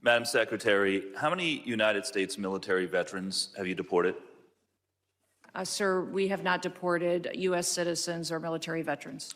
Madam Secretary, how many United States military veterans have you deported? Sir, we have not deported U.S. citizens or military veterans.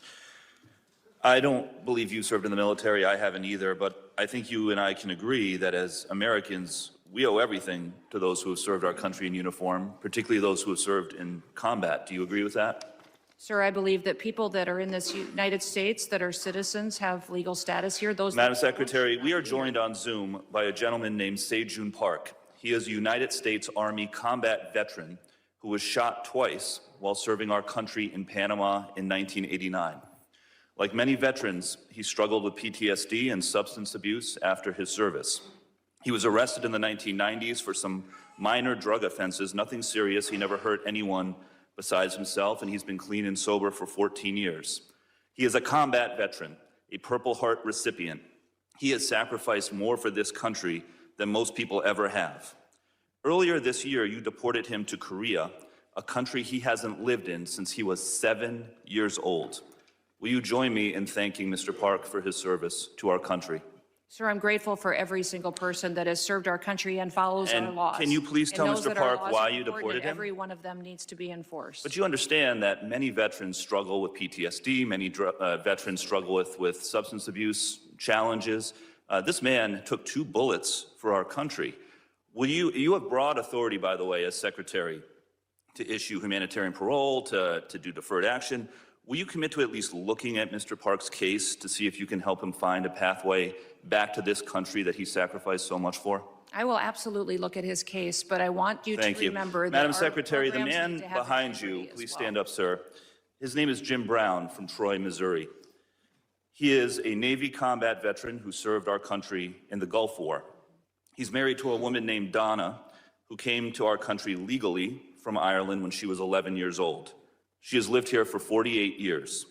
I don't believe you served in the military. I haven't either, but I think you and I can agree that as Americans, we owe everything to those who have served our country in uniform, particularly those who have served in combat. Do you agree with that? Sir, I believe that people that are in this United States that are citizens have legal status here. Madam Secretary, we are joined on Zoom by a gentleman named Se-Jun Park. He is a United States Army combat veteran who was shot twice while serving our country in Panama in 1989. Like many veterans, he struggled with PTSD and substance abuse after his service. He was arrested in the 1990s for some minor drug offenses, nothing serious. He never hurt anyone besides himself, and he's been clean and sober for 14 years. He is a combat veteran, a Purple Heart recipient. He has sacrificed more for this country than most people ever have. Earlier this year, you deported him to Korea, a country he hasn't lived in since he was 7 years old. Will you join me in thanking Mr. Park for his service to our country? Sir, I'm grateful for every single person that has served our country and follows our laws. Can you please tell Mr. Park why you deported him? Every one of them needs to be enforced. But you understand that many veterans struggle with PTSD, many veterans struggle with substance abuse challenges. This man took 2 bullets for our country. You have broad authority, by the way, as Secretary, to issue humanitarian parole, to do deferred action. Will you commit to at least looking at Mr. Park's case to see if you can help him find a pathway back to this country that he sacrificed so much for? I will absolutely look at his case, but I want you to remember that Madam Secretary, the man behind you, please stand up, sir. His name is Jim Brown from Troy, Missouri. He is a Navy combat veteran who served our country in the Gulf War. He's married to a woman named Donna, who came to our country legally from Ireland when she was 11 years old. She has lived here for 48 years.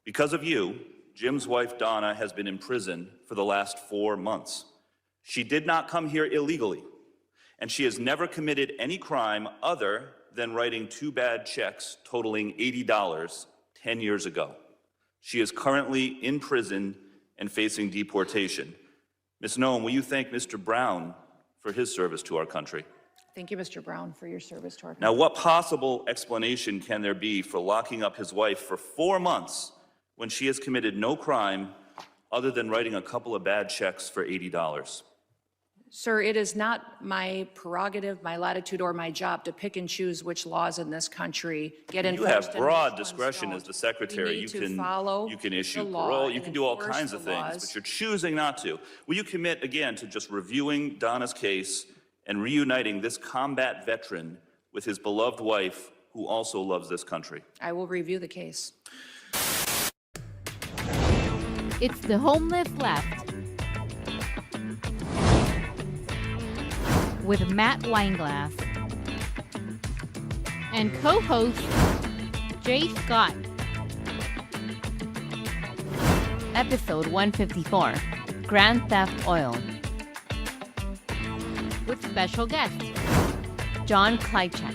Because of you, Jim's wife, Donna, has been in prison for the last 4 months. She did not come here illegally, and she has never committed any crime other than writing 2 bad checks totaling $80 10 years ago. She is currently in prison and facing deportation. Ms. Noem, will you thank Mr. Brown for his service to our country? Thank you, Mr. Brown, for your service to our country. Now, what possible explanation can there be for locking up his wife for 4 months when she has committed no crime other than writing a couple of bad checks for $80? Sir, it is not my prerogative, my latitude, or my job to pick and choose which laws in this country get enforced. You have broad discretion as the Secretary. You can issue parole, you can do all kinds of things, but you're choosing not to. Will you commit, again, to just reviewing Donna's case and reuniting this combat veteran with his beloved wife, who also loves this country? I will review the case. It's the Homeless Left with Matt Weinglass and co-host Jay Scott. Episode 154, Grand Theft Oil. With special guest, JOHN KLYCZEK.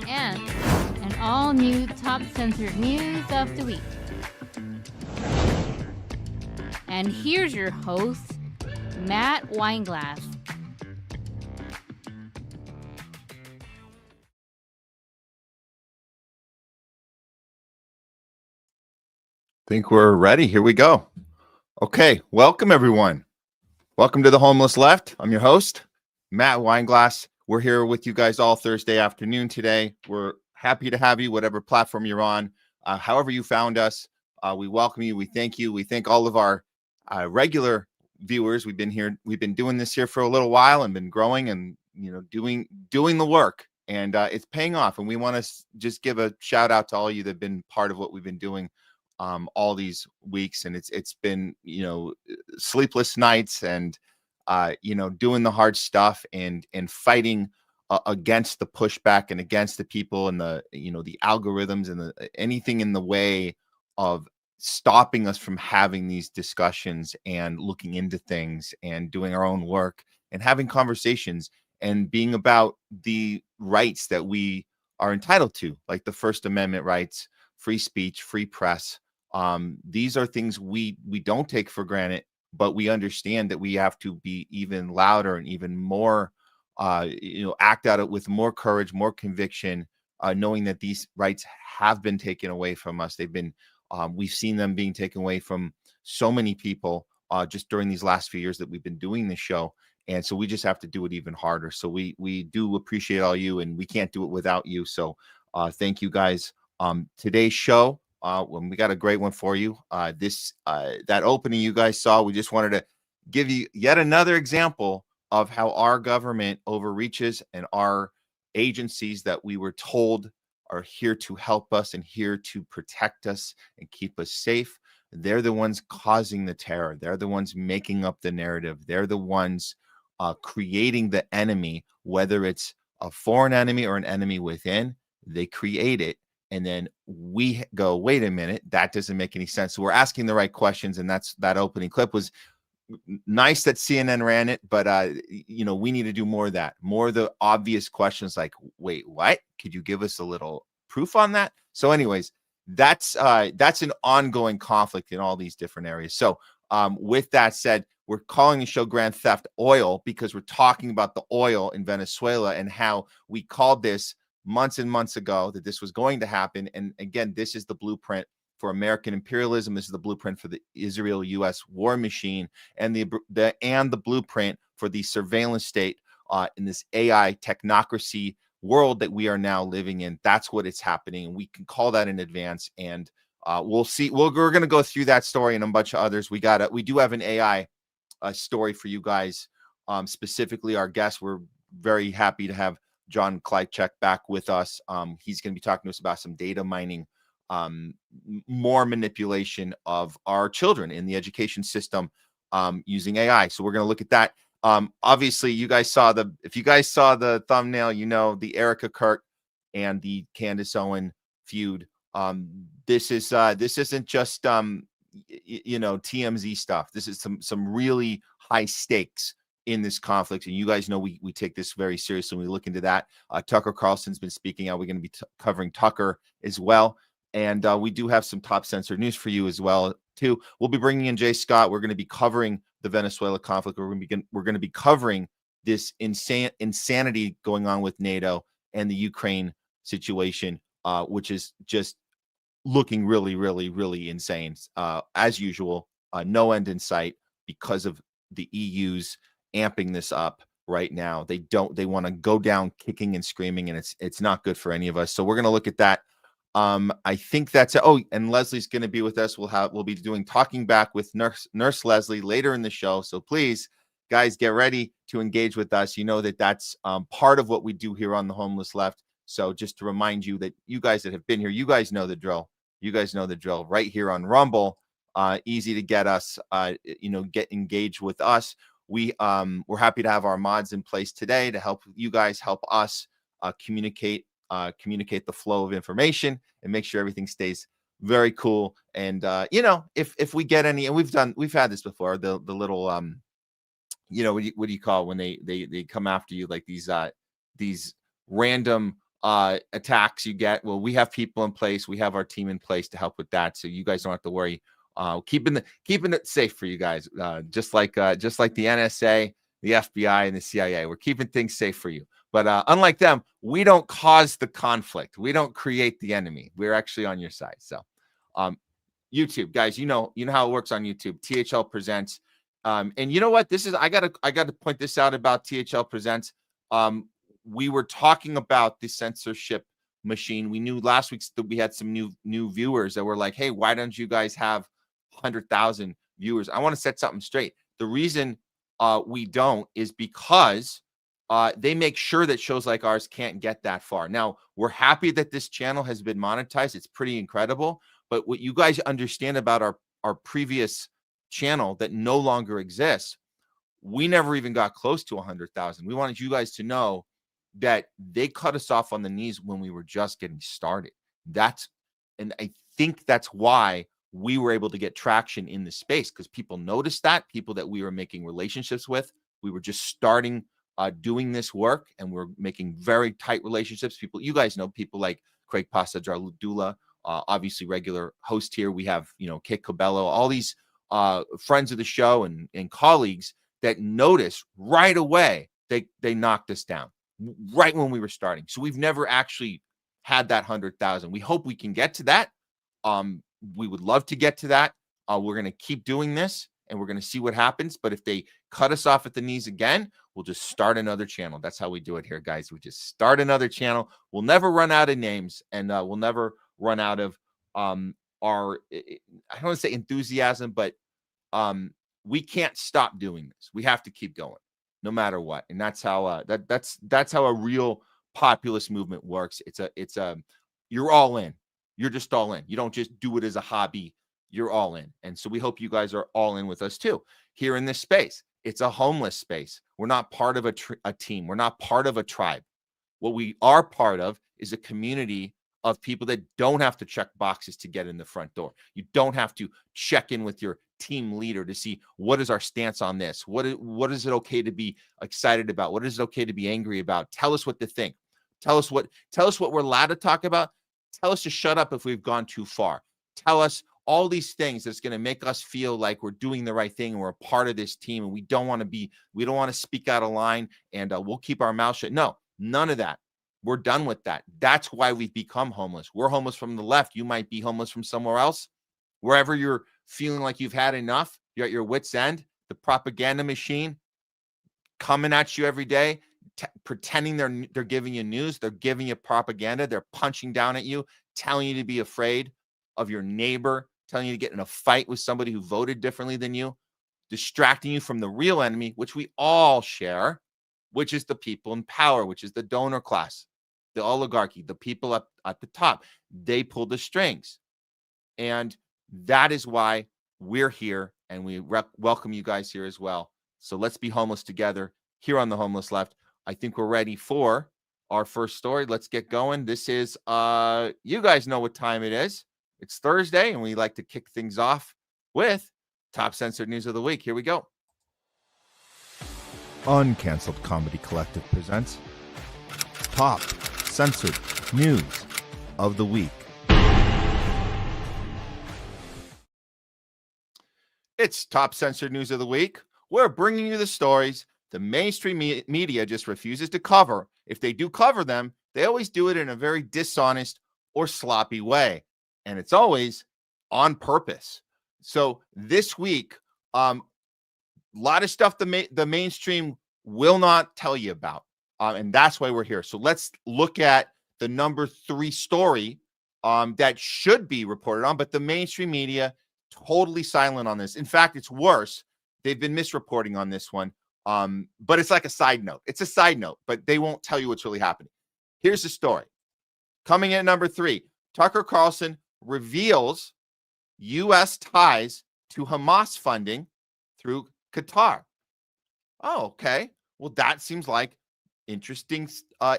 And an all-new top censored news of the week. And here's your host, Matt Weinglass. Think we're ready. Here we go. Okay, welcome everyone. Welcome to the Homeless Left. I'm your host, Matt Weinglass. We're here with you guys all Thursday afternoon today. We're happy to have you, whatever platform you're on, however you found us. We welcome you. We thank you. We thank all of our regular viewers. We've been doing this here for a little while and been growing and doing the work, and it's paying off. And we want to just give a shout out to all of you that have been part of what we've been doing all these weeks. And it's been sleepless nights and doing the hard stuff and fighting against the pushback and against the people and the the algorithms and anything in the way of stopping us from having these discussions and looking into things and doing our own work and having conversations and being about the rights that we are entitled to, like the First Amendment rights, free speech, free press. These are things we don't take for granted, but we understand that we have to be even louder and even more, act out with more courage, more conviction, knowing that these rights have been taken away from us. They've been, we've seen them being taken away from so many people just during these last few years that we've been doing this show. And so we just have to do it even harder. So we do appreciate all you, and we can't do it without you. So thank you guys. Today's show, when we got a great one for you. That opening you guys saw, we just wanted to give you yet another example of how our government overreaches, and our agencies that we were told are here to help us and here to protect us and keep us safe. They're the ones causing the terror. They're the ones making up the narrative. They're the ones creating the enemy, whether it's a foreign enemy or an enemy within. They create it, and then we go, wait a minute, that doesn't make any sense. So we're asking the right questions, and that opening clip was nice that CNN ran it, but we need to do more of that, more of the obvious questions like, wait, what? Could you give us a little proof on that? So anyways, that's an ongoing conflict in all these different areas. So with that said, we're calling the show Grand Theft Oil because we're talking about the oil in Venezuela and how we called this months and months ago that this was going to happen. And again, this is the blueprint for American imperialism. This is the blueprint for the Israel-U.S. war machine, and the blueprint for the surveillance state in this AI technocracy world that we are now living in. That's what is happening, and we can call that in advance. And we'll see. We're going to go through that story and a bunch of others. We do have an AI story for you guys. Specifically, our guest. We're very happy to have JOHN KLYCZEK back with us. He's going to be talking to us about some data mining, more manipulation of our children in the education system using AI. So we're going to look at that. Obviously, if you guys saw the thumbnail, the Erika, Kirk, and the Candace Owens feud. This isn't just TMZ stuff. This is some really high stakes in this conflict, and you guys know we take this very seriously when we look into that. Tucker Carlson's been speaking out. We're going to be covering Tucker as well, and we do have some top censored news for you as well too. We'll be bringing in Jay Scott. We're going to be covering the Venezuela conflict. We're going to be covering this insanity going on with NATO and the Ukraine situation, which is just looking really, really, really insane. As usual, no end in sight because of the EU's amping this up right now. They want to go down kicking and screaming, and it's not good for any of us. So we're going to look at that. I think that's it. Oh, and Leslie's going to be with us. We'll be doing Talking Back with Nurse Leslie later in the show. So please, guys, get ready to engage with us. You know that's part of what we do here on the Homeless Left. So just to remind you that you guys that have been here, you guys know the drill. You guys know the drill right here on Rumble. Easy to get us, get engaged with us. We're happy to have our mods in place today to help you guys, help us communicate the flow of information and make sure everything stays very cool. And if we get any, and we've had this before, the little what do you call it when they come after you, like these random attacks you get? Well, we have people in place. We have our team in place to help with that, so you guys don't have to worry. Keeping it safe for you guys, just like the NSA, the FBI, and the CIA. We're keeping things safe for you. But unlike them, we don't cause the conflict. We don't create the enemy. We're actually on your side. So YouTube, guys, you know how it works on YouTube. THL Presents. And you know what? I gotta point this out about THL Presents. We were talking about the censorship machine. We knew last week that we had some new viewers that were like, hey, why don't you guys have 100,000 viewers? I want to set something straight. The reason we don't is because they make sure that shows like ours can't get that far. Now, we're happy that this channel has been monetized. It's pretty incredible. But what you guys understand about our previous channel that no longer exists, we never even got close to 100,000. We wanted you guys to know that they cut us off on the knees when we were just getting started. And I think that's why we were able to get traction in the space because people noticed that, people that we were making relationships with. We were just starting doing this work, and we're making very tight relationships. People, you guys know people like Craig Pasta, Jardula, obviously regular host here. We have, Kit Cabello, all these friends of the show and colleagues that noticed right away. They knocked us down right when we were starting. So we've never actually had that 100,000. We hope we can get to that. We would love to get to that. We're going to keep doing this, and we're going to see what happens. But if they cut us off at the knees again, we'll just start another channel. That's how we do it here, guys. We just start another channel. We'll never run out of names, and we'll never run out of our, I don't want to say enthusiasm, but we can't stop doing this. We have to keep going no matter what. And that's how that's how a real populist movement works. It's you're all in. You're just all in. You don't just do it as a hobby. You're all in. And so we hope you guys are all in with us too. Here in this space, it's a homeless space. We're not part of a team. We're not part of a tribe. What we are part of is a community of people that don't have to check boxes to get in the front door. You don't have to check in with your team leader to see what is our stance on this. What is it okay to be excited about? What is it okay to be angry about? Tell us what to think. Tell us what we're allowed to talk about. Tell us to shut up if we've gone too far. Tell us all these things that's going to make us feel like we're doing the right thing and we're a part of this team, and we don't want to speak out of line, and we'll keep our mouth shut. No, none of that. We're done with that. That's why we've become homeless. We're homeless from the left. You might be homeless from somewhere else. Wherever you're feeling like you've had enough, you're at your wit's end. The propaganda machine coming at you every day, pretending they're giving you news. They're giving you propaganda. They're punching down at you, telling you to be afraid of your neighbor, telling you to get in a fight with somebody who voted differently than you, distracting you from the real enemy, which we all share, which is the people in power, which is the donor class, the oligarchy, the people up at the top. They pull the strings. And that is why we're here, and we welcome you guys here as well. So let's be homeless together here on the Homeless Left. I think we're ready for our first story. Let's get going. This is, you guys know what time it is. It's Thursday, and we like to kick things off with Top Censored News of the Week. Here we go. Uncanceled Comedy Collective presents Top Censored News of the Week. It's Top Censored News of the Week. We're bringing you the stories the mainstream media just refuses to cover. If they do cover them, they always do it in a very dishonest or sloppy way. And it's always on purpose. So this week, a lot of stuff the mainstream will not tell you about. And that's why we're here. So let's look at the number 3 story that should be reported on, but the mainstream media totally silent on this. In fact, it's worse. They've been misreporting on this one. But it's like a side note. It's a side note, but they won't tell you what's really happening. Here's the story. Coming in at number 3, Tucker Carlson reveals U.S. ties to Hamas funding through Qatar. Oh, okay. Well, that seems like interesting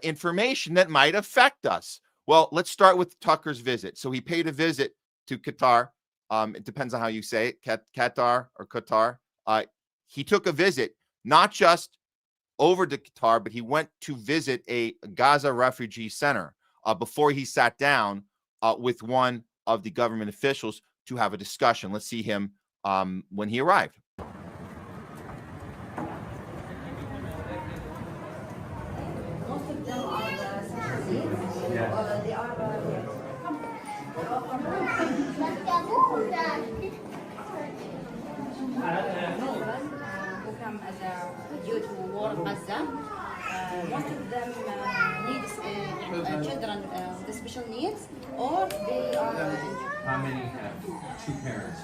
information that might affect us. Well, let's start with Tucker's visit. So he paid a visit to Qatar. It depends on how you say it, Qatar or Qatar. He took a visit, not just over to Qatar, but he went to visit a Gaza refugee center before he sat down with one of the government officials to have a discussion. Let's see him when he arrived. Most of them are the they are who come as a due to war in Gaza. Most of them need children with special needs, or they are. How many have 2 parents?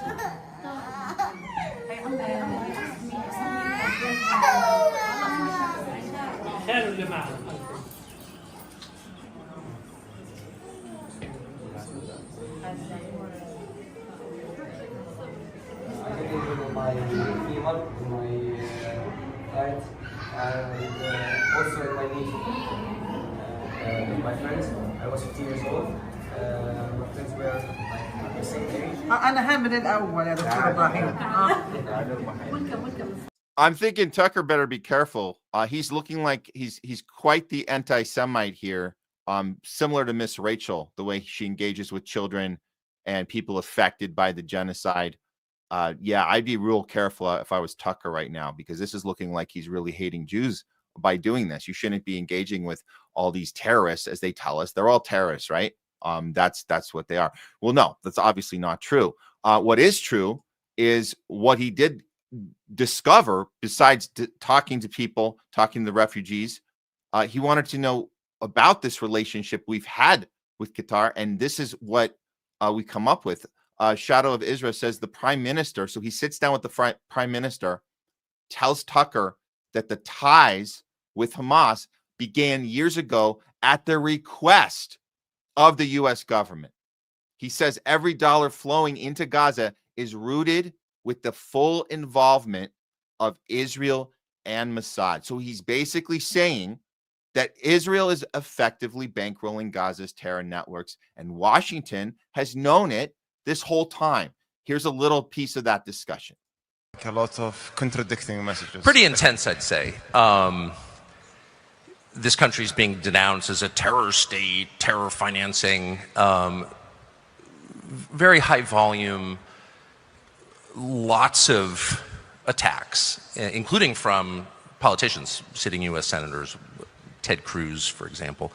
My fever, my height, and also in my knee. With my friends, I was 15 years old, my friends were like the same age. أنا حامل الأول يا دكتور إبراهيم. I'm thinking Tucker better be careful. He's looking like he's quite the anti-Semite here. Similar to Miss Rachel, the way she engages with children and people affected by the genocide. Yeah, I'd be real careful if I was Tucker right now, because this is looking like he's really hating Jews by doing this. You shouldn't be engaging with all these terrorists, as they tell us. They're all terrorists, right? That's what they are. Well, no, that's obviously not true. What is true is what he did discover, besides talking to people, talking to the refugees. He wanted to know about this relationship we've had with Qatar, and this is what we come up with. Shadow of Israel says the prime minister, so he sits down with the prime minister, tells Tucker that the ties with Hamas began years ago at the request of the U.S. government. He says every dollar flowing into Gaza is rooted with the full involvement of Israel and Mossad. So he's basically saying that Israel is effectively bankrolling Gaza's terror networks, and Washington has known it this whole time. Here's a little piece of that discussion. A lot of contradicting messages. Pretty intense, I'd say. This country's being denounced as a terror state, terror financing, very high volume, lots of attacks, including from politicians, sitting U.S. senators, Ted Cruz, for example.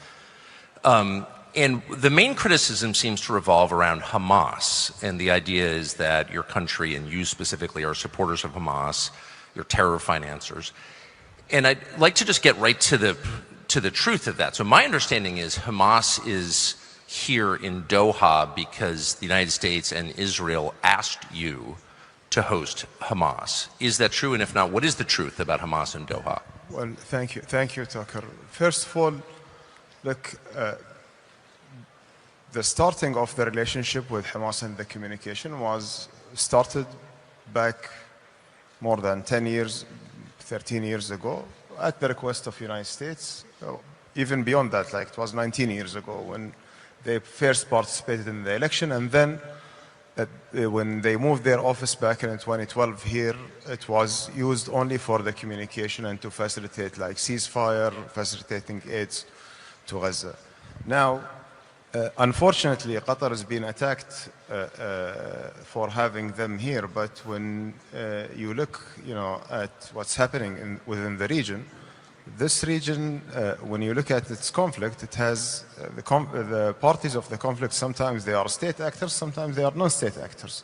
And the main criticism seems to revolve around Hamas, and the idea is that your country, and you specifically, are supporters of Hamas, you're terror financiers. And I'd like to just get right to the truth of that. So my understanding is Hamas is here in Doha because the United States and Israel asked you to host Hamas. Is that true? And if not, what is the truth about Hamas in Doha? Well, thank you, Tucker. First of all, look, the starting of the relationship with Hamas and the communication was started back more than 10 years, 13 years ago, at the request of the United States. Even beyond that, like it was 19 years ago when they first participated in the election, and then when they moved their office back in 2012 here, it was used only for the communication and to facilitate like ceasefire, facilitating aids to Gaza. Now, unfortunately, Qatar has been attacked for having them here, but when you look, at what's happening within the region, this region, when you look at its conflict, it has the parties of the conflict. Sometimes they are state actors, sometimes they are non-state actors.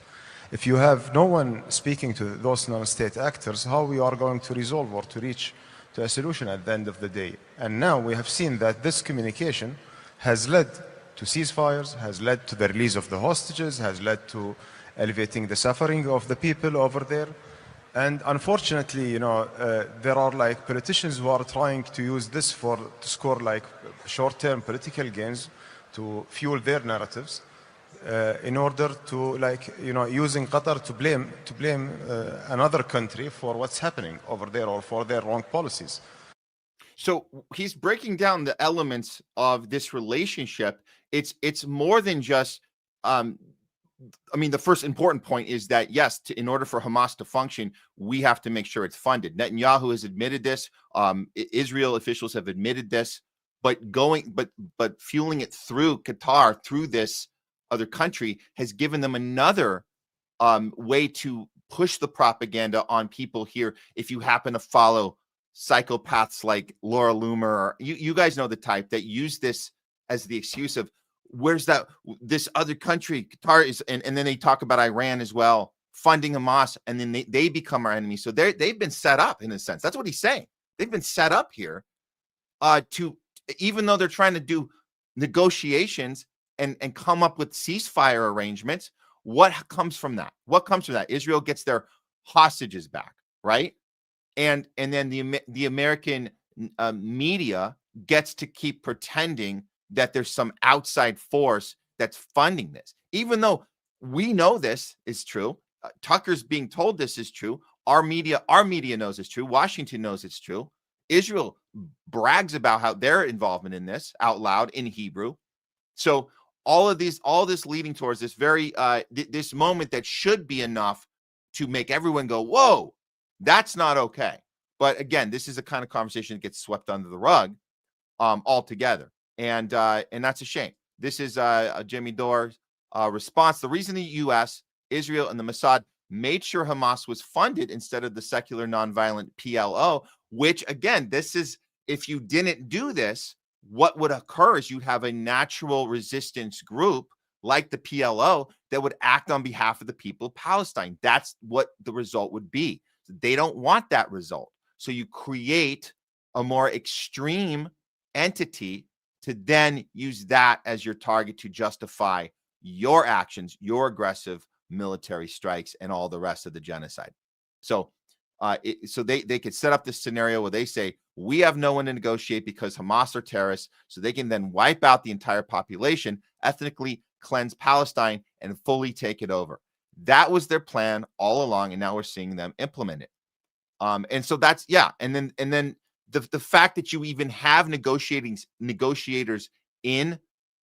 If you have no one speaking to those non-state actors, how we are going to resolve or to reach to a solution at the end of the day? And now we have seen that this communication has led to ceasefires, has led to the release of the hostages, has led to alleviating the suffering of the people over there. And unfortunately, there are like politicians who are trying to use this to score like short-term political gains to fuel their narratives in order to using Qatar to blame another country for what's happening over there or for their wrong policies. So he's breaking down the elements of this relationship. It's more than just the first important point is that, yes, in order for Hamas to function, we have to make sure it's funded. Netanyahu has admitted this. Israel officials have admitted this. But fueling it through Qatar, through this other country, has given them another way to push the propaganda on people here. If you happen to follow psychopaths like Laura Loomer, or you guys know the type that use this as the excuse of, where's this other country, Qatar is, and then they talk about Iran as well, funding Hamas, and then they become our enemy. So they've been set up in a sense. That's what he's saying. They've been set up here to, even though they're trying to do negotiations and come up with ceasefire arrangements, what comes from that? What comes from that? Israel gets their hostages back, right? And then the American media gets to keep pretending that there's some outside force that's funding this, even though we know this is true. Tucker's being told this is true. Our media knows it's true. Washington knows it's true. Israel brags about how their involvement in this out loud in Hebrew. So all this leading towards this very this moment that should be enough to make everyone go, whoa, that's not okay. But again, this is the kind of conversation that gets swept under the rug altogether, and that's a shame. This is Jimmy Dore's response. The reason the U.S., Israel, and the Mossad made sure Hamas was funded instead of the secular nonviolent PLO, which again, this is, if you didn't do this, what would occur is you'd have a natural resistance group like the PLO that would act on behalf of the people of Palestine. That's what the result would be. They don't want that result. So you create a more extreme entity to then use that as your target to justify your actions, your aggressive military strikes, and all the rest of the genocide. So they could set up this scenario where they say, we have no one to negotiate because Hamas are terrorists, so they can then wipe out the entire population, ethnically cleanse Palestine, and fully take it over. That was their plan all along, and now we're seeing them implement it. And so that's, yeah. And then the fact that you even have negotiators in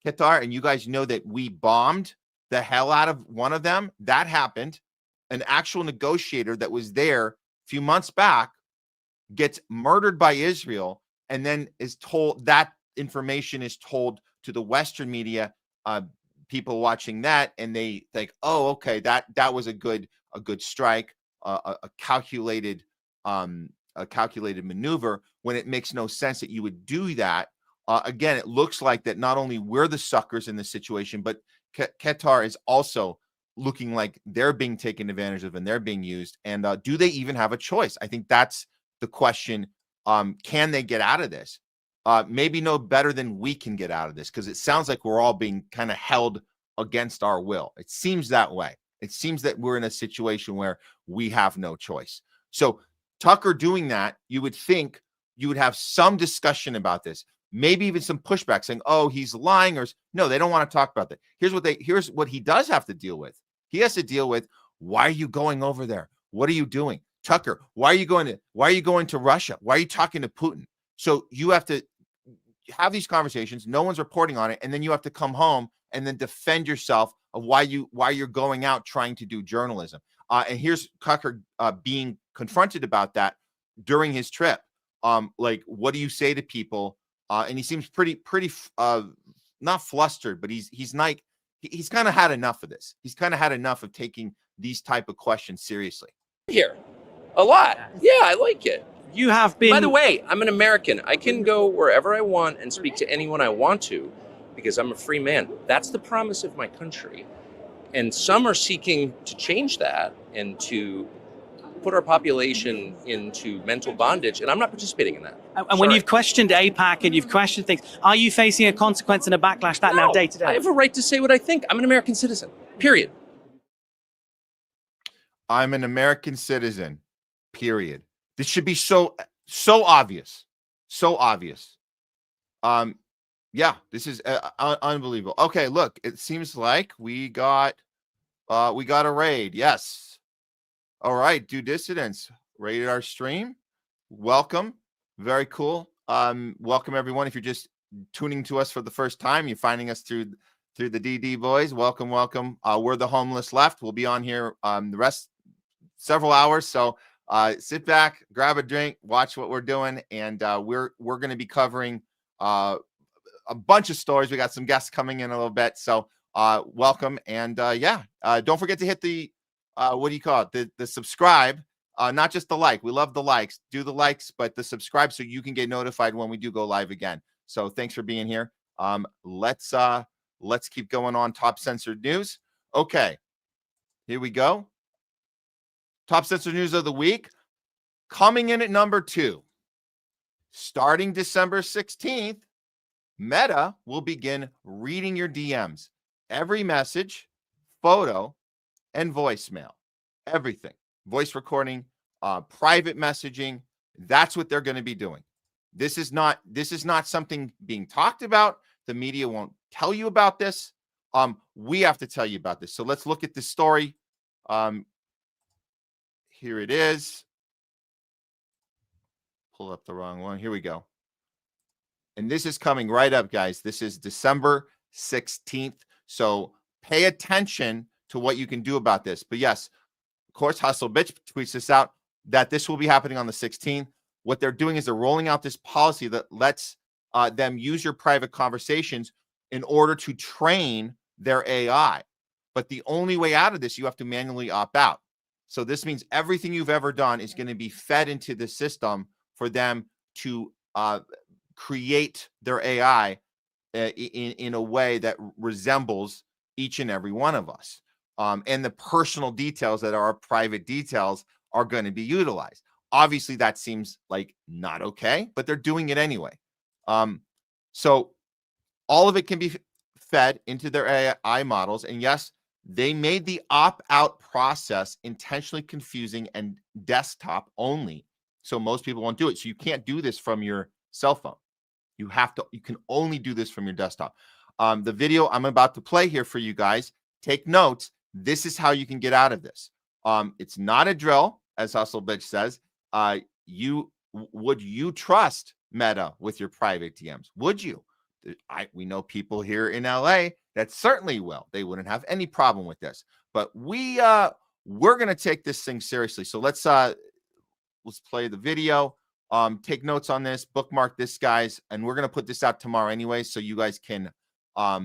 Qatar, and you guys know that we bombed the hell out of one of them. That happened. An actual negotiator that was there a few months back gets murdered by Israel, and then is told, that information is told to the Western media, people watching that, and they think, oh, okay, that was a good strike, a calculated maneuver, when it makes no sense that you would do that. Again, it looks like that not only we're the suckers in this situation, but Qatar is also looking like they're being taken advantage of and they're being used. And do they even have a choice? I think that's the question. Can they get out of this? Maybe no better than we can get out of this, because it sounds like we're all being kind of held against our will. It seems that way. It seems that we're in a situation where we have no choice. So Tucker doing that, you would think you would have some discussion about this. Maybe even some pushback saying, oh, he's lying, or no, they don't want to talk about that. Here's what he does have to deal with. He has to deal with, why are you going over there? What are you doing? Tucker, why are you going to Russia? Why are you talking to Putin? So you have to have these conversations. No one's reporting on it. And then you have to come home and then defend yourself of why you're going out trying to do journalism. And here's Tucker being confronted about that during his trip. Like, what do you say to people? And he seems pretty not flustered, but he's kind of had enough of this. He's kind of had enough of taking these type of questions seriously. Here, a lot. Yeah, I like it. You have been. By the way, I'm an American. I can go wherever I want and speak to anyone I want to, because I'm a free man. That's the promise of my country. And some are seeking to change that and to put our population into mental bondage, and I'm not participating in that. And when you've questioned AIPAC and you've questioned things, are you facing a consequence and a backlash now day to day? I have a right to say what I think. I'm an American citizen, period. I'm an American citizen, period. This should be so obvious. So obvious. Yeah, this is unbelievable. Okay, look, it seems like we got a raid. Yes. All right, Do Dissidents raided our stream. Welcome. Very cool. Welcome everyone. If you're just tuning to us for the first time, you're finding us through the DD boys. Welcome. We're the Homeless Left. We'll be on here the rest several hours. So sit back, grab a drink, watch what we're doing, and we're going to be covering a bunch of stories. We got some guests coming in a little bit. So welcome, and don't forget to hit the what do you call it? The subscribe, not just the like. We love the likes. Do the likes, but the subscribe so you can get notified when we do go live again. So thanks for being here. Let's keep going on Top Censored News. Okay, here we go. Top Censored News of the week. Coming in at number 2. Starting December 16th, Meta will begin reading your DMs. Every message, photo, and voicemail, everything, voice recording, private messaging. That's what they're going to be doing. This is not something being talked about. The media won't tell you about this. We have to tell you about this. So let's look at this story. Here it is. Pull up the wrong one. Here we go. And this is coming right up, guys. This is December 16th. So pay attention to what you can do about this. But yes, of course, Hustle Bitch tweets this out that this will be happening on the 16th. What they're doing is they're rolling out this policy that lets them use your private conversations in order to train their AI. But the only way out of this, you have to manually opt out. So this means everything you've ever done is going to be fed into the system for them to create their AI in a way that resembles each and every one of us. And the personal details that are private details are going to be utilized. Obviously, that seems like not okay, but they're doing it anyway. So all of it can be fed into their AI models. And yes, they made the opt-out process intentionally confusing and desktop only. So most people won't do it. So you can't do this from your cell phone. You can only do this from your desktop. The video I'm about to play here for you guys, take notes. This is how you can get out of this. It's not a drill, as Hustle Bitch says. Would you trust Meta with your private DMs? Would you? We know people here in LA that certainly will. They wouldn't have any problem with this. But we're going to take this thing seriously. So let's play the video. Take notes on this, bookmark this, guys, and we're going to put this out tomorrow anyway, so you guys can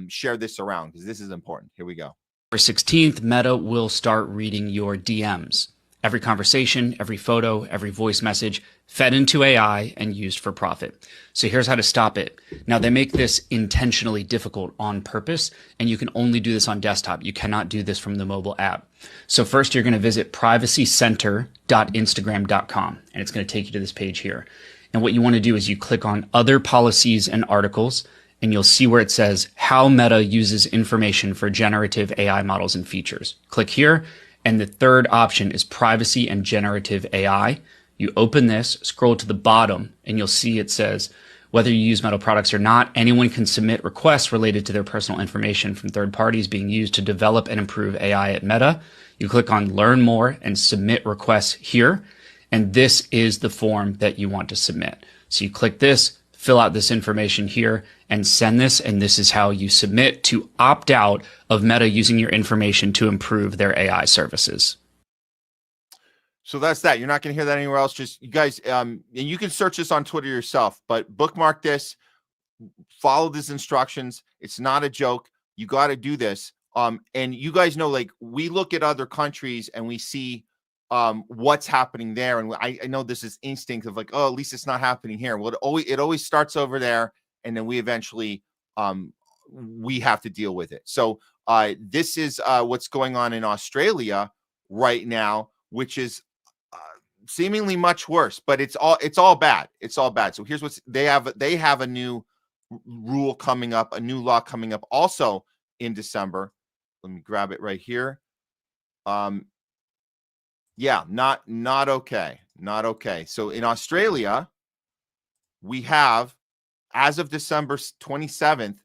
share this around because this is important. Here we go. October 16th, Meta will start reading your DMs. Every conversation, every photo, every voice message fed into AI and used for profit. So here's how to stop it. Now, they make this intentionally difficult on purpose, and you can only do this on desktop. You cannot do this from the mobile app. So first, you're going to visit privacycenter.instagram.com, and it's going to take you to this page here. And what you want to do is you click on Other Policies and Articles, and you'll see where it says How Meta Uses Information for Generative AI Models and Features. Click here. And the third option is Privacy and Generative AI. You open this, scroll to the bottom, and you'll see it says, whether you use Meta products or not, anyone can submit requests related to their personal information from third parties being used to develop and improve AI at Meta. You click on Learn More and Submit Requests here. And this is the form that you want to submit. So you click this, fill out this information here, and send this, and this is how you submit to opt out of Meta using your information to improve their AI services. So that's that. You're not going to hear that anywhere else. Just you guys, and you can search this on Twitter yourself, but bookmark this, follow these instructions. It's not a joke. You got to do this. And you guys know, like, we look at other countries and we see what's happening there. And I know this is instinct of like, oh, at least it's not happening here. Well, it always starts over there. And then we eventually, we have to deal with it. So this is what's going on in Australia right now, which is seemingly much worse, but it's all bad. It's all bad. So here's what's they have a new rule coming up, a new law coming up also in December. Let me grab it right here. Yeah, not okay. Not okay. So in Australia, we have, as of December 27th,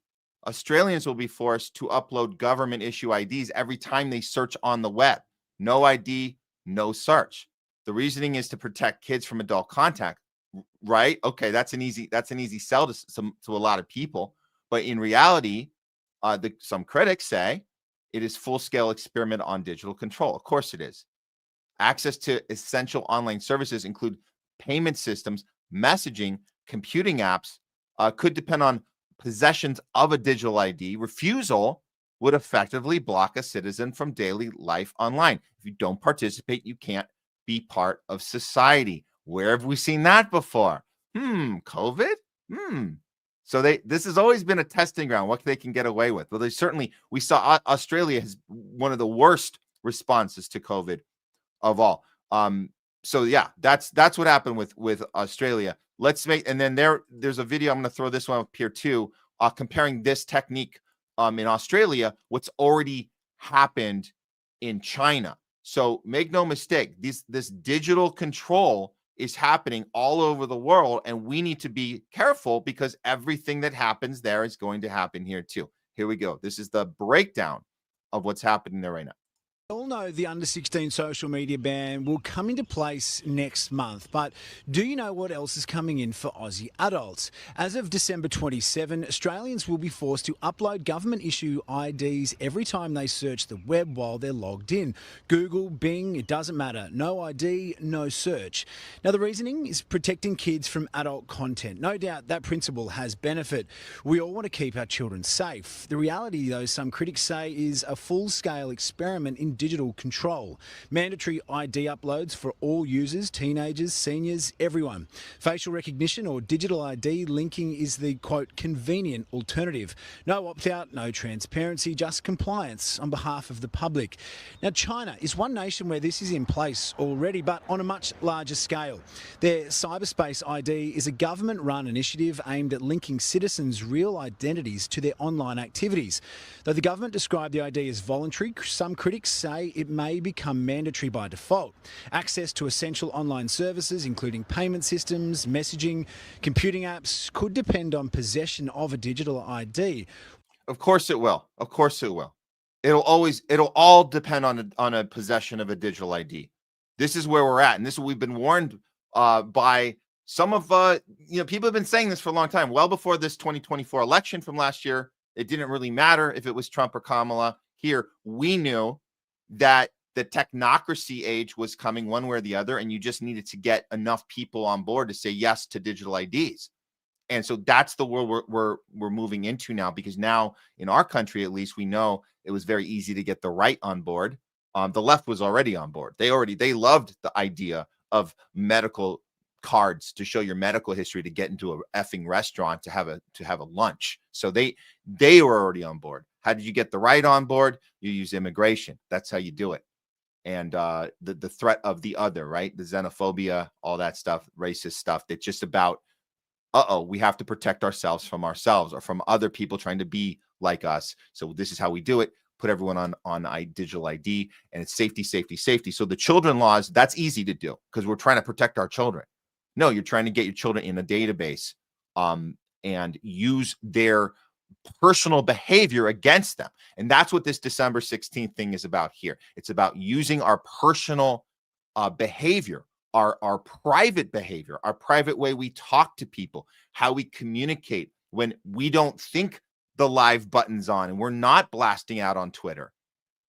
Australians will be forced to upload government issue IDs every time they search on the web. No ID, no search. The reasoning is to protect kids from adult contact, right? Okay, that's an easy sell to a lot of people. But in reality, some critics say it is full-scale experiment on digital control. Of course it is. Access to essential online services include payment systems, messaging, computing apps, could depend on possessions of a digital ID. Refusal would effectively block a citizen from daily life online. If you don't participate, you can't be part of society. Where have we seen that before? COVID? So this has always been a testing ground, what they can get away with. Well, we saw Australia has one of the worst responses to COVID of all. So yeah, that's what happened with Australia. And then there's a video, I'm going to throw this one up here too, comparing this technique in Australia, what's already happened in China. So make no mistake, this digital control is happening all over the world, and we need to be careful because everything that happens there is going to happen here too. Here we go. This is the breakdown of what's happening there right now. We all know the under 16 social media ban will come into place next month, but do you know what else is coming in for Aussie adults? As of December 27, Australians will be forced to upload government issue IDs every time they search the web while they're logged in. Google, Bing, it doesn't matter. No ID, no search. Now, the reasoning is protecting kids from adult content. No doubt that principle has benefit. We all want to keep our children safe. The reality, though, some critics say, is a full-scale experiment in digital control. Mandatory ID uploads for all users, teenagers, seniors, everyone. Facial recognition or digital ID linking is the, quote, convenient alternative. No opt-out, no transparency, just compliance on behalf of the public. Now, China is one nation where this is in place already, but on a much larger scale. Their cyberspace ID is a government-run initiative aimed at linking citizens' real identities to their online activities. Though the government described the ID as voluntary, some critics say it may become mandatory by default. Access to essential online services, including payment systems, messaging, computing apps, could depend on possession of a digital ID. Of course it will. Of course it will. It'll all depend on a possession of a digital ID. This is where we're at, and this is what we've been warned by some of people have been saying this for a long time. Well before this 2024 election from last year, it didn't really matter if it was Trump or Kamala. Here, we knew that the technocracy age was coming one way or the other, and you just needed to get enough people on board to say yes to digital IDs. And so that's the world we're moving into now, because now in our country, at least, we know it was very easy to get the right on board. The left was already on board. They loved the idea of medical cards to show your medical history to get into a effing restaurant to have a lunch. So they were already on board. How did you get the right on board? You use immigration. That's how you do it. And the threat of the other, right? The xenophobia, all that stuff, racist stuff. That's just about, we have to protect ourselves from ourselves or from other people trying to be like us. So this is how we do it. Put everyone on digital ID, and it's safety, safety, safety. So the children laws, that's easy to do because we're trying to protect our children. No, you're trying to get your children in a database and use their personal behavior against them. And that's what this December 16th thing is about here. It's about using our personal behavior, our private behavior, our private way we talk to people, how we communicate when we don't think the live button's on and we're not blasting out on Twitter.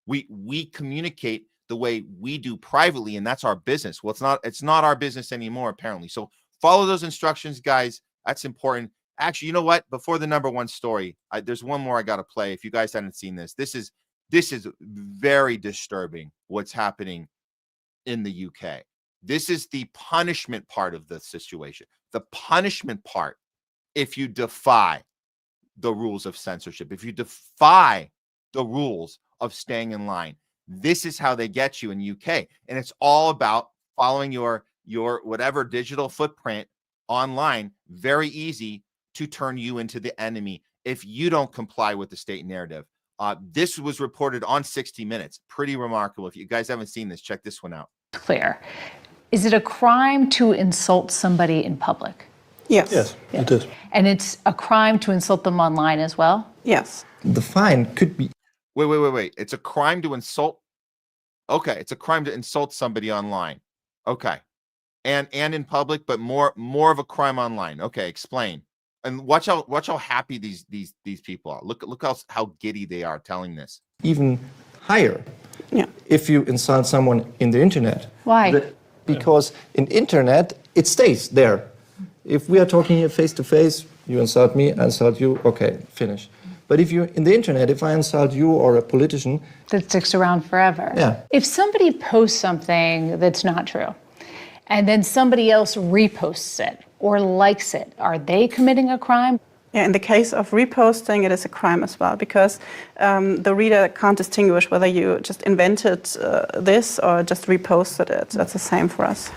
We communicate the way we do privately, and that's our business. Well, it's not our business anymore, apparently. So follow those instructions, guys. That's important. Actually, you know what? Before the number one story, there's one more I got to play. If you guys haven't seen this, this is very disturbing what's happening in the UK. This is the punishment part of the situation. The punishment part, if you defy the rules of censorship, if you defy the rules of staying in line, this is how they get you in UK. And it's all about following your whatever digital footprint online. Very easy to turn you into the enemy if you don't comply with the state narrative. This was reported on 60 Minutes. Pretty remarkable. If you guys haven't seen this, check this one out. Clear. Is it a crime to insult somebody in public? Yes. Yes, it is. And it's a crime to insult them online as well? Yes. The fine could be... Wait. It's a crime to insult... Okay, it's a crime to insult somebody online. Okay. And in public, but more of a crime online. Okay, explain. And watch how happy these people are. Look how giddy they are telling this. Even higher. Yeah. If you insult someone in the internet. Why? Because in internet it stays there. If we are talking here face to face, you insult me, I insult you, okay, finish. But if you're in the internet, if I insult you or a politician, that sticks around forever. Yeah. If somebody posts something that's not true, and then somebody else reposts it or likes it, are they committing a crime? Yeah, in the case of reposting, it is a crime as well, because the reader can't distinguish whether you just invented this or just reposted it. That's the same for us.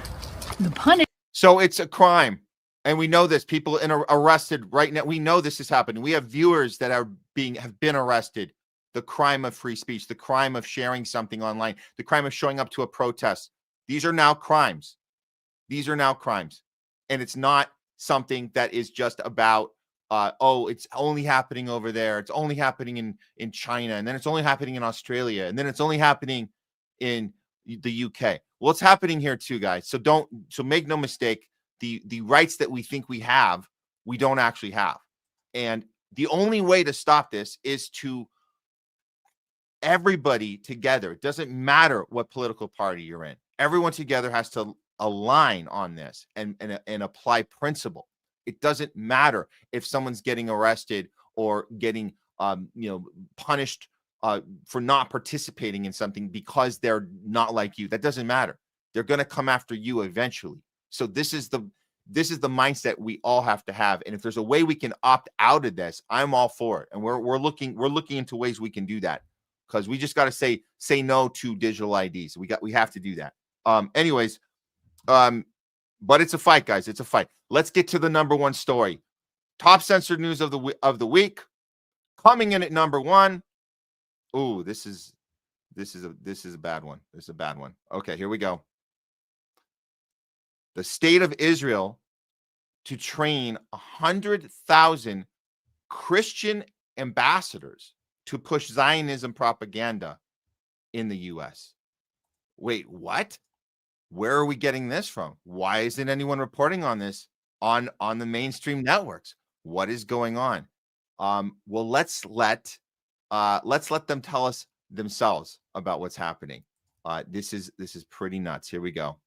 So it's a crime. And we know this. People arrested right now. We know this is happening. We have viewers that have been arrested. The crime of free speech, the crime of sharing something online, the crime of showing up to a protest. These are now crimes. These are now crimes. And it's not something that is just about, it's only happening over there. It's only happening in China. And then it's only happening in Australia. And then it's only happening in the UK. Well, it's happening here too, guys. So make no mistake, the rights that we think we have, we don't actually have. And the only way to stop this is to everybody together. It doesn't matter what political party you're in. Everyone together has to align on this and apply principle. It doesn't matter if someone's getting arrested or getting punished for not participating in something because they're not like you. That doesn't matter. They're going to come after you eventually. So this is the mindset we all have to have. And if there's a way we can opt out of this, I'm all for it. And we're looking into ways we can do that, because we just got to say no to digital IDs. We have to do that. But it's a fight, guys. It's a fight. Let's get to the number one story. Top censored news of the week. Coming in at number one. Ooh, this is a bad one. This is a bad one. Okay, here we go. The state of Israel to train 100,000 Christian ambassadors to push Zionism propaganda in the U.S. Wait, what? Where are we getting this from? Why isn't anyone reporting on this on the mainstream networks? What is going on? Well, let's let them tell us themselves about what's happening. This is pretty nuts. Here we go.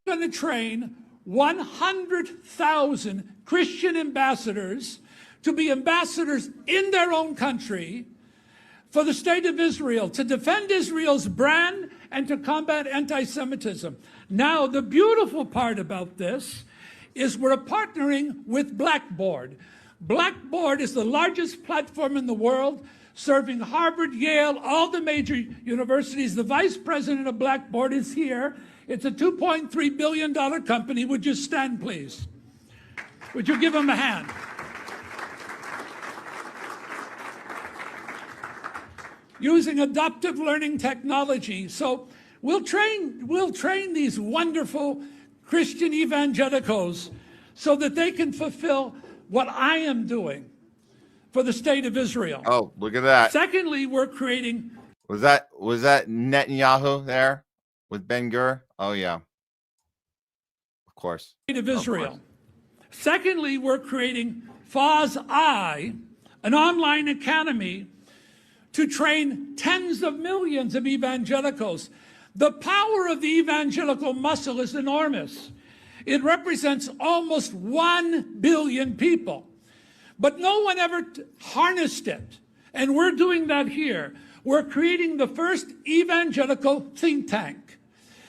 Going to train 100,000 Christian ambassadors to be ambassadors in their own country for the state of Israel, to defend Israel's brand and to combat anti-Semitism. Now, the beautiful part about this is we're partnering with Blackboard. Blackboard is the largest platform in the world, serving Harvard, Yale, all the major universities. The vice president of Blackboard is here. It's a $2.3 billion company. Would you stand, please? Would you give him a hand? Using adaptive learning technology. So we'll train these wonderful Christian evangelicals so that they can fulfill what I am doing for the state of Israel. Oh, look at that. Secondly, we're creating... Was that Netanyahu there with Ben-Gur? Oh, yeah. Of course. State of Israel. Secondly, we're creating FOSS-I, an online academy to train tens of millions of evangelicals. The power of the evangelical muscle is enormous. It represents almost 1 billion people. But no one ever harnessed it. And we're doing that here. We're creating the first evangelical think tank,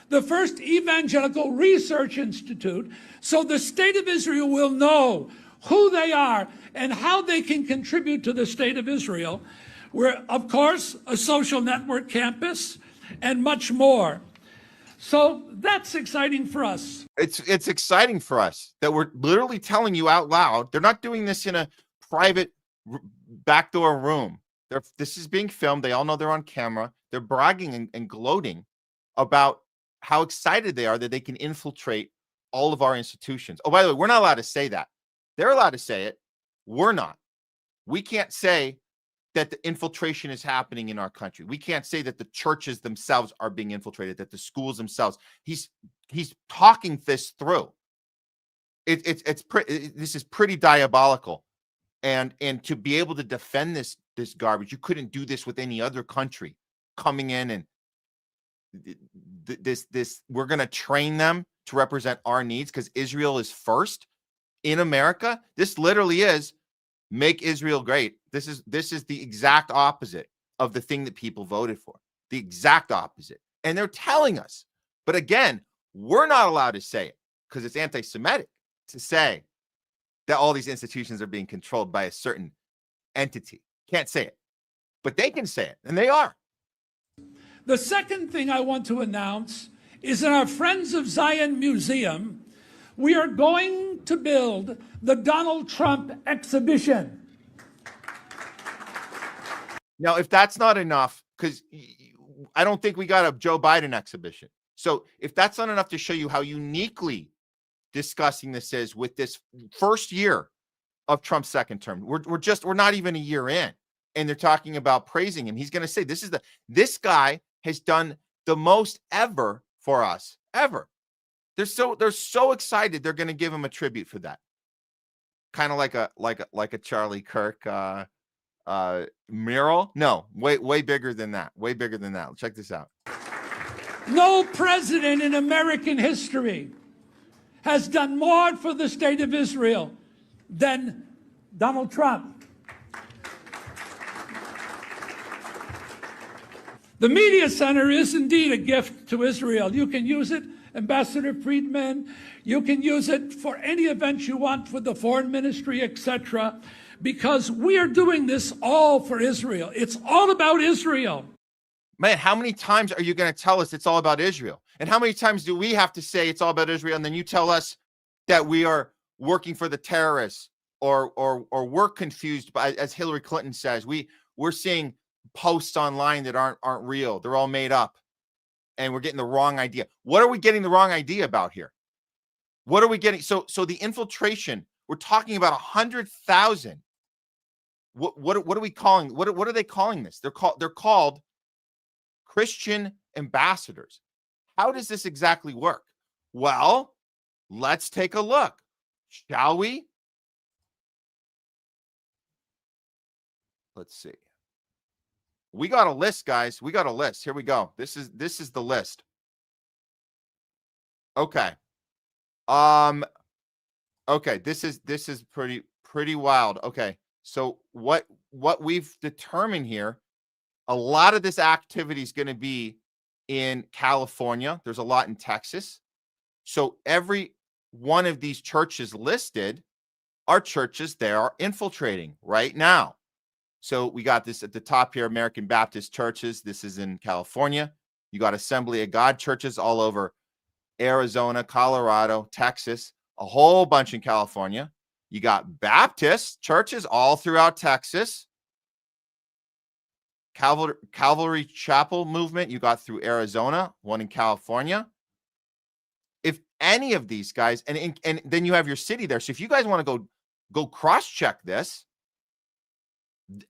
the first evangelical research institute, so the state of Israel will know who they are and how they can contribute to the state of Israel. We're, of course, a social network campus and much more. So that's exciting for us. It's exciting for us that we're literally telling you out loud. They're not doing this in a private backdoor room. This is being filmed. They all know they're on camera. They're bragging and gloating about how excited they are that they can infiltrate all of our institutions. Oh, by the way, we're not allowed to say that. They're allowed to say it. We're not. We can't say that the infiltration is happening in our country. We can't say that the churches themselves are being infiltrated, that the schools themselves. He's talking this through. This is pretty diabolical, and to be able to defend this garbage, you couldn't do this with any other country coming in and this. We're going to train them to represent our needs because Israel is first in America. This literally is make Israel great. This is the exact opposite of the thing that people voted for. The exact opposite. And they're telling us. But again, we're not allowed to say it because it's anti-Semitic to say that all these institutions are being controlled by a certain entity. Can't say it. But they can say it, and they are. The second thing I want to announce is in our Friends of Zion Museum, we are going to build the Donald Trump exhibition. Now, if that's not enough, because I don't think we got a Joe Biden exhibition. So if that's not enough to show you how uniquely discussing this is with this first year of Trump's second term, we're not even a year in. and they're talking about praising him. He's going to say, this guy has done the most ever for us, ever. They're so excited. They're going to give him a tribute for that. Kind of like a Charlie Kirk mural. No, way bigger than that. Way bigger than that. Check this out. No president in American history has done more for the state of Israel than Donald Trump. The media center is indeed a gift to Israel. You can use it, Ambassador Friedman. You can use it for any event you want for the foreign ministry, etc., because we are doing this all for Israel. It's all about Israel. Man, how many times are you going to tell us it's all about Israel? And how many times do we have to say it's all about Israel, and then you tell us that we are working for the terrorists, or we're confused by, as Hillary Clinton says, we're seeing posts online that aren't real. They're all made up, and we're getting the wrong idea. What are we getting the wrong idea about here? What are we getting? So the infiltration, we're talking about 100,000. What are we calling? What are they calling this? They're called Christian ambassadors. How does this exactly work? Well, let's take a look, shall we? Let's see. We got a list, guys. We got a list. Here we go. This is the list. Okay. Okay, this is pretty wild. Okay. So what we've determined here, a lot of this activity is going to be in California. There's a lot in Texas. So every one of these churches listed are churches they are infiltrating right now. So we got this at the top here, American Baptist churches. This is in California. You got Assembly of God churches all over Arizona, Colorado, Texas, a whole bunch in California. You got Baptist churches all throughout Texas. Calvary Chapel movement you got through Arizona, one in California. If any of these guys, and then you have your city there. So if you guys want to go cross-check this,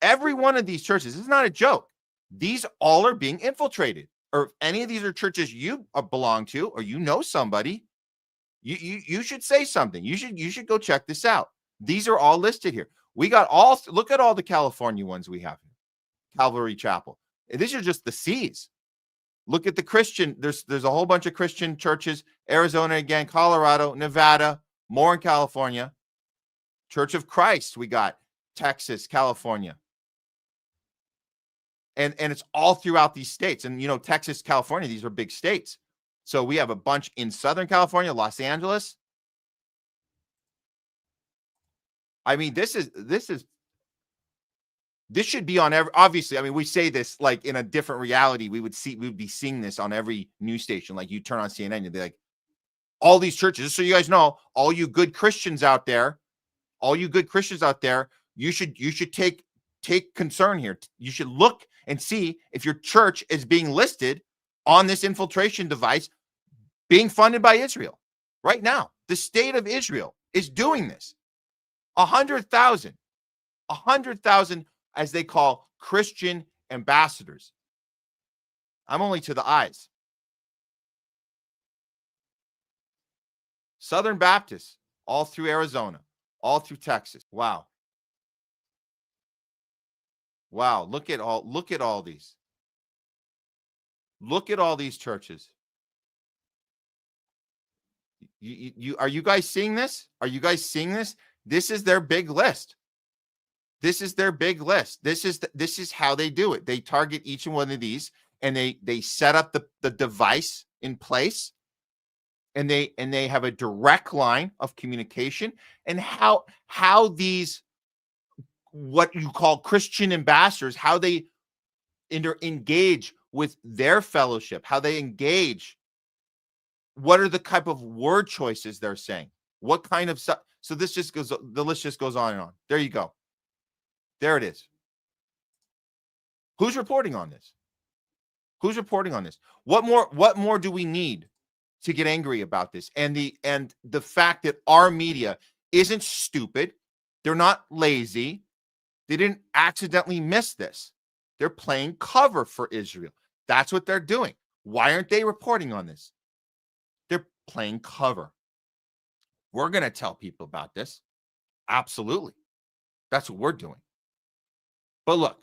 every one of these churches, this is not a joke. These all are being infiltrated. Or if any of these are churches you belong to, or you know somebody, you should say something. You should go check this out. These are all listed here. We got look at all the California ones we have here. Calvary Chapel. These are just the C's. Look at the Christian. There's a whole bunch of Christian churches. Arizona again, Colorado, Nevada, more in California. Church of Christ, we got Texas, California. And it's all throughout these states. And, Texas, California, these are big states. So we have a bunch in Southern California, Los Angeles. I mean, this should be on every, obviously, I mean, we say this like in a different reality. We would be seeing this on every news station. Like you turn on CNN, you'd be like, all these churches, just so you guys know, all you good Christians out there, you should take concern here. You should look and see if your church is being listed on this infiltration device being funded by Israel right now. The state of Israel is doing this. 100,000, as they call Christian ambassadors. I'm only to the eyes. Southern Baptists, all through Arizona, all through Texas. Wow. Wow. Look at all these. Look at all these churches. Are you guys seeing this? Are you guys seeing this? This is their big list. This is their big list. This is how they do it. They target each one of these, and they set up the device in place, and they have a direct line of communication. And how these, what you call Christian ambassadors, how they engage with their fellowship, how they engage. What are the type of word choices they're saying? What kind of stuff? So this just goes, the list just goes on and on. There you go. There it is. Who's reporting on this? Who's reporting on this? What more do we need to get angry about this? And the fact that our media isn't stupid. They're not lazy. They didn't accidentally miss this. They're playing cover for Israel. That's what they're doing. Why aren't they reporting on this? They're playing cover. We're going to tell people about this. Absolutely. That's what we're doing. But look,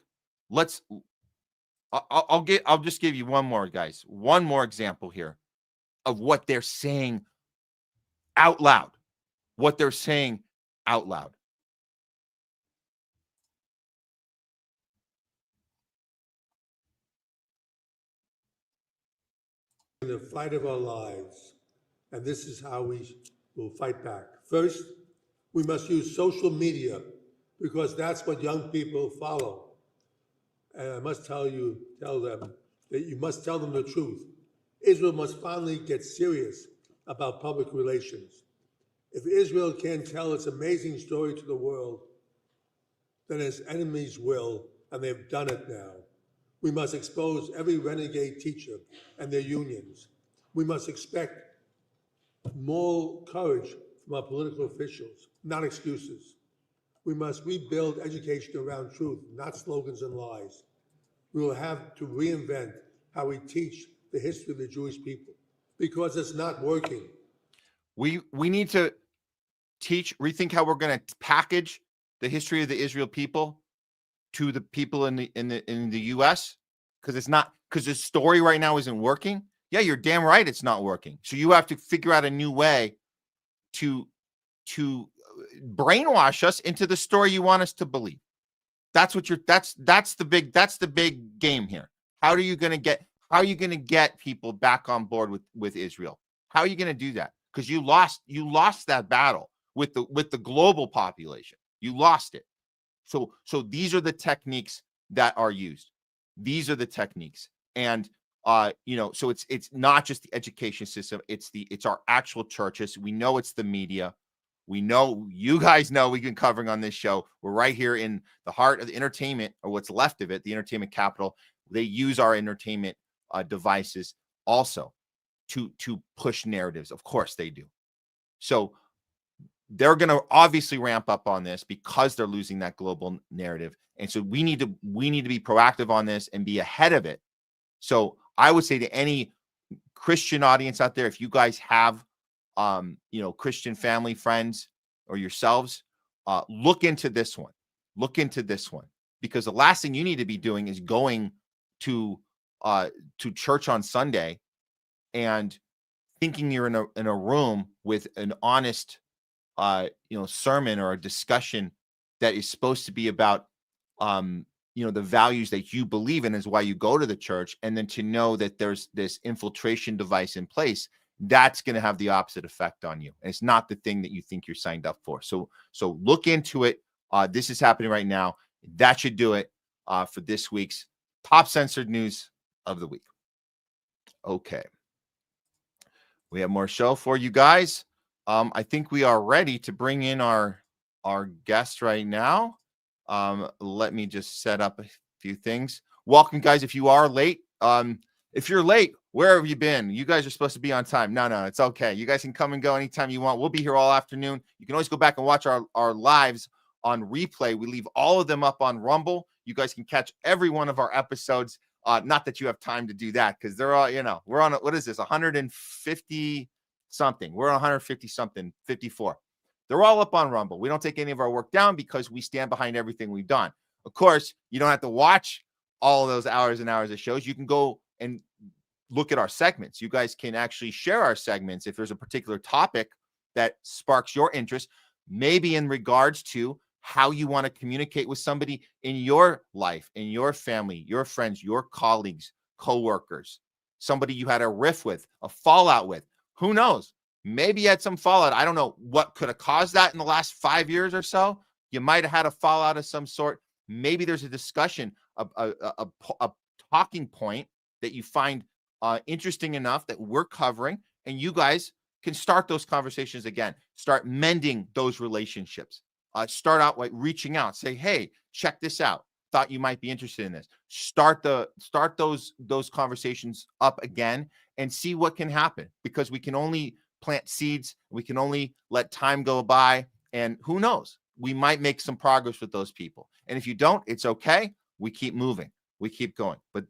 I'll just give you one more, guys. One more example here of what they're saying out loud. What they're saying out loud. In the fight of our lives, and this is how we will fight back. First, we must use social media because that's what young people follow. And I must tell them that you must tell them the truth. Israel must finally get serious about public relations. If Israel can't tell its amazing story to the world, then its enemies will, and they've done it now. We must expose every renegade teacher and their unions. We must expect moral courage from our political officials, not excuses. We must rebuild education around truth, not slogans and lies. We will have to reinvent how we teach the history of the Jewish people because it's not working. We need to rethink how we're going to package the history of the Israel people to the people in the U.S. because the story right now isn't working. Yeah, you're damn right it's not working. So you have to figure out a new way to brainwash us into the story you want us to believe. That's the big game here. How are you going to get people back on board with Israel? How are you going to do that? Because you lost that battle with the global population. You lost it. So these are the techniques that are used. These are the techniques. And so it's not just the education system, it's our actual churches. We know it's the media. We know, you guys know, we've been covering on this show. We're right here in the heart of the entertainment, or what's left of it, the entertainment capital. They use our entertainment devices also to push narratives. Of course they do. So they're going to obviously ramp up on this because they're losing that global narrative. And so we need to be proactive on this and be ahead of it. So I would say to any Christian audience out there, if you guys have Christian family, friends, or yourselves, look into this one. Look into this one, because the last thing you need to be doing is going to church on Sunday and thinking you're in a room with an honest sermon or a discussion that is supposed to be about the values that you believe in, is why you go to the church, and then to know that there's this infiltration device in place. That's going to have the opposite effect on you. And it's not the thing that you think you're signed up for. So look into it. This is happening right now. That should do it for this week's top censored news of the week. Okay. We have more show for you guys. I think we are ready to bring in our guest right now. Let me just set up a few things. Welcome, guys. If you are late, if you're late, where have you been? You guys are supposed to be on time. No, it's okay. You guys can come and go anytime you want. We'll be here all afternoon. You can always go back and watch our lives on replay. We leave all of them up on Rumble. You guys can catch every one of our episodes. Not that you have time to do that, because they're all, we're on, what is this, 150 something. We're on 150 something, 54. They're all up on Rumble. We don't take any of our work down because we stand behind everything we've done. Of course, you don't have to watch all of those hours and hours of shows. You can go and look at our segments. You guys can actually share our segments if there's a particular topic that sparks your interest, maybe in regards to how you want to communicate with somebody in your life, in your family, your friends, your colleagues, coworkers, somebody you had a riff with, a fallout with. Who knows? Maybe you had some fallout. I don't know what could have caused that in the last 5 years or so. You might have had a fallout of some sort. Maybe there's a discussion, a talking point that you find interesting enough that we're covering, and you guys can start those conversations again. Start mending those relationships. Start out like reaching out. Say, hey, check this out. Thought you might be interested in this. Start those conversations up again and see what can happen, because we can only plant seeds. We can only let time go by, and who knows? we might make some progress with those people. And if you don't, it's okay. We keep moving. We keep going. But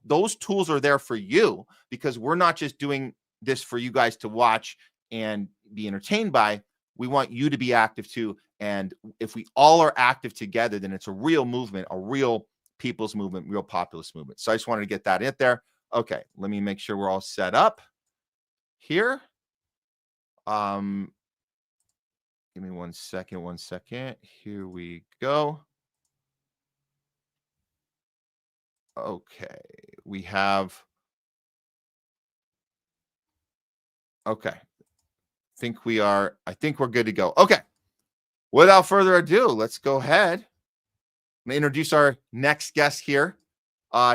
those tools are there for you, because we're not just doing this for you guys to watch and be entertained by. We want you to be active too. And if we all are active together, then it's a real movement, a real people's movement, real populist movement. So I just wanted to get that in there. Okay, let me make sure we're all set up here. Give me 1 second, 1 second. Here we go. Okay, we have. Okay. I think we're good to go. Okay. Without further ado, let's go ahead and introduce our next guest here.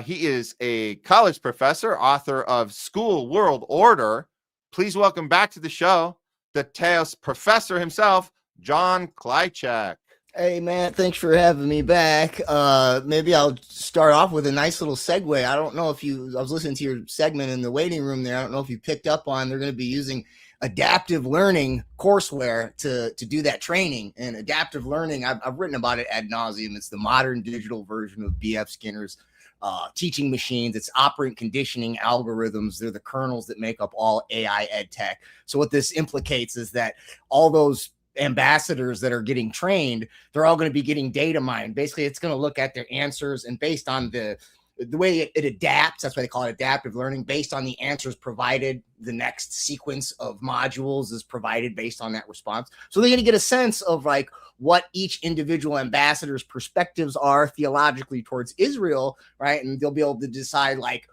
He is a college professor, author of School World Order. Please welcome back to the show, the Taos professor himself, JOHN KLYCZEK. Hey, Matt, thanks for having me back. Maybe I'll start off with a nice little segue. I don't know if I was listening to your segment in the waiting room there. I don't know if you picked up on, they're going to be using adaptive learning courseware to do that training. And adaptive learning, I've written about it ad nauseum. It's the modern digital version of B.F. Skinner's teaching machines. It's operant conditioning algorithms. They're the kernels that make up all AI ed tech. So what this implicates is that all those ambassadors that are getting trained, they're all going to be getting data mined. Basically, it's going to look at their answers, and based on the way it adapts, that's why they call it adaptive learning, based on the answers provided, the next sequence of modules is provided based on that response. So they're going to get a sense of like what each individual ambassador's perspectives are theologically towards Israel, right? And they'll be able to decide like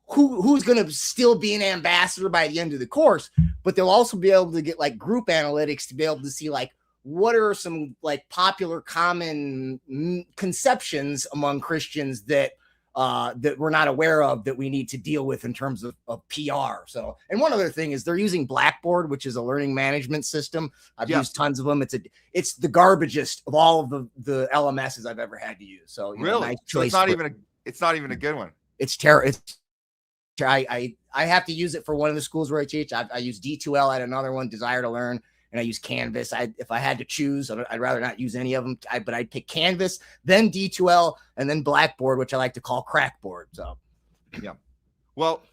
who's going to still be an ambassador by the end of the course. But they'll also be able to get like group analytics to be able to see like what are some like popular common conceptions among Christians that we're not aware of that we need to deal with in terms of PR. So, and one other thing is they're using Blackboard, which is a learning management system. I've used tons of them. It's the garbagest of all of the LMSs I've ever had to use. So really, nice so it's not even a good one. It's terrible. I have to use it for one of the schools where I teach. I use D2L at another one, Desire to Learn, and I use Canvas. If I had to choose, I'd rather not use any of them. But I'd pick Canvas, then D2L, and then Blackboard, which I like to call Crackboard. So, yeah. Well,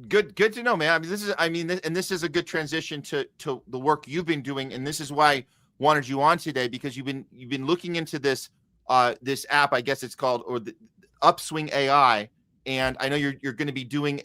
good to know, man. This is a good transition to the work you've been doing, and this is why I wanted you on today, because you've been looking into this this app. I guess it's called, or the Upswing AI. And I know you're going to be doing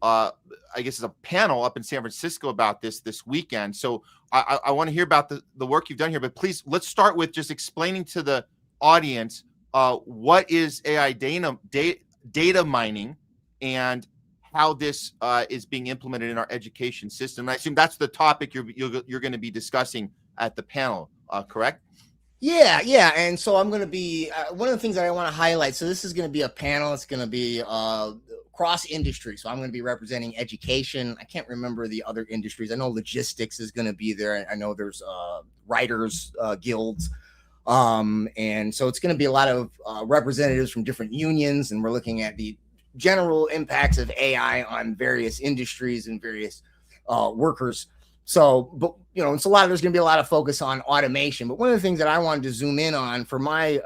I guess it's a panel up in San Francisco about this weekend. So I want to hear about the work you've done here. But please, let's start with just explaining to the audience what is AI data mining and how this is being implemented in our education system. And I assume that's the topic you're going to be discussing at the panel, correct? Yeah. And so I'm going to be, one of the things that I want to highlight, so this is going to be a panel. It's going to be cross industry. So I'm going to be representing education. I can't remember the other industries. I know logistics is going to be there. I know there's writers guilds. And so it's going to be a lot of representatives from different unions. And we're looking at the general impacts of AI on various industries and various workers. So, but it's there's going to be a lot of focus on automation. But one of the things that I wanted to zoom in on for my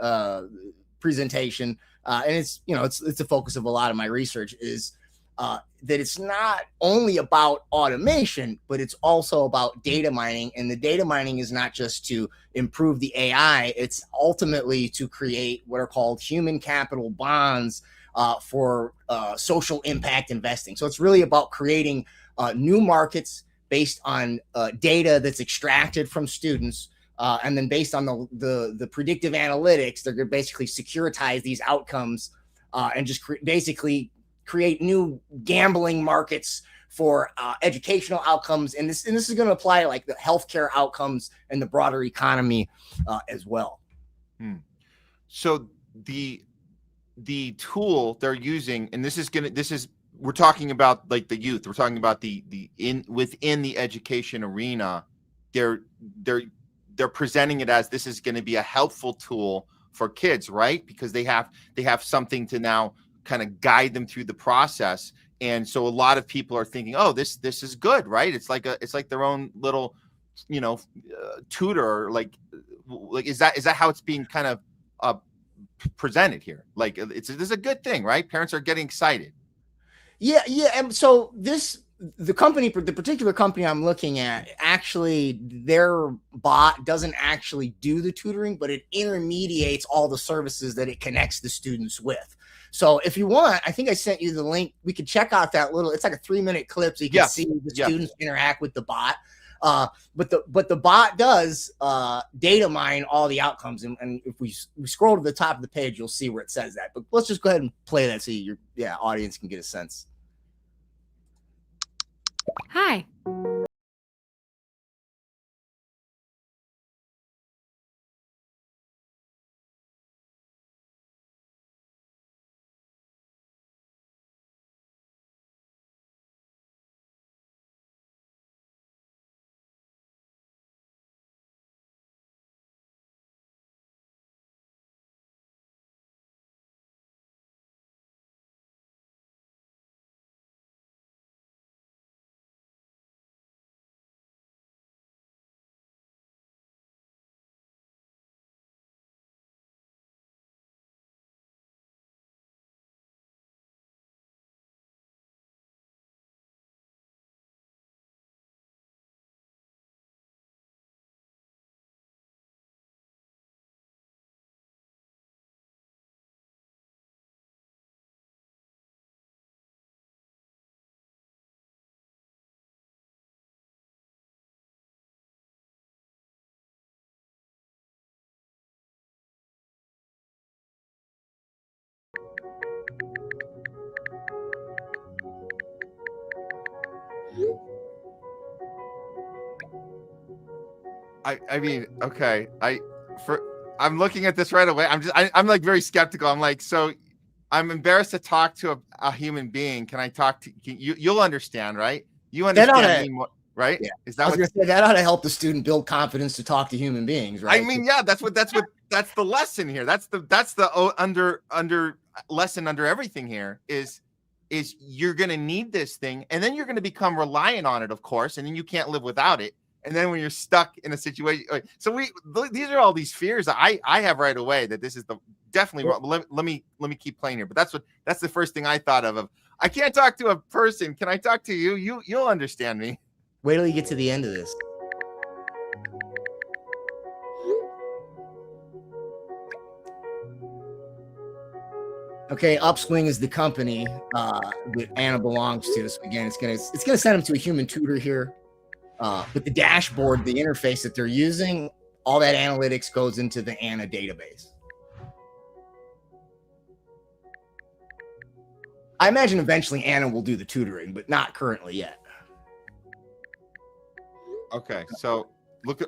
presentation, and it's the focus of a lot of my research, is that it's not only about automation, but it's also about data mining. And the data mining is not just to improve the AI; it's ultimately to create what are called human capital bonds for social impact investing. So it's really about creating new markets based on data that's extracted from students, and then based on the predictive analytics, they're going to basically securitize these outcomes and just basically create new gambling markets for educational outcomes. And this is going to apply to like the healthcare outcomes and the broader economy as well. So the tool they're using, and we're talking about like the youth. We're talking about within the education arena. They're presenting it as this is going to be a helpful tool for kids, right? Because they have something to now kind of guide them through the process. And so a lot of people are thinking, oh, this is good, right? It's like their own little tutor? Like is that how it's being kind of presented here? Like this is a good thing, right? Parents are getting excited. Yeah. And so the particular company I'm looking at, actually their bot doesn't actually do the tutoring, but it intermediates all the services that it connects the students with. So if you want, I think I sent you the link. We could check out that it's like a 3-minute clip so you can see the students interact with the bot. But the bot does data mine all the outcomes, and if we scroll to the top of the page, you'll see where it says that. But let's just go ahead and play that so your audience can get a sense. Hi. I mean, okay. I'm looking at this right away. I'm like very skeptical. I'm like, so I'm embarrassed to talk to a human being. Can I talk to you? You'll understand, right? You understand me, right? Yeah. Is that I was going to say that ought to help the student build confidence to talk to human beings, right? I mean, yeah, that's the lesson here. That's the under lesson under everything here is you're going to need this thing, and then you're going to become reliant on it, of course, and then you can't live without it. And then when you're stuck in a situation, so these are all these fears that I have right away, that this is definitely wrong. Let me keep playing here. But that's the first thing I thought of. I can't talk to a person. Can I talk to you? You'll understand me. Wait till you get to the end of this. Okay, Upswing is the company that Anna belongs to. So again, it's gonna send them to a human tutor here. But the dashboard, the interface that they're using, all that analytics goes into the Anna database. I imagine eventually Anna will do the tutoring, but not currently yet. Okay, so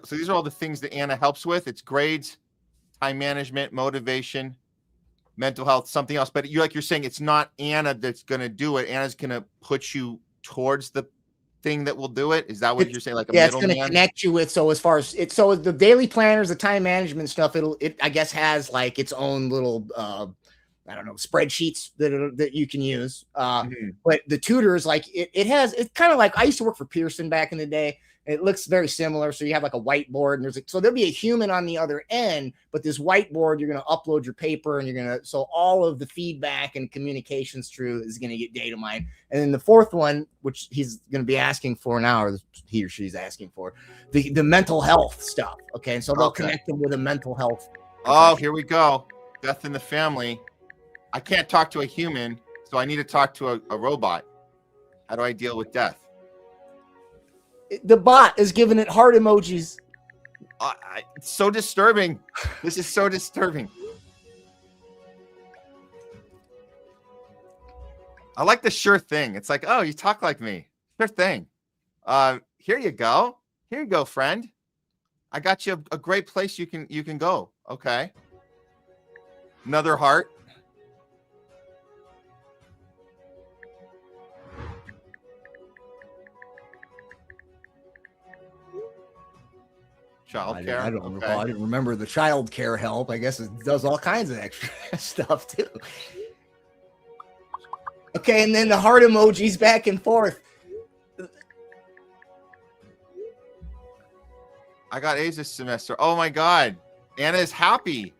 so these are all the things that Anna helps with. It's grades, time management, motivation, mental health, something else. But you're saying it's not Anna that's going to do it. Anna's going to put you towards the thing that will do it. Is that what you're saying? Like it's going to connect you with. So as far as the daily planners, the time management stuff, it I guess has like its own little I don't know, spreadsheets that you can use. But the tutors, like it's kind of like, I used to work for Pearson back in the day. It looks very similar. So you have like a whiteboard, and so there'll be a human on the other end, but this whiteboard, you're going to upload your paper, and so all of the feedback and communications through is going to get data mined. And then the fourth one, which he's going to be asking for now, or he or she's asking for, the mental health stuff. Okay. And so they'll connect them with a mental health. Oh, here we go. Death in the family. I can't talk to a human, so I need to talk to a robot. How do I deal with death? The bot is giving it heart emojis. It's so disturbing. This is so disturbing. I like the sure thing. It's like, oh, you talk like me. Sure thing. Here you go. Here you go, friend. I got you a great place you can go. Okay. Another heart. Child care. I don't recall. I didn't remember the child care help. I guess it does all kinds of extra stuff too. Okay, and then the heart emojis back and forth. I got A's this semester. Oh my God. Anna is happy.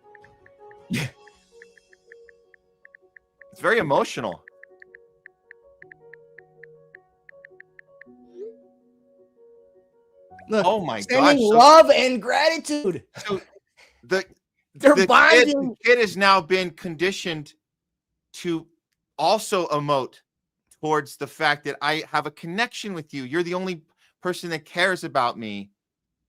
Yeah. It's very emotional. Look, oh my sending gosh. love and gratitude. So they're bonding. The kid has now been conditioned to also emote towards the fact that I have a connection with you. You're the only person that cares about me.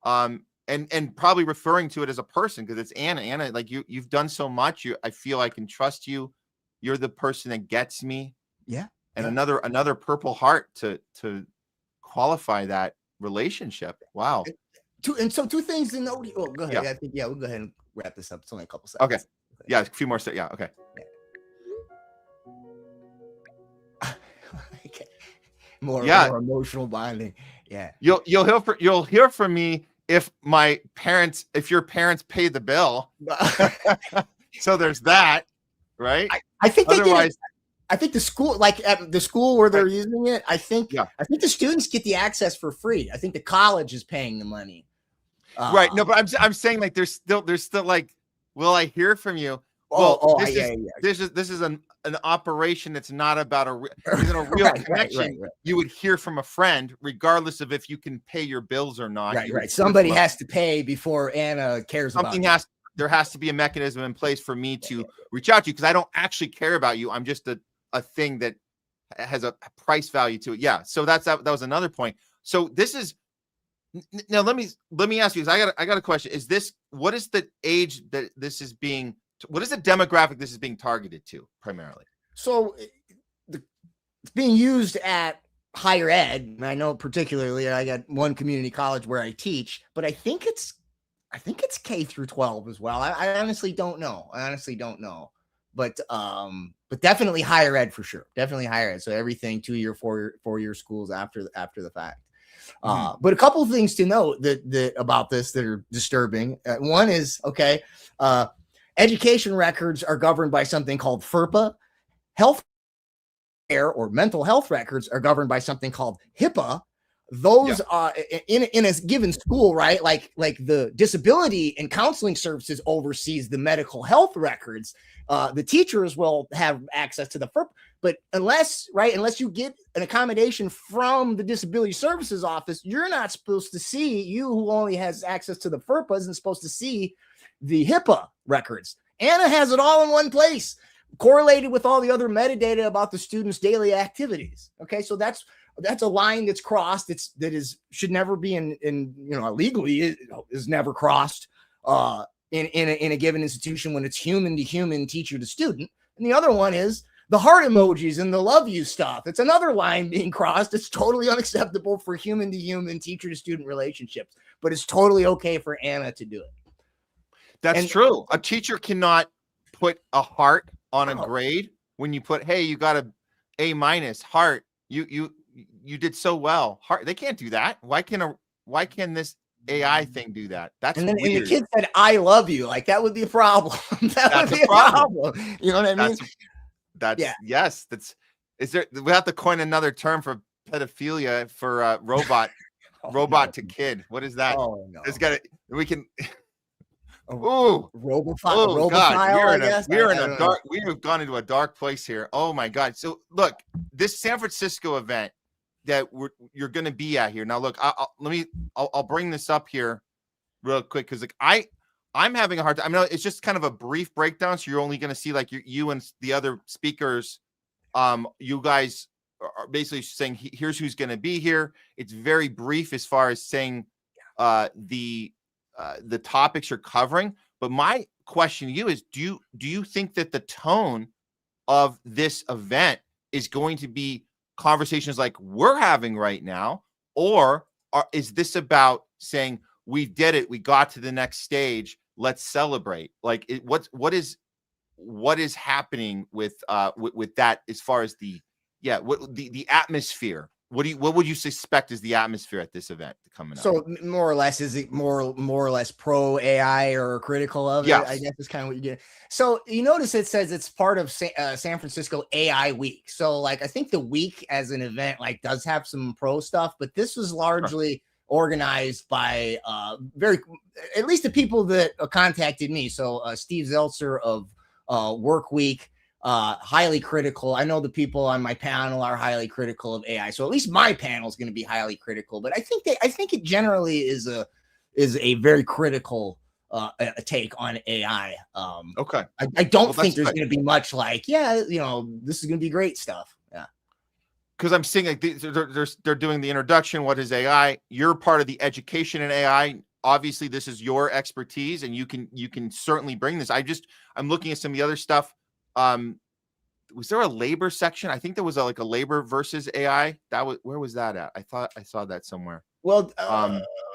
And probably referring to it as a person because it's Anna. Anna, like you've done so much. I feel I can trust you. You're the person that gets me. Yeah. And another Purple Heart to qualify that relationship. Wow. Two things to note. Oh, go ahead. Yeah. I think we'll go ahead and wrap this up. It's only a couple seconds. Okay. Yeah, a few more. Yeah. Okay. Okay. More emotional bonding. Yeah. You'll hear from me if your parents pay the bill. So there's that, right? I think otherwise. I think the school, like at the school where they're using it, I think the students get the access for free. I think the college is paying the money. Right. No, but I'm saying like there's still like, will I hear from you? This is an operation that's not about a real connection. Right. You would hear from a friend, regardless of if you can pay your bills or not. Right. Somebody has to pay before Anna cares about you. There has to be a mechanism in place for me to reach out to you because I don't actually care about you. I'm just a thing that has a price value to it. Yeah. So that was another point. So this is now let me ask you, because I got a question. What is the age that this is being, what is the demographic this is being targeted to primarily? So it's being used at higher ed. And I know particularly I got one community college where I teach, but I think it's K through 12 as well. I honestly don't know. But definitely higher ed for sure. Definitely higher ed. So everything 2-year, 4-year schools after the fact. But a couple of things to note that about this that are disturbing. One is education records are governed by something called FERPA. Health care or mental health records are governed by something called HIPAA. Those are in a given school, right? Like the disability and counseling services oversees the medical health records. The teachers will have access to the FERPA, but unless you get an accommodation from the disability services office, you're not supposed to see, you who only has access to the FERPA isn't supposed to see the HIPAA records. Anna has it all in one place, correlated with all the other metadata about the student's daily activities. Okay, so that's a line that's crossed. Should never be in legally is never crossed in a given institution when it's human to human, teacher to student. And the other one is the heart emojis and the love you stuff. It's another line being crossed. It's totally unacceptable for human to human, teacher to student relationships, but it's totally okay for Anna to do it. That's true. A teacher cannot put a heart on a grade when you put, hey, you got A- heart. You did so well. Heart. They can't do that. Why can this AI thing do that? That's and then weird. And the kid said, "I love you." Like that would be a problem. That would be a problem. You know what I mean? Yes. We have to coin another term for pedophilia for robot to kid. What is that? Oh no. We can. Robophile, God, we have gone into a dark place here. Oh my God. So this San Francisco event that you're going to be at here. Now look, I'll bring this up here real quick. Cause I'm having a hard time. I mean, it's just kind of a brief breakdown. So you're only going to see you and the other speakers. You guys are basically saying, here's who's going to be here. It's very brief as far as saying the topics you're covering. But my question to you is, do you think that the tone of this event is going to be conversations like we're having right now, or is this about saying we did it, we got to the next stage, let's celebrate? Like what is happening with that as far as the atmosphere? What would you suspect is the atmosphere at this event coming up? So more or less, is it more or less pro AI or critical of it? I guess is kind of what you get. So you notice it says it's part of San Francisco AI Week. So I think the week as an event does have some pro stuff, but this was largely organized by at least the people that contacted me. So Steve Zeltzer of Work Week, highly critical. I know the people on my panel are highly critical of AI. So at least my panel is going to be highly critical. But I think it generally is a very critical a take on AI. Okay. I don't think there's going to be much like, this is going to be great stuff. Yeah. Because I'm seeing like they're doing the introduction. What is AI? You're part of the education in AI. Obviously, this is your expertise, and you can certainly bring this. I'm looking at some of the other stuff. Was there a labor section? I think there was a labor versus AI. Where was that at? I thought I saw that somewhere. Well,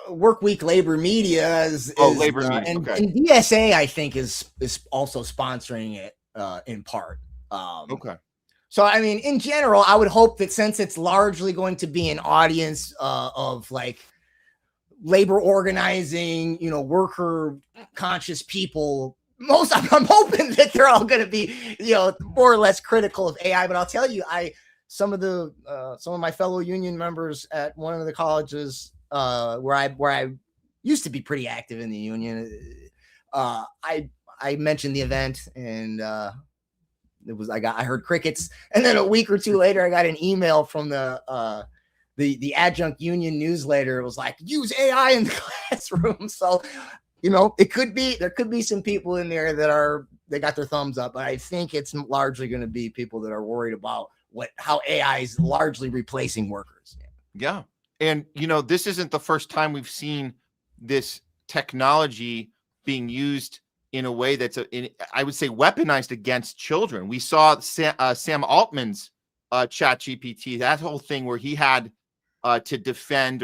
Work Week Labor Media is Labor Media, and okay. DSA I think is also sponsoring it in part. Okay. So I mean, in general, I would hope that since it's largely going to be an audience of like labor organizing, worker conscious people, I'm hoping that they're all going to be, more or less critical of AI. But I'll tell you, some of my fellow union members at one of the colleges where I used to be pretty active in the union, I mentioned the event, and I heard crickets, and then a week or two later I got an email from the adjunct union newsletter. It was like, use AI in the classroom. So there could be some people in there they got their thumbs up, but I think it's largely going to be people that are worried about how AI is largely replacing workers. Yeah. And, this isn't the first time we've seen this technology being used in a way that's, I would say, weaponized against children. We saw Sam Altman's ChatGPT, that whole thing where he had to defend,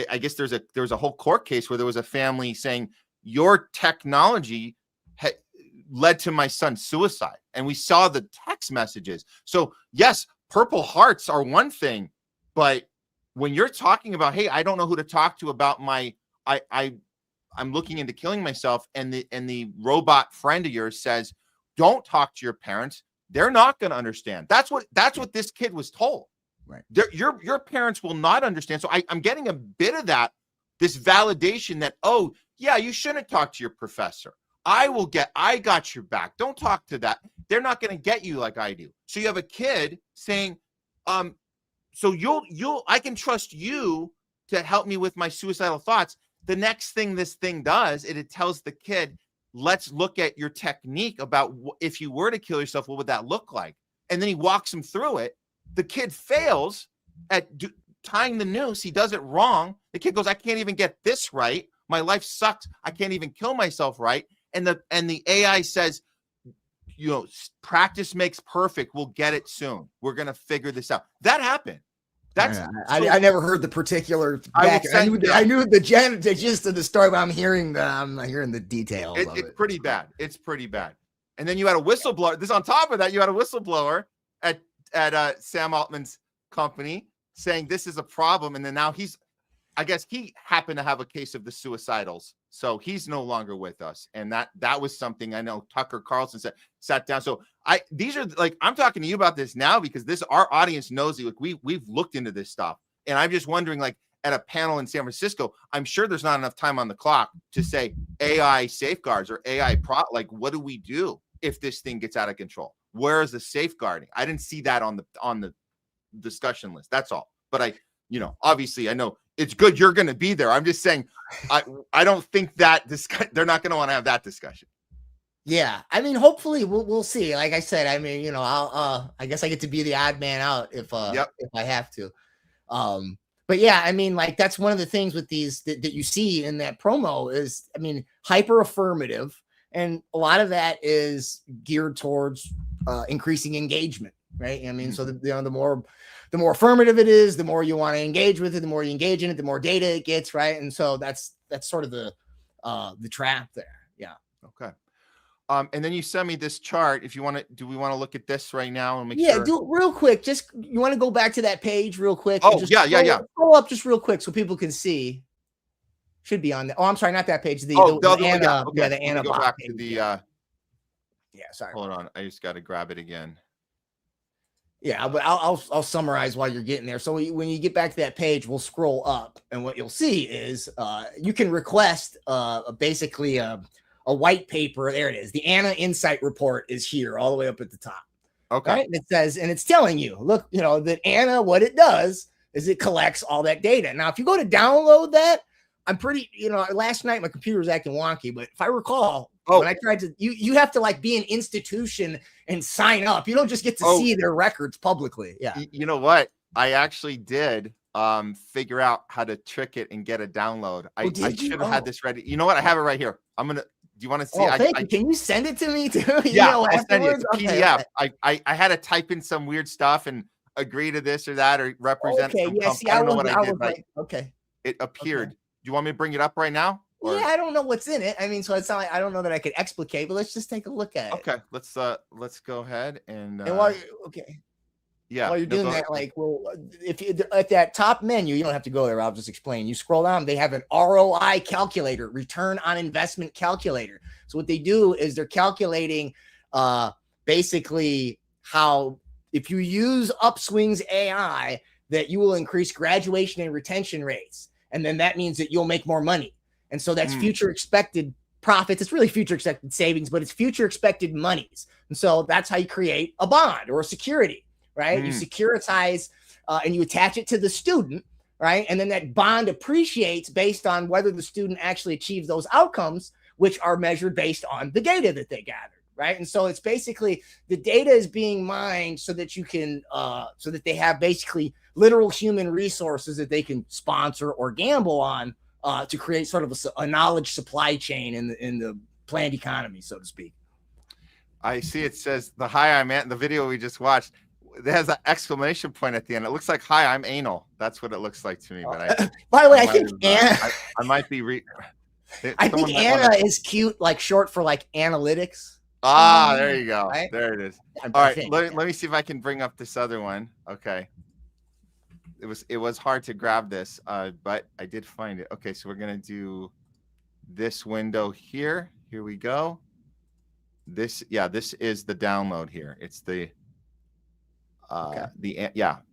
I guess there was a whole court case where there was a family saying, your technology led to my son's suicide. And we saw the text messages. So yes, Purple Hearts are one thing, but when you're talking about, hey, I don't know who to talk to about I'm looking into killing myself, and the robot friend of yours says, don't talk to your parents. They're not going to understand. That's what this kid was told. Right. Your parents will not understand. So I'm getting a bit of this validation that, oh yeah, you shouldn't talk to your professor. I got your back. Don't talk to that. They're not going to get you like I do. So you have a kid saying, so I can trust you to help me with my suicidal thoughts. The next thing this thing does, it tells the kid, let's look at your technique about if you were to kill yourself, what would that look like? And then he walks him through it. The kid fails at tying the noose. He does it wrong. The kid goes, I can't even get this right. My life sucks. I can't even kill myself right. And the AI says, practice makes perfect. We'll get it soon. We're going to figure this out. That happened. I never heard the particular back. I knew the gist of the story, but I'm not hearing the details. It's pretty bad. It's pretty bad. And then you had a whistleblower. This on top of that, you had a whistleblower at Sam Altman's company saying this is a problem. And then now I guess he happened to have a case of the suicidals. So he's no longer with us. And that was something I know Tucker Carlson sat down. So these are like, I'm talking to you about this now because our audience knows that we've looked into this stuff. And I'm just wondering, like, at a panel in San Francisco, I'm sure there's not enough time on the clock to say AI safeguards or AI like, what do we do if this thing gets out of control? Where is the safeguarding? I didn't see that on the discussion list. That's all. But obviously I know it's good you're going to be there. I'm just saying, I don't think that they're not going to want to have that discussion. Yeah, I mean, hopefully we'll see. Like I said, I mean, I guess I get to be the odd man out if I have to. But yeah, I mean, like that's one of the things with these that you see in that promo is, I mean, hyper affirmative, and a lot of that is geared towards increasing engagement, right? I mean, so the more affirmative it is, the more you want to engage with it, the more you engage in it, the more data it gets, right? And so that's sort of the trap there. Yeah. Okay. And then you send me this chart. If you want to, do we want to look at this right now and make sure? Yeah, do it real quick. Just you want to go back to that page real quick? Oh, just yeah. Scroll up just real quick so people can see. Should be on there. Oh, I'm sorry, not that page. The Anna. Okay. The Anna. Go back to the. Yeah, sorry. Hold on, I just got to grab it again. Yeah, but I'll summarize while you're getting there. So when you get back to that page, we'll scroll up, and what you'll see is you can request basically a white paper. There it is. The Anna Insight Report is here, all the way up at the top. Okay. Right? And it says, and it's telling you, look, that Anna, what it does is it collects all that data. Now, if you go to download that, I'm pretty, last night my computer was acting wonky, but if I recall, when I tried to, you have to like be an institution and sign up. You don't just get to see their records publicly. Yeah. You know what? I actually did figure out how to trick it and get a download. I should have had this ready. You know what? I have it right here. Do you want to see? Thank you. Can you send it to me too? Yeah, I'll send you. It's a PDF. Okay. I had to type in some weird stuff and agree to this or that or represent some company. I don't know what I did. Okay. It appeared. Do you want me to bring it up right now? Or? Yeah, I don't know what's in it. I mean, so it's not like I don't know that I could explicate, but let's just take a look at it. Okay, let's go ahead and while while you're doing that, like, well, if you at that top menu, you don't have to go there. I'll just explain. You scroll down, they have an ROI calculator, return on investment calculator. So what they do is they're calculating basically how if you use Upswing's AI, that you will increase graduation and retention rates, and then that means that you'll make more money. And so that's future expected profits. It's really future expected savings, but it's future expected monies. And so that's how you create a bond or a security, right? You securitize and you attach it to the student, right? And then that bond appreciates based on whether the student actually achieves those outcomes, which are measured based on the data that they gathered, right? And so it's basically the data is being mined so that you can, so that they have basically literal human resources that they can sponsor or gamble on. To create sort of a knowledge supply chain in the planned economy, so to speak. I see it says the hi I'm at the video we just watched. It has an exclamation point at the end. It looks like hi I'm anal. That's what it looks like to me. But by the way, I think Anna. I might be. I think Anna is cute, like short for like analytics. Ah, there you go. Right? There it is. All right, let me see if I can bring up this other one. Okay. It was hard to grab this, but I did find it. Okay, so we're gonna do this window here. Here we go. This is the download here. It's the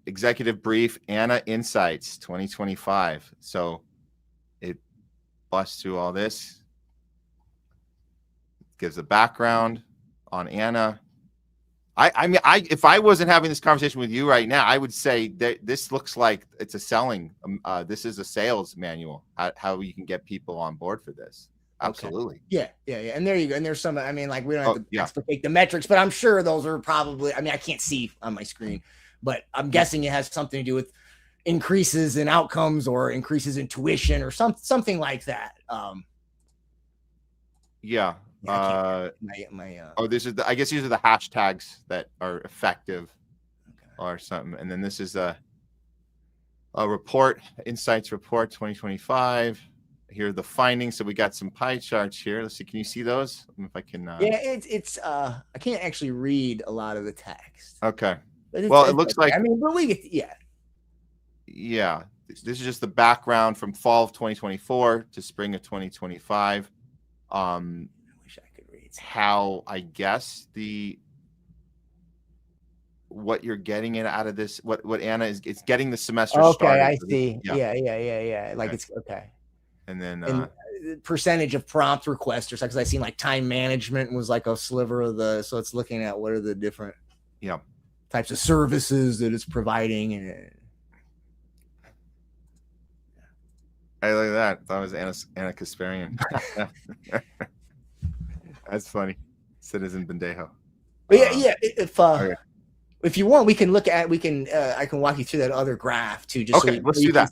executive brief Anna Insights 2025. So it busts through all this, gives a background on Anna. I mean, if I wasn't having this conversation with you right now, I would say that this looks like it's a selling. This is a sales manual. How you can get people on board for this. Absolutely. Okay. Yeah. And there you go. And there's some. I mean, like we don't have to explicate the metrics, but I'm sure those are probably. I mean, I can't see on my screen, but I'm guessing it has something to do with increases in outcomes or increases in tuition or something like that. Yeah. This is I guess these are the hashtags that are effective or something. And then this is a report, Insights Report 2025. Here are the findings. So we got some pie charts here. Let's see. Can you see those? If I can. It's I can't actually read a lot of the text. Okay. Well, it looks like. I mean, but we get Yeah. This is just the background from fall of 2024 to spring of 2025. How I guess what you're getting out of this, what Anna is getting the semester started. I see. Yeah. Like it's okay. And then percentage of prompt requests or something, because I seen like time management was like a sliver of so it's looking at what are the different types of services that it's providing. And I like that. That was Anna Kasparian. That's funny. Citizen Bendejo. But if you want, we can I can walk you through that other graph too. Just let's do that.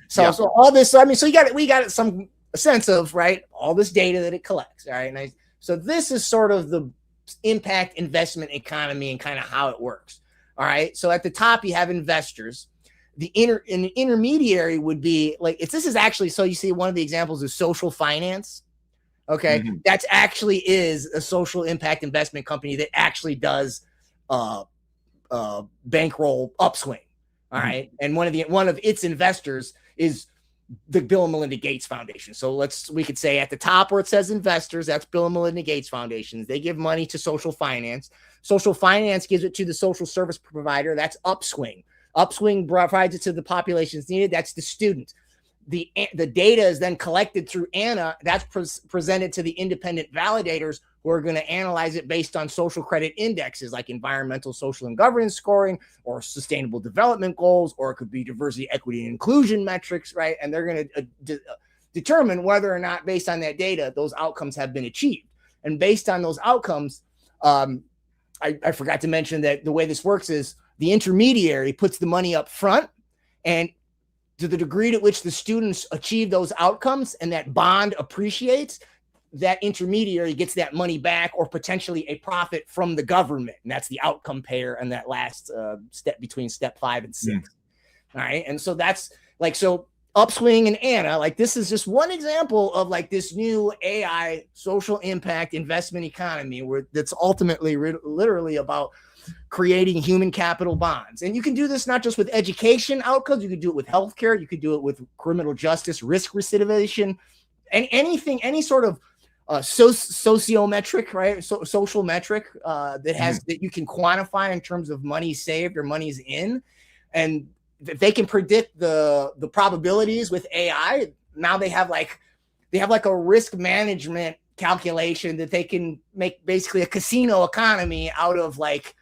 So all this, I mean, so we got some sense of, right, all this data that it collects. All right. And so this is sort of the impact investment economy and kind of how it works. All right. So at the top, you have investors. An intermediary would be like, this is actually, so you see one of the examples is social finance. Okay. That's actually is a social impact investment company that actually does bankroll Upswing. All right. And one of its investors is the Bill and Melinda Gates Foundation. So we could say at the top where it says investors, that's Bill and Melinda Gates Foundation. They give money to social finance. Social finance gives it to the social service provider. That's Upswing. Upswing provides it to the populations needed. That's the student. The data is then collected through ANA. That's presented to the independent validators who are going to analyze it based on social credit indexes like environmental, social, and governance scoring, or sustainable development goals, or it could be diversity, equity, and inclusion metrics, right? And they're going to determine whether or not, based on that data, those outcomes have been achieved. And based on those outcomes, I forgot to mention that the way this works is the intermediary puts the money up front, and to the degree to which the students achieve those outcomes and that bond appreciates, that intermediary gets that money back, or potentially a profit from the government. And that's the outcome payer and that last step between step 5 and 6. All right. And so that's like, so Upswing and ANA, like this is just one example of like this new AI social impact investment economy where that's ultimately literally about creating human capital bonds. And you can do this not just with education outcomes, you can do it with healthcare, you could do it with criminal justice, risk recidivation, and anything, any sort of sociometric, right? Social metric that has that you can quantify in terms of money saved or money's in. And if they can predict the probabilities with AI, now they have like a risk management calculation that they can make basically a casino economy out of like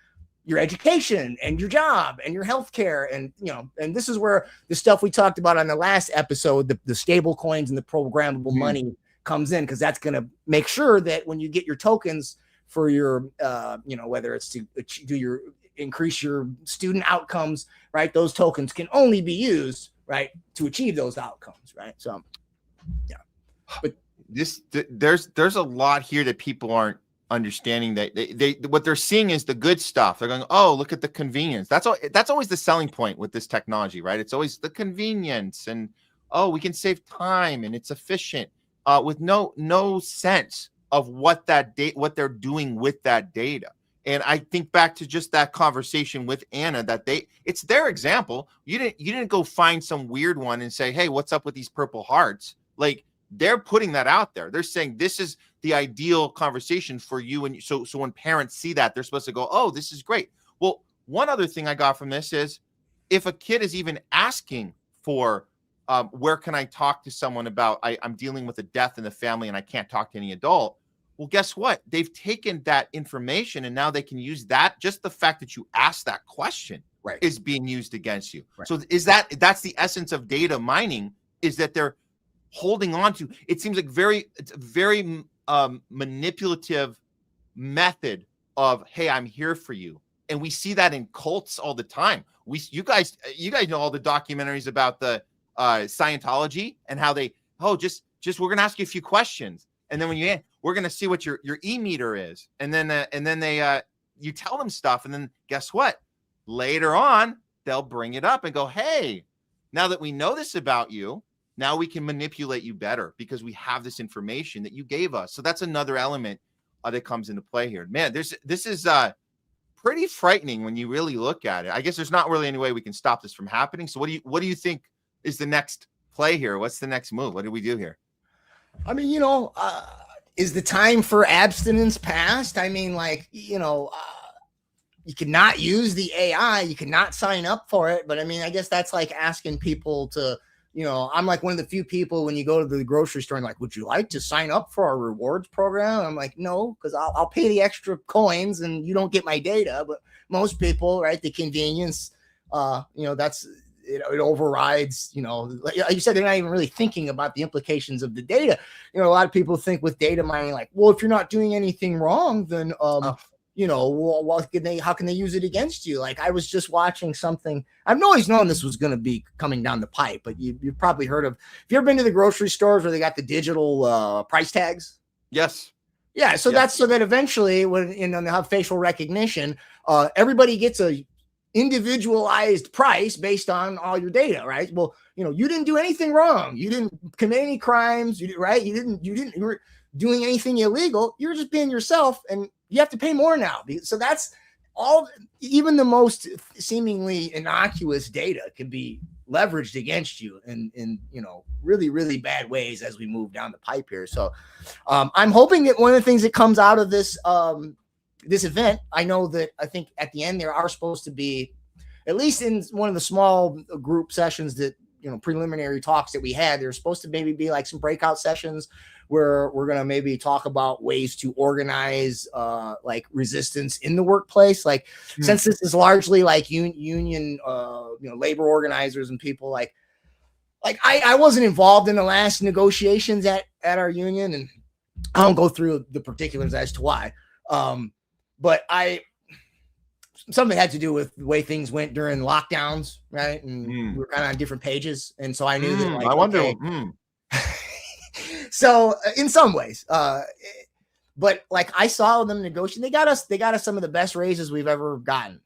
your education and your job and your healthcare. And, you know, and this is where the stuff we talked about on the last episode, the stable coins and the programmable money comes in, because that's going to make sure that when you get your tokens for your, you know, whether it's to increase your student outcomes, right? Those tokens can only be used, right, to achieve those outcomes, right? So, yeah. But there's a lot here that people aren't understanding. That they what they're seeing is the good stuff. They're going, oh, look at the convenience. That's always the selling point with this technology, right? It's always the convenience, and oh, we can save time and it's efficient, with no sense of what they're doing with that data. And I think back to just that conversation with Anna, that it's their example. You didn't go find some weird one and say, hey, what's up with these purple hearts? Like, they're putting that out there. They're saying this is the ideal conversation for you. And so when parents see that, they're supposed to go, oh, this is great. Well, one other thing I got from this is if a kid is even asking for where can I talk to someone about I'm dealing with a death in the family and I can't talk to any adult. Well, guess what? They've taken that information and now they can use that. Just the fact that you asked that question is being used against you. Right. So that's the essence of data mining, is that they're holding on to. It seems like it's a very manipulative method of, hey, I'm here for you. And we see that in cults all the time. You guys know all the documentaries about the Scientology and how they, just we're going to ask you a few questions. And then when we're going to see what your e-meter is. And then they, you tell them stuff. And then guess what? Later on, they'll bring it up and go, hey, now that we know this about you, now we can manipulate you better because we have this information that you gave us. So that's another element that comes into play here. Man, this is pretty frightening when you really look at it. I guess there's not really any way we can stop this from happening. So what do you think is the next play here? What's the next move? What do we do here? I mean, is the time for abstinence past? I mean, you cannot use the AI, you cannot sign up for it. But I mean, I guess that's like asking people to, I'm like one of the few people when you go to the grocery store and like, would you like to sign up for our rewards program? I'm like, no, because I'll pay the extra coins and you don't get my data. But most people, right, the convenience, that's, it overrides, like you said, they're not even really thinking about the implications of the data. A lot of people think with data mining, like, well, if you're not doing anything wrong, then, how can they use it against you? Like, I was just watching something. I've always known this was going to be coming down the pipe, but you've probably heard of, have you ever been to the grocery stores where they got the digital price tags? Yes. Yeah. So that's so that eventually when, they have facial recognition, everybody gets a individualized price based on all your data, right? Well, you didn't do anything wrong. You didn't commit any crimes, right? You were doing anything illegal. You're just being yourself, and you have to pay more now. So that's all. Even the most seemingly innocuous data can be leveraged against you in really, really bad ways as we move down the pipe here. So I'm hoping that one of the things that comes out of this this event, I know that I think at the end there are supposed to be, at least in one of the small group sessions that, preliminary talks that we had, there's supposed to maybe be like some breakout sessions where we're going to maybe talk about ways to organize like resistance in the workplace. Like since this is largely like union, labor organizers and people like I wasn't involved in the last negotiations at our union, and I don't go through the particulars as to why. But some of it had to do with the way things went during lockdowns, right? And we were kind of on different pages. And so I knew that, like, I wonder. Okay. So in some ways, but like I saw them negotiate, they got us some of the best raises we've ever gotten.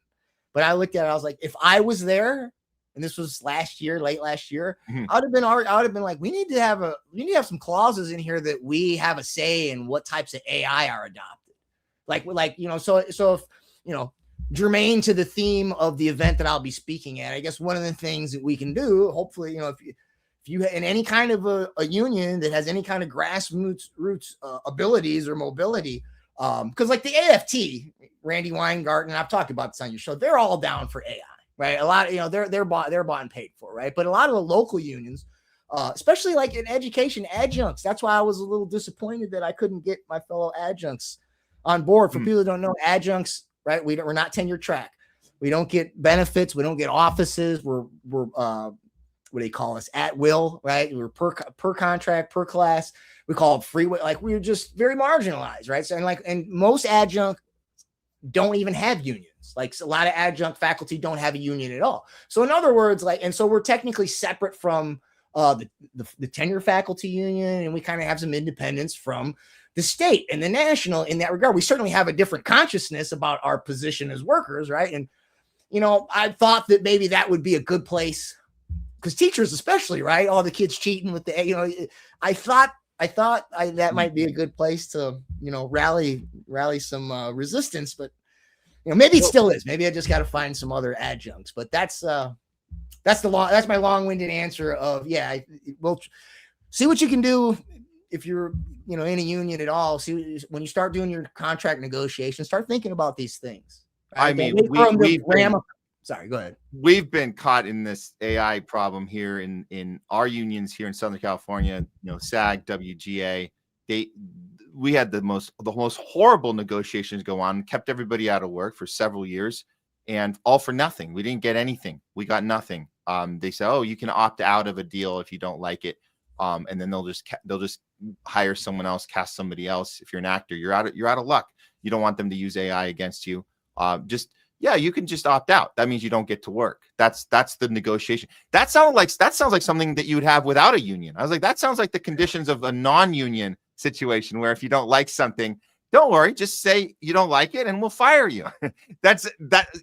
But I looked at it, I was like, if I was there, and this was late last year, I would have been like, we need to have some clauses in here that we have a say in what types of AI are adopted. So if, germane to the theme of the event that I'll be speaking at, I guess one of the things that we can do, hopefully, if you in any kind of a union that has any kind of grassroots abilities or mobility, because like the AFT, Randy Weingarten, and I've talked about this on your show, they're all down for AI, right? A lot of, they're bought and paid for, right? But a lot of the local unions, especially like in education, adjuncts, that's why I was a little disappointed that I couldn't get my fellow adjuncts on board. For people who don't know, adjuncts, right? We're not tenure track. We don't get benefits. We don't get offices. We're what do they call us? At will, right? We're per contract, per class. We call it free. Like we're just very marginalized, right? So and most adjunct don't even have unions. Like a lot of adjunct faculty don't have a union at all. So in other words, so we're technically separate from the tenure faculty union, and we kind of have some independence from the state and the national in that regard. We certainly have a different consciousness about our position as workers, right? And I thought that maybe that would be a good place, because teachers especially, right? All the kids cheating with the, I thought that might be a good place to, rally some resistance, but maybe it still is. Maybe I just got to find some other adjuncts. But that's my long-winded answer of, we'll see what you can do if you're in a union at all. See, when you start doing your contract negotiations, start thinking about these things. Right? I mean, sorry, go ahead. We've been caught in this AI problem here in our unions here in Southern California, SAG, WGA. We had the most horrible negotiations go on, kept everybody out of work for several years, and all for nothing. We didn't get anything. We got nothing. They said, oh, you can opt out of a deal if you don't like it. And then they'll just hire someone else, cast somebody else. If you're an actor, you're out of luck. You don't want them to use AI against you. You can just opt out. That means you don't get to work. That's the negotiation. That sounds like something that you would have without a union. I was like, that sounds like the conditions of a non-union situation, where if you don't like something, don't worry, just say you don't like it and we'll fire you.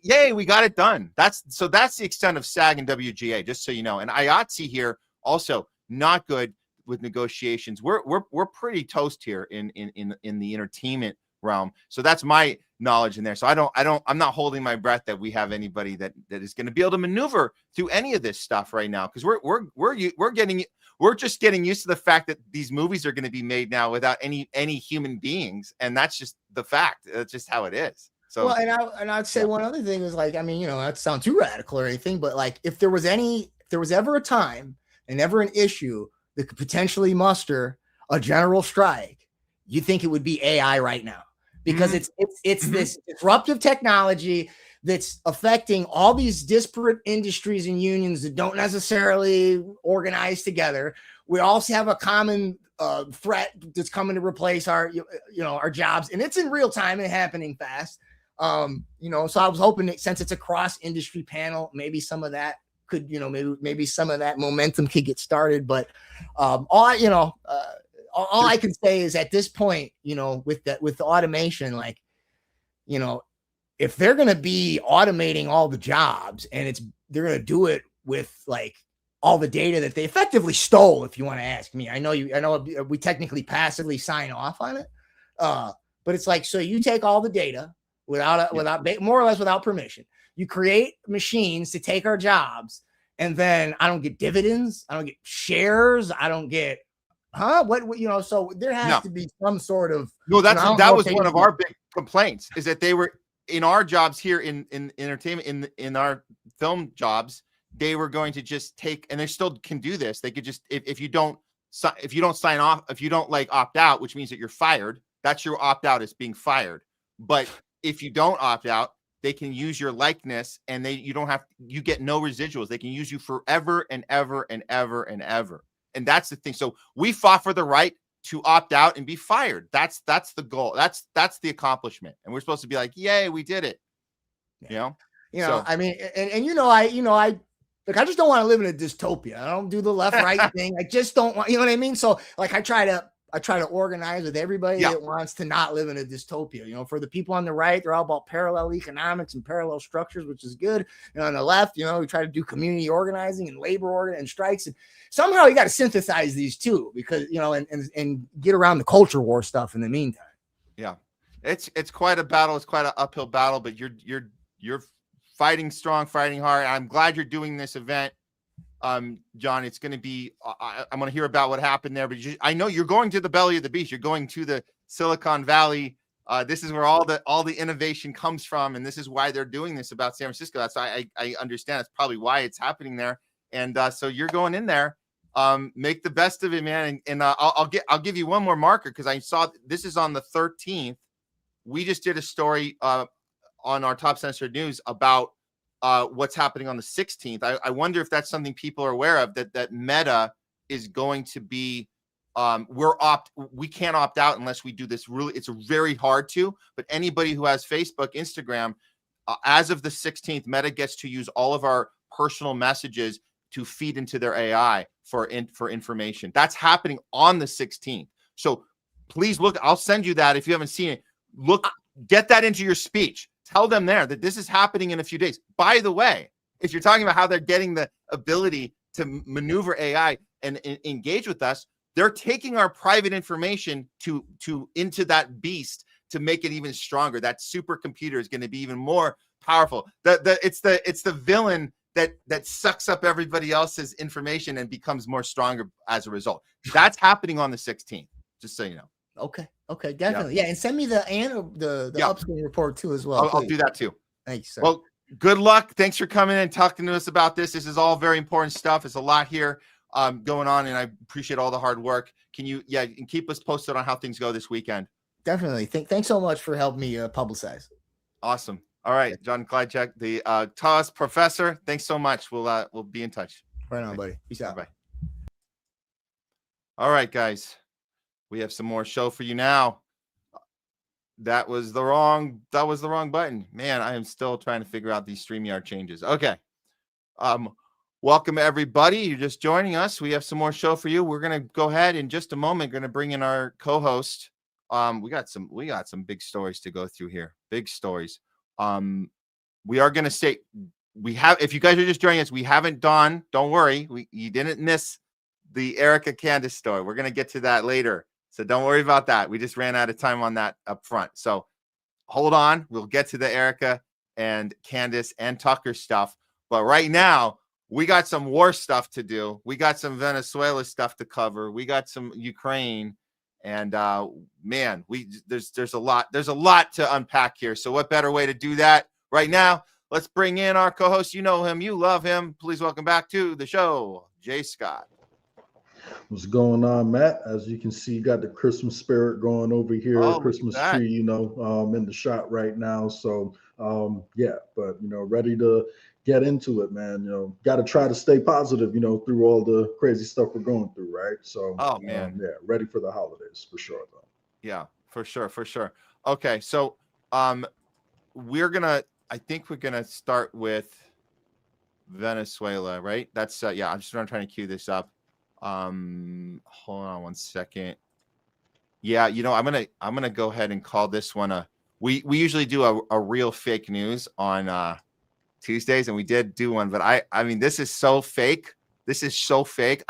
Yay, we got it done. That's the extent of SAG and WGA, just so you know. And IATSE here also not good with negotiations. We're pretty toast here in the entertainment realm. So that's my knowledge in there. So I'm not holding my breath that we have anybody that is going to be able to maneuver through any of this stuff right now, because we're just getting used to the fact that these movies are going to be made now without any human beings, and that's just the fact. That's just how it is. So I'd say one other thing is not to sound too radical or anything, but if there was ever a time and ever an issue that could potentially muster a general strike, you think it would be AI right now, because it's this disruptive technology that's affecting all these disparate industries and unions that don't necessarily organize together. We also have a common threat that's coming to replace our jobs, and it's in real time and happening fast. So I was hoping that since it's a cross industry panel, maybe some of that could, maybe some of that momentum could get started. But all I can say is at this point, with the automation, if they're going to be automating all the jobs and they're going to do it with all the data that they effectively stole, if you want to ask me, I know we technically passively sign off on it. But it's so you take all the data without more or less without permission, you create machines to take our jobs. And then I don't get dividends. I don't get shares. I don't get, so there has to be some sort of, that was one of our big, complaints is that they were in our jobs here in entertainment, in our film jobs, they were going to just take, and they still can do this. They could just, if you don't sign off, if you don't like opt out, which means that you're fired, that's your opt out, is being fired. But if you don't opt out, they can use your likeness, and you get no residuals. They can use you forever and ever and ever and ever. And that's the thing. So we fought for the right to opt out and be fired. That's the goal. That's the accomplishment. And we're supposed to be like, yay, we did it. I mean, I look, I just don't want to live in a dystopia. I don't do the left-right thing. I just don't want, you know what I mean? So like, I try to organize with everybody that wants to not live in a dystopia. For the people on the right, they're all about parallel economics and parallel structures, which is good. On the left, we try to do community organizing and labor and strikes. And somehow you got to synthesize these two, because, and get around the culture war stuff in the meantime. Yeah. It's quite a battle. It's quite an uphill battle, but you're fighting strong, fighting hard. I'm glad you're doing this event. John, it's going to be, I'm going to hear about what happened there, but I know you're going to the belly of the beast. You're going to the Silicon Valley. This is where all the innovation comes from. And this is why they're doing this about San Francisco. That's I understand. That's probably why it's happening there. And so you're going in there, make the best of it, man. And I'll give you one more marker, because I saw this is on the 13th. We just did a story on our Top Censored News about what's happening on the 16th. I wonder if that's something people are aware of, that Meta is going to be, we can't opt out unless we do this. Really, it's very hard to, but anybody who has Facebook, Instagram, as of the 16th, Meta gets to use all of our personal messages to feed into their AI for information. That's happening on the 16th. So please look, I'll send you that if you haven't seen it. Look, get that into your speech. Tell them there that this is happening in a few days. By the way, if you're talking about how they're getting the ability to maneuver AI and engage with us, they're taking our private information into that beast to make it even stronger. That supercomputer is going to be even more powerful. It's the villain that sucks up everybody else's information and becomes more stronger as a result. That's happening on the 16th, just so you know. Okay, definitely. Yeah, and send me the upswing report too as well. I'll do that too. Thanks, sir. Well, good luck. Thanks for coming in and talking to us about this. This is all very important stuff. It's a lot here going on, and I appreciate all the hard work. Can you and keep us posted on how things go this weekend? Definitely. Thanks so much for helping me publicize. Awesome. All right, John Klyczek, the TAS professor. Thanks so much. We'll be in touch. Right on, buddy. Peace out. Bye. All right, guys. We have some more show for you now. That was the wrong button. Man, I am still trying to figure out these StreamYard changes. Okay. Welcome everybody. You're just joining us. We have some more show for you. We're going to go ahead in just a moment. Going to bring in our co-host. We got some big stories to go through here. Big stories. We are going to say if you guys are just joining us, we haven't done, don't worry. You didn't miss the Erika Candace story. We're going to get to that later. So don't worry about that. We just ran out of time on that up front. So hold on. We'll get to the Erika and Candace and Tucker stuff. But right now, we got some war stuff to do. We got some Venezuela stuff to cover. We got some Ukraine. And man, there's a lot to unpack here. So what better way to do that right now? Let's bring in our co-host. You know him. You love him. Please welcome back to the show, Jay Scott. What's going on, Matt? As you can see, you got the Christmas spirit going over here. Christmas tree, in the shot right now. So, but ready to get into it, man. Got to try to stay positive, through all the crazy stuff we're going through, right? So, ready for the holidays for sure, though. Yeah, for sure. Okay, so I think we're gonna start with Venezuela, right? That's I'm just trying to cue this up. Hold on one second. Yeah, I'm gonna go ahead and call this one we usually do a real fake news on Tuesdays, and we did do one, but I mean this is so fake. We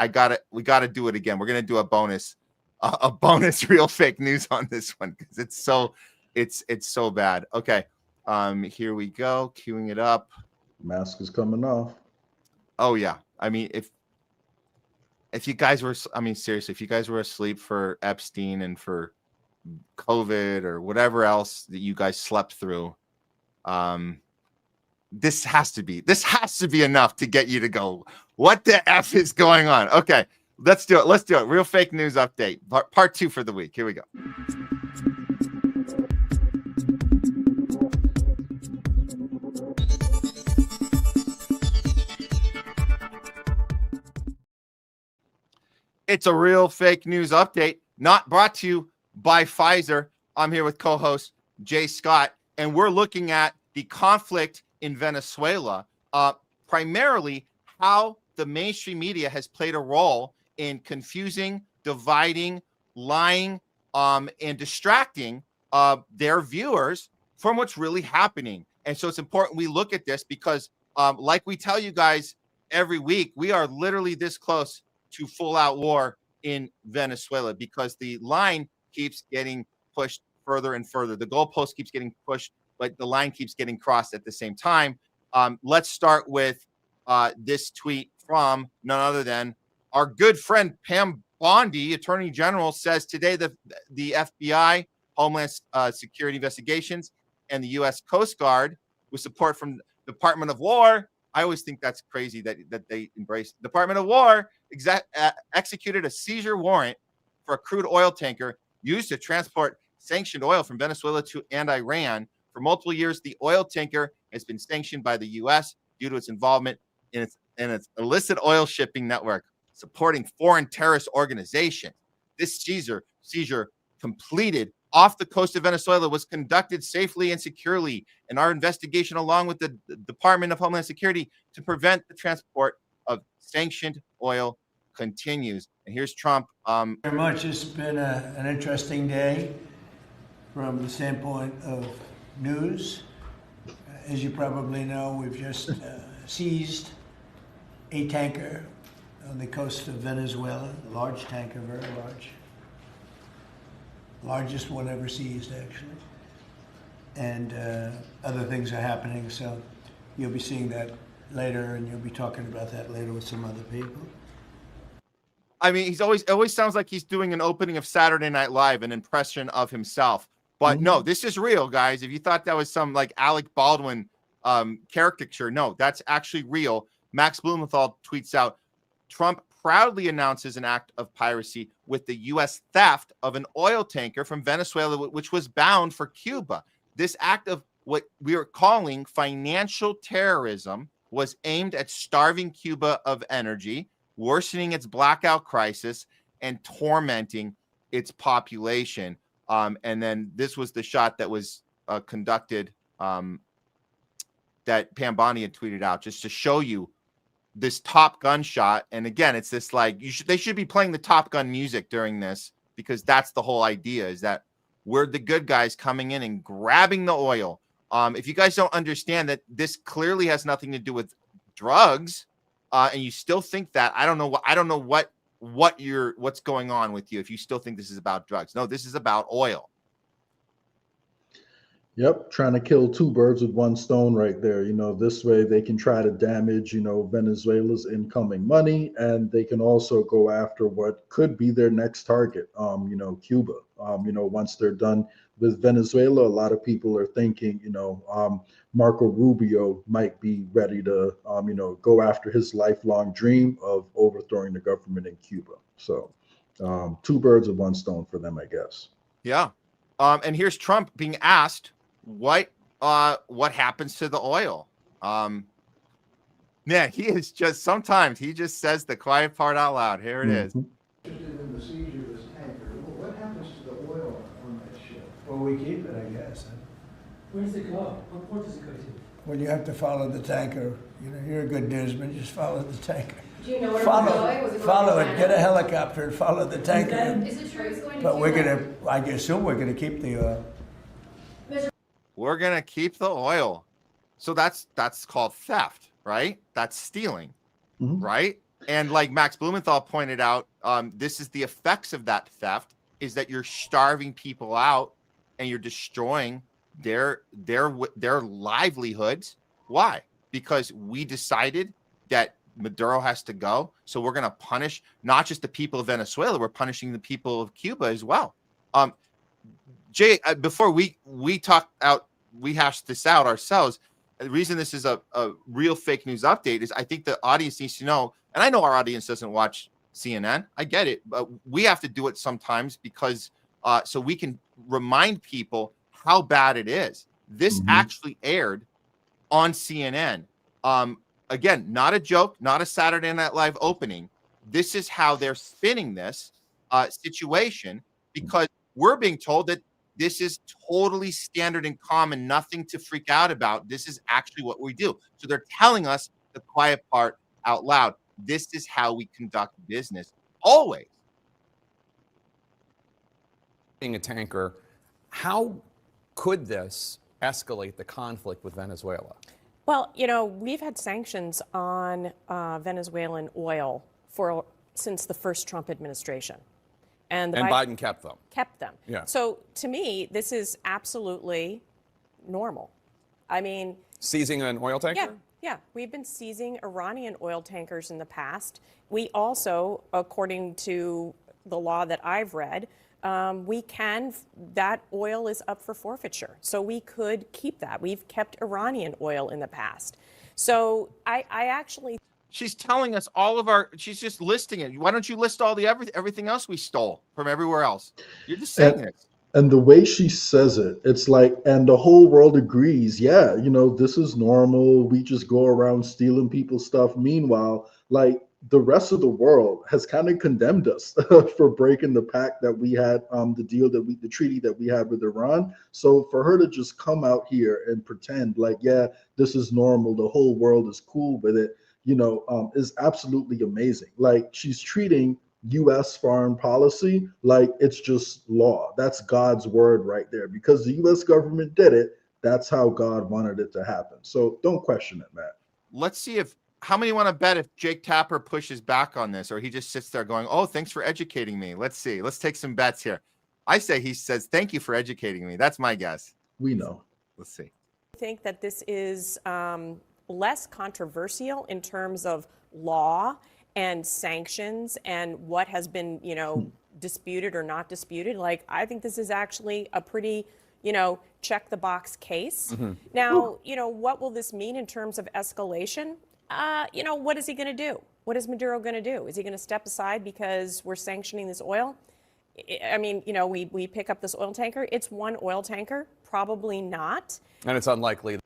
gotta do it again. We're gonna do a bonus real fake news on this one because it's so bad. Okay. Here we go, queuing it up. Mask is coming off. Oh yeah. I mean, if you guys were, seriously, if you guys were asleep for Epstein and for COVID or whatever else that you guys slept through. This has to be enough to get you to go, what the F is going on? Okay, let's do it. Real fake news update, part 2 for the week. Here we go. It's a real fake news update, not brought to you by Pfizer. I'm here with co-host Jay Scott, and we're looking at the conflict in Venezuela, primarily how the mainstream media has played a role in confusing, dividing, lying, and distracting their viewers from what's really happening. And so it's important we look at this because, like we tell you guys every week, we are literally this close to full-out war in Venezuela because the line keeps getting pushed further and further. The goalpost keeps getting pushed, but the line keeps getting crossed at the same time. Let's start with this tweet from none other than our good friend Pam Bondi, Attorney General, says today that the FBI, Homeland Security Investigations, and the U.S. Coast Guard, with support from the Department of War, I always think that's crazy that they embrace the Department of War, executed a seizure warrant for a crude oil tanker used to transport sanctioned oil from Venezuela and Iran. For multiple years, the oil tanker has been sanctioned by the U.S. due to its involvement in its illicit oil shipping network, supporting foreign terrorist organizations. This seizure completed off the coast of Venezuela was conducted safely and securely, and our investigation, along with the Department of Homeland Security, to prevent the transport of sanctioned oil continues. And here's Trump. Very much. It's been an interesting day from the standpoint of news. As you probably know, we've just seized a tanker on the coast of Venezuela, a large tanker, very large. Largest one ever seized, actually. And other things are happening, so you'll be seeing that later, and you'll be talking about that later with some other people. I mean, it always sounds like he's doing an opening of Saturday Night Live, an impression of himself. But no, this is real, guys. If you thought that was some like Alec Baldwin caricature, no, that's actually real. Max Blumenthal tweets out, Trump proudly announces an act of piracy with the U.S. theft of an oil tanker from Venezuela, which was bound for Cuba. This act of what we are calling financial terrorism was aimed at starving Cuba of energy, worsening its blackout crisis, and tormenting its population. And then this was the shot that was conducted that Pam Bondi had tweeted out just to show you this Top Gun shot. And again, it's this like they should be playing the Top Gun music during this, because that's the whole idea, is that we're the good guys coming in and grabbing the oil. If you guys don't understand that this clearly has nothing to do with drugs, and you still think that, I don't know what's going on with you if you still think this is about drugs. No, this is about oil. Yep, trying to kill two birds with one stone right there. You know, this way they can try to damage, Venezuela's incoming money, and they can also go after what could be their next target, Cuba. Once they're done with Venezuela, a lot of people are thinking, Marco Rubio might be ready to, go after his lifelong dream of overthrowing the government in Cuba. So two birds with one stone for them, I guess. Yeah. And here's Trump being asked what happens to the oil. Yeah, he is just, sometimes he just says the quiet part out loud. Here it is. In the seizure of this tanker, what happens to the oil on that ship? Well, we keep it, I guess. Where does it go? What port does it go to? Well, you have to follow the tanker. You're a good newsman. Just follow the tanker. Do you know where it was going? Was it going Follow to it. China? Get a helicopter and follow the tanker. Is it true it's going to But we're Cuba? I assume we're gonna keep the oil. We're gonna keep the oil. So that's called theft, right? That's stealing, right? And like Max Blumenthal pointed out, this is the effects of that theft, is that you're starving people out and you're destroying their livelihoods. Why? Because we decided that Maduro has to go. So we're going to punish not just the people of Venezuela, we're punishing the people of Cuba as well. Jay, before we hashed this out ourselves. The reason this is a real fake news update is I think the audience needs to know, and I know our audience doesn't watch CNN. I get it, but we have to do it sometimes because so we can remind people how bad it is. This actually aired on CNN. Again, not a joke, not a Saturday Night Live opening. This is how they're spinning this situation, because we're being told that this is totally standard and common, nothing to freak out about. This is actually what we do. So they're telling us the quiet part out loud. This is how we conduct business, always. Being a tanker, how could this escalate the conflict with Venezuela? Well, we've had sanctions on Venezuelan oil since the first Trump administration. And Biden kept them. Kept them. Yeah. So to me, this is absolutely normal. I mean, seizing an oil tanker? Yeah. We've been seizing Iranian oil tankers in the past. We also, according to the law that I've read, that oil is up for forfeiture. So we could keep that. We've kept Iranian oil in the past. So I actually... She's telling us she's just listing it. Why don't you list all everything else we stole from everywhere else? You're just saying this. And the way she says it, it's like, and the whole world agrees, yeah, this is normal. We just go around stealing people's stuff. Meanwhile, like, the rest of the world has kind of condemned us for breaking the pact that we had, the treaty that we had with Iran. So for her to just come out here and pretend like, yeah, this is normal, the whole world is cool with it, is absolutely amazing. Like, she's treating U.S. foreign policy like it's just law. That's God's word right there. Because the U.S. government did it, that's how God wanted it to happen. So don't question it, Matt. Let's see how many want to bet if Jake Tapper pushes back on this, or he just sits there going, oh, thanks for educating me. Let's see. Let's take some bets here. I say he says, thank you for educating me. That's my guess. We know. Let's see. I think that this is less controversial in terms of law and sanctions and what has been, disputed or not disputed. Like, I think this is actually a pretty, check the box case. Now, what will this mean in terms of escalation? What is he going to do? What is Maduro going to do? Is he going to step aside because we're sanctioning this oil? I mean, we pick up this oil tanker. It's one oil tanker. Probably not. And it's unlikely.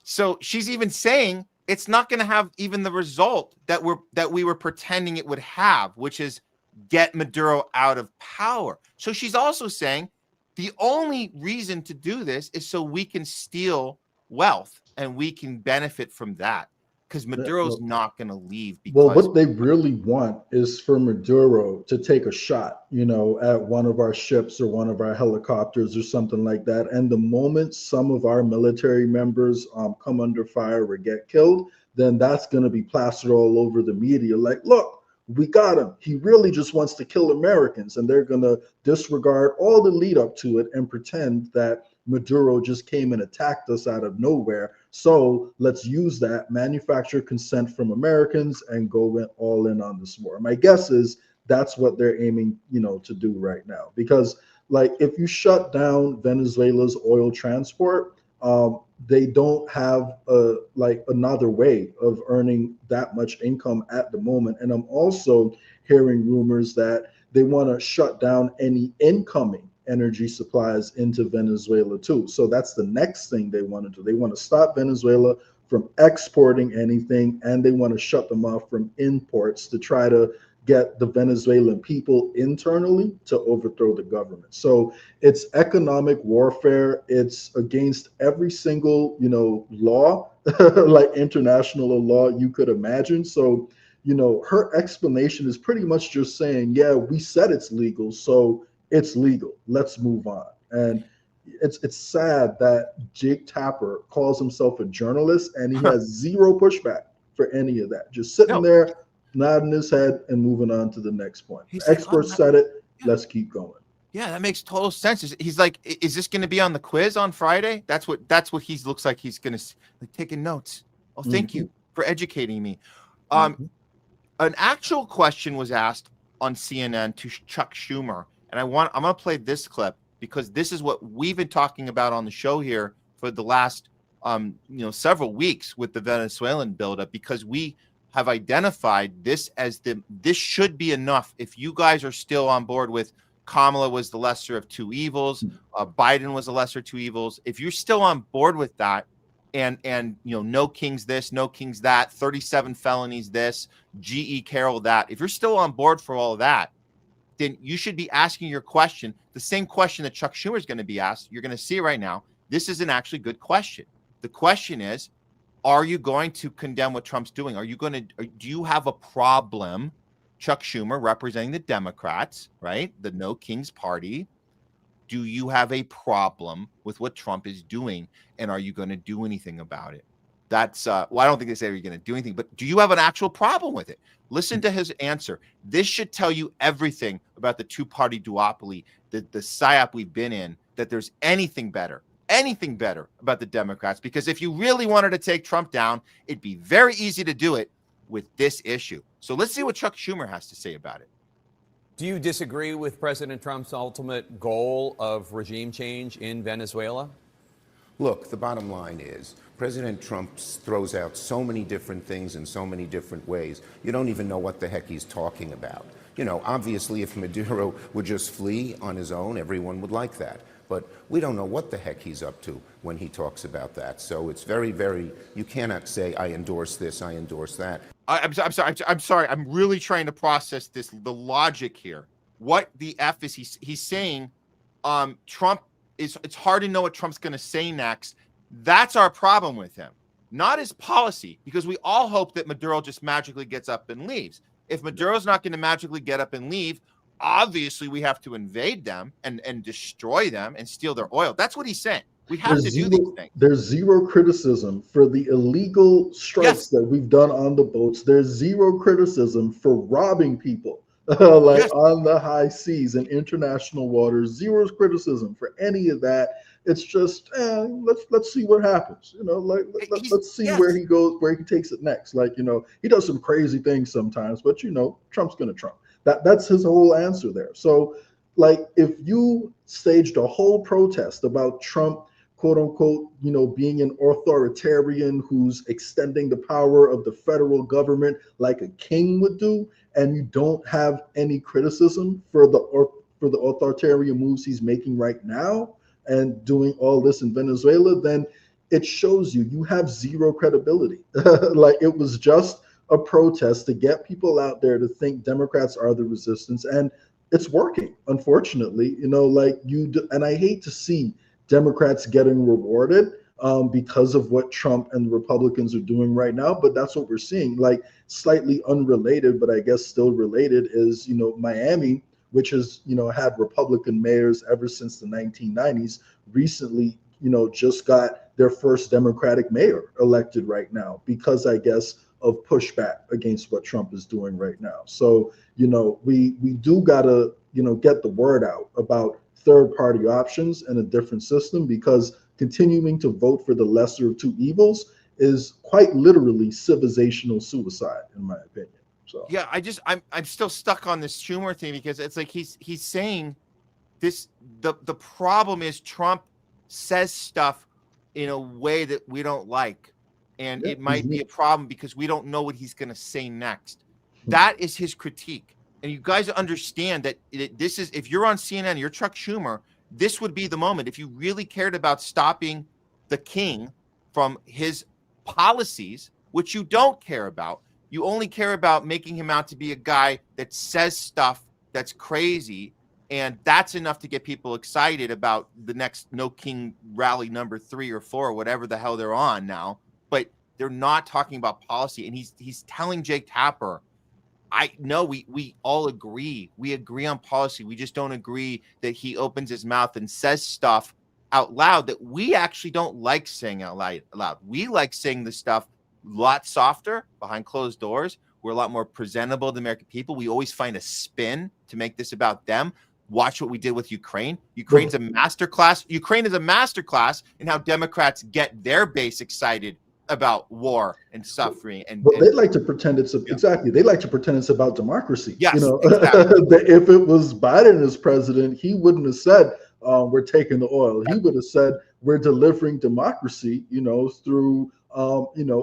So she's even saying it's not going to have even the result that we were pretending it would have, which is get Maduro out of power. So she's also saying the only reason to do this is so we can steal wealth and we can benefit from that, because Maduro's not going to leave. Well, what they really want is for Maduro to take a shot, at one of our ships or one of our helicopters or something like that. And the moment some of our military members come under fire or get killed, then that's going to be plastered all over the media. Like, look, we got him. He really just wants to kill Americans. And they're going to disregard all the lead up to it and pretend that Maduro just came and attacked us out of nowhere. So let's use that, manufacture consent from Americans, and go all in on this war. My guess is that's what they're aiming, to do right now. Because, like, if you shut down Venezuela's oil transport, they don't have another way of earning that much income at the moment. And I'm also hearing rumors that they want to shut down any incoming energy supplies into Venezuela too. So that's the next thing they want to do. They want to stop Venezuela from exporting anything, and they want to shut them off from imports to try to get the Venezuelan people internally to overthrow the government. So it's economic warfare. It's against every single, law, like international law you could imagine. So, her explanation is pretty much just saying, yeah, we said it's legal, so it's legal. Let's move on. And it's sad that Jake Tapper calls himself a journalist and he has zero pushback for any of that. Just sitting there, nodding his head and moving on to the next point. Experts said it. Let's keep going. Yeah, that makes total sense. He's like, is this going to be on the quiz on Friday? That's what he looks like. He's going to like taking notes. Oh, thank you for educating me. An actual question was asked on CNN to Chuck Schumer. And I'm going to play this clip because this is what we've been talking about on the show here for the last several weeks with the Venezuelan buildup, because we have identified this as this should be enough. If you guys are still on board with Kamala was the lesser of two evils, Biden was the lesser of two evils, if you're still on board with that, and no kings this, no kings that, 37 felonies this, GE Carroll that, if you're still on board for all of that, then you should be asking your question, the same question that Chuck Schumer is going to be asked. You're going to see it right now. This is an actually good question. The question is, are you going to condemn what Trump's doing? Do you have a problem, Chuck Schumer representing the Democrats, right? The No Kings Party. Do you have a problem with what Trump is doing? And are you going to do anything about it? That's, I don't think they say you're going to do anything, but do you have an actual problem with it? Listen to his answer. This should tell you everything about the two-party duopoly, the psyop we've been in, that there's anything better about the Democrats. Because if you really wanted to take Trump down, it'd be very easy to do it with this issue. So let's see what Chuck Schumer has to say about it. Do you disagree with President Trump's ultimate goal of regime change in Venezuela? Look, the bottom line is President Trump throws out so many different things in so many different ways. You don't even know what the heck he's talking about. Obviously, if Maduro would just flee on his own, everyone would like that. But we don't know what the heck he's up to when he talks about that. So it's very, very, you cannot say, I endorse this, I endorse that. I'm sorry. I'm really trying to process the logic here. What the F is he's saying? Trump it's hard to know what Trump's going to say next. That's our problem with him, not his policy, because we all hope that Maduro just magically gets up and leaves. If Maduro's not going to magically get up and leave, obviously we have to invade them and destroy them and steal their oil. That's what he's saying. We have to do these things. There's zero criticism for the illegal strikes that we've done on the boats. There's zero criticism for robbing people on the high seas and international waters. Zero criticism for any of that. It's just let's see what happens. Let's see where he goes, where he takes it next. He does some crazy things sometimes, but Trump's gonna Trump. That's his whole answer there. So if you staged a whole protest about Trump, quote unquote, being an authoritarian who's extending the power of the federal government like a king would do, and you don't have any criticism for the authoritarian moves he's making right now and doing all this in Venezuela, then it shows you have zero credibility. It was just a protest to get people out there to think Democrats are the resistance, and it's working, unfortunately. And I hate to see Democrats getting rewarded because of what Trump and the Republicans are doing right now, but that's what we're seeing. Slightly unrelated, but I guess still related, is Miami, which has had Republican mayors ever since the 1990s, recently just got their first Democratic mayor elected right now because, I guess, of pushback against what Trump is doing right now. So we do gotta get the word out about third-party options and a different system, because continuing to vote for the lesser of two evils is quite literally civilizational suicide, in my opinion. So yeah, I'm still stuck on this Schumer thing, because it's like he's saying this. The problem is Trump says stuff in a way that we don't like, and it might be a problem because we don't know what he's going to say next. That is his critique. And you guys understand that this is, if you're on CNN, you're Chuck Schumer, this would be the moment. If you really cared about stopping the king from his policies, which you don't care about, you only care about making him out to be a guy that says stuff that's crazy, and that's enough to get people excited about the next No King rally number 3 or 4 or whatever the hell they're on now. But they're not talking about policy. And he's telling Jake Tapper, I know we all agree. We agree on policy. We just don't agree that he opens his mouth and says stuff out loud that we actually don't like saying out loud. We like saying the stuff a lot softer behind closed doors. We're a lot more presentable to the American people. We always find a spin to make this about them. Watch what we did with Ukraine. Ukraine is a masterclass in how Democrats get their base excited about war and suffering. But they like to pretend it's exactly. They like to pretend it's about democracy. Yes, you know, exactly. If it was Biden as president, he wouldn't have said we're taking the oil. He would have said we're delivering democracy. You know, through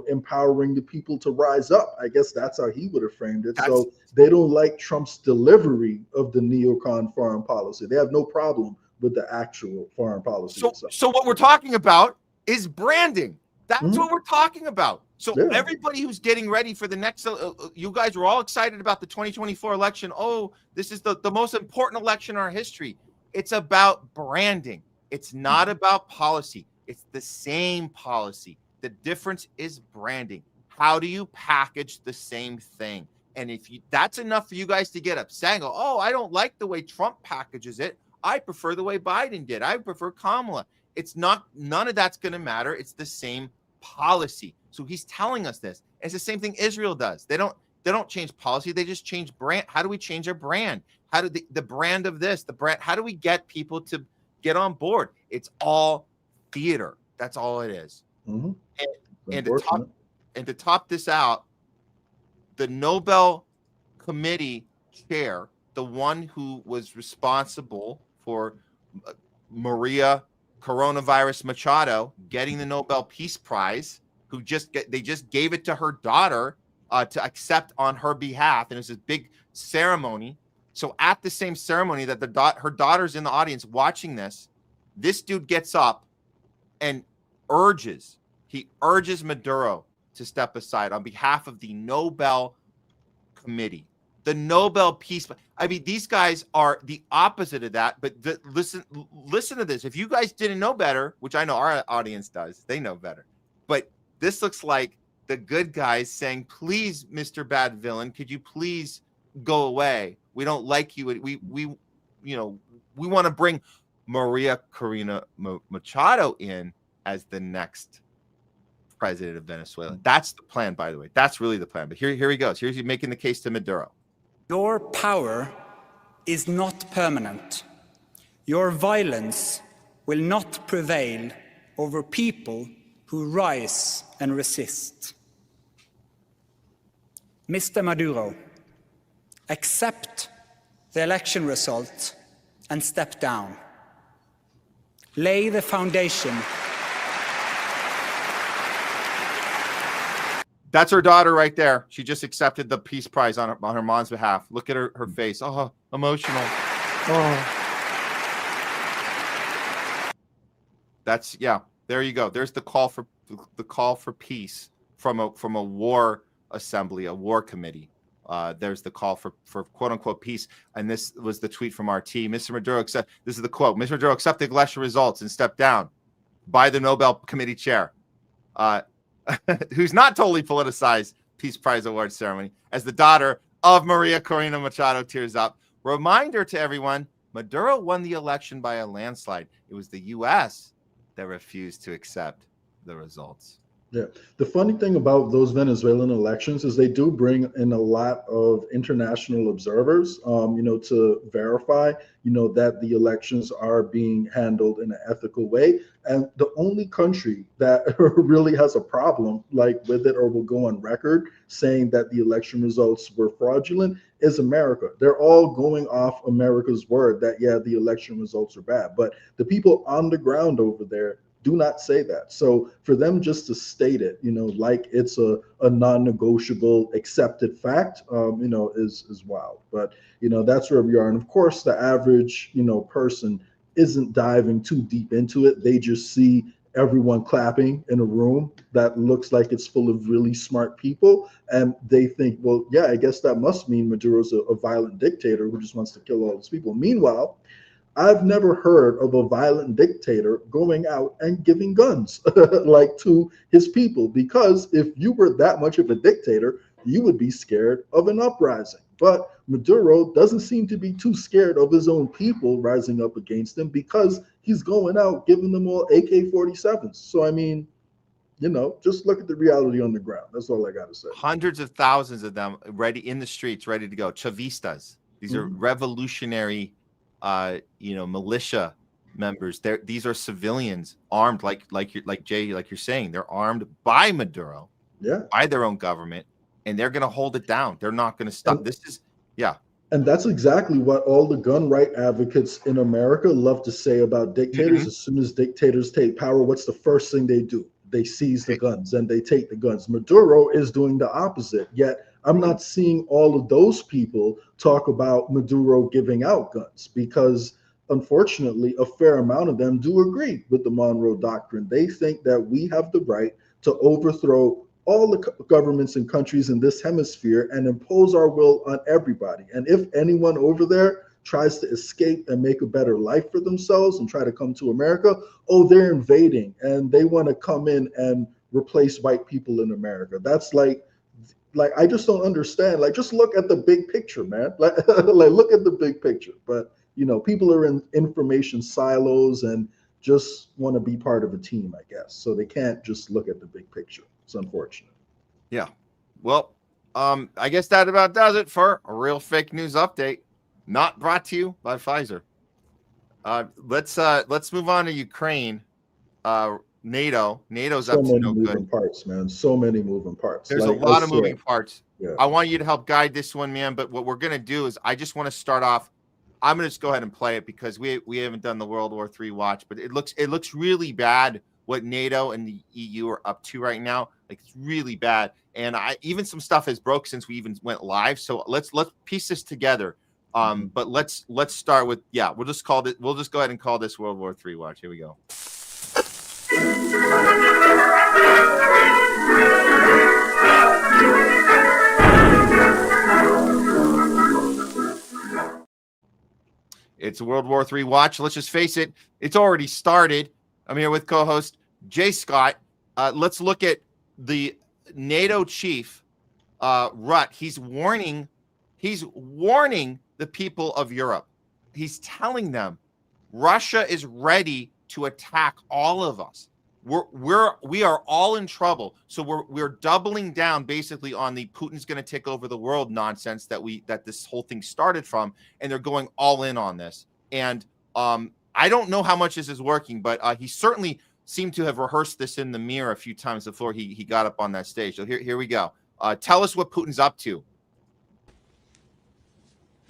empowering the people to rise up. I guess that's how he would have framed it. So they don't like Trump's delivery of the neocon foreign policy. They have no problem with the actual foreign policy itself. So what we're talking about is branding. That's what we're talking about. So everybody who's getting ready for the next, you guys were all excited about the 2024 election. Oh, this is the most important election in our history. It's about branding. It's not about policy. It's the same policy. The difference is branding. How do you package the same thing? And if that's enough for you guys to get upset and go, oh, I don't like the way Trump packages it. I prefer the way Biden did. I prefer Kamala. It's not, none of that's going to matter. It's the same policy. So he's telling us this. It's the same thing Israel does. They don't change policy. They just change brand. How do we change our brand? How do the brand of this, the brand, how do we get people to get on board? It's all theater. That's all it is. And to top this out, the Nobel Committee chair, the one who was responsible for Maria Coronavirus Machado getting the Nobel Peace Prize, they just gave it to her daughter to accept on her behalf, and it was this big ceremony. So at the same ceremony that her daughter's in the audience watching this dude gets up and urges Maduro to step aside on behalf of the Nobel Committee. The Nobel Peace. I mean, these guys are the opposite of that. But listen to this. If you guys didn't know better, which I know our audience does, they know better. But this looks like the good guys saying, "Please, Mr. Bad Villain, could you please go away? We don't like you. We want to bring Maria Corina Machado in as the next president of Venezuela." That's the plan, by the way. That's really the plan. But here he goes. Here's making the case to Maduro. Your power is not permanent. Your violence will not prevail over people who rise and resist. Mr. Maduro, accept the election result and step down. Lay the foundation. That's her daughter right there. She just accepted the Peace Prize on her mom's behalf. Look at her face. Oh, emotional. Oh. There you go. There's the call for peace from a war assembly, a war committee. There's the call for quote unquote peace. And this was the tweet from RT. Mr. Maduro this is the quote. Mr. Maduro accepted election results and stepped down by the Nobel Committee chair. Who's not totally politicized Peace Prize award ceremony, as the daughter of Maria Corina Machado tears up. Reminder to everyone, Maduro won the election by a landslide. It was the U.S. that refused to accept the results. Yeah. The funny thing about those Venezuelan elections is they do bring in a lot of international observers, to verify, that the elections are being handled in an ethical way. And the only country that really has a problem with it or will go on record saying that the election results were fraudulent is America. They're all going off America's word that, the election results are bad. But the people on the ground over there do not say that. So for them just to state it, like it's a non-negotiable accepted fact, is wild. But, that's where we are. And of course, the average, person isn't diving too deep into it. They just see everyone clapping in a room that looks like it's full of really smart people. And they think, well, yeah, I guess that must mean Maduro's a violent dictator who just wants to kill all these people. Meanwhile, I've never heard of a violent dictator going out and giving guns to his people, because if you were that much of a dictator, you would be scared of an uprising. But Maduro doesn't seem to be too scared of his own people rising up against him, because he's going out giving them all AK-47s. So, I mean, just look at the reality on the ground. That's all I got to say. Hundreds of thousands of them ready in the streets, ready to go. Chavistas. These are revolutionary militia members. These are civilians armed, like you're saying, they're armed by Maduro, by their own government, and they're going to hold it down. They're not going to stop. And that's exactly what all the gun right advocates in America love to say about dictators. As soon as dictators take power, what's the first thing they do? They seize the guns and they take the guns. Maduro is doing the opposite. Yet I'm not seeing all of those people talk about Maduro giving out guns, because unfortunately, a fair amount of them do agree with the Monroe Doctrine. They think that we have the right to overthrow all the governments and countries in this hemisphere and impose our will on everybody. And if anyone over there tries to escape and make a better life for themselves and try to come to America, they're invading and they want to come in and replace white people in America. That's like I just don't understand. Like, just look at the big picture, man. Like look at the big picture. But people are in information silos and just want to be part of a team, I guess. So they can't just look at the big picture. It's unfortunate. Yeah. Well, I guess that about does it for a real fake news update. Not brought to you by Pfizer. Let's move on to Ukraine. NATO's up to no good. So many moving parts, man. So many moving parts. There's a lot of moving parts. Yeah. I want you to help guide this one, man. But what we're gonna do is, I just want to start off. I'm gonna just go ahead and play it because we haven't done the World War III watch, but it looks really bad what NATO and the EU are up to right now. Like, it's really bad. And even some stuff has broke since we even went live. So let's piece this together. But let's start with, we'll just go ahead and call this World War III watch. Here we go. It's a World War III watch. Let's just face it, it's already started. I'm here with co-host Jay Scott. Let's look at the NATO chief, Rutte. He's warning the people of Europe. He's telling them Russia is ready to attack all of us. We are all in trouble. So we're doubling down basically on the Putin's going to take over the world nonsense that this whole thing started from, and they're going all in on this. And I don't know how much this is working, but he certainly seemed to have rehearsed this in the mirror a few times before he got up on that stage. So here we go. Tell us what Putin's up to.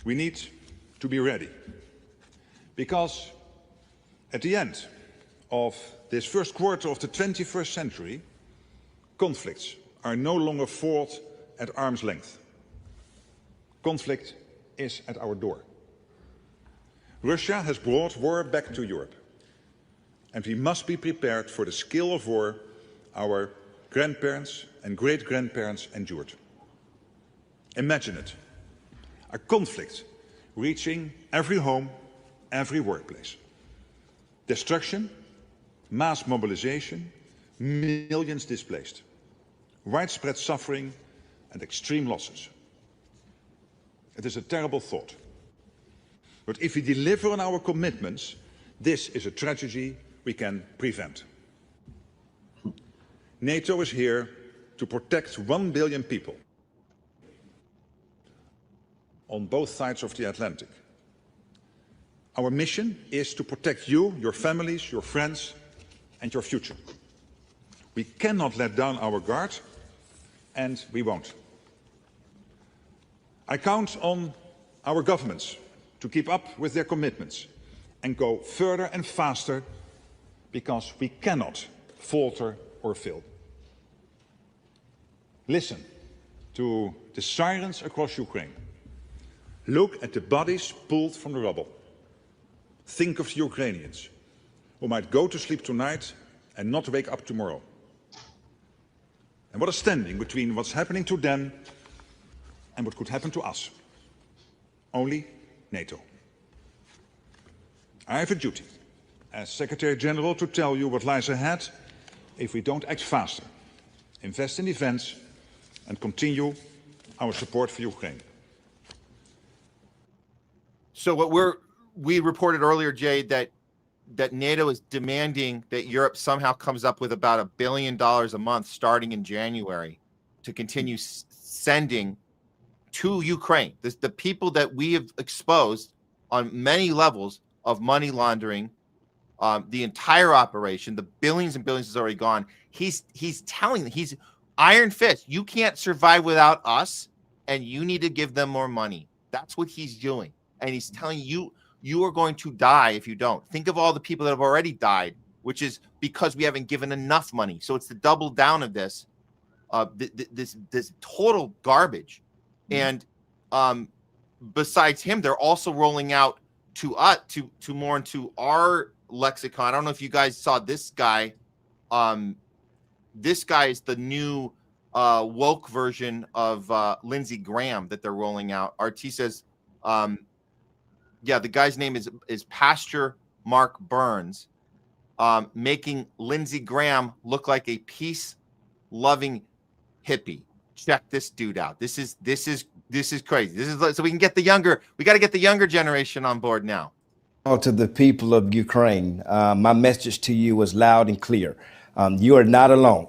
We need to be ready, because at the end of this first quarter of the 21st century, conflicts are no longer fought at arm's length. Conflict is at our door. Russia has brought war back to Europe, and we must be prepared for the scale of war our grandparents and great-grandparents endured. Imagine it, a conflict reaching every home, every workplace. Destruction, mass mobilization, millions displaced, widespread suffering and extreme losses. It is a terrible thought. But if we deliver on our commitments, this is a tragedy we can prevent. NATO is here to protect 1 billion people on both sides of the Atlantic. Our mission is to protect you, your families, your friends, and your future. We cannot let down our guard, and we won't. I count on our governments to keep up with their commitments and go further and faster, because we cannot falter or fail. Listen to the sirens across Ukraine. Look at the bodies pulled from the rubble. Think of the Ukrainians who might go to sleep tonight and not wake up tomorrow. And what is standing between what's happening to them and what could happen to us? Only NATO. I have a duty as Secretary General to tell you what lies ahead if we don't act faster, invest in defense, and continue our support for Ukraine. So we reported earlier, Jay, that NATO is demanding that Europe somehow comes up with about $1 billion a month starting in January to continue sending to Ukraine. The people that we have exposed on many levels of money laundering the entire operation, the billions and billions is already gone. He's telling, he's iron fist. You can't survive without us, and you need to give them more money. That's what he's doing, and he's telling you, you are going to die if you don't. Think of all the people that have already died, which is because we haven't given enough money. So it's the double down of this, this total garbage. And besides him, they're also rolling out to us to more into our lexicon. I don't know if you guys saw this guy. This guy is the new woke version of Lindsey Graham that they're rolling out. RT says, yeah, the guy's name is Pastor Mark Burns, making Lindsey Graham look like a peace-loving hippie. Check this dude out. This is crazy. This is so we can get the younger. We got to get the younger generation on board now. To the people of Ukraine, my message to you was loud and clear. You are not alone.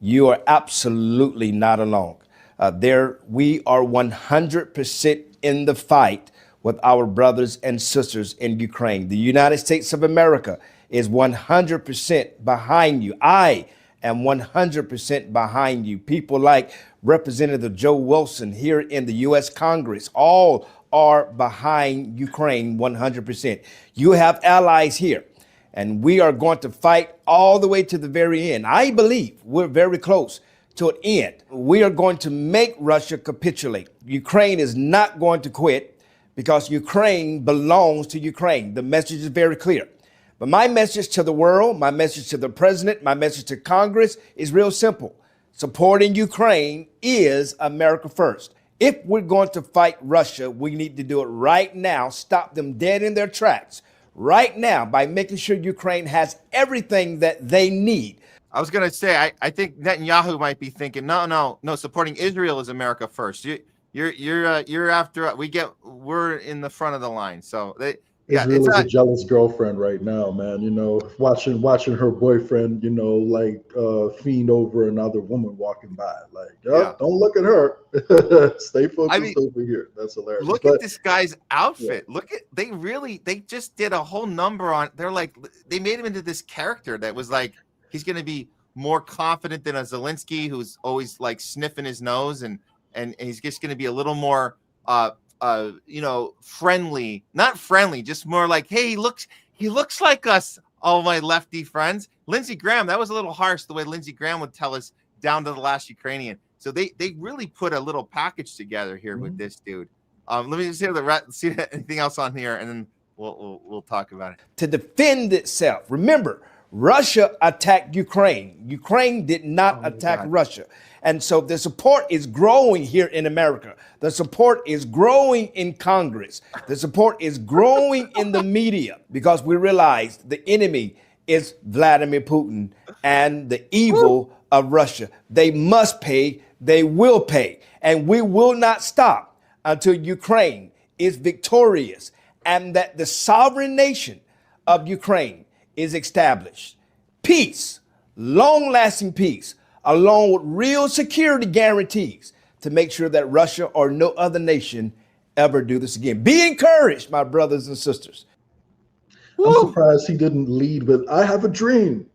You are absolutely not alone. We are 100% in the fight with our brothers and sisters in Ukraine. The United States of America is 100% behind you. I am 100% behind you. People like Representative Joe Wilson here in the U.S. Congress, all are behind Ukraine 100%. You have allies here, and we are going to fight all the way to the very end. I believe we're very close to an end. We are going to make Russia capitulate. Ukraine is not going to quit because Ukraine belongs to Ukraine. The message is very clear. But my message to the world, my message to the president, my message to Congress is real simple. Supporting Ukraine is America first. If we're going to fight Russia, we need to do it right now, stop them dead in their tracks right now by making sure Ukraine has everything that they need. I was going to say, I think Netanyahu might be thinking, no, supporting Israel is America first. You're after, we're in the front of the line. So Israel is a jealous girlfriend right now, man. You know, watching her boyfriend, you know, like fiend over another woman walking by. Like, don't look at her. Stay focused over here. That's hilarious. Look at this guy's outfit. Yeah. They just did a whole number on. They made him into this character that was like he's going to be more confident than a Zelensky, who's always like sniffing his nose, and he's just going to be a little more friendly, not friendly, just more like, hey, he looks like us, all my lefty friends. Lindsey Graham, that was a little harsh the way Lindsey Graham would tell us down to the last Ukrainian. So they really put a little package together here with this dude. Let me just see anything else on here, and then we'll talk about it. To defend itself. Remember, Russia attacked Ukraine. Ukraine did not attack Russia. And so the support is growing here in America. The support is growing in Congress. The support is growing in the media because we realize the enemy is Vladimir Putin and the evil of Russia. They must pay. They will pay. And we will not stop until Ukraine is victorious and that the sovereign nation of Ukraine is established. Peace, long-lasting peace, along with real security guarantees to make sure that Russia or no other nation ever do this again. Be encouraged, my brothers and sisters. I'm surprised he didn't lead with, I have a dream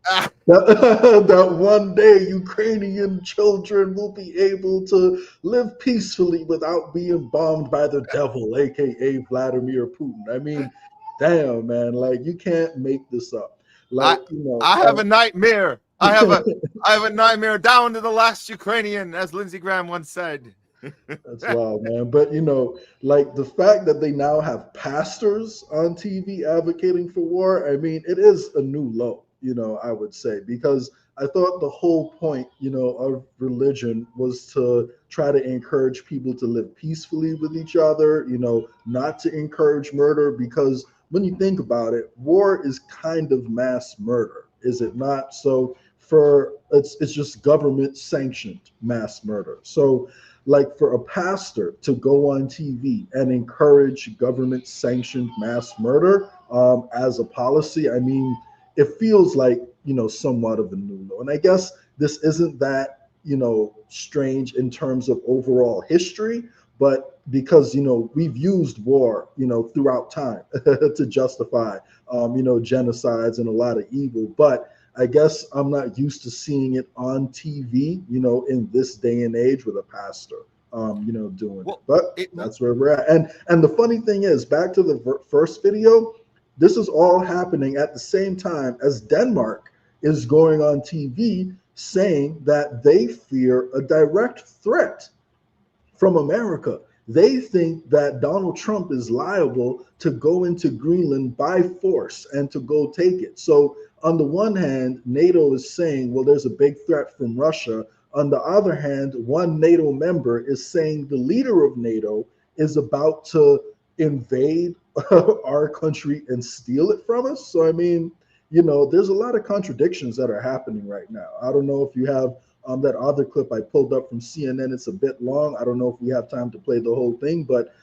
that one day Ukrainian children will be able to live peacefully without being bombed by the devil, aka Vladimir Putin. I mean, damn, man, like you can't make this up. Like, I have a nightmare. I have a nightmare down to the last Ukrainian, as Lindsey Graham once said. That's wild, man. But like the fact that they now have pastors on TV advocating for war, I mean, it is a new low, I would say, because I thought the whole point, of religion was to try to encourage people to live peacefully with each other, not to encourage murder, because when you think about it, war is kind of mass murder, is it not? So it's just government sanctioned mass murder. So like for a pastor to go on TV and encourage government sanctioned mass murder as a policy, I mean, it feels like, somewhat of a new law. And I guess this isn't that, strange in terms of overall history, but because, you know, we've used war, you know, throughout time to justify, you know, genocides and a lot of evil. But I guess I'm not used to seeing it on TV, you know, in this day and age with a pastor, you know, doing it. But that's where we're at. And the funny thing is, back to the first video, this is all happening at the same time as Denmark is going on TV saying that they fear a direct threat from America. They think that Donald Trump is liable to go into Greenland by force and to go take it. So on the one hand, NATO is saying, well, there's a big threat from Russia. On the other hand, one NATO member is saying the leader of NATO is about to invade our country and steal it from us. So, I mean, you know, there's a lot of contradictions that are happening right now. I don't know if you have that other clip I pulled up from CNN. It's a bit long. I don't know if we have time to play the whole thing, but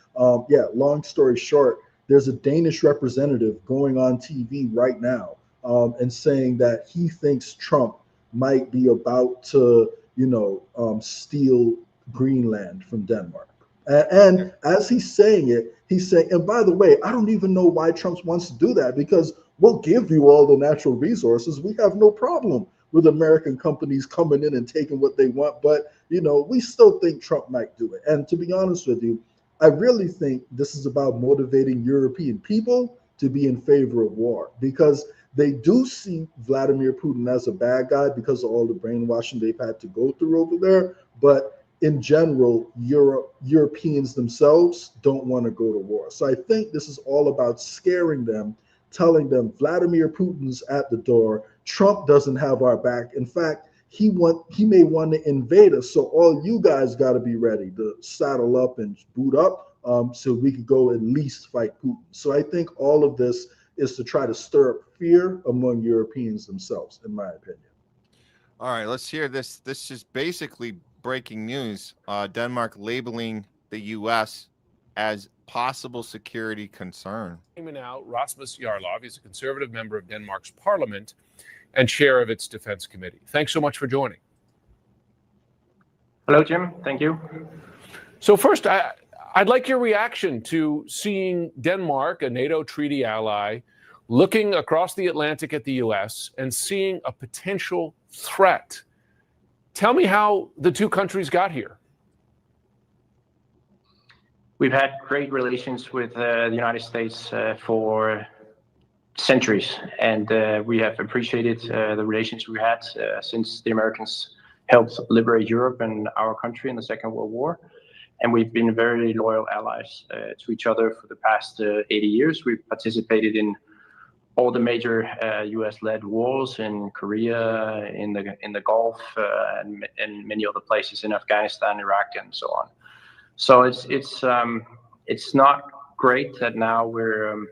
yeah, long story short, there's a Danish representative going on TV right now and saying that he thinks Trump might be about to, you know, steal Greenland from Denmark. And as he's saying it, he's saying, and by the way, I don't even know why Trump wants to do that, because we'll give you all the natural resources. We have no problem with American companies coming in and taking what they want. But, you know, we still think Trump might do it. And to be honest with you, I really think this is about motivating European people to be in favor of war, because they do see Vladimir Putin as a bad guy because of all the brainwashing they've had to go through over there. But in general, Europeans themselves don't want to go to war. So I think this is all about scaring them, telling them Vladimir Putin's at the door. Trump doesn't have our back. In fact, he may want to invade us. So all you guys got to be ready to saddle up and boot up so we could go at least fight Putin. So I think all of this is to try to stir up fear among Europeans themselves, in my opinion. All right, let's hear this. This is basically breaking news. Denmark labeling the U.S. as possible security concern. Now, Rasmus Jarlov is a conservative member of Denmark's parliament and chair of its defense committee. Thanks so much for joining. Hello, Jim. Thank you. So first, I'd like your reaction to seeing Denmark, a NATO treaty ally, looking across the Atlantic at the U.S. and seeing a potential threat. Tell me how the two countries got here. We've had great relations with the United States for centuries, and we have appreciated the relations we had since the Americans helped liberate Europe and our country in the Second World War. And we've been very loyal allies to each other for the past 80 years. We've participated in all the major U.S.-led wars in Korea, in the Gulf, and many other places in Afghanistan, Iraq, and so on. So it's not great that now we're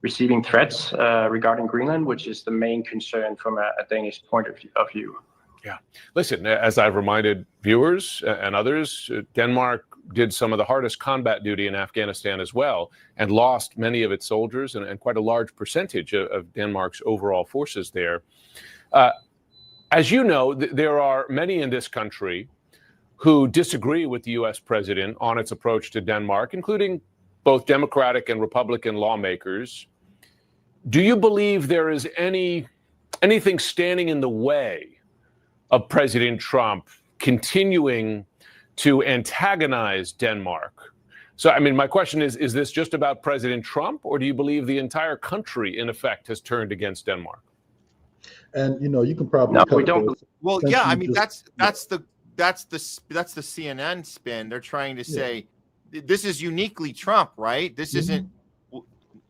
receiving threats regarding Greenland, which is the main concern from a Danish point of view. Yeah. Listen, as I've reminded viewers and others, Denmark did some of the hardest combat duty in Afghanistan as well, and lost many of its soldiers and quite a large percentage of Denmark's overall forces there. As you know, there are many in this country who disagree with the U.S. president on its approach to Denmark, including both Democratic and Republican lawmakers. Do you believe there is anything standing in the way of President Trump continuing to antagonize Denmark? So, I mean, my question is this just about President Trump, or do you believe the entire country, in effect, has turned against Denmark? And, you know, you can probably... No, we don't. Well, yeah, I mean, that's the CNN spin. They're trying to say this is uniquely Trump, right? This isn't...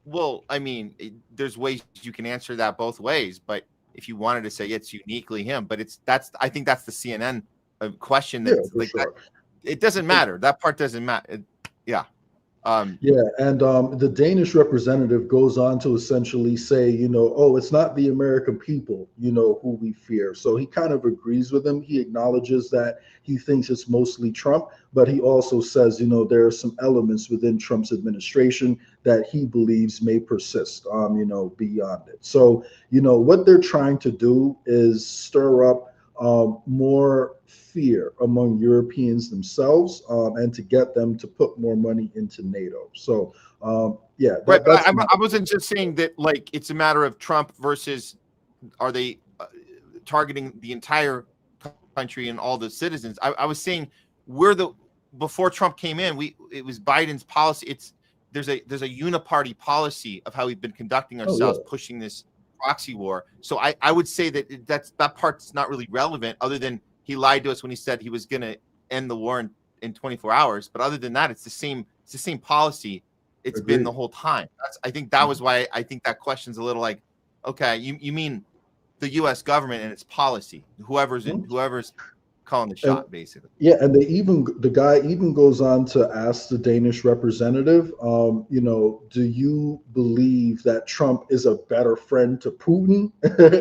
Well, I mean, there's ways you can answer that both ways, but if you wanted to say it's uniquely him, but I think that's the CNN question. That it doesn't matter. That part doesn't matter. Yeah. And the Danish representative goes on to essentially say, you know, oh, it's not the American people, you know, who we fear. So he kind of agrees with him. He acknowledges that he thinks it's mostly Trump, but he also says, you know, there are some elements within Trump's administration that he believes may persist, you know, beyond it. So, you know, what they're trying to do is stir up more fear among Europeans themselves, and to get them to put more money into NATO. So yeah, Right, but that's I wasn't just saying that like it's a matter of Trump versus are they targeting the entire country and all the citizens. I was saying before Trump came in, it was Biden's policy. There's a uniparty policy of how we've been conducting ourselves, pushing this proxy war. So I would say that part's not really relevant, other than he lied to us when he said he was going to end the war in 24 hours. But other than that, it's the same policy. It's been the whole time. I think that was why I think that question's a little like, okay, you mean the U.S. government and its policy, whoever's calling the shot, basically. Yeah, and the guy even goes on to ask the Danish representative, do you believe that Trump is a better friend to Putin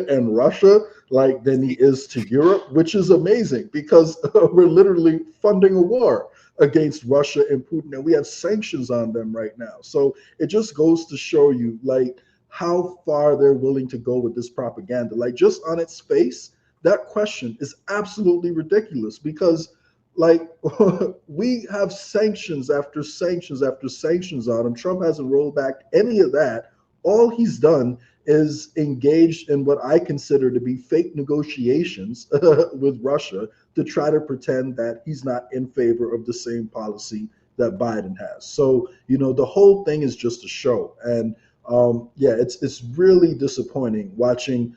and Russia than he is to Europe, which is amazing because we're literally funding a war against Russia and Putin, and we have sanctions on them right now. So it just goes to show you how far they're willing to go with this propaganda. Just on its face, that question is absolutely ridiculous because we have sanctions after sanctions after sanctions on him. Trump hasn't rolled back any of that. All he's done is engaged in what I consider to be fake negotiations with Russia to try to pretend that he's not in favor of the same policy that Biden has. So, the whole thing is just a show. And it's really disappointing watching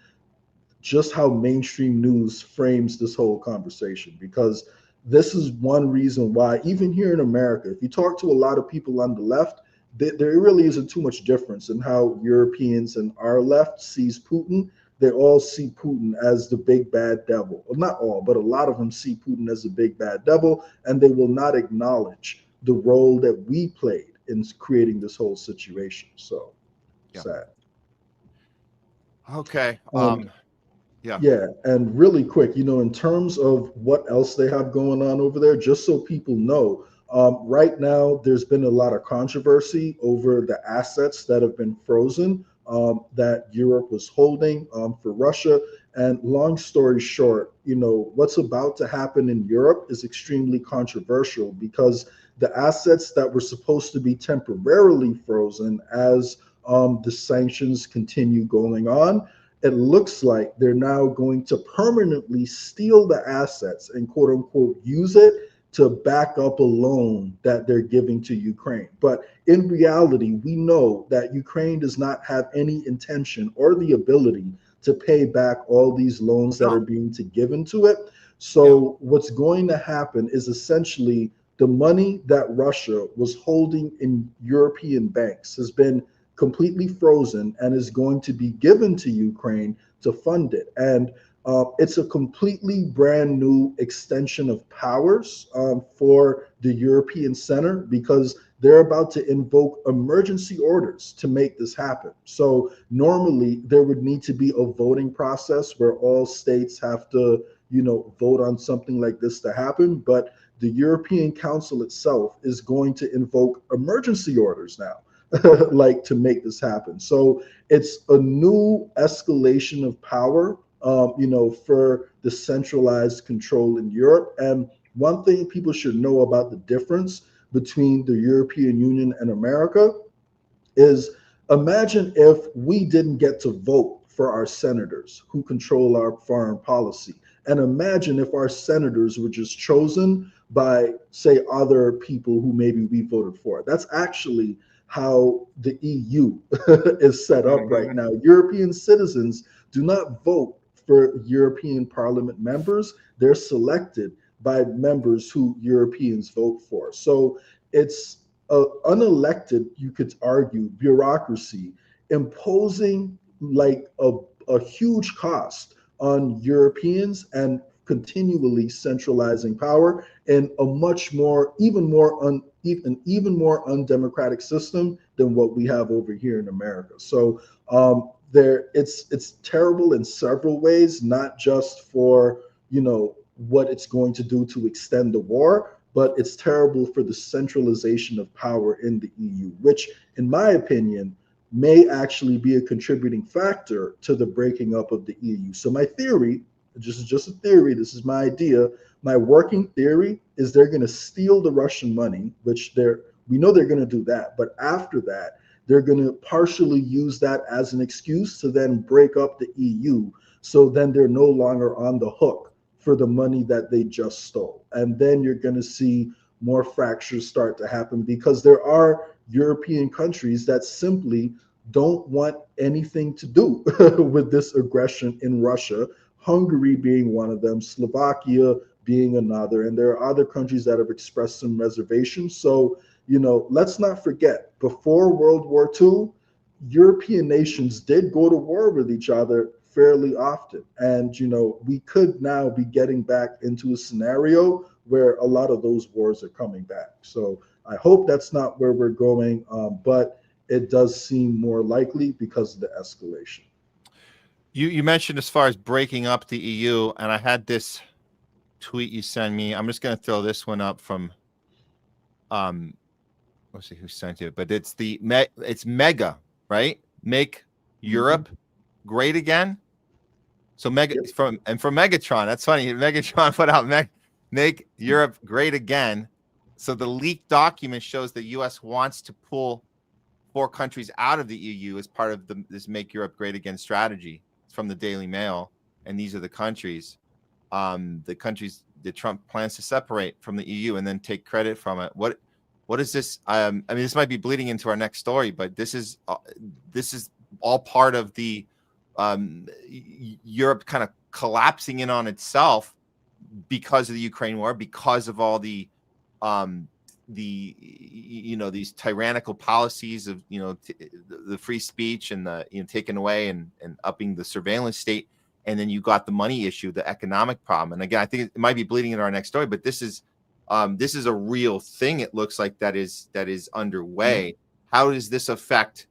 just how mainstream news frames this whole conversation, because this is one reason why, even here in America, if you talk to a lot of people on the left, there really isn't too much difference in how Europeans and our left sees Putin. They all see Putin as the big bad devil. Well, not all, but a lot of them see Putin as the big bad devil, and they will not acknowledge the role that we played in creating this whole situation. So sad. Okay. Yeah, and really quick, in terms of what else they have going on over there, just so people know, right now there's been a lot of controversy over the assets that have been frozen that Europe was holding for Russia. And long story short, what's about to happen in Europe is extremely controversial because the assets that were supposed to be temporarily frozen as the sanctions continue going on, it looks like they're now going to permanently steal the assets and quote unquote use it to back up a loan that they're giving to Ukraine. But in reality, we know that Ukraine does not have any intention or the ability to pay back all these loans that are being given to it. So what's going to happen is essentially the money that Russia was holding in European banks has been completely frozen and is going to be given to Ukraine to fund it. And it's a completely brand new extension of powers for the European Center because they're about to invoke emergency orders to make this happen. So normally there would need to be a voting process where all states have to, vote on something like this to happen. But the European Council itself is going to invoke emergency orders now. To make this happen. So it's a new escalation of power, for the centralized control in Europe. And one thing people should know about the difference between the European Union and America is imagine if we didn't get to vote for our senators who control our foreign policy. And imagine if our senators were just chosen by, say, other people who maybe we voted for. That's actually how the EU is set up right now. European citizens do not vote for European Parliament members. They're selected by members who Europeans vote for. So it's an unelected, you could argue, bureaucracy imposing a huge cost on Europeans and continually centralizing power in a even more undemocratic system than what we have over here in America. So it's terrible in several ways, not just for what it's going to do to extend the war, but it's terrible for the centralization of power in the EU, which, in my opinion, may actually be a contributing factor to the breaking up of the EU. So my theory this is just a theory, this is my idea. My working theory is they're going to steal the Russian money, which we know they're going to do that. But after that, they're going to partially use that as an excuse to then break up the EU. So then they're no longer on the hook for the money that they just stole. And then you're going to see more fractures start to happen, because there are European countries that simply don't want anything to do with this aggression in Russia, Hungary being one of them, Slovakia being another, and there are other countries that have expressed some reservations. So, let's not forget, before World War II, European nations did go to war with each other fairly often. And, we could now be getting back into a scenario where a lot of those wars are coming back. So I hope that's not where we're going, but it does seem more likely because of the escalation. You mentioned as far as breaking up the EU, and I had this tweet you sent me. I'm just going to throw this one up from, let's see who sent it, but it's it's Mega, right? Make Europe great again. So from Megatron. That's funny. Megatron put out Make Europe Great Again. So the leaked document shows the U.S. wants to pull 4 countries out of the EU as part of this Make Europe Great Again strategy. It's from the Daily Mail, and these are the countries that Trump plans to separate from the EU and then take credit from it. What is this? I mean, this might be bleeding into our next story, but this is all part of the Europe kind of collapsing in on itself because of the Ukraine war, because of all the these tyrannical policies of the free speech and the taking away and upping the surveillance state, and then you got the money issue, the economic problem. And again, I think it might be bleeding into our next story, but this is a real thing. It looks like that is underway. How does this affect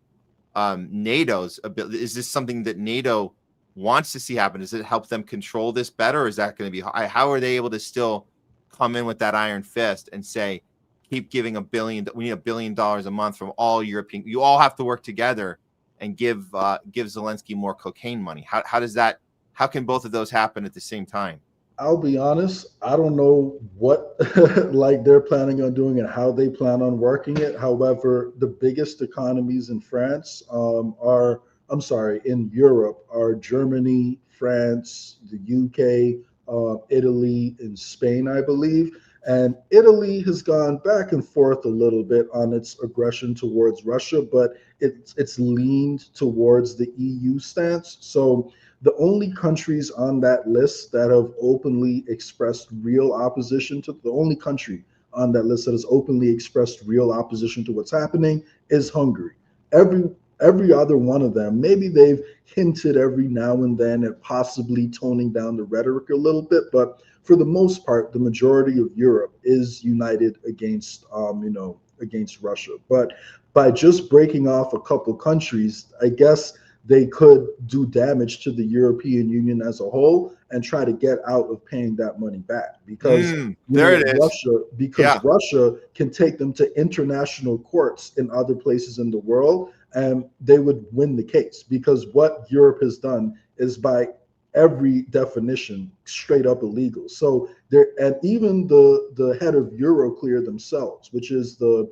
NATO's ability? Is this something that NATO wants to see happen? Does it help them control this better? Or is that going to be how are they able to still come in with that iron fist and say, keep giving $1 billion? We need $1 billion a month from all European. You all have to work together and give Zelensky more cocaine money. How does that? How can both of those happen at the same time? I'll be honest, I don't know what like they're planning on doing and how they plan on working it. However, the biggest economies in in Europe are Germany, France, the UK, Italy, and Spain, I believe. And Italy has gone back and forth a little bit on its aggression towards Russia, but it's leaned towards the EU stance. So the only countries on that list that have openly expressed real opposition to the only country on that list that has openly expressed real opposition to what's happening is Hungary. Every other one of them, maybe they've hinted every now and then at possibly toning down the rhetoric a little bit, but for the most part, the majority of Europe is united against against Russia. But by just breaking off a couple countries, I guess they could do damage to the European Union as a whole and try to get out of paying that money back, because Russia can take them to international courts in other places in the world, and they would win the case, because what Europe has done is by every definition straight up illegal. So there, and even the head of Euroclear themselves, which is the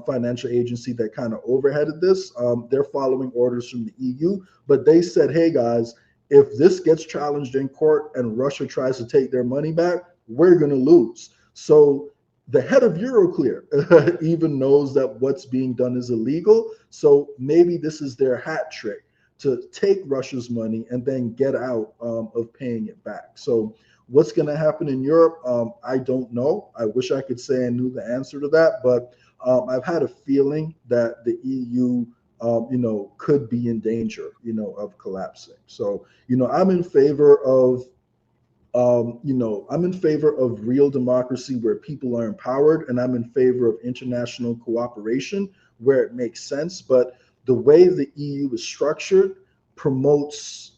financial agency that kind of overheaded this, they're following orders from the EU, but they said, hey guys, if this gets challenged in court and Russia tries to take their money back, we're going to lose. So the head of Euroclear even knows that what's being done is illegal. So maybe this is their hat trick to take Russia's money and then get out of paying it back. So what's going to happen in Europe? I don't know. I wish I could say I knew the answer to that, but I've had a feeling that the EU, could be in danger, of collapsing. So, I'm in favor of, real democracy where people are empowered, and I'm in favor of international cooperation where it makes sense. But the way the EU is structured promotes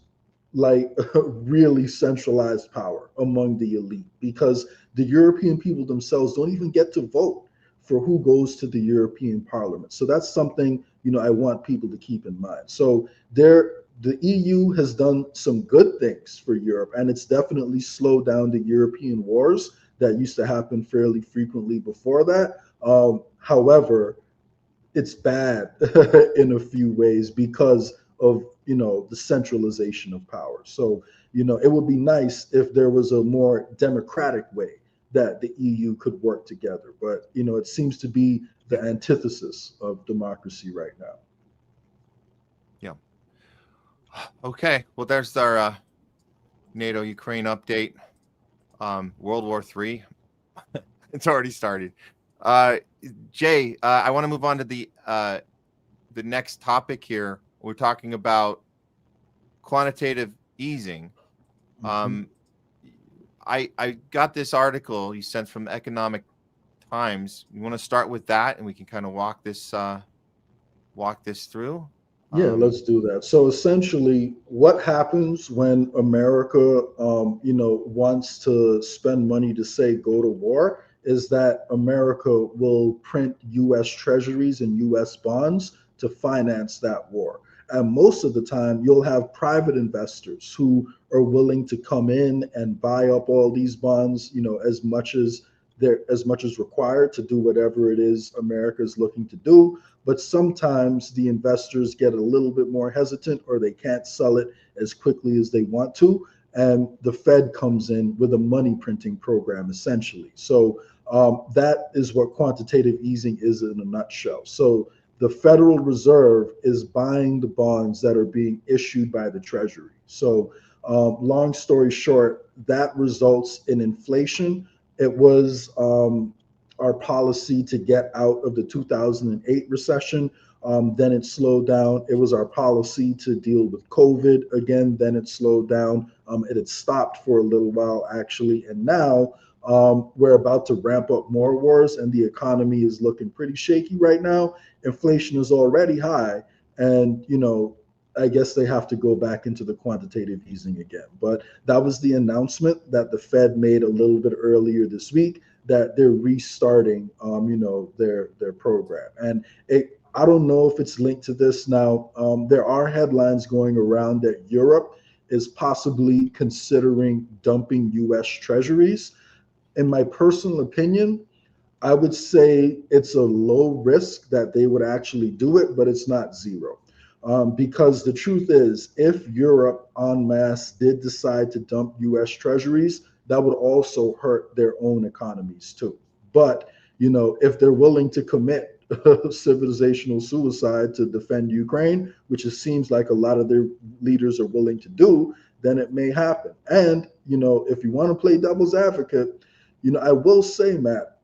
like really centralized power among the elite, because the European people themselves don't even get to vote for who goes to the European Parliament. So that's something, I want people to keep in mind. So the EU has done some good things for Europe, and it's definitely slowed down the European wars that used to happen fairly frequently before that. However, it's bad in a few ways because of, you know, the centralization of power. So, you know, it would be nice if there was a more democratic way that the EU could work together. But, you know, it seems to be the antithesis of democracy right now. Yeah. Okay. Well, there's our NATO Ukraine update. World War III. It's already started. Jay, I want to move on to the next topic here. We're talking about quantitative easing. I got this article you sent from Economic Times. You want to start with that, and we can kind of walk this through? Yeah, let's do that. So essentially, what happens when America, you know, wants to spend money to say go to war is that America will print U.S. treasuries and U.S. bonds to finance that war. And most of the time, you'll have private investors who are willing to come in and buy up all these bonds, you know, as much as required to do whatever it is America is looking to do. But sometimes the investors get a little bit more hesitant, or they can't sell it as quickly as they want to. And the Fed comes in with a money printing program, essentially. So that is what quantitative easing is in a nutshell. So the Federal Reserve is buying the bonds that are being issued by the Treasury. So long story short, that results in inflation. It was our policy to get out of the 2008 recession. Then it slowed down. It was our policy to deal with COVID again. Then it slowed down. It had stopped for a little while, actually. And now we're about to ramp up more wars, and the economy is looking pretty shaky right now. Inflation is already high. And, you know, I guess they have to go back into the quantitative easing again. But that was the announcement that the Fed made a little bit earlier this week, that they're restarting, you know, their program. And I don't know if it's linked to this now. There are headlines going around that Europe is possibly considering dumping U.S. treasuries. In my personal opinion, I would say it's a low risk that they would actually do it, but it's not zero. Because the truth is, if Europe en masse did decide to dump U.S. treasuries, that would also hurt their own economies too. But, you know, if they're willing to commit civilizational suicide to defend Ukraine, which it seems like a lot of their leaders are willing to do, then it may happen. And, you know, if you want to play devil's advocate, you know, I will say, Matt,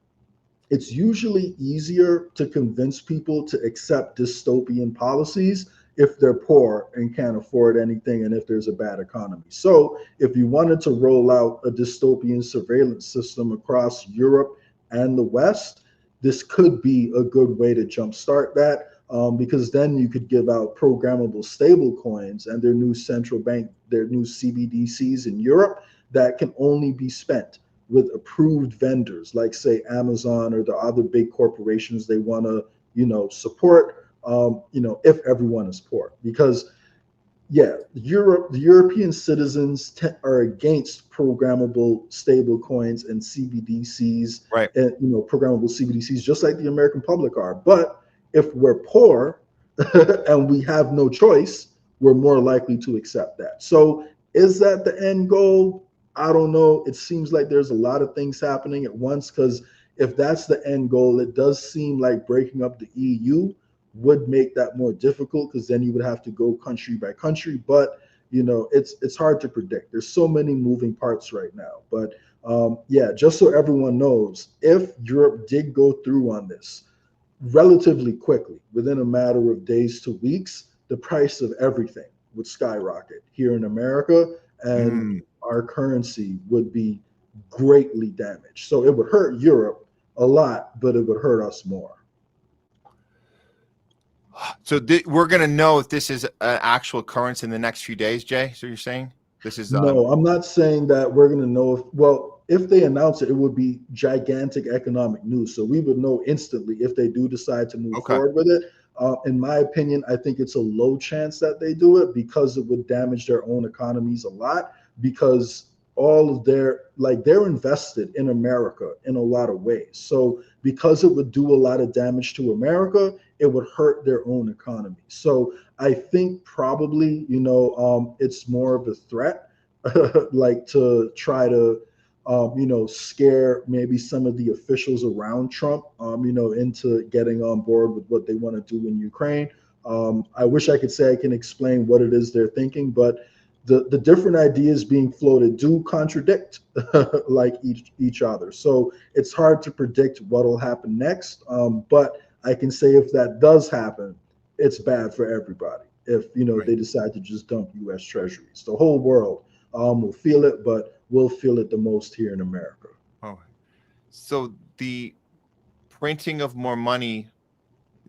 it's usually easier to convince people to accept dystopian policies if they're poor and can't afford anything, and if there's a bad economy. So if you wanted to roll out a dystopian surveillance system across Europe and the West, this could be a good way to jumpstart that, because then you could give out programmable stable coins and their new central bank, their new CBDCs in Europe that can only be spent with approved vendors, like say Amazon or the other big corporations they want to, you know, support, you know, if everyone is poor. Because yeah, the European citizens are against programmable stable coins and CBDCs, right? And, you know, programmable CBDCs, just like the American public are. But if we're poor and we have no choice, we're more likely to accept that. So is that the end goal? I don't know. It seems like there's a lot of things happening at once, because if that's the end goal, it does seem like breaking up the EU would make that more difficult, because then you would have to go country by country. But, you know, it's hard to predict. There's so many moving parts right now. But yeah, just so everyone knows, if Europe did go through on this relatively quickly, within a matter of days to weeks, the price of everything would skyrocket here in America, and our currency would be greatly damaged. So it would hurt Europe a lot, but it would hurt us more. So we're going to know if this is an actual occurrence in the next few days, Jay? So you're saying this is... No, I'm not saying that we're going to know. If they announce it, it would be gigantic economic news. So we would know instantly if they do decide to move forward with it. In my opinion, I think it's a low chance that they do it because it would damage their own economies a lot, because all of they're invested in America in a lot of ways. So because it would do a lot of damage to America, it would hurt their own economy. So I think probably, it's more of a threat, like to try to, scare maybe some of the officials around Trump, into getting on board with what they want to do in Ukraine. I wish I could say I can explain what it is they're thinking, but the different ideas being floated do contradict like each other. So it's hard to predict what will happen next. But I can say if that does happen, it's bad for everybody. If they decide to just dump U.S. treasuries, the whole world will feel it, but we'll feel it the most here in America. Oh, so the printing of more money,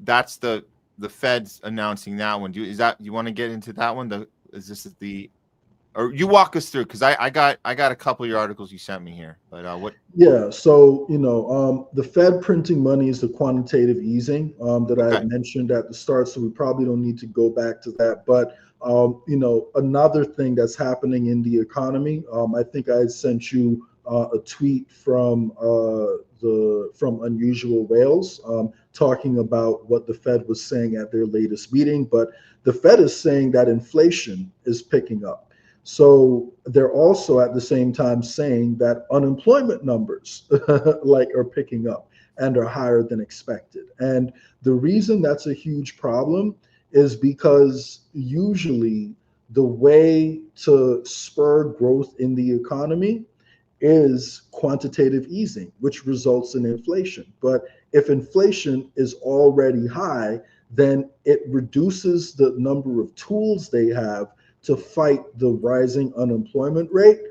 that's the Fed's announcing that one. You want to get into that one? Or you walk us through, because I got a couple of your articles you sent me here, but what? Yeah, so the Fed printing money is the quantitative easing that I had mentioned at the start, so we probably don't need to go back to that. But another thing that's happening in the economy, I think I had sent you a tweet from Unusual Whales talking about what the Fed was saying at their latest meeting. But the Fed is saying that inflation is picking up. So they're also at the same time saying that unemployment numbers are picking up and are higher than expected. And the reason that's a huge problem is because usually the way to spur growth in the economy is quantitative easing, which results in inflation. But if inflation is already high, then it reduces the number of tools they have to fight the rising unemployment rate,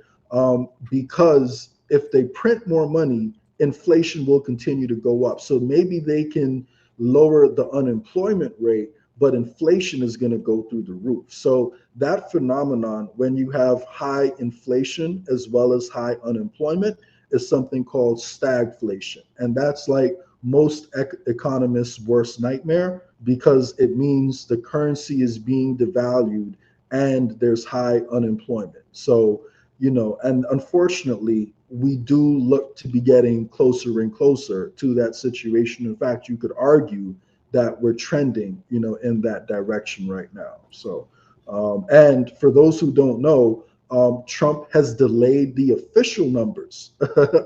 because if they print more money, inflation will continue to go up. So maybe they can lower the unemployment rate, but inflation is going to go through the roof. So that phenomenon, when you have high inflation as well as high unemployment, is something called stagflation. And that's like most economists' worst nightmare, because it means the currency is being devalued and there's high unemployment. So, and unfortunately, we do look to be getting closer and closer to that situation. In fact, you could argue that we're trending, in that direction right now. So, and for those who don't know, Trump has delayed the official numbers,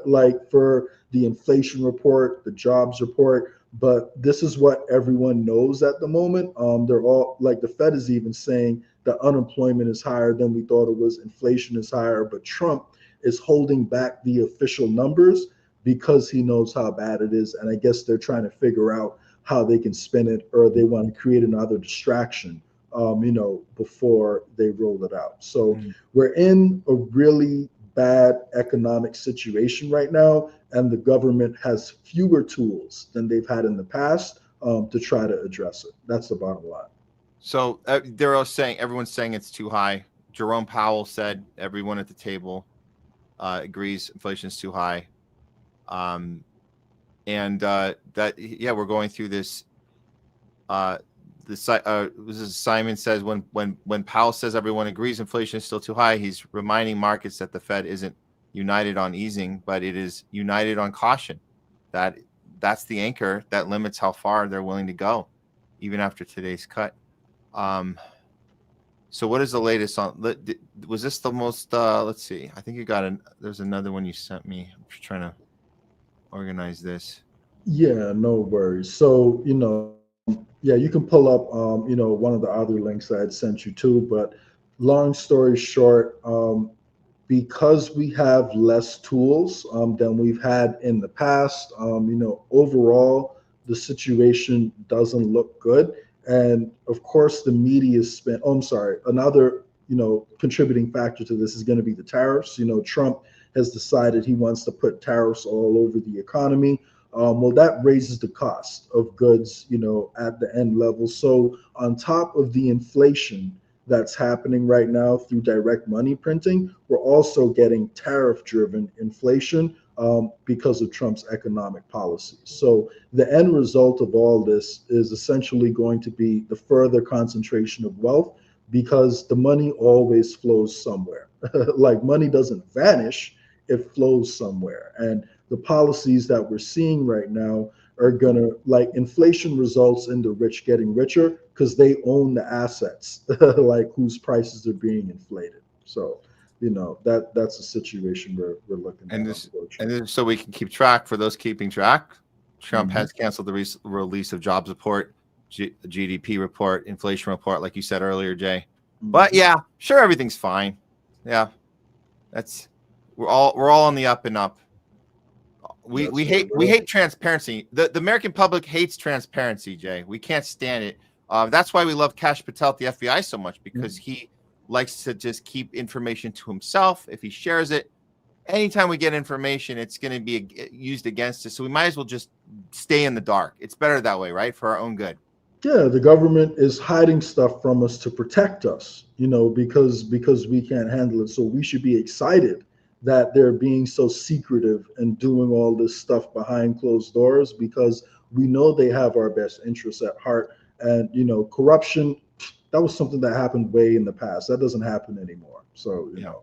like for the inflation report, the jobs report. But this is what everyone knows at the moment. They're all like, the Fed is even saying that unemployment is higher than we thought it was, inflation is higher, but Trump is holding back the official numbers because he knows how bad it is. And I guess they're trying to figure out how they can spin it, or they want to create another distraction, before they roll it out. So we're in a really bad economic situation right now, and the government has fewer tools than they've had in the past to try to address it. That's the bottom line. So everyone's saying it's too high. Jerome Powell said everyone at the table agrees inflation is too high. We're going through this. Simon says when Powell says everyone agrees inflation is still too high, he's reminding markets that the Fed isn't united on easing, but it is united on caution. That's the anchor that limits how far they're willing to go, even after today's cut. So what is the latest on? Was this the most? Let's see. I think you got there's another one you sent me. I'm just trying to organize this. Yeah, no worries. So you can pull up one of the other links I had sent you too. But long story short, because we have less tools than we've had in the past, overall the situation doesn't look good. And of course, the media spent. Another contributing factor to this is going to be the tariffs. Trump has decided he wants to put tariffs all over the economy. Well, that raises the cost of goods, at the end level. So on top of the inflation that's happening right now through direct money printing, we're also getting tariff-driven inflation, because of Trump's economic policies. So the end result of all this is essentially going to be the further concentration of wealth, because the money always flows somewhere. Like, money doesn't vanish, it flows somewhere. And the policies that we're seeing right now are gonna, like, inflation results in the rich getting richer because they own the assets, like, whose prices are being inflated. So, you know, that's a situation we're looking at. And so we can keep track, for those keeping track, Trump has canceled the release of jobs report, GDP report, inflation report, like you said earlier, Jay. But yeah, sure, everything's fine. Yeah, we're all on the up and up. We hate transparency. The American public hates transparency, Jay. We can't stand it. That's why we love Kash Patel at the FBI so much, because he likes to just keep information to himself. If he shares it, anytime we get information, it's going to be used against us. So we might as well just stay in the dark. It's better that way, right? For our own good. Yeah, the government is hiding stuff from us to protect us, you know, because we can't handle it. So we should be excited that they're being so secretive and doing all this stuff behind closed doors, because we know they have our best interests at heart. And, you know, corruption, that was something that happened way in the past. That doesn't happen anymore. So, you know,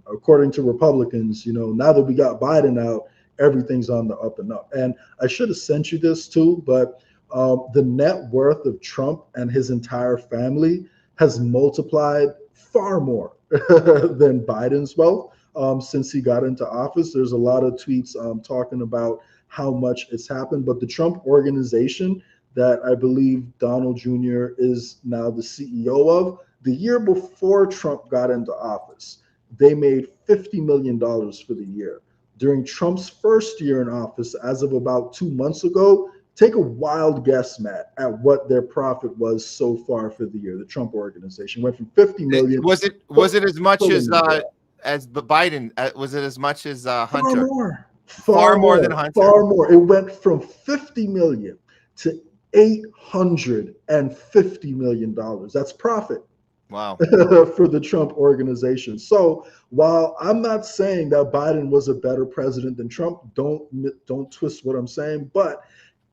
according to Republicans, you know, now that we got Biden out, everything's on the up and up. And I should have sent you this too, but the net worth of Trump and his entire family has multiplied far more than Biden's wealth since he got into office. There's a lot of tweets talking about how much it's happened, but the Trump organization that I believe Donald Jr. is now the CEO of, the year before Trump got into office, they made $50 million for the year. During Trump's first year in office, as of about 2 months ago, take a wild guess, Matt, at what their profit was so far for the year. The Trump organization went from 50 million. Was it as much as Biden? Was it as much as Hunter? Far more than Hunter. Far more. It went from 50 million to $850 million. That's profit. Wow. For the Trump organization. So while I'm not saying that Biden was a better president than Trump, don't twist what I'm saying, but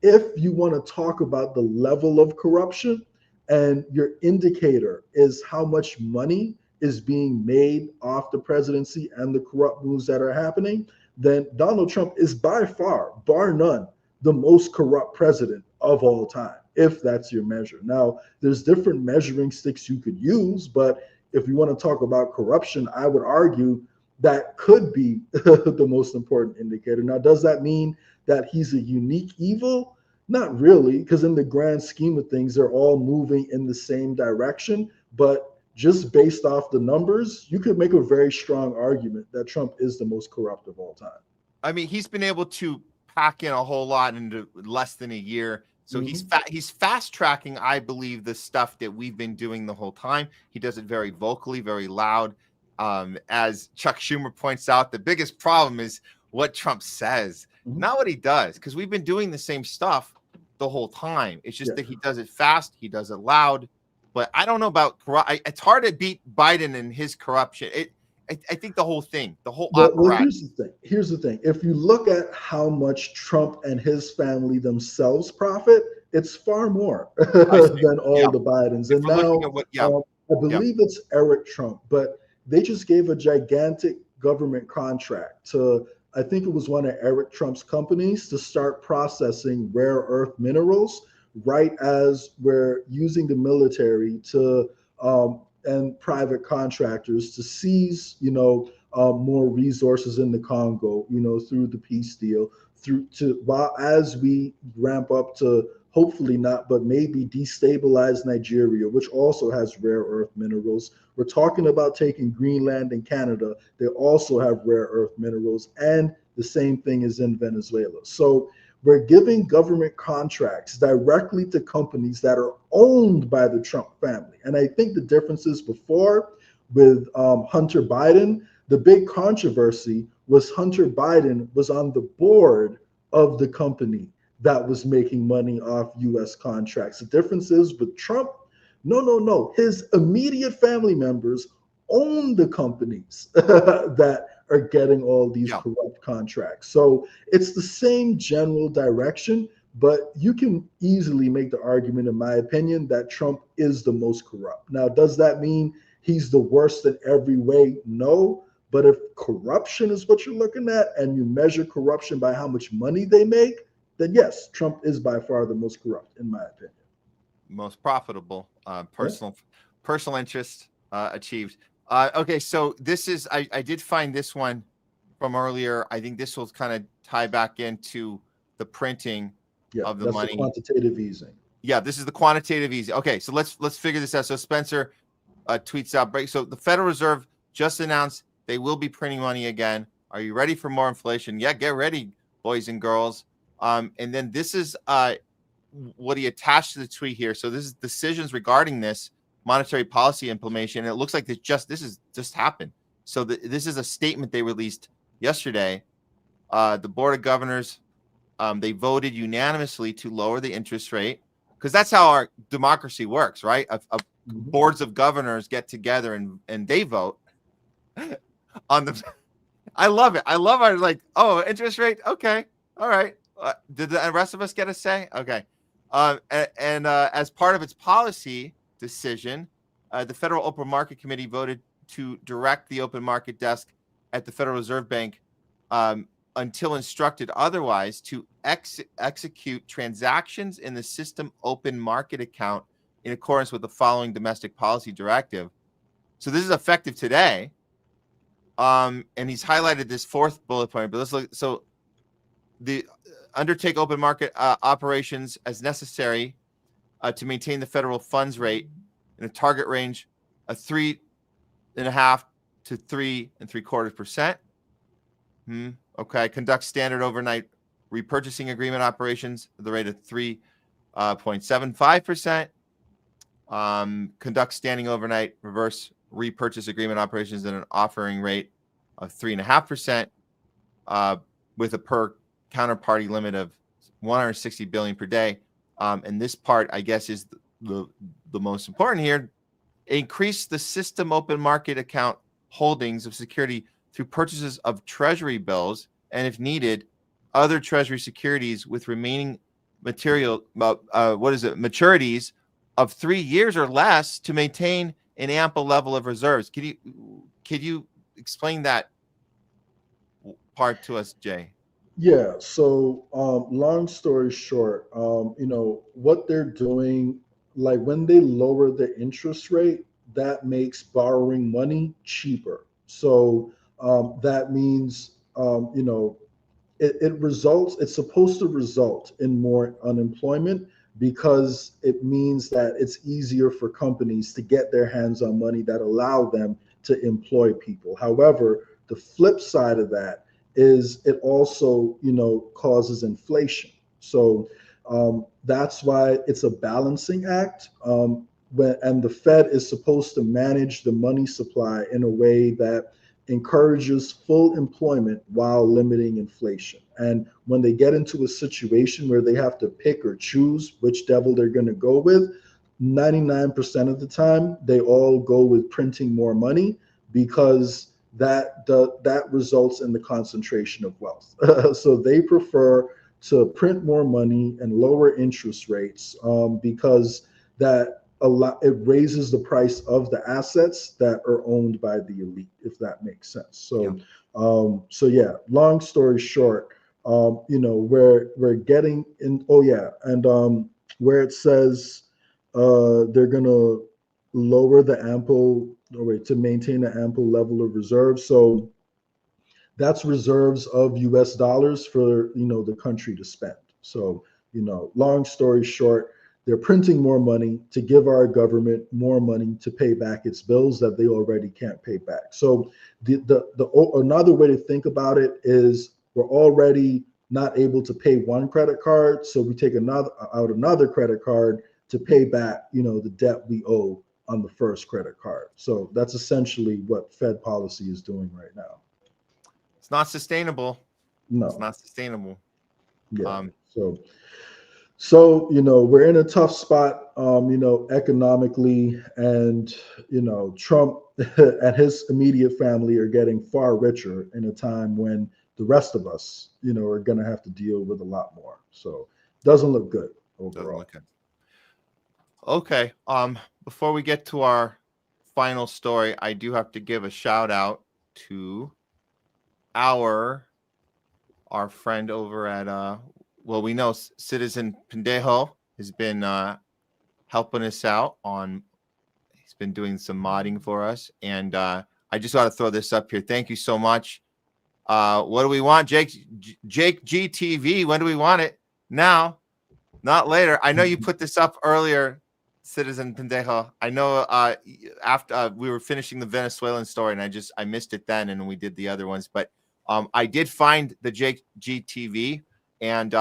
if you want to talk about the level of corruption and your indicator is how much money is being made off the presidency and the corrupt moves that are happening, then Donald Trump is by far, bar none, the most corrupt president of all time, if that's your measure. Now, there's different measuring sticks you could use, but if you want to talk about corruption, I would argue that could be the most important indicator. Now, does that mean that he's a unique evil? Not really, because in the grand scheme of things, they're all moving in the same direction. But just based off the numbers, you could make a very strong argument that Trump is the most corrupt of all time. I mean, he's been able to pack in a whole lot into less than a year. So he's fast tracking, I believe, the stuff that we've been doing the whole time. He does it very vocally, very loud. As Chuck Schumer points out, the biggest problem is what Trump says, not what he does, because we've been doing the same stuff the whole time. It's just that he does it fast, he does it loud. But I don't know about it's hard to beat Biden and his corruption. I think the whole thing, the whole apparatus. Here's the thing. If you look at how much Trump and his family themselves profit, it's far more than all the Bidens. And now, I believe it's Eric Trump, but they just gave a gigantic government contract to, I think it was one of Eric Trump's companies, to start processing rare earth minerals, right as we're using the military to and private contractors to seize, more resources in the Congo, through the peace deal, as we ramp up to hopefully not, but maybe destabilize Nigeria, which also has rare earth minerals. We're talking about taking Greenland and Canada. They also have rare earth minerals, and the same thing is in Venezuela. So we're giving government contracts directly to companies that are owned by the Trump family. And I think the difference is before with Hunter Biden, the big controversy was Hunter Biden was on the board of the company that was making money off US contracts. The difference is with Trump, no. His immediate family members own the companies that are getting all these corrupt contracts. So it's the same general direction, but you can easily make the argument, in my opinion, that Trump is the most corrupt. Now, does that mean he's the worst in every way? No. But if corruption is what you're looking at, and you measure corruption by how much money they make, then yes, Trump is by far the most corrupt, in my opinion. Most profitable, personal interest achieved. Okay, so this is, I did find this one from earlier. I think this will kind of tie back into the printing of the money. The quantitative easing. Yeah, this is the quantitative easing. Okay, so let's figure this out. So Spencer tweets out, so the Federal Reserve just announced they will be printing money again. Are you ready for more inflation? Yeah, get ready, boys and girls. And then this is what he attached to the tweet here. So this is decisions regarding this monetary policy implementation. It looks like this just happened. So this is a statement they released yesterday. The Board of Governors, they voted unanimously to lower the interest rate, because that's how our democracy works, right? Boards of governors get together and they vote on the. I love it. I love our interest rate. Okay, all right. Did the rest of us get a say? Okay. And as part of its policy decision, the Federal Open Market Committee voted to direct the open market desk at the Federal Reserve Bank until instructed otherwise to execute transactions in the system open market account in accordance with the following domestic policy directive. So this is effective today. And he's highlighted this fourth bullet point, but let's look. So the undertake open market operations as necessary to maintain the federal funds rate in a target range of 3.5 to 3.75%. Okay. Conduct standard overnight repurchasing agreement operations at the rate of 3.75%. Conduct standing overnight reverse repurchase agreement operations at an offering rate of 3.5%, with a per counterparty limit of 160 billion per day. And this part, I guess, is the most important here. Increase the system open market account holdings of security through purchases of treasury bills, and if needed, other treasury securities with remaining maturities of 3 years or less to maintain an ample level of reserves. Could you explain that part to us, Jay? Yeah. So long story short, what they're doing, like when they lower the interest rate, that makes borrowing money cheaper. So that means, it's supposed to result in more unemployment, because it means that it's easier for companies to get their hands on money that allow them to employ people. However, the flip side of that is it also, causes inflation. So that's why it's a balancing act. And the Fed is supposed to manage the money supply in a way that encourages full employment while limiting inflation. And when they get into a situation where they have to pick or choose which devil they're going to go with, 99% of the time, they all go with printing more money, because that results in the concentration of wealth. So they prefer to print more money and lower interest rates, because it raises the price of the assets that are owned by the elite, if that makes sense. So, long story short, we're getting in. Where it says they're gonna lower to maintain an ample level of reserves. So that's reserves of US dollars for, the country to spend. So, long story short, they're printing more money to give our government more money to pay back its bills that they already can't pay back. So another way to think about it is, we're already not able to pay one credit card, so we take another credit card to pay back, the debt we owe on the first credit card. So that's essentially what Fed policy is doing right now. It's not sustainable. No, it's not sustainable. Yeah. So, we're in a tough spot, economically, and, Trump and his immediate family are getting far richer in a time when the rest of us, are going to have to deal with a lot more. So doesn't look good overall. Okay. Before we get to our final story, I do have to give a shout out to our friend over at well, we know Citizen Pendejo has been helping us out on. He's been doing some modding for us, and I just got to throw this up here. Thank you so much. What do we want, Jake GTV? When do we want it? Now, not later. I know you put this up earlier, Citizen Pendejo. I know after we were finishing the Venezuelan story, and I missed it then, and we did the other ones, but I did find the Jake GTV. And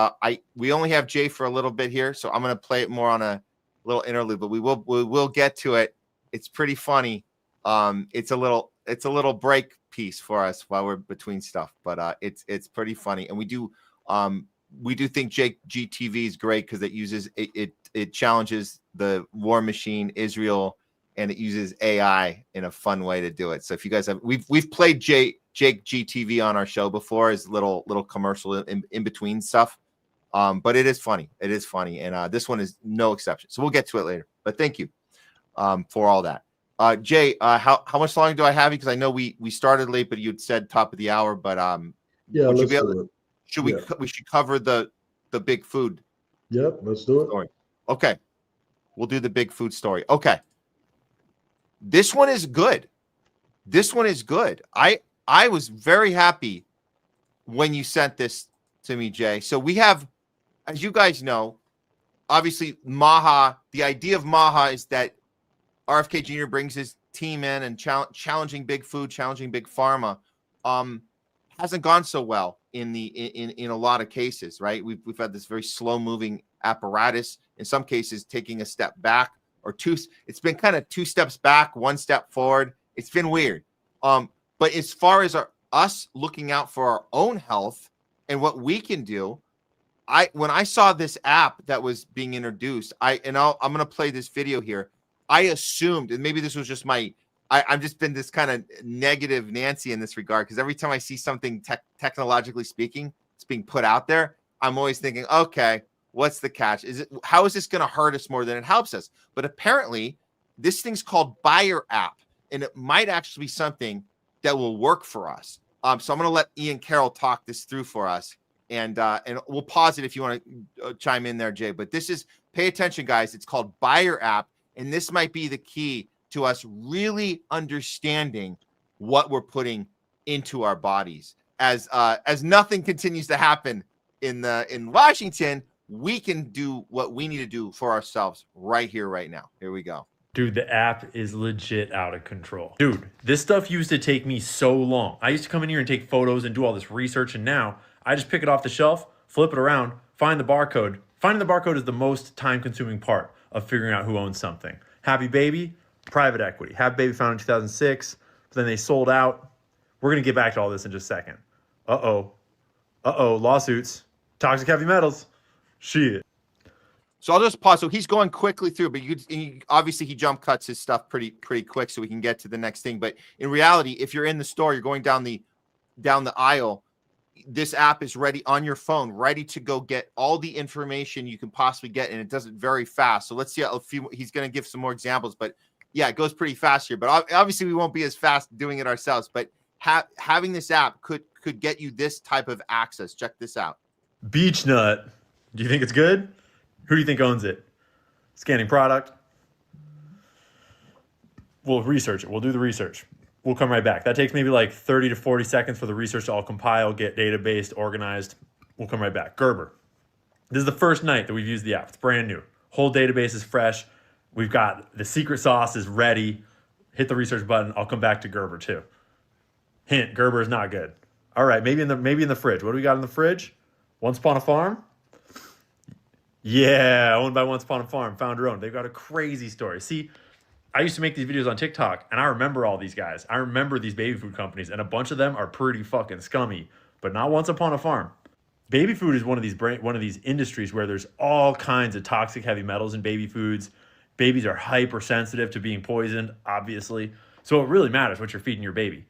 we only have Jay for a little bit here, so I'm going to play it more on a little interlude, but we will get to it. It's pretty funny. It's a little break piece for us while we're between stuff, but it's pretty funny. And we do think Jake GTV is great because it uses it challenges the war machine Israel, and it uses AI in a fun way to do it. So if you guys have, we've played Jake GTV on our show before as little commercial in between stuff. But it is funny. It is funny. And this one is no exception. So we'll get to it later, but thank you for all that. Jay, how much longer do I have you? Because I know we started late, but you'd said top of the hour, but yeah, let's do it. We should cover the big food. Yep. Let's do it. Story. Okay. We'll do the big food story. Okay. This one is good. I was very happy when you sent this to me, Jay. So we have, as you guys know, obviously Maha, the idea of Maha is that RFK Jr. brings his team in and challenging big food, challenging big pharma. Hasn't gone so well in a lot of cases, right? We've had this very slow moving apparatus, in some cases taking a step back or two. It's been kind of 2 steps back, 1 step forward. It's been weird. But as far as us looking out for our own health and what we can do, when I saw this app that was being introduced, I'm going to play this video here. I assumed, and maybe this was just I've just been this kind of negative Nancy in this regard, because every time I see something technologically speaking, it's being put out there, I'm always thinking, okay, what's the catch? How is this going to hurt us more than it helps us? But apparently, this thing's called Buyer App, and it might actually be something that will work for us. So I'm going to let Ian Carroll talk this through for us, and we'll pause it if you want to chime in there, Jay. But pay attention, guys. It's called Buyer App, and this might be the key to us really understanding what we're putting into our bodies. As nothing continues to happen in Washington, we can do what we need to do for ourselves right here, right now. Here we go. Dude, the app is legit out of control. Dude, this stuff used to take me so long. I used to come in here and take photos and do all this research, and now I just pick it off the shelf, flip it around, find the barcode. Finding the barcode is the most time-consuming part of figuring out who owns something. Happy Baby, private equity. Happy Baby founded in 2006, but then they sold out. We're going to get back to all this in just a second. Uh-oh, lawsuits, toxic heavy metals, shit. So I'll just pause. So he's going quickly through, but obviously he jump cuts his stuff pretty quick so we can get to the next thing. But in reality, if you're in the store, you're going down the aisle, this app is ready on your phone, ready to go get all the information you can possibly get, and it does it very fast. So let's see he's going to give some more examples, but yeah, it goes pretty fast here. But obviously we won't be as fast doing it ourselves, but having this app could get you this type of access. Check this out. Beach Nut. Do you think it's good? Who do you think owns it? Scanning product. We'll research it. We'll do the research. We'll come right back. That takes maybe like 30 to 40 seconds for the research to all compile, get database organized. We'll come right back. Gerber. This is the first night that we've used the app. It's brand new. Whole database is fresh. We've got the secret sauce is ready. Hit the research button. I'll come back to Gerber too. Hint, Gerber is not good. All right, maybe in the fridge. What do we got in the fridge? Once Upon a Farm? Yeah, owned by Once Upon a Farm, founder owned. They've got a crazy story. See, I used to make these videos on TikTok, and I remember all these guys. I remember these baby food companies, and a bunch of them are pretty fucking scummy, but not Once Upon a Farm. Baby food is one of these industries where there's all kinds of toxic heavy metals in baby foods. Babies are hypersensitive to being poisoned, obviously. So it really matters what you're feeding your baby.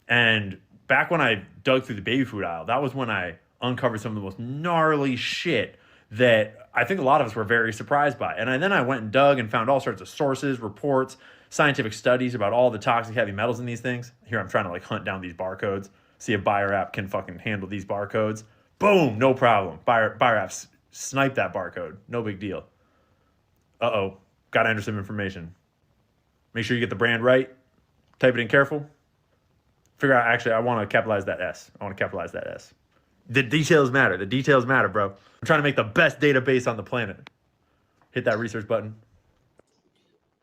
And back when I dug through the baby food aisle, that was when I uncovered some of the most gnarly shit that I think a lot of us were very surprised by. And then I went and dug and found all sorts of sources, reports, scientific studies about all the toxic heavy metals in these things. Here I'm trying to like hunt down these barcodes, see if Buyer app can fucking handle these barcodes. Boom, no problem. Buyer app snipe that barcode. No big deal. Uh-oh, gotta enter some information. Make sure you get the brand right. Type it in careful. Figure out, actually, I want to capitalize that S. The details matter. The details matter, bro. I'm trying to make the best database on the planet. Hit that research button.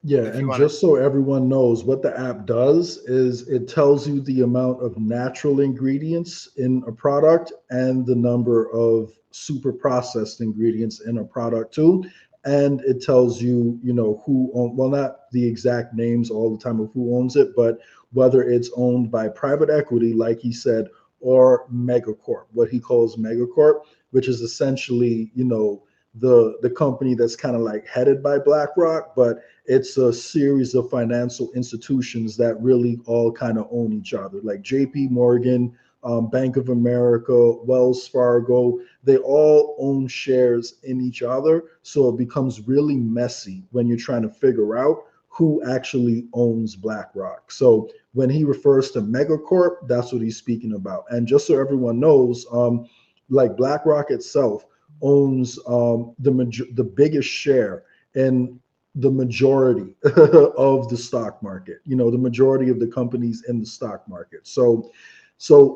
Yeah, and just so everyone knows, what the app does is it tells you the amount of natural ingredients in a product and the number of super processed ingredients in a product too. And it tells you, well, not the exact names all the time of who owns it, but whether it's owned by private equity, like he said, or megacorp, what he calls megacorp, which is essentially, the company that's kind of like headed by BlackRock, but it's a series of financial institutions that really all kind of own each other, like JP Morgan, Bank of America, Wells Fargo. They all own shares in each other. So it becomes really messy when you're trying to figure out who actually owns BlackRock. So when he refers to megacorp, that's what he's speaking about. And just so everyone knows, like BlackRock itself owns the biggest share in the majority of the stock market, the majority of the companies in the stock market. So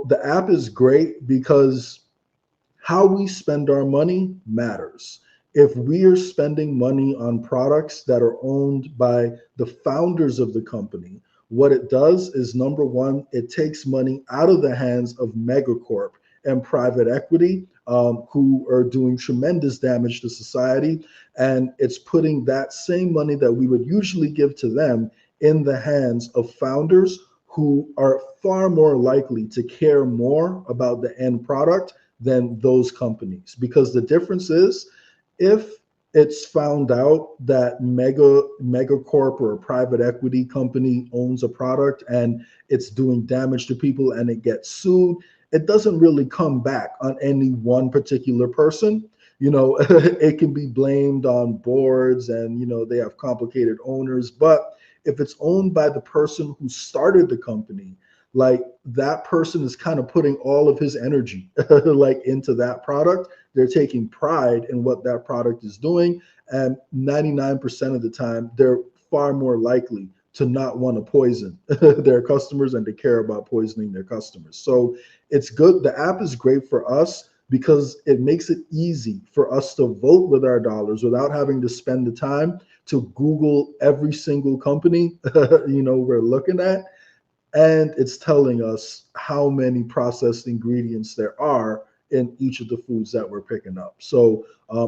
the app is great because how we spend our money matters. If we are spending money on products that are owned by the founders of the company, what it does is, number one, it takes money out of the hands of megacorp and private equity, who are doing tremendous damage to society. And it's putting that same money that we would usually give to them in the hands of founders who are far more likely to care more about the end product than those companies. Because the difference is, if it's found out that megacorp or a private equity company owns a product and it's doing damage to people and it gets sued, it doesn't really come back on any one particular person. It can be blamed on boards and, they have complicated owners. But if it's owned by the person who started the company, like that person is kind of putting all of his energy like into that product. They're taking pride in what that product is doing. And 99% of the time, they're far more likely to not want to poison their customers and to care about poisoning their customers. So it's good. The app is great for us because it makes it easy for us to vote with our dollars without having to spend the time to Google every single company we're looking at. And it's telling us how many processed ingredients there are in each of the foods that we're picking up. So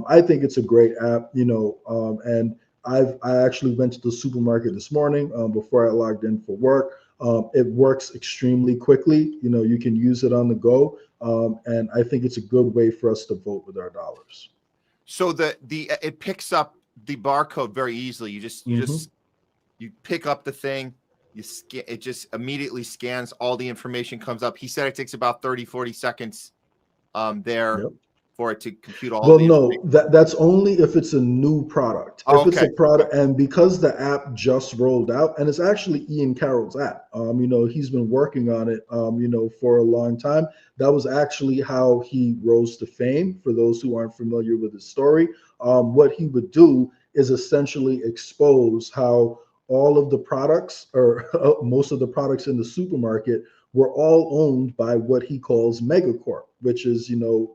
I think it's a great app, and I actually went to the supermarket this morning before I logged in for work. It works extremely quickly. You can use it on the go. And I think it's a good way for us to vote with our dollars. So it picks up the barcode very easily. You pick up the thing, it just immediately scans, all the information comes up. He said it takes about 30-40 seconds for it to compute all well, the no, that's only if it's a new product. If it's a product, and because the app just rolled out, and it's actually Ian Carroll's app. He's been working on it, for a long time. That was actually how he rose to fame. For those who aren't familiar with his story, what he would do is essentially expose how all of the products, or most of the products in the supermarket, were all owned by what he calls megacorp, which is,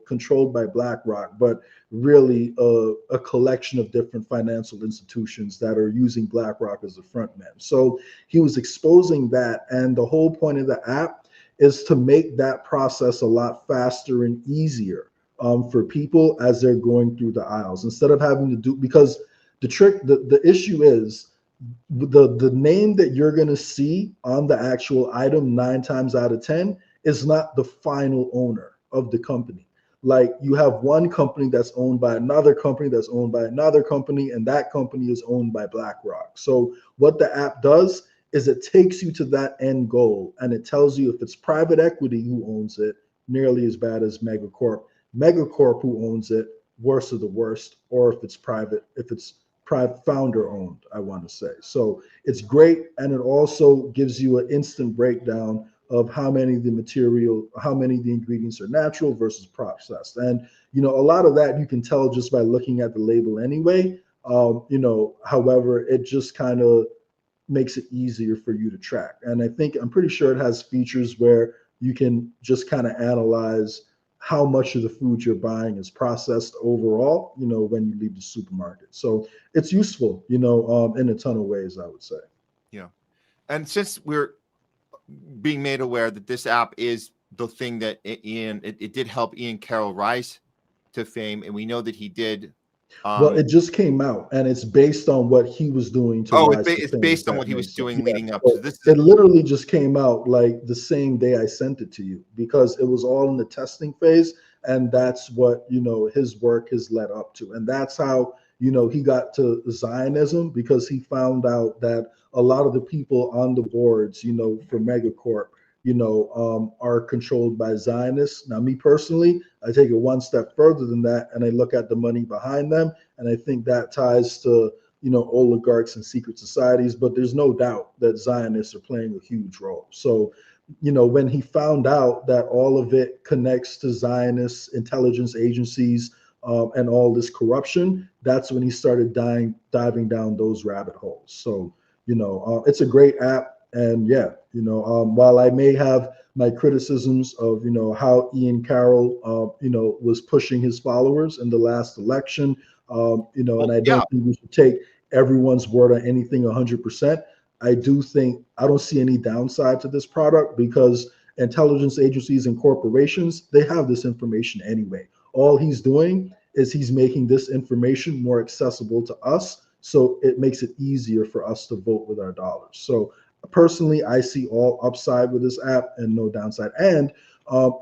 controlled by BlackRock, but really a collection of different financial institutions that are using BlackRock as a front man. So he was exposing that. And the whole point of the app is to make that process a lot faster and easier for people as they're going through the aisles, instead of having to do, because the issue is, the name that you're going to see on the actual item 9 times out of 10 is not the final owner of the company. like you have one company that's owned by another company that's owned by another company, and that company is owned by BlackRock. So what the app does is it takes you to that end goal, and it tells you if it's private equity who owns it, nearly as bad as Megacorp who owns it, worst of the worst, or if it's private founder owned, I want to say. So it's great, and it also gives you an instant breakdown of how many of the ingredients are natural versus processed. And, you know, a lot of that you can tell just by looking at the label anyway. You know, however, it just kind of makes it easier for you to track. And I'm pretty sure it has features where you can just kind of analyze how much of the food you're buying is processed overall, you know, when you leave the supermarket. So it's useful, you know, in a ton of ways, I would say. Yeah. And since we're being made aware that this app is the thing that it did help Ian Carroll rise to fame, and we know that he did. Well, it just came out, and it's based on what he was doing to rise to it's fame, based on what he was doing leading up so to this. It literally just came out like the same day I sent it to you, because it was all in the testing phase, and that's what, you know, his work has led up to. And that's how, you know, he got to Zionism, because he found out that a lot of the people on the boards, you know, for Megacorp, you know, are controlled by Zionists. Now, me personally, I take it one step further than that, and I look at the money behind them, and I think that ties to, you know, oligarchs and secret societies. But there's no doubt that Zionists are playing a huge role. So, you know, when he found out that all of it connects to Zionist intelligence agencies and all this corruption, that's when he started diving down those rabbit holes. So, you know, it's a great app. And yeah, you know, while I may have my criticisms of, you know, how Ian Carroll, you know, was pushing his followers in the last election, you know, and I don't think we should take everyone's word on anything 100%. I don't see any downside to this product, because intelligence agencies and corporations, they have this information anyway. All he's doing is he's making this information more accessible to us, so it makes it easier for us to vote with our dollars. So personally, I see all upside with this app and no downside. And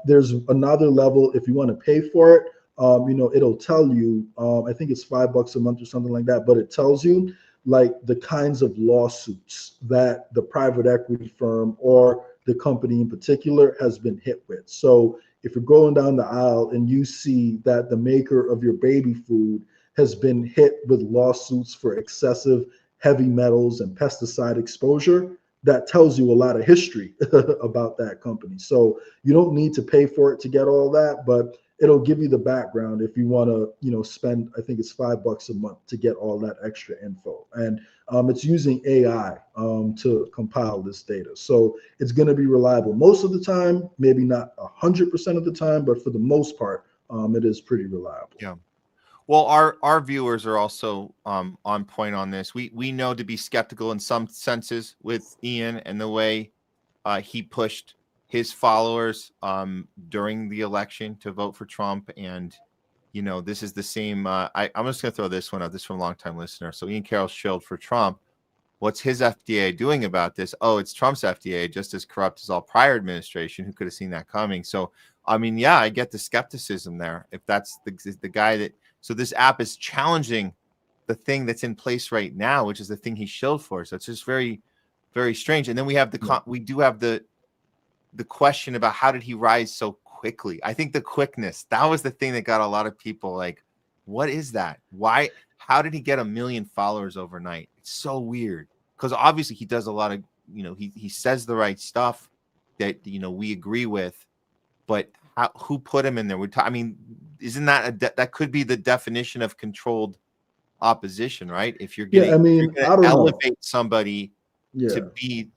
there's another level if you want to pay for it. You know, it'll tell you, I think it's $5 a month or something like that, but it tells you like the kinds of lawsuits that the private equity firm or the company in particular has been hit with. So if you're going down the aisle and you see that the maker of your baby food has been hit with lawsuits for excessive heavy metals and pesticide exposure, that tells you a lot of history about that company. So you don't need to pay for it to get all that, but it'll give you the background if you want to, you know, spend, I think it's $5 a month to get all that extra info. And it's using AI to compile this data. So it's going to be reliable most of the time, maybe not 100% of the time, but for the most part, it is pretty reliable. Yeah. Well, our viewers are also on point on this. We know to be skeptical in some senses with Ian and the way he pushed his followers during the election to vote for Trump. And, you know, this is the same. I'm just going to throw this one out. This is from a longtime listener. So Ian Carroll shilled for Trump. What's his FDA doing about this? Oh, it's Trump's FDA, just as corrupt as all prior administration. Who could have seen that coming? So, I mean, yeah, I get the skepticism there. If that's the guy that. So this app is challenging the thing that's in place right now, which is the thing he shilled for. So it's just very, very strange. And then we have we do have the question about how did he rise so quickly? I think the quickness, that was the thing that got a lot of people like, what is that? Why? How did he get 1 million followers overnight? It's so weird, because obviously he does a lot of, you know, he says the right stuff that, you know, we agree with, but who put him in there? I mean, isn't that that could be the definition of controlled opposition, right? If you're getting, I mean, I don't elevate somebody to be,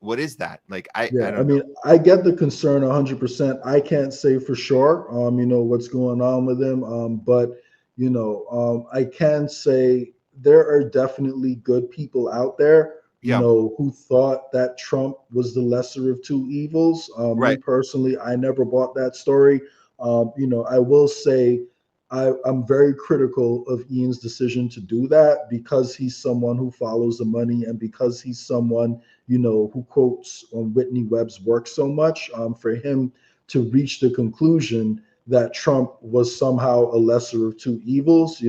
what is that? Like, I don't know. I get the concern 100%. I can't say for sure, you know, what's going on with him. But, you know, I can say there are definitely good people out there, you know, who thought that Trump was the lesser of two evils. Me personally, I never bought that story. You know, I will say I'm very critical of Ian's decision to do that, because he's someone who follows the money, and because he's someone, you know, who quotes on Whitney Webb's work so much. For him to reach the conclusion that Trump was somehow a lesser of two evils,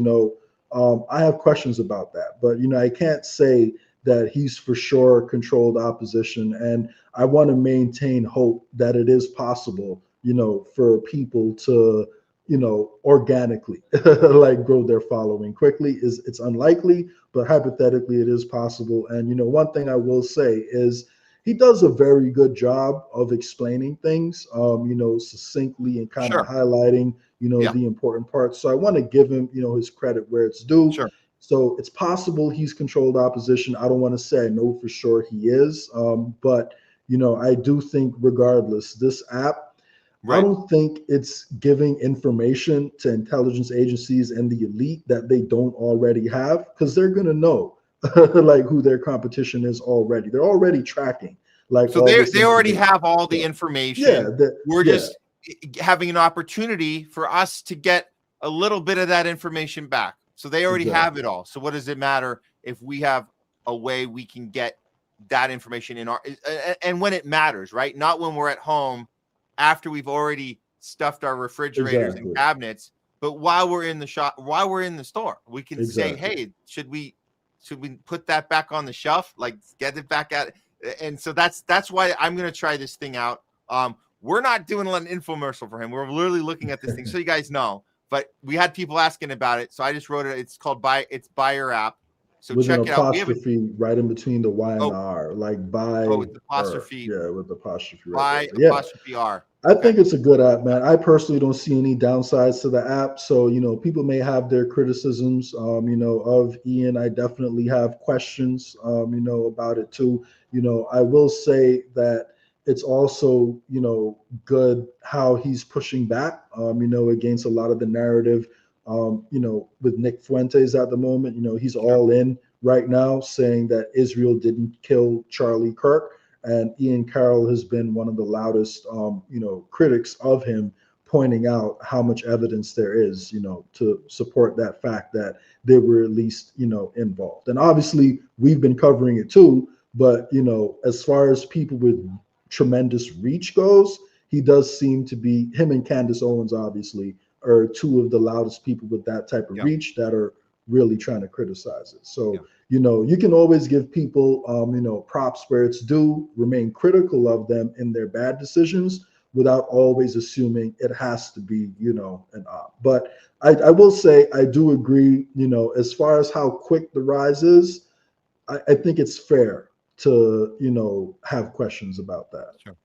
I have questions about that. But, I can't say that he's for sure controlled opposition. And I want to maintain hope that it is possible, for people to, organically like grow their following quickly. It's unlikely, but hypothetically it is possible. And, one thing I will say is he does a very good job of explaining things, succinctly and kind of highlighting, the important parts. So I want to give him, his credit where it's due. Sure. So it's possible he's controlled opposition. I don't want to say I know for sure he is, but I do think regardless, this app, I don't think it's giving information to intelligence agencies and the elite that they don't already have, because they're going to know like who their competition is already. They're already tracking. Like, so they already have all the information. We're just having an opportunity for us to get a little bit of that information back. So they already have it all. So what does it matter if we have a way we can get that information in our, and when it matters, right? Not when we're at home after we've already stuffed our refrigerators and cabinets, but while we're in the shop, while we're in the store, we can say, hey, should we put that back on the shelf? Like, get it back at, and so that's why I'm going to try this thing out. We're not doing an infomercial for him. We're literally looking at this thing, so you guys know. But we had people asking about it, so I just wrote it. It's called Buyer app. So with check an it out. apostrophe right in between the Y and the R, like buy. With the apostrophe. With the apostrophe. Buy apostrophe R. I think it's a good app, man. I personally don't see any downsides to the app. So, people may have their criticisms, of Ian. I definitely have questions, about it too. I will say that it's also, good how he's pushing back, against a lot of the narrative, with Nick Fuentes at the moment. He's all in right now saying that Israel didn't kill Charlie Kirk. And Ian Carroll has been one of the loudest, critics of him, pointing out how much evidence there is, to support that fact that they were at least, involved. And obviously, we've been covering it too. But, as far as people with tremendous reach goes, he does seem to be, him and Candace Owens, obviously, are two of the loudest people with that type of reach that are really trying to criticize it. So, you can always give people, props where it's due, remain critical of them in their bad decisions without always assuming it has to be, an op. But I will say, I do agree, as far as how quick the rise is, I think it's fair to, have questions about that. Sure.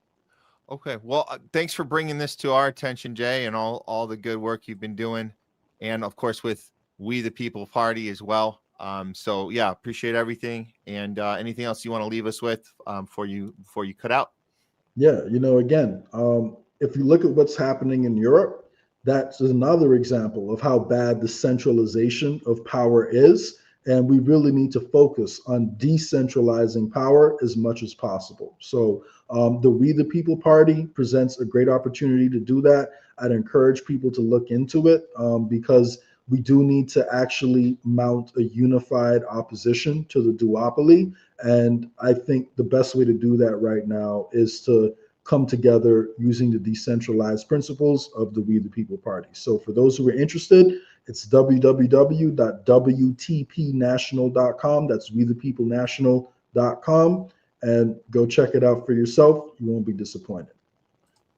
Okay. Well, thanks for bringing this to our attention, Jay, and all the good work you've been doing. And of course, with We the People Party as well. So yeah, appreciate everything. And anything else you want to leave us with before you cut out? Yeah, again, if you look at what's happening in Europe, that's another example of how bad the centralization of power is. And we really need to focus on decentralizing power as much as possible. So the We the People Party presents a great opportunity to do that. I'd encourage people to look into it because we do need to actually mount a unified opposition to the duopoly. And I think the best way to do that right now is to come together using the decentralized principles of the We the People Party. So for those who are interested, it's www.wtpnational.com. That's wethepeoplenational.com. And go check it out for yourself. You won't be disappointed.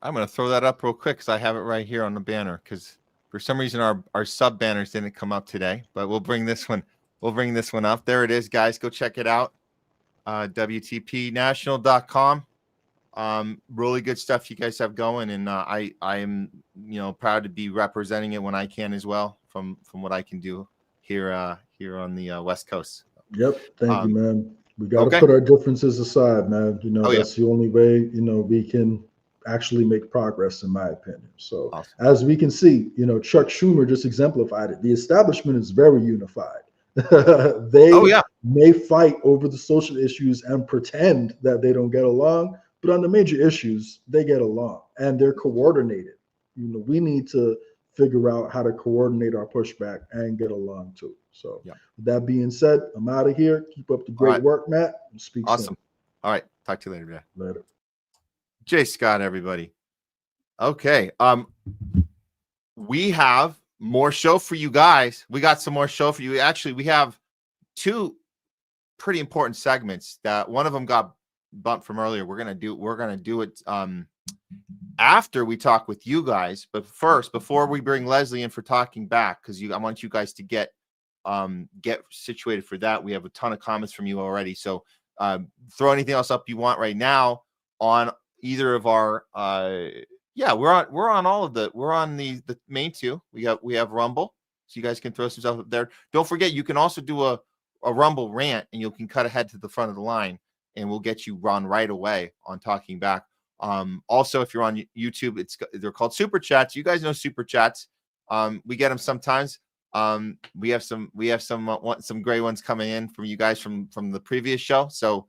I'm going to throw that up real quick because I have it right here on the banner, because for some reason our sub banners didn't come up today, but we'll bring this one up. There it is, guys. Go check it out. WTPnational.com. Really good stuff you guys have going, and I am proud to be representing it when I can as well, from what I can do here on the West Coast. Yep. Thank you, man. We got to put our differences aside, man. That's the only way we can actually make progress, in my opinion. So as we can see, Chuck Schumer just exemplified it. The establishment is very unified. They may fight over the social issues and pretend that they don't get along, but on the major issues, they get along and they're coordinated. We need to figure out how to coordinate our pushback and get along too. So with that being said, I'm out of here. Keep up the great work, Matt. We'll speak soon. All right. Talk to you later, Jay. Later. Jay Scott, everybody. Okay. we have more show for you guys. We got some more show for you. Actually, we have two pretty important segments that one of them got bumped from earlier. We're gonna do it after we talk with you guys. But first, before we bring Leslie in for talking back, because I want you guys to get situated for that. We have a ton of comments from you already. So throw anything else up you want right now on either of our we're on all of we're on the main two. We have Rumble, so you guys can throw some stuff up there. Don't forget, you can also do a Rumble rant, and you can cut ahead to the front of the line, and we'll get you run right away on talking back. Also, if you're on YouTube, they're called super chats. You guys know super chats. We get them sometimes. We have some great ones coming in from you guys from the previous show. So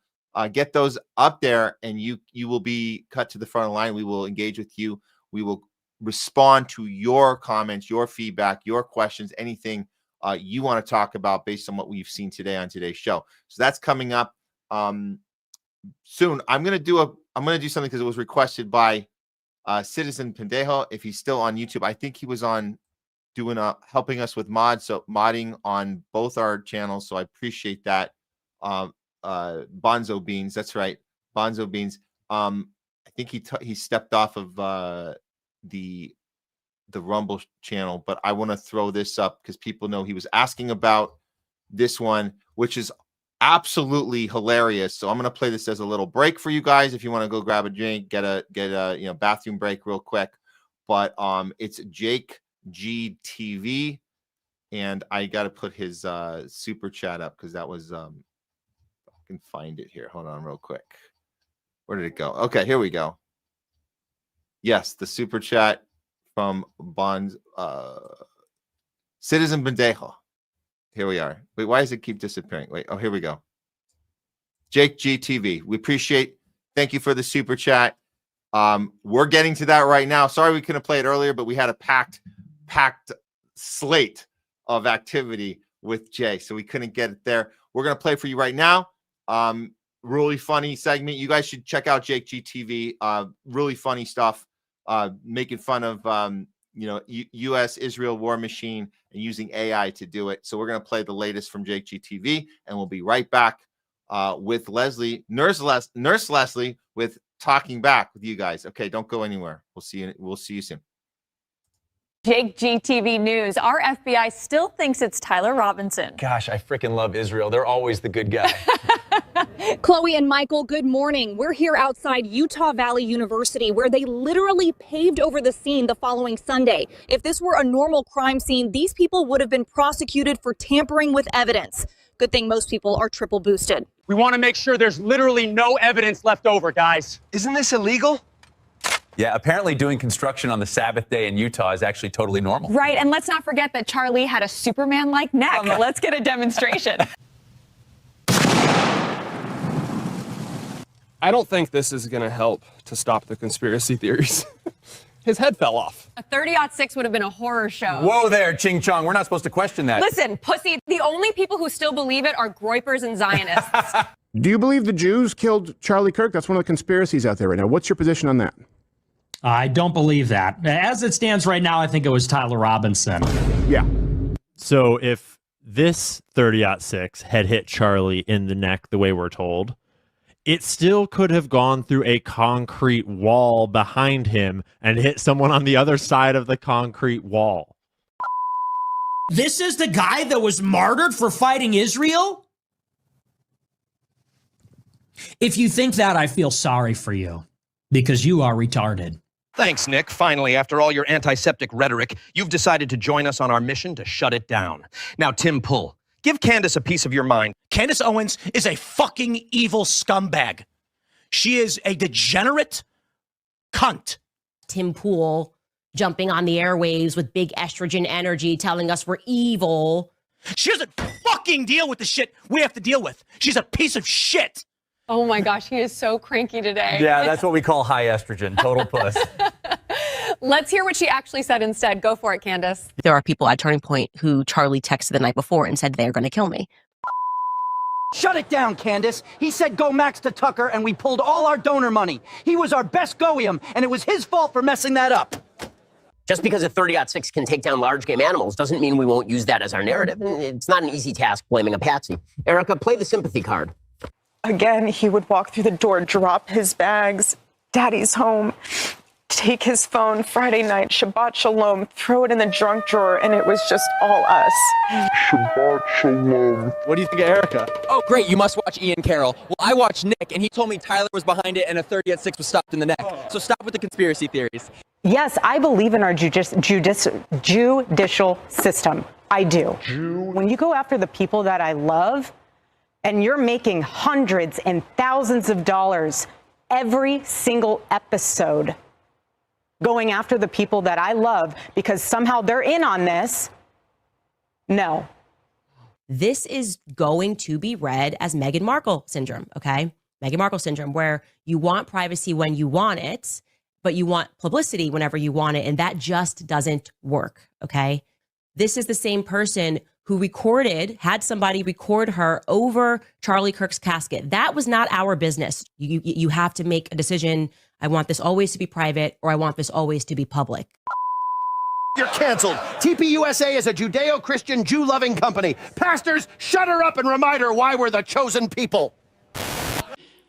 get those up there, and you will be cut to the front of the line. We will engage with you. We will respond to your comments, your feedback, your questions, anything you want to talk about based on what we've seen today on today's show. So that's coming up soon. I'm gonna do something because it was requested by Citizen Pendejo. If he's still on YouTube, I think he was on doing helping us with modding on both our channels. So I appreciate that. Bonzo Beans, that's right, Bonzo Beans. I think he stepped off of the Rumble channel, but I want to throw this up because people know he was asking about this one, which is absolutely hilarious. So I'm going to play this as a little break for you guys if you want to go grab a drink, get a bathroom break real quick. But it's Jake GTV, and I got to put his super chat up because that was I can find it here. Hold on real quick. Where did it go? Okay, here we go. Yes, the super chat from Bonds Citizen Bendejo. Here we are. Wait, why does it keep disappearing? Wait, oh, here we go. Jake GTV. We appreciate. Thank you for the super chat. We're getting to that right now. Sorry we couldn't play it earlier, but we had a packed slate of activity with Jay, so we couldn't get it there. We're gonna play for you right now. Really funny segment. You guys should check out Jake GTV. Really funny stuff. Making fun of U.S. Israel war machine and using AI to do it. So we're gonna play the latest from Jake GTV, and we'll be right back with Leslie, Nurse Leslie, with talking back with you guys. Okay, don't go anywhere. We'll see you soon. Jake GTV News. Our FBI still thinks it's Tyler Robinson. Gosh, I freaking love Israel. They're always the good guy. Chloe and Michael, good morning. We're here outside Utah Valley University, where they literally paved over the scene the following Sunday. If this were a normal crime scene, these people would have been prosecuted for tampering with evidence. Good thing most people are triple boosted. We want to make sure there's literally no evidence left over, guys. Isn't this illegal? Yeah, apparently doing construction on the Sabbath day in Utah is actually totally normal. Right, and let's not forget that Charlie had a Superman-like neck. Let's get a demonstration. I don't think this is going to help to stop the conspiracy theories. His head fell off. A 30-06 would have been a horror show. Whoa there, Ching Chong. We're not supposed to question that. Listen, pussy, the only people who still believe it are groypers and Zionists. Do you believe the Jews killed Charlie Kirk? That's one of the conspiracies out there right now. What's your position on that? I don't believe that. As it stands right now, I think it was Tyler Robinson. Yeah. So if this 30-06 had hit Charlie in the neck the way we're told, it still could have gone through a concrete wall behind him and hit someone on the other side of the concrete wall. This is the guy that was martyred for fighting Israel? If you think that, I feel sorry for you, because you are retarded. Thanks, Nick. Finally, after all your antiseptic rhetoric, you've decided to join us on our mission to shut it down. Now, Tim Pull, give Candace a piece of your mind. Candace Owens is a fucking evil scumbag. She is a degenerate cunt. Tim Pool jumping on the airwaves with big estrogen energy telling us we're evil. She doesn't fucking deal with the shit we have to deal with. She's a piece of shit. Oh my gosh, he is so cranky today. Yeah, that's what we call high estrogen, total puss. Let's hear what she actually said instead. Go for it, Candace. There are people at Turning Point who Charlie texted the night before and said they're going to kill me. Shut it down, Candace. He said go max to Tucker, and we pulled all our donor money. He was our best goium, and it was his fault for messing that up. Just because a 30-06 can take down large game animals doesn't mean we won't use that as our narrative. It's not an easy task blaming a patsy. Erika, play the sympathy card. Again, he would walk through the door, drop his bags, Daddy's home, take his phone, Friday night, Shabbat Shalom, throw it in the junk drawer, and it was just all us. Shabbat Shalom. What do you think of Erika? Oh, great. You must watch Ian Carroll. Well, I watched Nick, and he told me Tyler was behind it and a 30-06 was stopped in the neck. So stop with the conspiracy theories. Yes, I believe in our judicial system. I do. When you go after the people that I love, and you're making hundreds and thousands of dollars every single episode going after the people that I love because somehow they're in on this, no. This is going to be read as Meghan Markle syndrome, okay? Meghan Markle syndrome, where you want privacy when you want it, but you want publicity whenever you want it, and that just doesn't work, okay? This is the same person who had somebody record her over Charlie Kirk's casket. That was not our business. You have to make a decision. I want this always to be private, or I want this always to be public. You're canceled. TPUSA is a Judeo-Christian, Jew-loving company. Pastors, shut her up and remind her why we're the chosen people.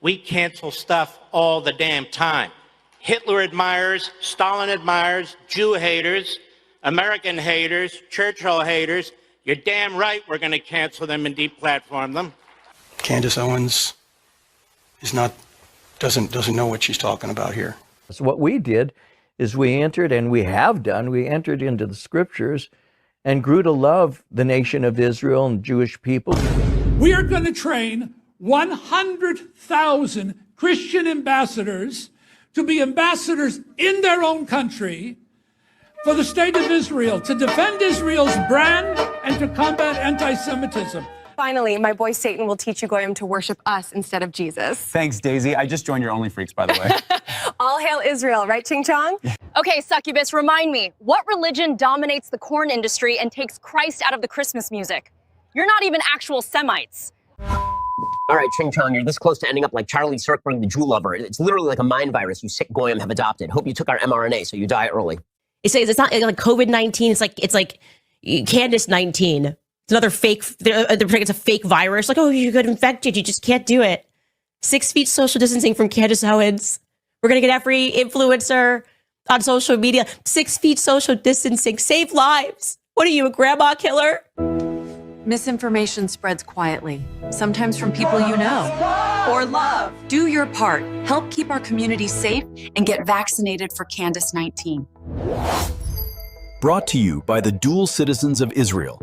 We cancel stuff all the damn time. Hitler admirers, Stalin admirers, Jew haters, American haters, Churchill haters. You're damn right we're going to cancel them and deplatform them. Candace Owens doesn't know what she's talking about here. So what we did is we entered into the scriptures and grew to love the nation of Israel and Jewish people. We are going to train 100,000 Christian ambassadors to be ambassadors in their own country for the state of Israel, to defend Israel's brand and to combat anti-Semitism. Finally, my boy Satan will teach you Goyim to worship us instead of Jesus. Thanks, Daisy. I just joined your OnlyFreaks, by the way. All hail Israel, right, Ching Chong? Okay, succubus, remind me, what religion dominates the corn industry and takes Christ out of the Christmas music? You're not even actual Semites. All right, Ching Chong, you're this close to ending up like Charlie Kirk, the Jew lover. It's literally like a mind virus you sick Goyim have adopted. Hope you took our mRNA so you die early. It says it's not like COVID-19. It's like Candace 19. It's another fake. They're saying it's a fake virus. Like, oh, you got infected. You just can't do it. 6 feet social distancing from Candace Owens. We're gonna get every influencer on social media. 6 feet social distancing. Save lives. What are you, a grandma killer? Misinformation spreads quietly, sometimes from people you know or love. Do your part. Help keep our community safe and get vaccinated for Candace 19. Brought to you by the dual citizens of Israel.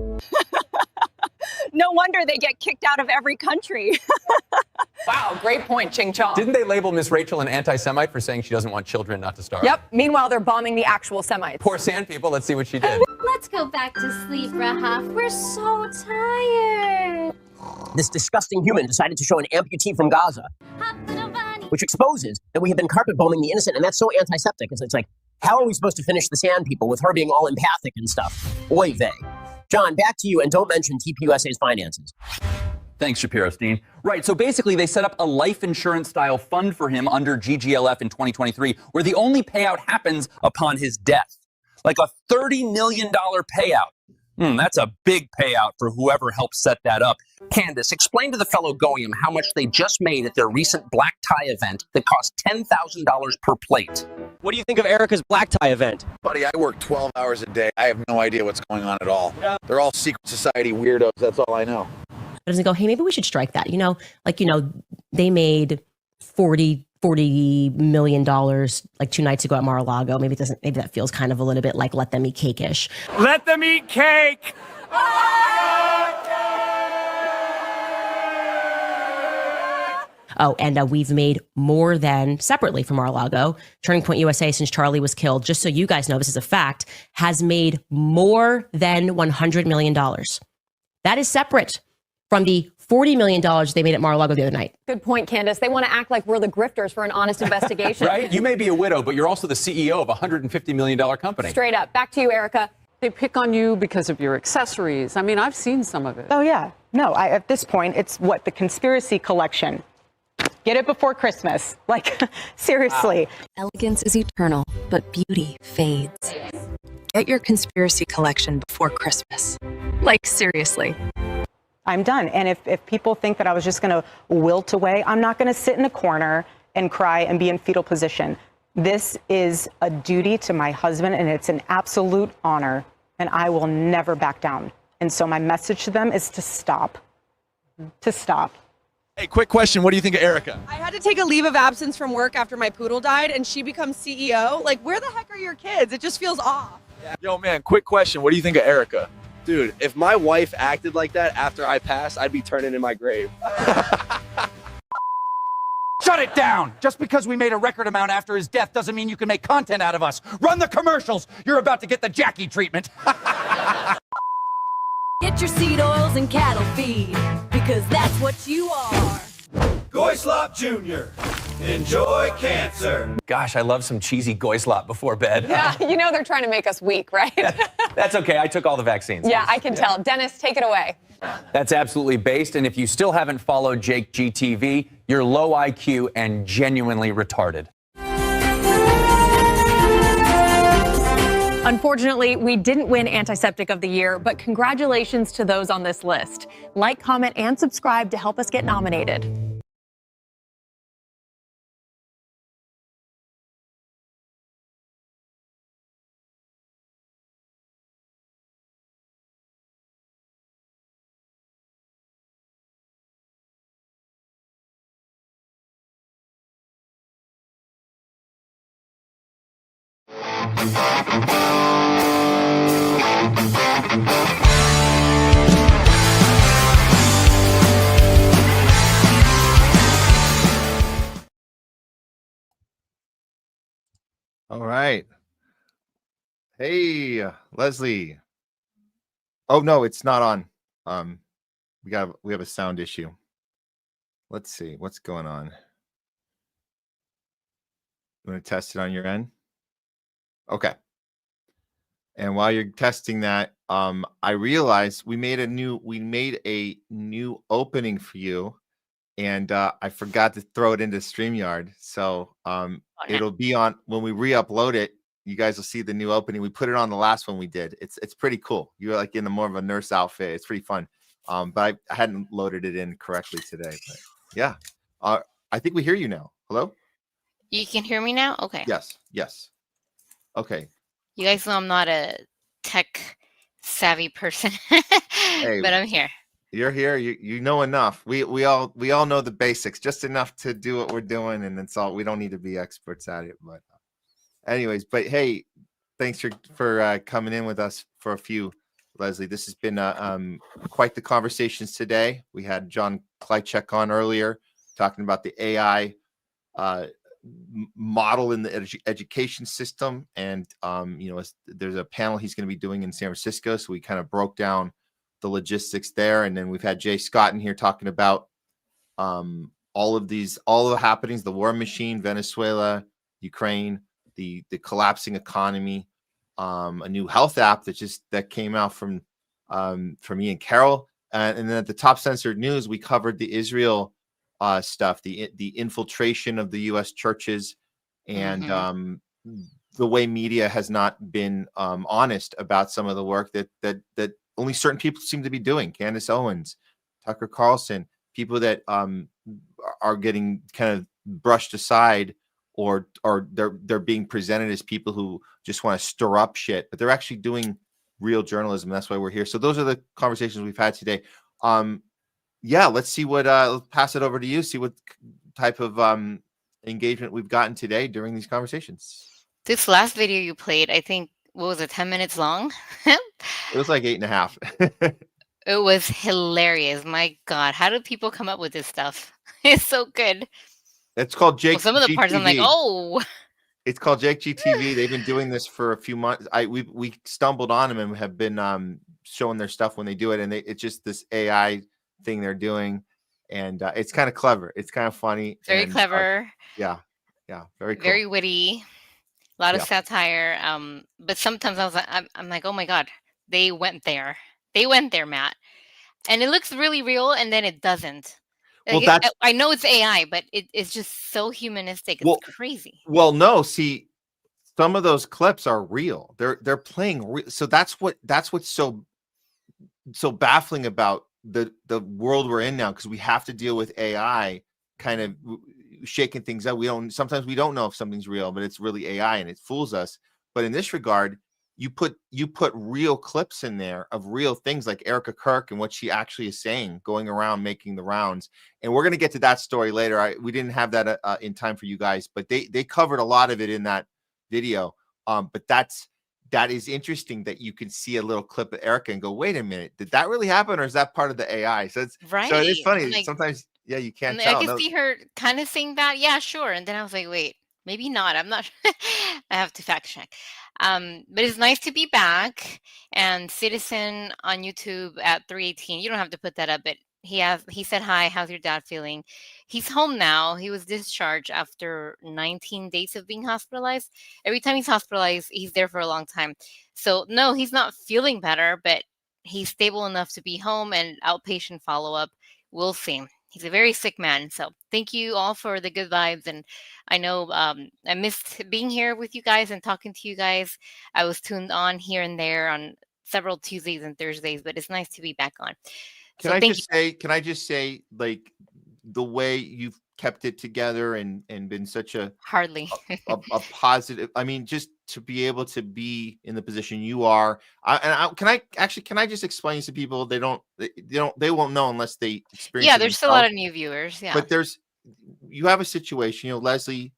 No wonder they get kicked out of every country. Wow, great point, Ching Chong. Didn't they label Miss Rachel an anti-Semite for saying she doesn't want children not to starve? Yep. Meanwhile, they're bombing the actual Semites. Poor sand people. Let's see what she did. Let's go back to sleep, Rahaf. We're so tired. This disgusting human decided to show an amputee from Gaza, which exposes that we have been carpet bombing the innocent, and that's so antiseptic. It's like, how are we supposed to finish the sand people with her being all empathic and stuff? Oy vey. John, back to you, and don't mention TPUSA's finances. Thanks, Shapiro-Stein. Right, so basically they set up a life insurance-style fund for him under GGLF in 2023, where the only payout happens upon his death. Like a $30 million payout. That's a big payout for whoever helped set that up. Candace, explain to the fellow Goyim how much they just made at their recent black tie event that cost $10,000 per plate. What do you think of Erika's black tie event? Buddy, I work 12 hours a day. I have no idea what's going on at all. They're all secret society weirdos. That's all I know. Doesn't go, hey, maybe we should strike that. They made $40 million like 2 nights ago at Mar-a-Lago. Maybe that feels kind of a little bit like let them eat cake-ish. Let them eat cake! Oh, and we've made more than, separately from Mar-a-Lago, Turning Point USA, since Charlie was killed, just so you guys know, this is a fact, has made more than $100 million. That is separate from the $40 million they made at Mar-a-Lago the other night. Good point, Candace. They want to act like we're the grifters for an honest investigation. Right? You may be a widow, but you're also the CEO of a $150 million company. Straight up. Back to you, Erika. They pick on you because of your accessories. I mean, I've seen some of it. Oh, yeah. No, at this point, it's the conspiracy collection. Get it before Christmas. Like, seriously. Elegance is eternal, but beauty fades. Get your conspiracy collection before Christmas. Like, seriously. I'm done. And if people think that I was just going to wilt away, I'm not going to sit in a corner and cry and be in fetal position. This is a duty to my husband, and it's an absolute honor, and I will never back down. And so my message to them is to stop. To stop. Hey, quick question. What do you think of Erika? I had to take a leave of absence from work after my poodle died, and she becomes CEO. Like, where the heck are your kids? It just feels off. Yo, man, quick question. What do you think of Erika? Dude, if my wife acted like that after I passed, I'd be turning in my grave. Shut it down! Just because we made a record amount after his death doesn't mean you can make content out of us. Run the commercials! You're about to get the Jackie treatment. Get your seed oils and cattle feed, because that's what you are. Goyslop Jr. Enjoy cancer. Gosh, I love some cheesy Goyslop before bed. Yeah, you know they're trying to make us weak, right? That's okay. I took all the vaccines. Yeah, I can tell. Dennis, take it away. That's absolutely based. And if you still haven't followed Jake GTV, you're low IQ and genuinely retarded. Unfortunately, we didn't win Antiseptic of the Year, but congratulations to those on this list. Like, comment, and subscribe to help us get nominated. All right. Hey, Leslie. Oh no, it's not on. We have a sound issue. Let's see what's going on. You want to test it on your end? Okay. And while you're testing that, I realized we made a new opening for you, and I forgot to throw it into StreamYard. So it'll be on when we re-upload it. You guys will see the new opening. We put it on the last one we did. It's pretty cool. You're like in more of a nurse outfit. It's pretty fun. But I hadn't loaded it in correctly today. But yeah, I think we hear you now. Hello? You can hear me now? Okay. Yes. Okay. You guys know I'm not a tech savvy person, but I'm here. You're here. You know enough. We all know the basics, just enough to do what we're doing, and it's all. We don't need to be experts at it. But anyways, but hey, thanks for coming in with us for a few, Leslie. This has been quite the conversations today. We had John Klyczek on earlier talking about the AI model in the education system, and there's a panel he's going to be doing in San Francisco, so we kind of broke down the logistics there. And then we've had Jay Scott in here talking about all the happenings, the war machine, Venezuela, Ukraine, the collapsing economy, a new health app that came out from me and Carroll, and then at the top censored news we covered the Israel stuff, the infiltration of the U.S. churches, and the way media has not been honest about some of the work that only certain people seem to be doing. Candace, Owens, Tucker Carlson, people that are getting kind of brushed aside, or they're being presented as people who just want to stir up shit, but they're actually doing real journalism. That's why we're here. So those are the conversations we've had today. Yeah, let's see what let's pass it over to you, see what type of engagement we've gotten today during these conversations. This last video you played, I think, what was it, 10 minutes long? It was like 8.5. It was hilarious. My God, how do people come up with this stuff? It's so good. It's called Jake. Well, some of the parts I'm like, oh. It's called Jake GTV. They've been doing this for a few months. We stumbled on them and have been showing their stuff when they do it, and it's just this AI thing they're doing, and it's kind of clever. It's kind of funny. Very clever. Yeah, very cool. Very witty. A lot of satire. But sometimes I was like, I'm like, oh my God, they went there. They went there, Matt. And it looks really real, and then it doesn't. Well, I know it's AI, but it's just so humanistic. It's crazy. Well, no, see, some of those clips are real. They're playing real. So that's what's so baffling about the world we're in now, because we have to deal with AI kind of shaking things up. Sometimes we don't know if something's real, but it's really AI and it fools us. But in this regard, you put real clips in there of real things like Erika Kirk and what she actually is saying, going around making the rounds. And we're going to get to that story later. We didn't have that in time for you guys, but they covered a lot of it in that video. But that is interesting that you can see a little clip of Erika and go, wait a minute, did that really happen, or is that part of the AI? So it's Right. So it is funny. Like, Sometimes, yeah, you can't and tell. I could see her kind of saying that, yeah, sure. And then I was like, wait, maybe not. I'm not sure. I have to fact check. But it's nice to be back. And Citizen on YouTube at 3:18. You don't have to put that up, but he said, hi, how's your dad feeling? He's home now. He was discharged after 19 days of being hospitalized. Every time he's hospitalized, he's there for a long time. So no, he's not feeling better, but he's stable enough to be home, and outpatient follow-up. We'll see. He's a very sick man. So thank you all for the good vibes. And I know I missed being here with you guys and talking to you guys. I was tuned on here and there on several Tuesdays and Thursdays, but it's nice to be back on. Can I just say, like, the way you've kept it together and been such a positive. I mean, just to be able to be in the position you are. Can I just explain to people? They won't know unless they experience. Yeah, it there's themselves. a lot of new viewers. Yeah, but you have a situation. Leslie,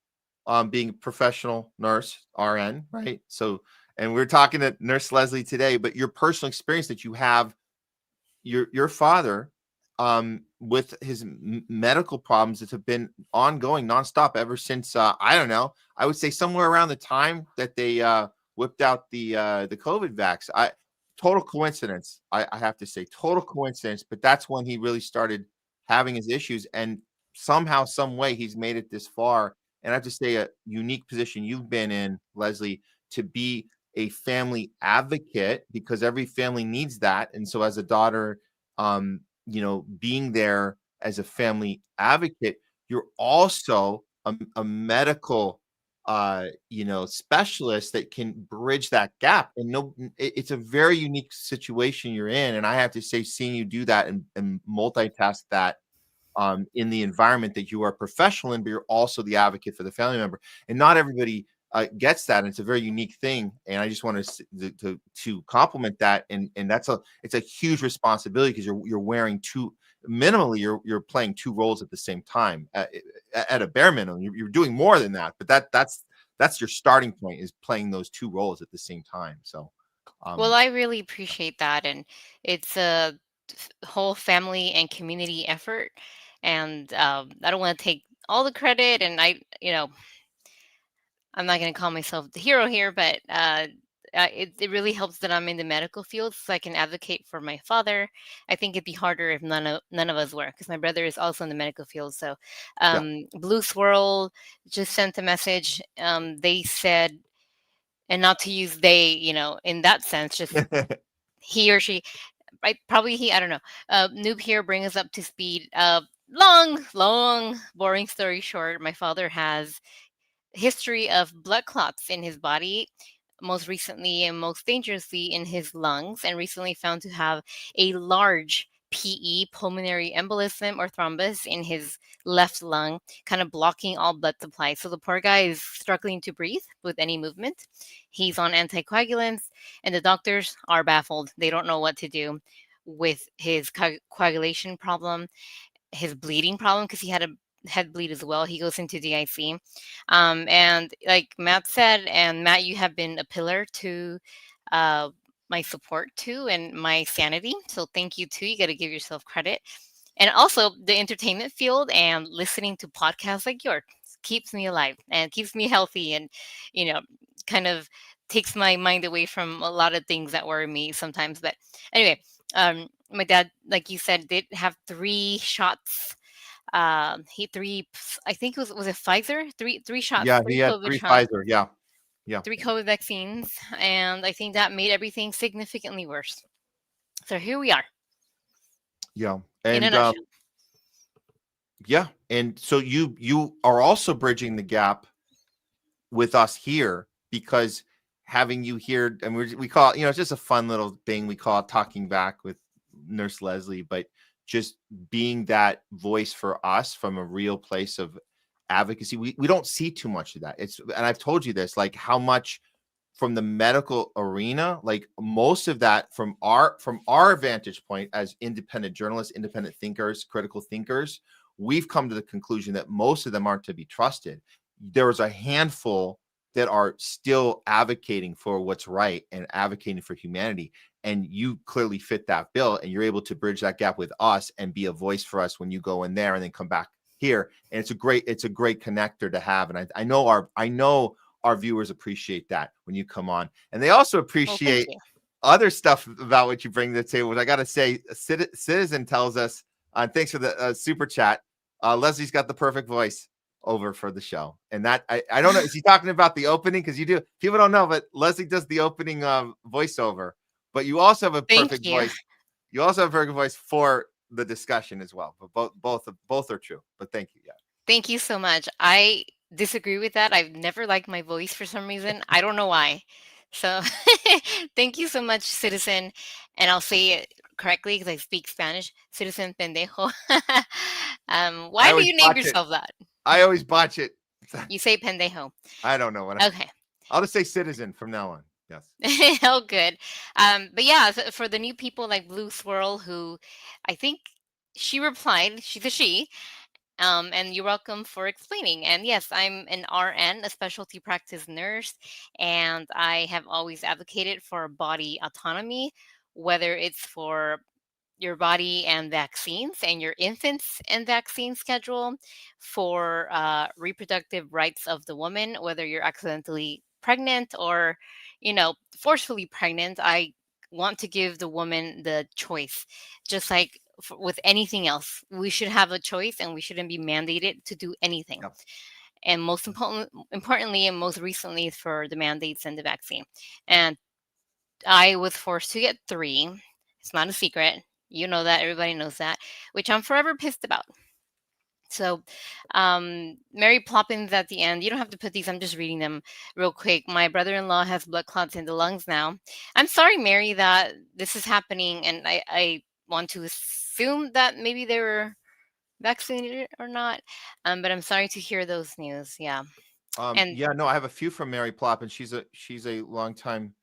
being a professional nurse, RN, right? So, and we're talking to Nurse Leslie today. But your personal experience that you have. Your father, with his medical problems that have been ongoing nonstop ever since I don't know. I would say somewhere around the time that they whipped out the COVID vax. Total coincidence. I have to say, total coincidence. But that's when he really started having his issues, and somehow, some way, he's made it this far. And I have to say, a unique position you've been in, Leslie, to be a family advocate, because every family needs that. And so as a daughter, being there as a family advocate, you're also a medical, specialist that can bridge that gap. And it's a very unique situation you're in. And I have to say, seeing you do that and multitask that in the environment that you are professional in, but you're also the advocate for the family member. And not everybody gets that, and it's a very unique thing. And I just want to compliment that. And it's a huge responsibility, because you're wearing you're playing two roles at the same time at a bare minimum. You're doing more than that, but that's your starting point, is playing those two roles at the same time. So, well, I really appreciate that, and it's a whole family and community effort. And I don't want to take all the credit, and I'm not going to call myself the hero here, but it really helps that I'm in the medical field, so I can advocate for my father. I think it'd be harder if none of us were, because my brother is also in the medical field. So Blue Swirl just sent a message. They said, and not to use they, in that sense, just he or she, right? Probably he, I don't know. Noob here, bring us up to speed. Long, boring story short, my father has history of blood clots in his body, most recently and most dangerously in his lungs, and recently found to have a large PE, pulmonary embolism or thrombus, in his left lung, kind of blocking all blood supply. So the poor guy is struggling to breathe with any movement. He's on anticoagulants, and the doctors are baffled. They don't know what to do with his coagulation problem, his bleeding problem, because he had a head bleed as well. He goes into DIC. And like Matt said, and Matt, you have been a pillar to my support too, and my sanity. So thank you too. You got to give yourself credit. And also the entertainment field and listening to podcasts like yours keeps me alive and keeps me healthy, and, kind of takes my mind away from a lot of things that worry me sometimes. But anyway, my dad, like you said, did have 3 shots. I think it was it Pfizer? Three shots. Yeah, he had COVID 3 shots, Pfizer. Yeah. 3 COVID vaccines, and I think that made everything significantly worse. So here we are. Yeah. In a And nutshell. and so you are also bridging the gap with us here, because having you here, and we call it, it's just a fun little thing. We call it talking back with Nurse Leslie, but just being that voice for us from a real place of advocacy. We don't see too much of that. And I've told you this, like how much from the medical arena, like most of that from our vantage point as independent journalists, independent thinkers, critical thinkers, we've come to the conclusion that most of them aren't to be trusted. There was a handful that are still advocating for what's right and advocating for humanity. And you clearly fit that bill, and you're able to bridge that gap with us and be a voice for us when you go in there and then come back here. And it's a great connector to have. And I know our viewers appreciate that when you come on, and they also appreciate other stuff about what you bring to the table. Which I got to say, Citizen tells us, thanks for the super chat. Leslie's got the perfect voice over for the show. And that I don't know, is he talking about the opening? Because people don't know, but Leslie does the opening voiceover. But you also have a perfect voice. You also have a perfect voice for the discussion as well. But both are true. But thank you. Yeah. Thank you so much. I disagree with that. I've never liked my voice for some reason. I don't know why. So thank you so much, Citizen. And I'll say it correctly because I speak Spanish. Citizen pendejo. Why do you name yourself that? I always botch it. You say pendejo. I don't know what. Okay. I'll just say Citizen from now on. Yes. Oh, good. But yeah, for the new people like Blue Swirl, who I think she replied, she's a she. And you're welcome for explaining. And yes, I'm an RN, a specialty practice nurse, and I have always advocated for body autonomy, whether it's for your body and vaccines and your infants and vaccine schedule, for reproductive rights of the woman, whether you're accidentally pregnant or, forcefully pregnant. I want to give the woman the choice, just like with anything else. We should have a choice, and we shouldn't be mandated to do anything. Yep. And most importantly, and most recently, for the mandates and the vaccine. And I was forced to get 3. It's not a secret. You know that. Everybody knows that, which I'm forever pissed about. So Mary Ploppins at the end. You don't have to put these. I'm just reading them real quick. My brother-in-law has blood clots in the lungs now. I'm sorry, Mary, that this is happening. And I want to assume that maybe they were vaccinated or not. But I'm sorry to hear those news. Yeah. I have a few from Mary Ploppins. She's a longtime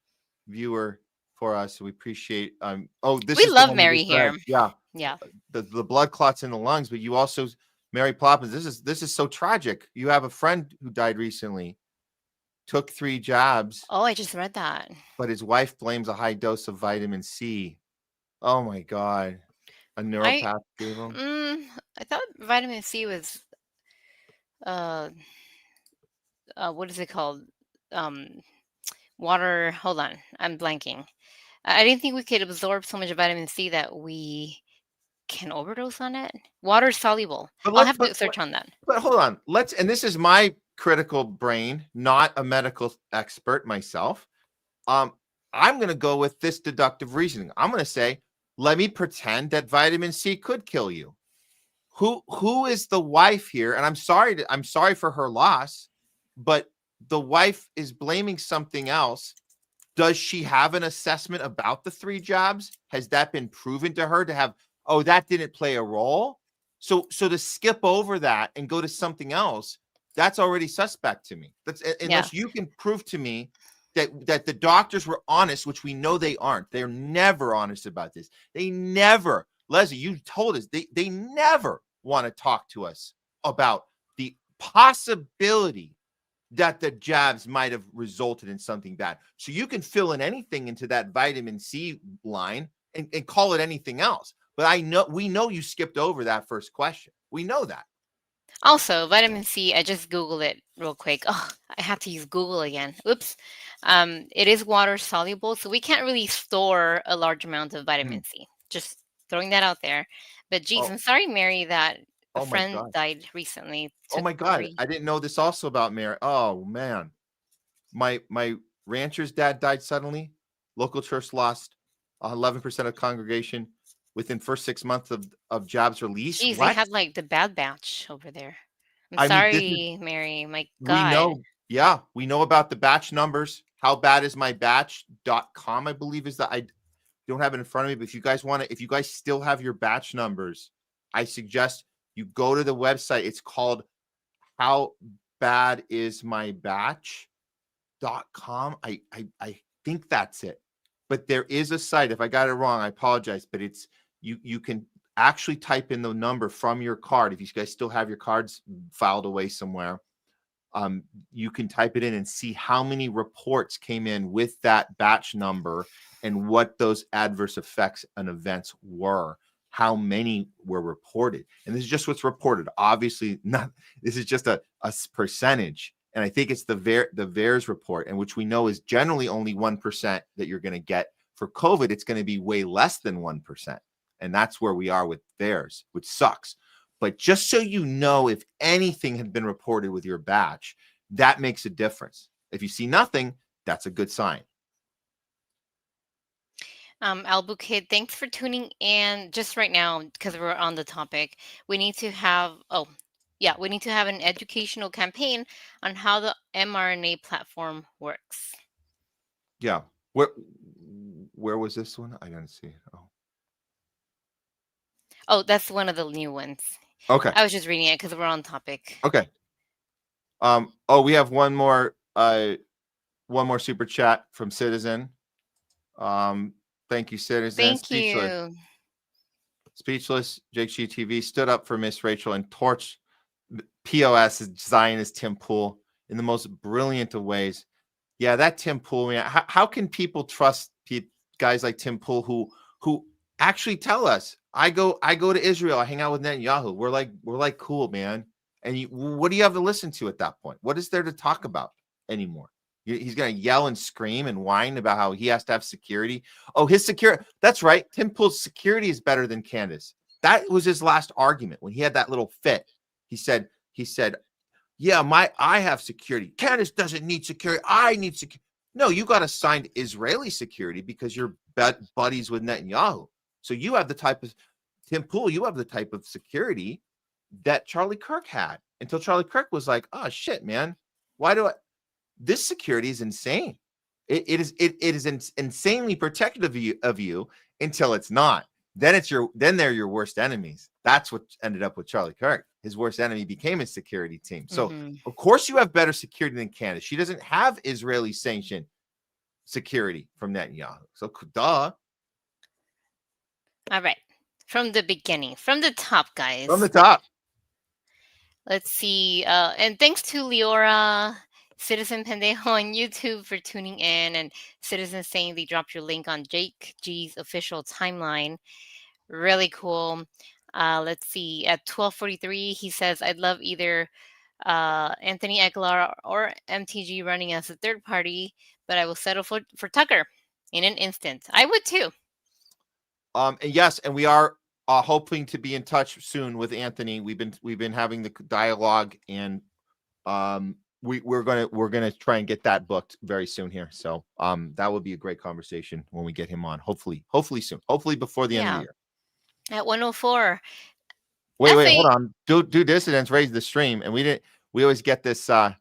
viewer for us. We appreciate. We love Mary here. Yeah. Yeah. The blood clots in the lungs, but you also, Mary Ploppins, this is so tragic. You have a friend who died recently, took 3 jabs. Oh, I just read that. But his wife blames a high dose of vitamin C. Oh my God. A neuropath gave him. I thought vitamin C was what is it called? Water. Hold on. I'm blanking. I didn't think we could absorb so much vitamin C that we can overdose on it. Water soluble. I'll have to search on that. But hold on. And this is my critical brain, not a medical expert myself. I'm going to go with this deductive reasoning. I'm going to say, let me pretend that vitamin C could kill you. Who is the wife here? And I'm sorry for her loss, but the wife is blaming something else. Does she have an assessment about the 3 jabs? Has that been proven to her to have, that didn't play a role? So to skip over that and go to something else, that's already suspect to me. Unless you can prove to me that the doctors were honest, which we know they aren't. They're never honest about this. They never, Leslie, you told us, they never want to talk to us about the possibility that the jabs might have resulted in something bad. So you can fill in anything into that vitamin C line and call it anything else. But we know you skipped over that first question. We know that. Also, vitamin C, I just Googled it real quick. Oh, I have to use Google again. Oops. It is water soluble, so we can't really store a large amount of vitamin C. Just throwing that out there. But geez, I'm sorry, Mary, that a friend died recently. Oh my God. I didn't know this also about Mary. Oh man. My rancher's dad died suddenly. Local church lost 11% of congregation within first 6 months of jobs release. Geez, they had like the bad batch over there. I'm sorry, Mary. My God. Yeah, we know about the batch numbers. How bad is my batch.com, I believe is I don't have it in front of me, but if you guys want to, if you guys still have your batch numbers, I suggest you go to the website. It's called How Bad Is My Batch.com. I think that's it. But there is a site. If I got it wrong, I apologize, but it's you can actually type in the number from your card. If you guys still have your cards filed away somewhere, you can type it in and see how many reports came in with that batch number and what those adverse effects and events were, how many were reported. And this is just what's reported. Obviously, not. This is just a percentage. And I think it's the VAERS report, and which we know is generally only 1% that you're going to get. For COVID, it's going to be way less than 1%. And that's where we are with VAERS, which sucks. But just so you know, if anything had been reported with your batch, that makes a difference. If you see nothing, that's a good sign. Albuquerque, thanks for tuning in. Just right now, because we're on the topic, we need to have we need to have an educational campaign on how the mRNA platform works. Yeah. Where was this one? I didn't see it. Oh, that's one of the new ones. Okay. I was just reading it because we're on topic. Okay. We have one more super chat from Citizen. Thank you, Citizen. Thank you. Speechless. Jake G TV stood up for Miss Rachel and torched POS Zionist Tim Pool in the most brilliant of ways. Yeah, that Tim Pool, man. How can people trust guys like Tim Pool who actually tell us, I go to Israel, I hang out with Netanyahu. We're like cool, man. And what do you have to listen to at that point? What is there to talk about anymore? He's going to yell and scream and whine about how he has to have security. Oh, his security. That's right. Tim Pool's security is better than Candace. That was his last argument when he had that little fit. He said, yeah, I have security. Candace doesn't need security. I need security. No, you got assigned Israeli security because you're buddies with Netanyahu. So you have the type of Tim Pool, you have the type of security that Charlie Kirk had until Charlie Kirk was like, oh shit, man. This security is insane. It is insanely protective of you until it's not. Then they're your worst enemies. That's what ended up with Charlie Kirk. His worst enemy became his security team. So of course you have better security than Candace. She doesn't have Israeli sanctioned security from Netanyahu. So duh. All right. From the beginning, from the top, guys. From the top. Let's see. And thanks to Leora, Citizen Pendejo on YouTube for tuning in, and Citizen saying they dropped your link on Jake G's official timeline. Really cool. Let's see. At 12:43, he says, I'd love either Anthony Aguilar or MTG running as a third party, but I will settle for Tucker in an instant. I would too. Yes, and we are hoping to be in touch soon with Anthony. We've been having the dialogue, and we're gonna try and get that booked very soon here. So that would be a great conversation when we get him on. Hopefully soon. Hopefully before the end of the year. At 104. Wait, hold on. Do Dissidents raise the stream, and we always get this. The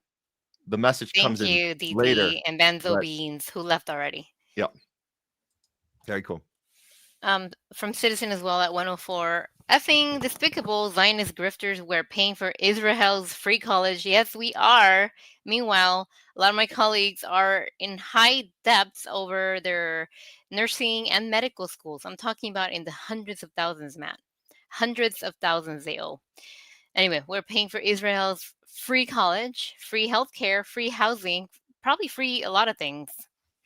message comes in later. Thank you, DD and Benzo Beans, who left already. Yep. Very cool. From Citizen as well at 104. Effing despicable Zionist grifters. We're paying for Israel's free college. Yes, we are. Meanwhile, a lot of my colleagues are in high debts over their nursing and medical schools. I'm talking about in the hundreds of thousands, Matt. Hundreds of thousands they owe. Anyway, we're paying for Israel's free college, free healthcare, free housing, probably free a lot of things.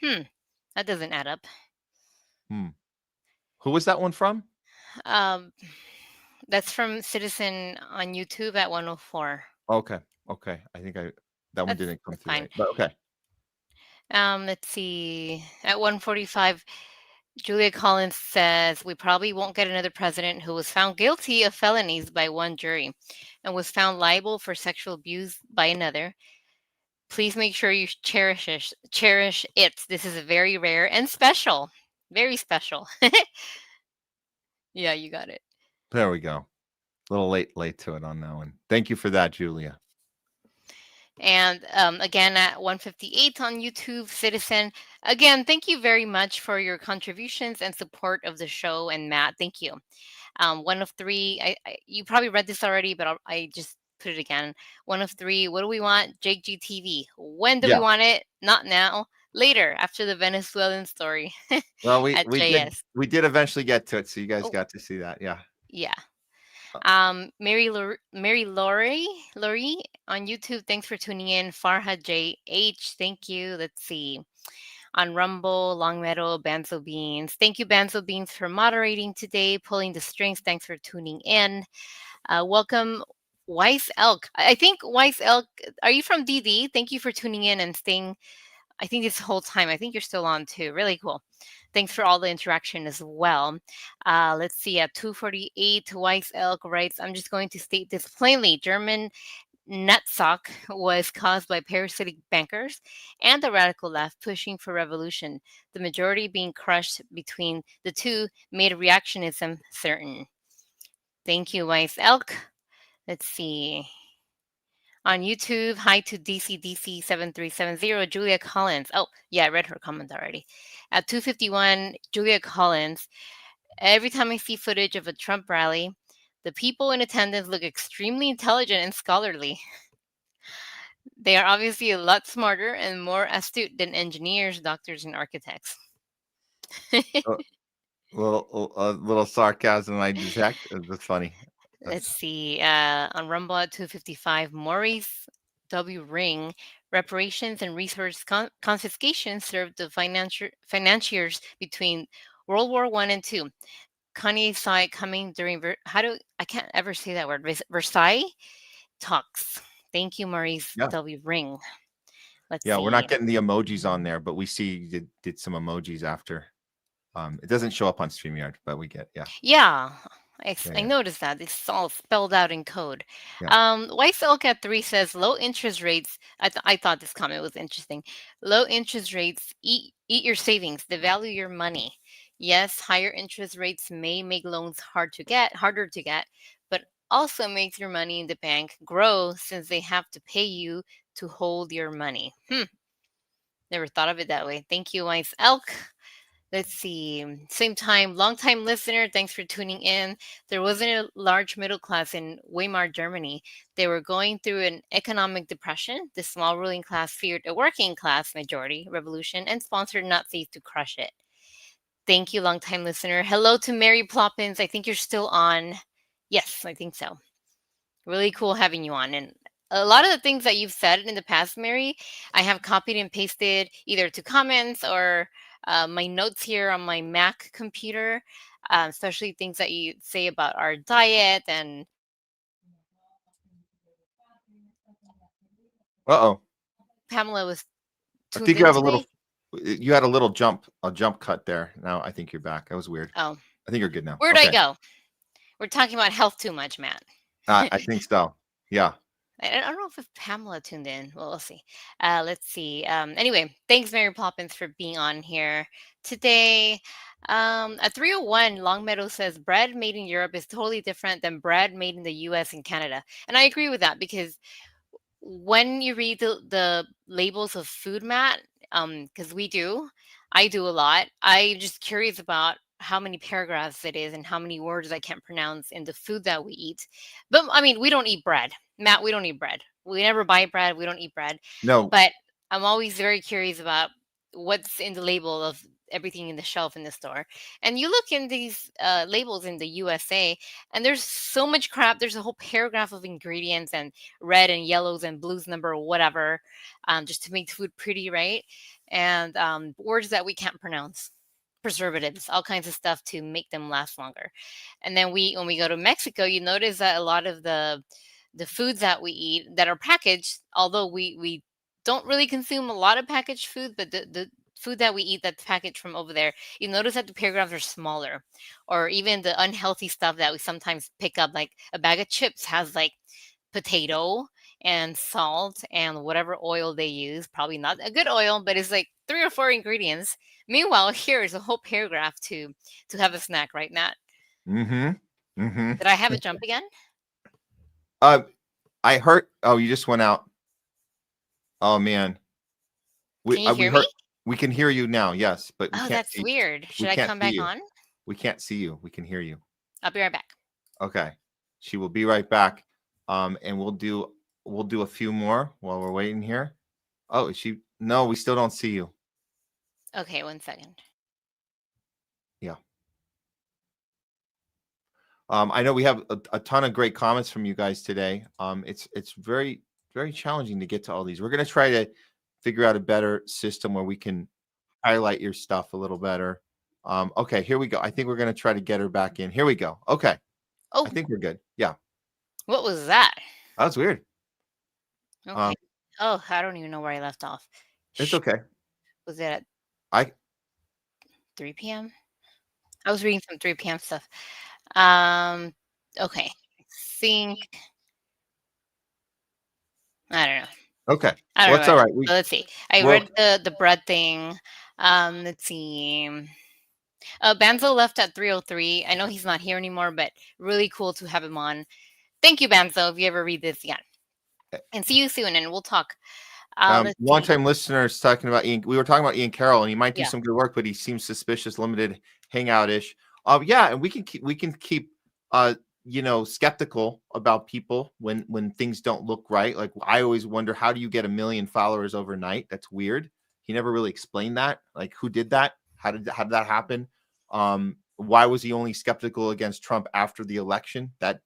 That doesn't add up. Who was that one from? That's from Citizen on YouTube at 104. Okay. I think that one didn't come through. Right, but okay. Let's see. At 145, Julia Collins says, we probably won't get another president who was found guilty of felonies by one jury and was found liable for sexual abuse by another. Please make sure you cherish it. This is very rare and special. Very special. Yeah, you got it. There we go. A little late to it on that one. Thank you for that, Julia. And again, at 158 on YouTube, Citizen. Again, thank you very much for your contributions and support of the show. And Matt, thank you. One of three. You probably read this already, but I just put it again. One of three. What do we want? Jake GTV. When do we want it? Not now. Later, after the Venezuelan story. Well, at we JS. did eventually get to it, so you guys got to see that. Yeah. Yeah. Mary Laurie on YouTube. Thanks for tuning in. Farha JH. Thank you. Let's see. On Rumble, Longmeadow, Banzo Beans. Thank you, Banzo Beans, for moderating today, pulling the strings. Thanks for tuning in. Welcome, Wise Elk. I think Wise Elk, are you from DD? Thank you for tuning in and staying, I think, this whole time. I think you're still on too. Really cool. Thanks for all the interaction as well. Let's see, at 2:48, Wise Elk writes, I'm just going to state this plainly. German nutsock was caused by parasitic bankers and the radical left pushing for revolution. The majority being crushed between the two made reactionism certain. Thank you, Wise Elk. Let's see. On YouTube, hi to DCDC7370, Julia Collins. Oh, yeah, I read her comment already. At 2:51, Julia Collins. Every time I see footage of a Trump rally, the people in attendance look extremely intelligent and scholarly. They are obviously a lot smarter and more astute than engineers, doctors, and architects. A little sarcasm I detect. That's funny. Let's see. On Rumble at 2:55, Maurice W. Ring. Reparations and resource confiscation served the financiers between World War I and II. Kanye saw it coming during I can't ever say that word. Versailles talks. Thank you, Maurice W. Ring. Let's see. We're not getting the emojis on there, but we see you did some emojis after. It doesn't show up on StreamYard, but we get Yeah. I noticed that. It's all spelled out in code. White Silk at 3 says low interest rates. I thought this comment was interesting. Low interest rates eat your savings, devalue your money. Yes, higher interest rates may make loans harder to get, but also makes your money in the bank grow since they have to pay you to hold your money. Never thought of it that way. Thank you, Wise Elk. Let's see. Same time, long-time listener. Thanks for tuning in. There wasn't a large middle class in Weimar, Germany. They were going through an economic depression. The small ruling class feared a working class majority revolution and sponsored Nazis to crush it. Thank you, long-time listener. Hello to Mary Ploppins. I think you're still on. Yes, I think so. Really cool having you on. And a lot of the things that you've said in the past, Mary, I have copied and pasted either to comments or my notes here on my Mac computer, especially things that you say about our diet and. Pamela was. I think you have today. You had a jump cut there. Now I think you're back. That was weird. Oh, I think you're good now. Where'd I go? We're talking about health too much, Matt. I think so. Yeah. I don't know if Pamela tuned in. Well, we'll see. Let's see. Anyway, thanks, Mary Poppins, for being on here today. At 3:01, Longmeadow says bread made in Europe is totally different than bread made in the U.S. and Canada. And I agree with that because when you read the labels of food, Matt, because I do a lot. I'm just curious about how many paragraphs it is and how many words I can't pronounce in the food that we eat. But I mean, we don't eat bread. Matt, we don't eat bread. We never buy bread. We don't eat bread. No. But I'm always very curious about what's in the label of everything in the shelf in the store. And you look in these labels in the USA, and there's so much crap. There's a whole paragraph of ingredients and red and yellows and blues number whatever, just to make food pretty, right? And words that we can't pronounce. Preservatives, all kinds of stuff to make them last longer. And then when we go to Mexico, you notice that a lot of the foods that we eat that are packaged, although we don't really consume a lot of packaged food, but the food that we eat that's packaged from over there, you notice that the paragraphs are smaller. Or even the unhealthy stuff that we sometimes pick up, like a bag of chips has like potato and salt and whatever oil they use, probably not a good oil, but it's like 3 or 4 ingredients. Meanwhile, here is a whole paragraph to have a snack, right, Matt? Mm-hmm. Mm-hmm. Did I have a jump again? I heard. Oh, you just went out. Oh man. Can you hear me? We can hear you now, yes, but we Oh, can't that's see, weird. Should we I can't come see back you. on? We can't see you. We can hear you. I'll be right back. Okay. She will be right back. And we'll do a few more while we're waiting here. Oh, no, we still don't see you. Okay, 1 second. Yeah. I know we have a ton of great comments from you guys today. It's very, very challenging to get to all these. We're going to try to figure out a better system where we can highlight your stuff a little better. Okay, here we go. I think we're going to try to get her back in. Here we go. Okay. Oh, I think we're good. Yeah. what was that? That was weird. Okay. Oh, I don't even know where I left off. It's okay. Was it at I 3 p.m.? I was reading some 3 p.m. stuff. Okay. Think. I don't know. Okay. I don't Well, it's know. all right. So let's see. I read the bread thing. Let's see. Banzo left at 3:03. I know he's not here anymore, but really cool to have him on. Thank you, Banzo, if you ever read this again. And see you soon, and we'll talk. Long-time listeners talking about Ian. We were talking about Ian Carroll, and he might do Yeah. some good work, but he seems suspicious, limited, hangout-ish. Yeah, and we can keep skeptical about people when things don't look right. Like I always wonder, how do you get 1 million followers overnight? That's weird. He never really explained that. Like, who did that? How did that happen? Why was he only skeptical against Trump after the election? That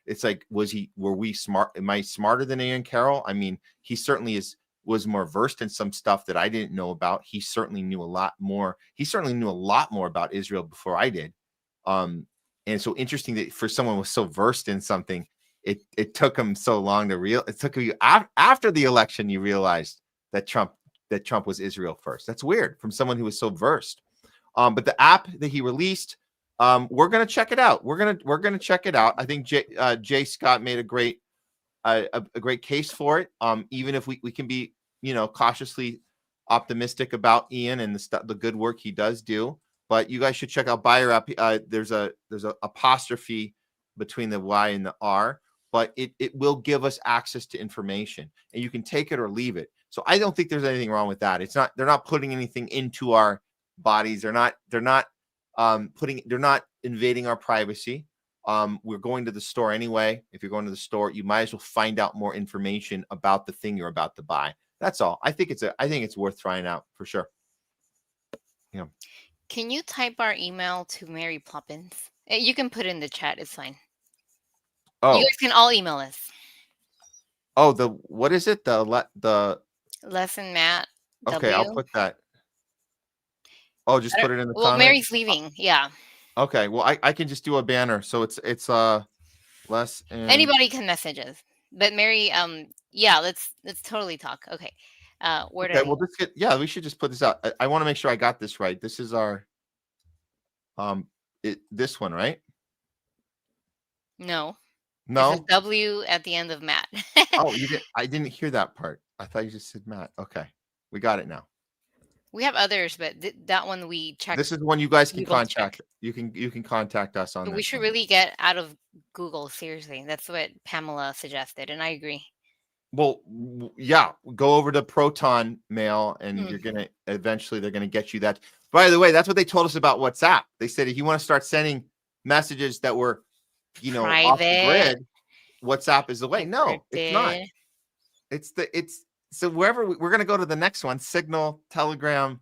it's like, were we smart? Am I smarter than Ian Carroll? I mean, he certainly was more versed in some stuff that I didn't know about. He certainly knew a lot more. He certainly knew a lot more about Israel before I did. And so interesting that for someone who was so versed in something, it took him so long it took you after the election, you realized that Trump was Israel first. That's weird from someone who was so versed. But the app that he released, we're gonna check it out. We're gonna check it out. I think Jay Scott made a great case for it. Even if we can be cautiously optimistic about Ian and the good work he does do. But you guys should check out Buyer app. There's a apostrophe between the Y and the R, but it will give us access to information, and you can take it or leave it. So I don't think there's anything wrong with that. They're not putting anything into our bodies. They're not invading our privacy. We're going to the store anyway. If you're going to the store, you might as well find out more information about the thing you're about to buy. That's all. I think it's worth trying out for sure. Yeah. Can you type our email to Mary Poppins? You can put it in the chat. It's fine. Oh. You guys can all email us. Oh, what is it? The Lesson Matt. Okay, W. I'll put that. Oh, just put it in the Well, comments? Mary's leaving. Yeah. Okay. Well, I can just do a banner. So it's less. Anybody can message us. But Mary, yeah, let's totally talk. Okay. Where do we should just put this out. I want to make sure I got this right. This is our this one, right? No. No. It's a W at the end of Matt. Oh, I didn't hear that part. I thought you just said Matt. Okay. We got it now. We have others, but that one we checked. This is the one you guys can contact. You can contact us on. But we should really get out of Google. Seriously, that's what Pamela suggested, and I agree. Well, yeah, go over to Proton Mail, and they're gonna get you that. By the way, that's what they told us about WhatsApp. They said if you want to start sending messages that were, off the grid, WhatsApp is the way. No, it's not. It's so wherever we're gonna go to the next one, Signal, Telegram.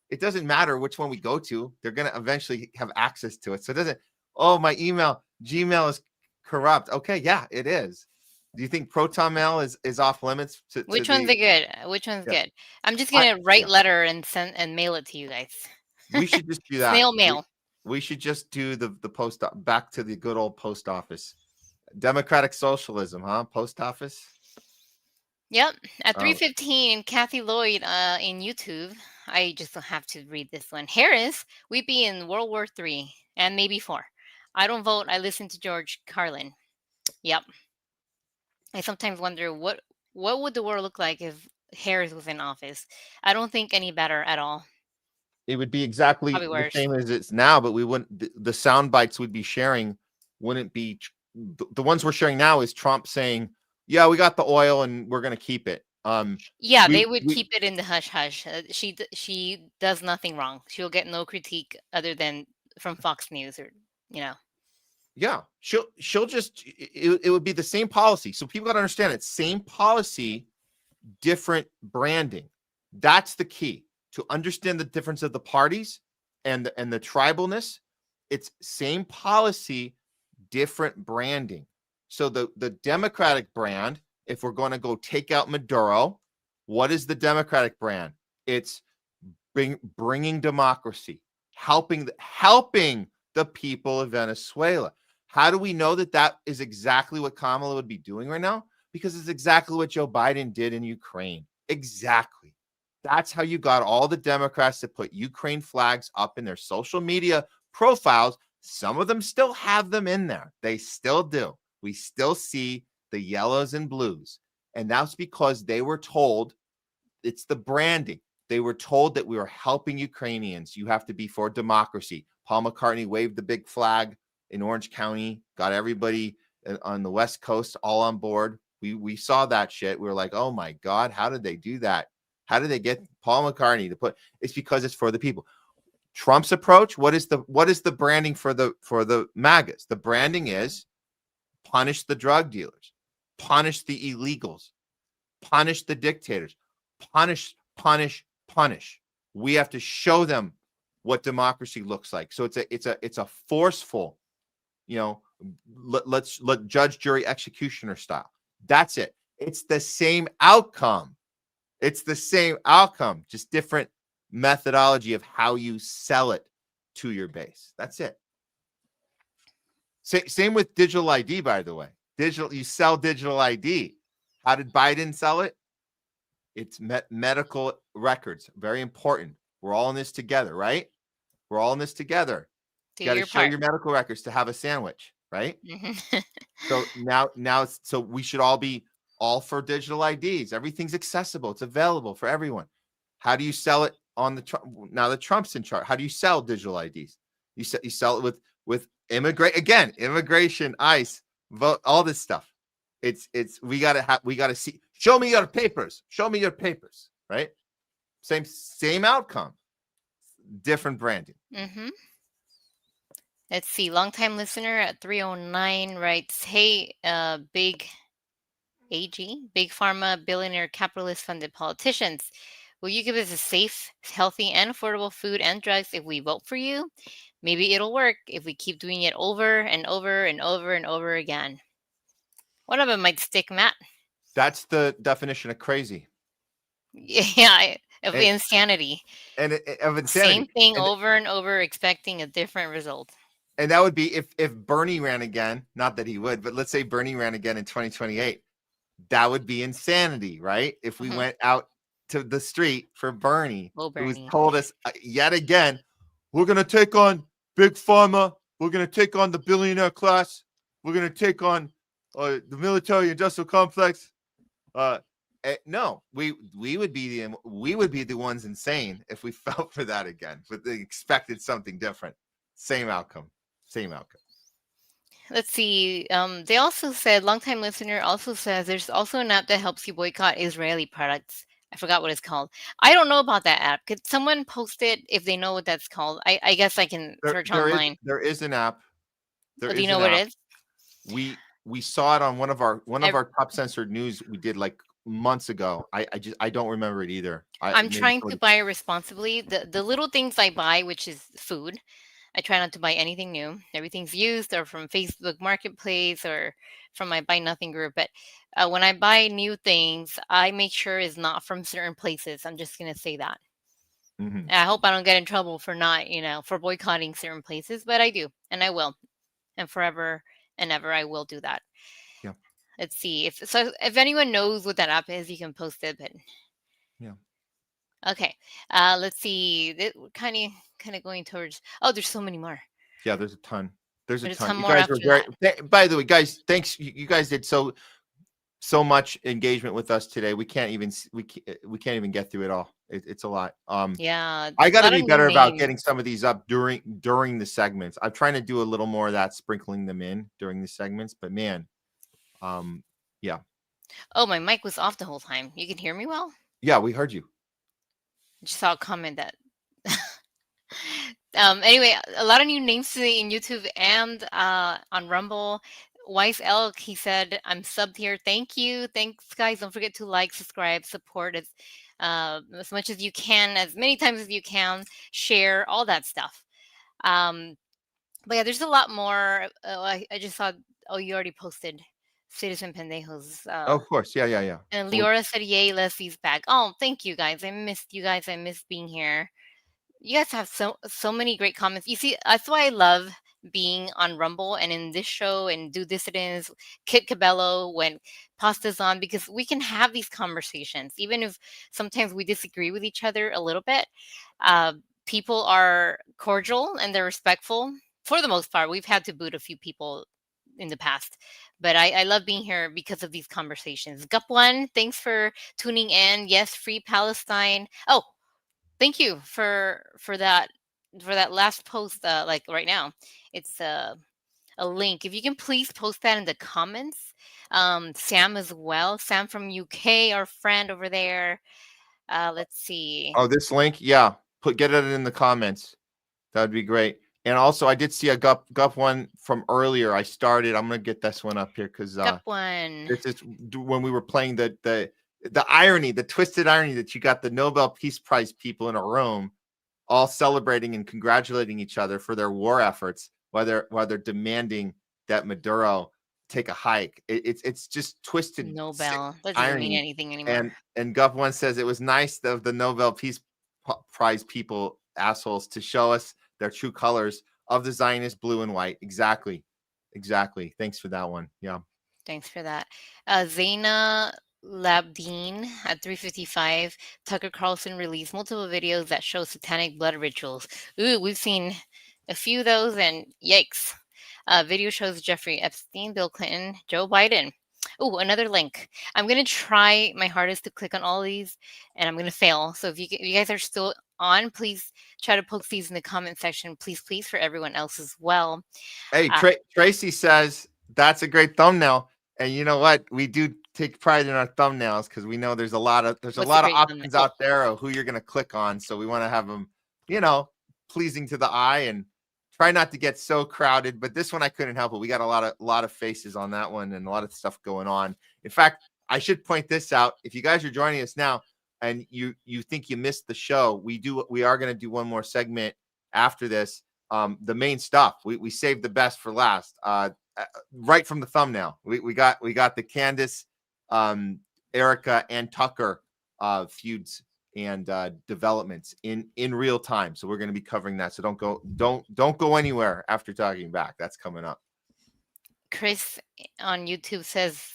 It doesn't matter which one we go to. They're gonna eventually have access to it. So it doesn't. Oh, my Gmail is corrupt. Okay, yeah, it is. Do you think Proton Mail is off limits? Which one's good? Which one's good? I'm just gonna write letter and send and mail it to you guys. We should just do that. Snail mail. We should just do the post back to the good old post office. Democratic socialism, huh? Post office. Yep. At 3:15, Kathy Lloyd in YouTube. I just have to read this one. Harris, we'd be in World War III and maybe 4. I don't vote. I listen to George Carlin. Yep. I sometimes wonder what would the world look like if Harris was in office. I don't think any better at all. It would be exactly the same as it's now, but we wouldn't. The sound bites we'd be sharing wouldn't be the ones we're sharing now. Is Trump saying, "Yeah, we got the oil and we're going to keep it," Yeah, we they would we keep it in the hush hush. She does nothing wrong. She'll get no critique other than from Fox News or you know. yeah, she'll just it would be the same policy. So people got to understand it. Same policy, different branding. That's the key to understand the difference of the parties and the tribalness. It's same policy, different branding. So the Democratic brand, if we're going to go take out Maduro, what is the Democratic brand? It's bringing democracy, helping the people of Venezuela. How do we know that that is exactly what Kamala would be doing right now? Because it's exactly what Joe Biden did in Ukraine. Exactly. That's how you got all the Democrats to put Ukraine flags up in their social media profiles. Some of them still have them in there. They still do. We still see the yellows and blues. And that's because they were told, it's the branding. They were told that we were helping Ukrainians. You have to be for democracy. Paul McCartney waved the big flag in Orange County, got everybody on the West Coast all on board. We saw that shit. We were like, oh my God, how did they do that? How did they get Paul McCartney to put? It's because it's for the people. Trump's approach, what is the branding for the MAGAs? The branding is punish the drug dealers, punish the illegals, punish the dictators, punish. We have to show them what democracy looks like. So it's a forceful, let judge, jury, executioner style. That's it. It's the same outcome. It's the same outcome, just different methodology of how you sell it to your base. That's it. Same with digital ID, by the way. You sell digital ID. How did Biden sell it? It's medical records. Very important. We're all in this together, right? We're all in this together. You got to show your medical records to have a sandwich, right? So so we should all be all for digital IDs. Everything's accessible. It's available for everyone. How do you sell it on now that Trump's in charge? How do you sell digital IDs? You sell it with immigration, ICE, vote, all this stuff. We gotta see. Show me your papers. Show me your papers. Right? Same outcome. Different branding. Mm-hmm. Let's see. Longtime listener at 309 writes, "Hey, big pharma, billionaire, capitalist funded politicians. Will you give us a safe, healthy, and affordable food and drugs if we vote for you? Maybe it'll work if we keep doing it over and over and over and over again." One of them might stick, Matt. That's the definition of crazy. Yeah, of insanity. Of insanity. Same thing over and over, expecting a different result. And that would be if Bernie ran again, not that he would, but let's say Bernie ran again in 2028. That would be insanity, right? If we went out to the street for Bernie, who's told us yet again, we're going to take on big pharma. We're going to take on the billionaire class. We're going to take on the military industrial complex. No, we would be the ones insane if we fell for that again. But they expected something different. Same outcome. Let's see. They also said, longtime listener also says, there's also an app that helps you boycott Israeli products. I forgot what it's called. I don't know about that app. Could someone post it if they know what that's called? I guess I can search online. There is an app. Do you know what it is? We saw it on one of our top censored news we did like months ago. I don't remember it either. I'm trying to buy responsibly. The little things I buy, which is food, I try not to buy anything new. Everything's used or from Facebook Marketplace or from my Buy Nothing group. But when I buy new things, I make sure it's not from certain places. I'm just going to say that. Mm-hmm. And I hope I don't get in trouble for not, for boycotting certain places, but I do. And I will. And forever and ever, I will do that. Yeah. Let's see. If anyone knows what that app is, you can post it. But yeah. Okay. Let's see. Kind of going towards. Oh, there's so many more. Yeah, there's a ton. There's a ton. You guys were by the way, guys, thanks. You guys did so much engagement with us today. We can't even get through it all. It's a lot. Yeah. I got to be better about getting some of these up during the segments. I'm trying to do a little more of that, sprinkling them in during the segments. But man, yeah. Oh, my mic was off the whole time. You can hear me well? Yeah, we heard you. Just saw a comment that. Anyway, a lot of new names today in YouTube and on Rumble. Wise Elk, he said, I'm subbed here. Thank you. Thanks, guys. Don't forget to like, subscribe, support as much as you can, as many times as you can, share, all that stuff. But yeah, there's a lot more. I just saw, oh, you already posted Citizen Pendejos. Oh, of course. Yeah. And Well, Leora said, yay, Leslie's back. Oh, thank you guys. I missed you guys. I missed being here. You guys have so many great comments. You see, that's why I love being on Rumble and in this show and Do Dissidents, Kit Cabello, when Pasta's on, because we can have these conversations, even if sometimes we disagree with each other a little bit. People are cordial and they're respectful for the most part. We've had to boot a few people in the past, but I love being here because of these conversations. Gup1, thanks for tuning in. Yes, free Palestine. Oh, thank you for that last post. Like right now, it's a link. If you can please post that in the comments. Sam as well. Sam from UK, our friend over there. Let's see. oh, this link, yeah. Get it in the comments. That would be great. And also, I did see a Gup one from earlier. I'm gonna get this one up here because Gup one. this is when we were playing the irony, the twisted irony that you got the Nobel Peace Prize people in a room all celebrating and congratulating each other for their war efforts while they're demanding that Maduro take a hike. It's just twisted Nobel doesn't irony. mean anything anymore. And Gup one says it was nice of the Nobel Peace Prize people, assholes, to show us their true colors of the Zionist blue and white. Exactly. Thanks for that one. Yeah. Thanks for that. Zaina Labdeen at 3:55. Tucker Carlson released multiple videos that show satanic blood rituals. Ooh, we've seen a few of those, and yikes. Video shows Jeffrey Epstein, Bill Clinton, Joe Biden. Oh, another link. I'm going to try my hardest to click on all these, and I'm going to fail. So if you guys are still on, please try to post these in the comment section, please, for everyone else as well. Hey, Tracy says that's a great thumbnail, and you know what? We do take pride in our thumbnails because we know there's a lot of options out there of who you're going to click on. So we want to have them, pleasing to the eye and try not to get so crowded. But this one I couldn't help it. We got a lot of faces on that one and a lot of stuff going on. In fact, I should point this out. If you guys are joining us now and you think you missed the show, we are going to do one more segment after this. The main stuff. We saved the best for last. Right from the thumbnail. We got the Candace, Erika, and Tucker feuds and developments in real time. So we're going to be covering that. So don't go anywhere after talking back. That's coming up. Chris on YouTube says,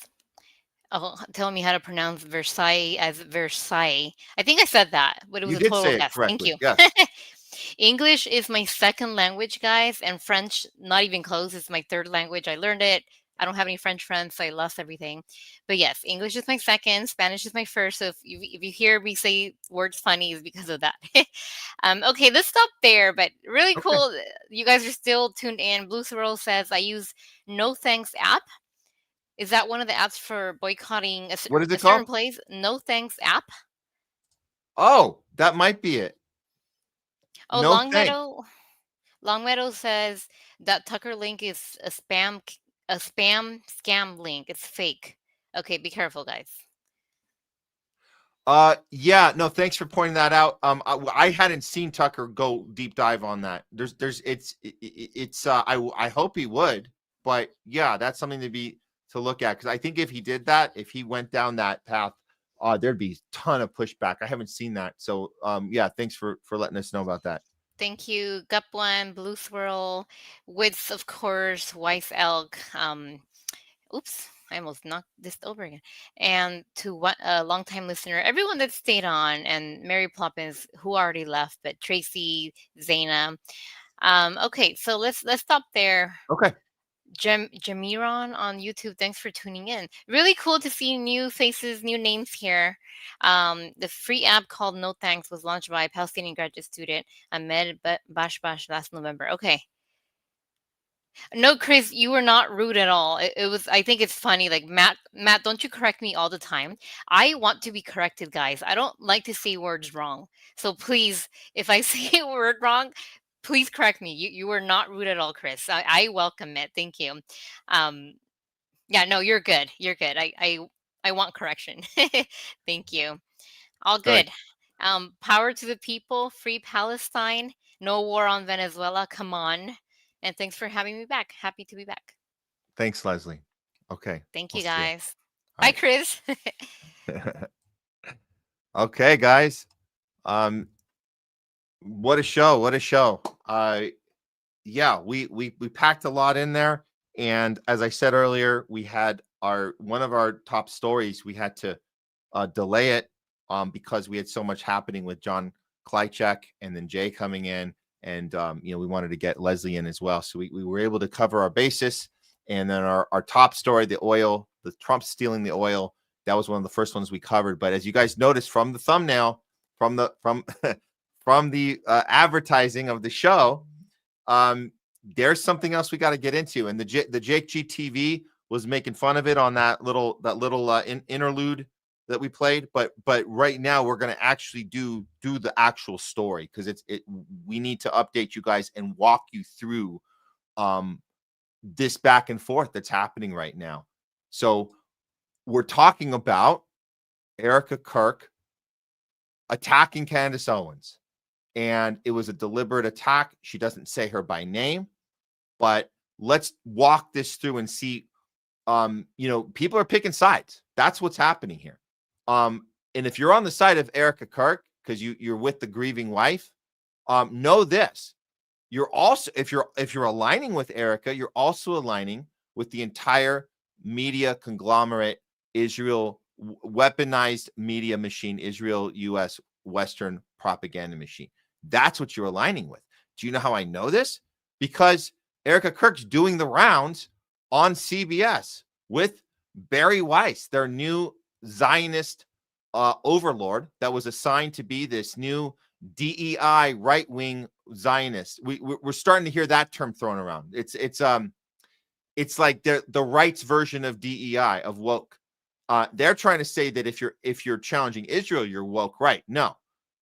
tell me how to pronounce Versailles as Versailles. I think I said that, but it was a total guess. Thank you. Yes. English is my second language, guys, and French, not even close, is my third language. I learned it. I don't have any French friends, so I lost everything. But yes, English is my second. Spanish is my first. So if you hear me say words funny, is because of that. Okay, let's stop there. But really cool. You guys are still tuned in. Blue Swirl says, I use No Thanks app. Is that one of the apps for boycotting what is it certain called? place? No Thanks app. Oh, that might be it. Oh, no Longmeadow says that Tucker link is a spam scam link. It's fake. Okay, be careful, guys. Yeah, no, thanks for pointing that out. I hadn't seen Tucker go deep dive on that. I hope he would, but yeah, that's something to look at, because I think if he did that, if he went down that path, there'd be a ton of pushback. I haven't seen that. So yeah, thanks for letting us know about that. Thank you, Gup1, Blue Swirl, Wits, of course, Wise Elk. Oops, I almost knocked this over again. And to a longtime listener, everyone that stayed on, and Mary Ploppins, who already left, but Tracy, Zaina. Okay, so let's stop there. Okay. Jamiron on YouTube, thanks for tuning in. Really cool to see new faces, new names here. The free app called No Thanks was launched by Palestinian graduate student Ahmed Bashbash last November. Okay. No, Chris, you were not rude at all. It was. I think it's funny. Like Matt, don't you correct me all the time? I want to be corrected, guys. I don't like to say words wrong. So please, if I say a word wrong, please correct me. You were not rude at all, Chris. I welcome it. Thank you. Um, yeah, no, you're good. You're good. I want correction. Thank you. All Good. good. Power to the people, free Palestine, no war on Venezuela. Come on. And thanks for having me back. Happy to be back. Thanks, Leslie. Okay. Thank We'll you, see you. guys. All Bye, Chris. Okay, guys. What a show. What a show. Yeah, we packed a lot in there. And as I said earlier, we had one of our top stories. We had to delay it because we had so much happening with JOHN KLYCZEK and then Jay coming in. And, we wanted to get Leslie in as well. So we were able to cover our basis. And then our top story, the oil, the Trump stealing the oil, that was one of the first ones we covered. But as you guys noticed from the thumbnail, from the advertising of the show, there's something else we got to get into. And the Jake G TV was making fun of it on that little interlude that we played. But right now we're going to actually do the actual story, because we need to update you guys and walk you through this back and forth that's happening right now. So we're talking about Erika Kirk attacking Candace Owens, and it was a deliberate attack. She doesn't say her by name, but let's walk this through and see. People are picking sides. That's what's happening here. And if you're on the side of Erika Kirk because you're with the grieving wife, know this: you're also, if you're aligning with Erika, you're also aligning with the entire media conglomerate, Israel weaponized media machine, Israel, U.S. Western propaganda machine. That's what you're aligning with. Do you know how I know this? Because Erika Kirk's doing the rounds on CBS with Barry Weiss, their new Zionist overlord that was assigned to be this new DEI right-wing Zionist. We're starting to hear that term thrown around. It's like the rights version of DEI, of woke. They're trying to say that if you're challenging Israel, you're woke right. No,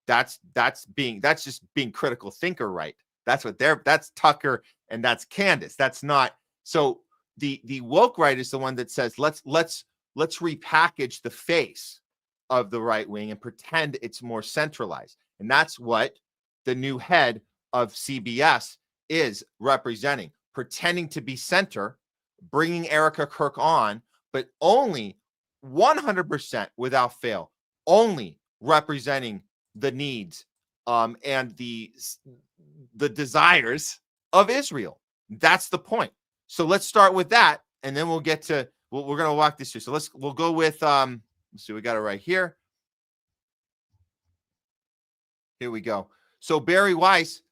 that's just being critical thinker right. That's Tucker and that's Candace. That's not. So the woke right is the one that says let's repackage the face of the right wing and pretend it's more centralized. And that's what the new head of CBS is representing, pretending to be center, bringing Erika Kirk on, but only 100% without fail, only representing the needs and the desires of Israel. That's the point. So let's start with that, and then we'll get to we're going to walk this through. So we'll go with let's see, we got it right here. Here we go. So Barry Weiss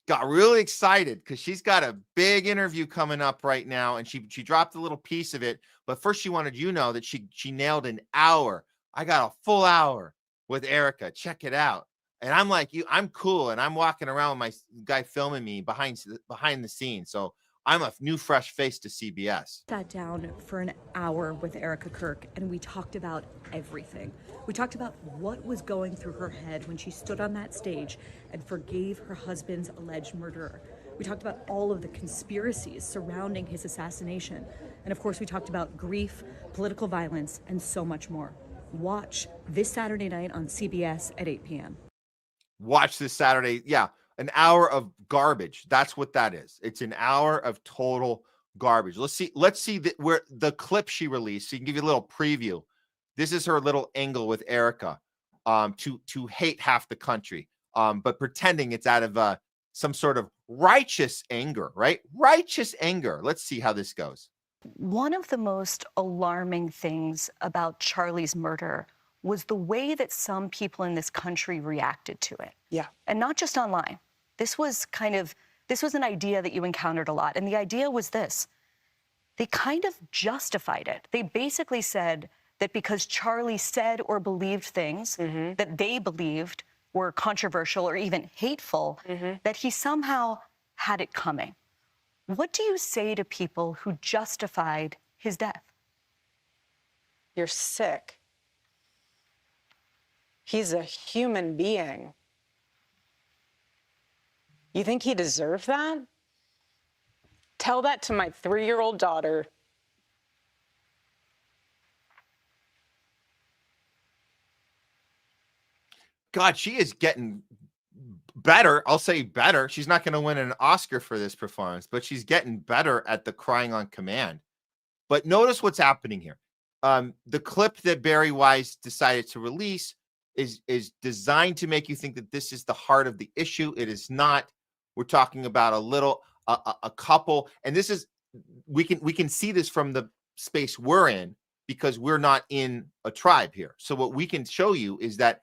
got really excited because she's got a big interview coming up right now, and she dropped a little piece of it. But first, she wanted you to know that she nailed an hour. I got a full hour with Erika. Check it out. And I'm like, I'm cool, and I'm walking around with my guy filming me behind the scenes. So I'm a new fresh face to CBS. Sat down for an hour with Erika Kirk, and we talked about everything. We talked about what was going through her head when she stood on that stage and forgave her husband's alleged murderer. We talked about all of the conspiracies surrounding his assassination. And of course, we talked about grief, political violence, and so much more. Watch this Saturday night on CBS at 8 p.m. Watch this Saturday. Yeah. An hour of garbage. That's what that is. It's an hour of total garbage. Let's see where the clip she released. So you can give you a little preview. This is her little angle with Erika to hate half the country, but pretending it's out of some sort of righteous anger, right? Righteous anger. Let's see how this goes. One of the most alarming things about Charlie's murder was the way that some people in this country reacted to it. Yeah. And not just online. This was an idea that you encountered a lot. And the idea was this: they kind of justified it. They basically said that because Charlie said or believed things that they believed were controversial or even hateful, that he somehow had it coming. What do you say to people who justified his death? You're sick. He's a human being. You think he deserved that? Tell that to my 3-year-old daughter. God, she is getting better. I'll say better. She's not going to win an Oscar for this performance, but she's getting better at the crying on command. But notice what's happening here. The clip that Barry Weiss decided to release is designed to make you think that this is the heart of the issue. It is not. We're talking about a couple, and this is we can see this from the space we're in because we're not in a tribe here. So what we can show you is that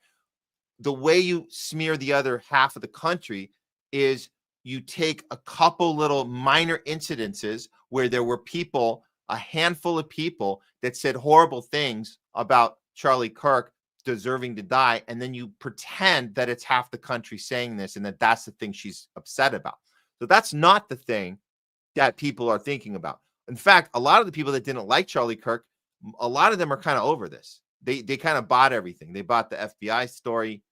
the way you smear the other half of the country is you take a couple little minor incidences where there were people, a handful of people that said horrible things about Charlie Kirk deserving to die, and then you pretend that it's half the country saying this and that that's the thing she's upset about. So that's not the thing that people are thinking about. In fact, a lot of the people that didn't like Charlie Kirk, a lot of them are kind of over this. They kind of bought everything. They bought the FBI story.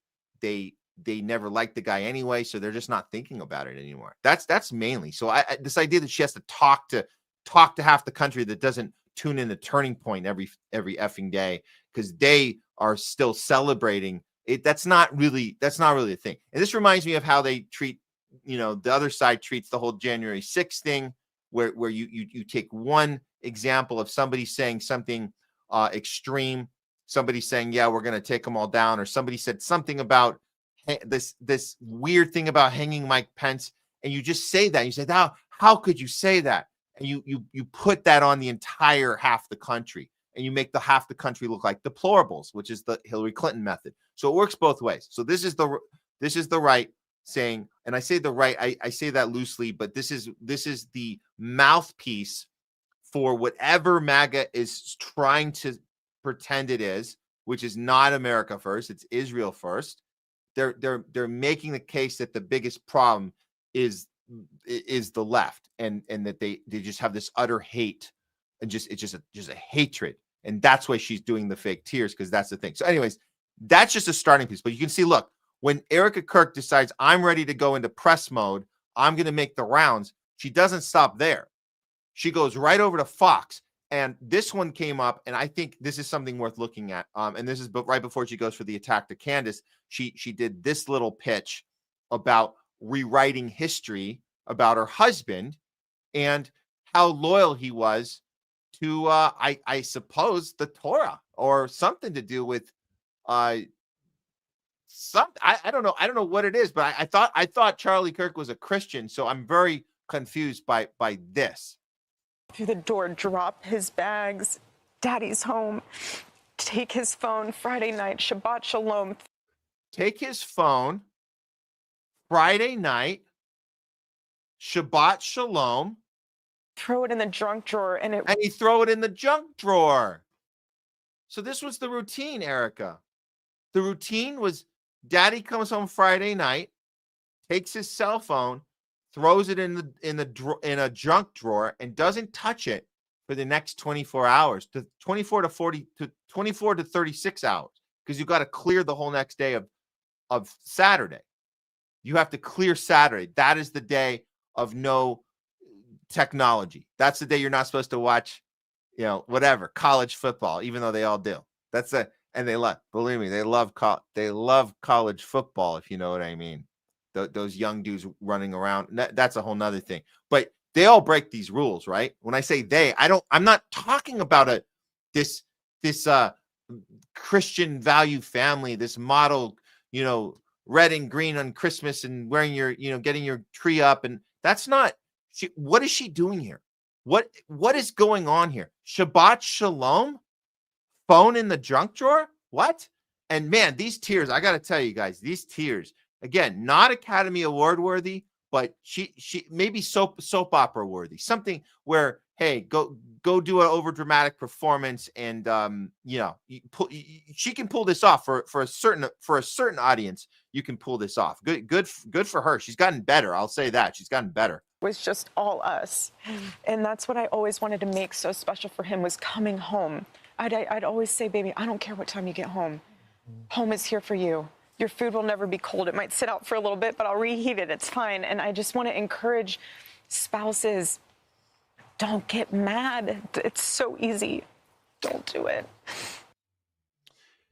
They never liked the guy anyway, so they're just not thinking about it anymore. That's mainly. So this idea that she has to talk to half the country that doesn't tune in to Turning Point every effing day because they are still celebrating it. That's not really a thing. And this reminds me of how they treat, the other side treats the whole January 6th thing, where you take one example of somebody saying something extreme, somebody saying, yeah, we're going to take them all down, or somebody said something about this weird thing about hanging Mike Pence, and you just say that. You say, how could you say that? And you put that on the entire half the country, and you make the half the country look like deplorables, which is the Hillary Clinton method. So it works both ways. So this is the right saying, and I say the right, I say that loosely, but this is the mouthpiece for whatever MAGA is trying to pretend it is, which is not America first, it's Israel first. They're making the case that the biggest problem is the left, and that they just have this utter hate, and it's just a hatred, and that's why she's doing the fake tears, because that's the thing. So anyways, that's just a starting piece. But you can see, look, when Erika Kirk decides I'm ready to go into press mode, I'm going to make the rounds, she doesn't stop there. She goes right over to Fox, and this one came up, and I think this is something worth looking at. And this is right before she goes for the attack to Candace. She did this little pitch about rewriting history about her husband and how loyal he was to, I suppose, the Torah, or something to do with I don't know what it is, but I thought Charlie Kirk was a Christian, so I'm very confused by this. Through the door, drop his bags. Daddy's home. Take his phone. Friday night. Shabbat Shalom. Take his phone. Friday night. Shabbat Shalom. Throw it in the junk drawer, and he throw it in the junk drawer. So this was the routine, Erika. The routine was Daddy comes home Friday night, takes his cell phone, throws it in a junk drawer, and doesn't touch it for the next 24 hours, to 24 to 36 hours, because you've got to clear the whole next day of Saturday. You have to clear Saturday. That is the day of no technology. That's the day you're not supposed to watch, whatever, college football, even though they all do. And they believe me, they love college football, if you know what I mean. Those young dudes running around, that's a whole nother thing. But they all break these rules, right? When I say I'm not talking about this Christian value family, this model, red and green on Christmas and wearing your, getting your tree up. And that's not, what is she doing here? What is going on here? Shabbat Shalom? Phone in the junk drawer? What? And man, these tears, I got to tell you guys, these tears, again, not Academy Award worthy, but she maybe soap opera worthy. Something where, hey, go do an over dramatic performance, and she can pull this off for a certain audience. You can pull this off. Good for her. She's gotten better. I'll say that she's gotten better. was just all us. And that's what I always wanted to make so special for him, was coming home. I'd always say, baby, I don't care what time you get home. Home is here for you. Your food will never be cold. It might sit out for a little bit, but I'll reheat it. It's fine. And I just want to encourage spouses, don't get mad. It's so easy. Don't do it.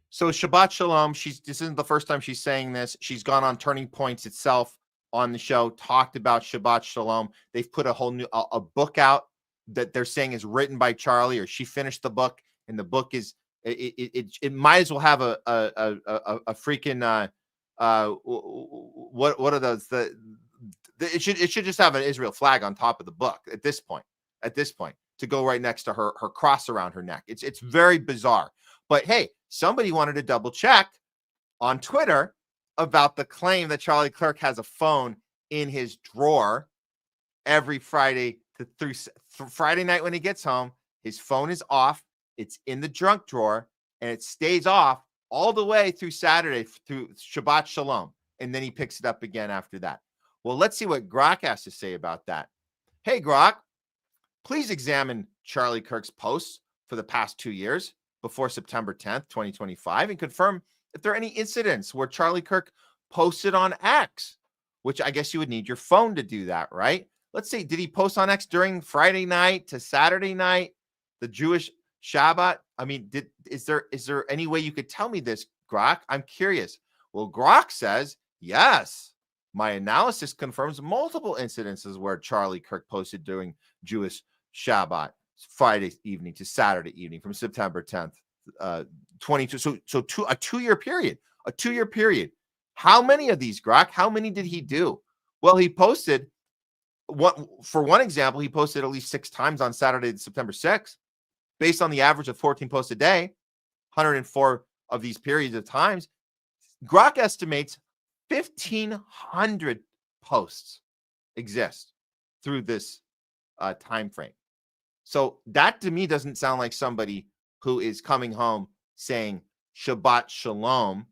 So Shabbat Shalom. This isn't the first time she's saying this. She's gone on Turning Points itself on the show, talked about Shabbat Shalom. They've put a whole new a book out that they're saying is written by Charlie, or she finished the book, and the book is it might as well have a freaking what are those it should just have an Israel flag on top of the book at this point to go right next to her cross around her neck. It's very bizarre. But hey, somebody wanted to double check on Twitter about the claim that Charlie Kirk has a phone in his drawer every Friday through Friday night when he gets home. His phone is off. It's in the junk drawer, and it stays off all the way through Saturday, through Shabbat Shalom. And then he picks it up again after that. Well, let's see what Grok has to say about that. Hey, Grok, please examine Charlie Kirk's posts for the past 2 years before September 10th, 2025, and confirm if there are any incidents where Charlie Kirk posted on X, which I guess you would need your phone to do that, right? Let's see, did he post on X during Friday night to Saturday night, the Jewish Shabbat? I mean, is there any way you could tell me this, Grok? I'm curious. Well, Grok says, yes, my analysis confirms multiple incidences where Charlie Kirk posted during Jewish Shabbat, Friday evening to Saturday evening from September 10th, 22. So a 2-year period, How many of these, Grok? How many did he do? Well, he posted for one example, he posted at least 6 times on Saturday, September 6th, based on the average of 14 posts a day, 104 of these periods of times. Grok estimates 1,500 posts exist through this time frame. So that to me doesn't sound like somebody who is coming home saying Shabbat Shalom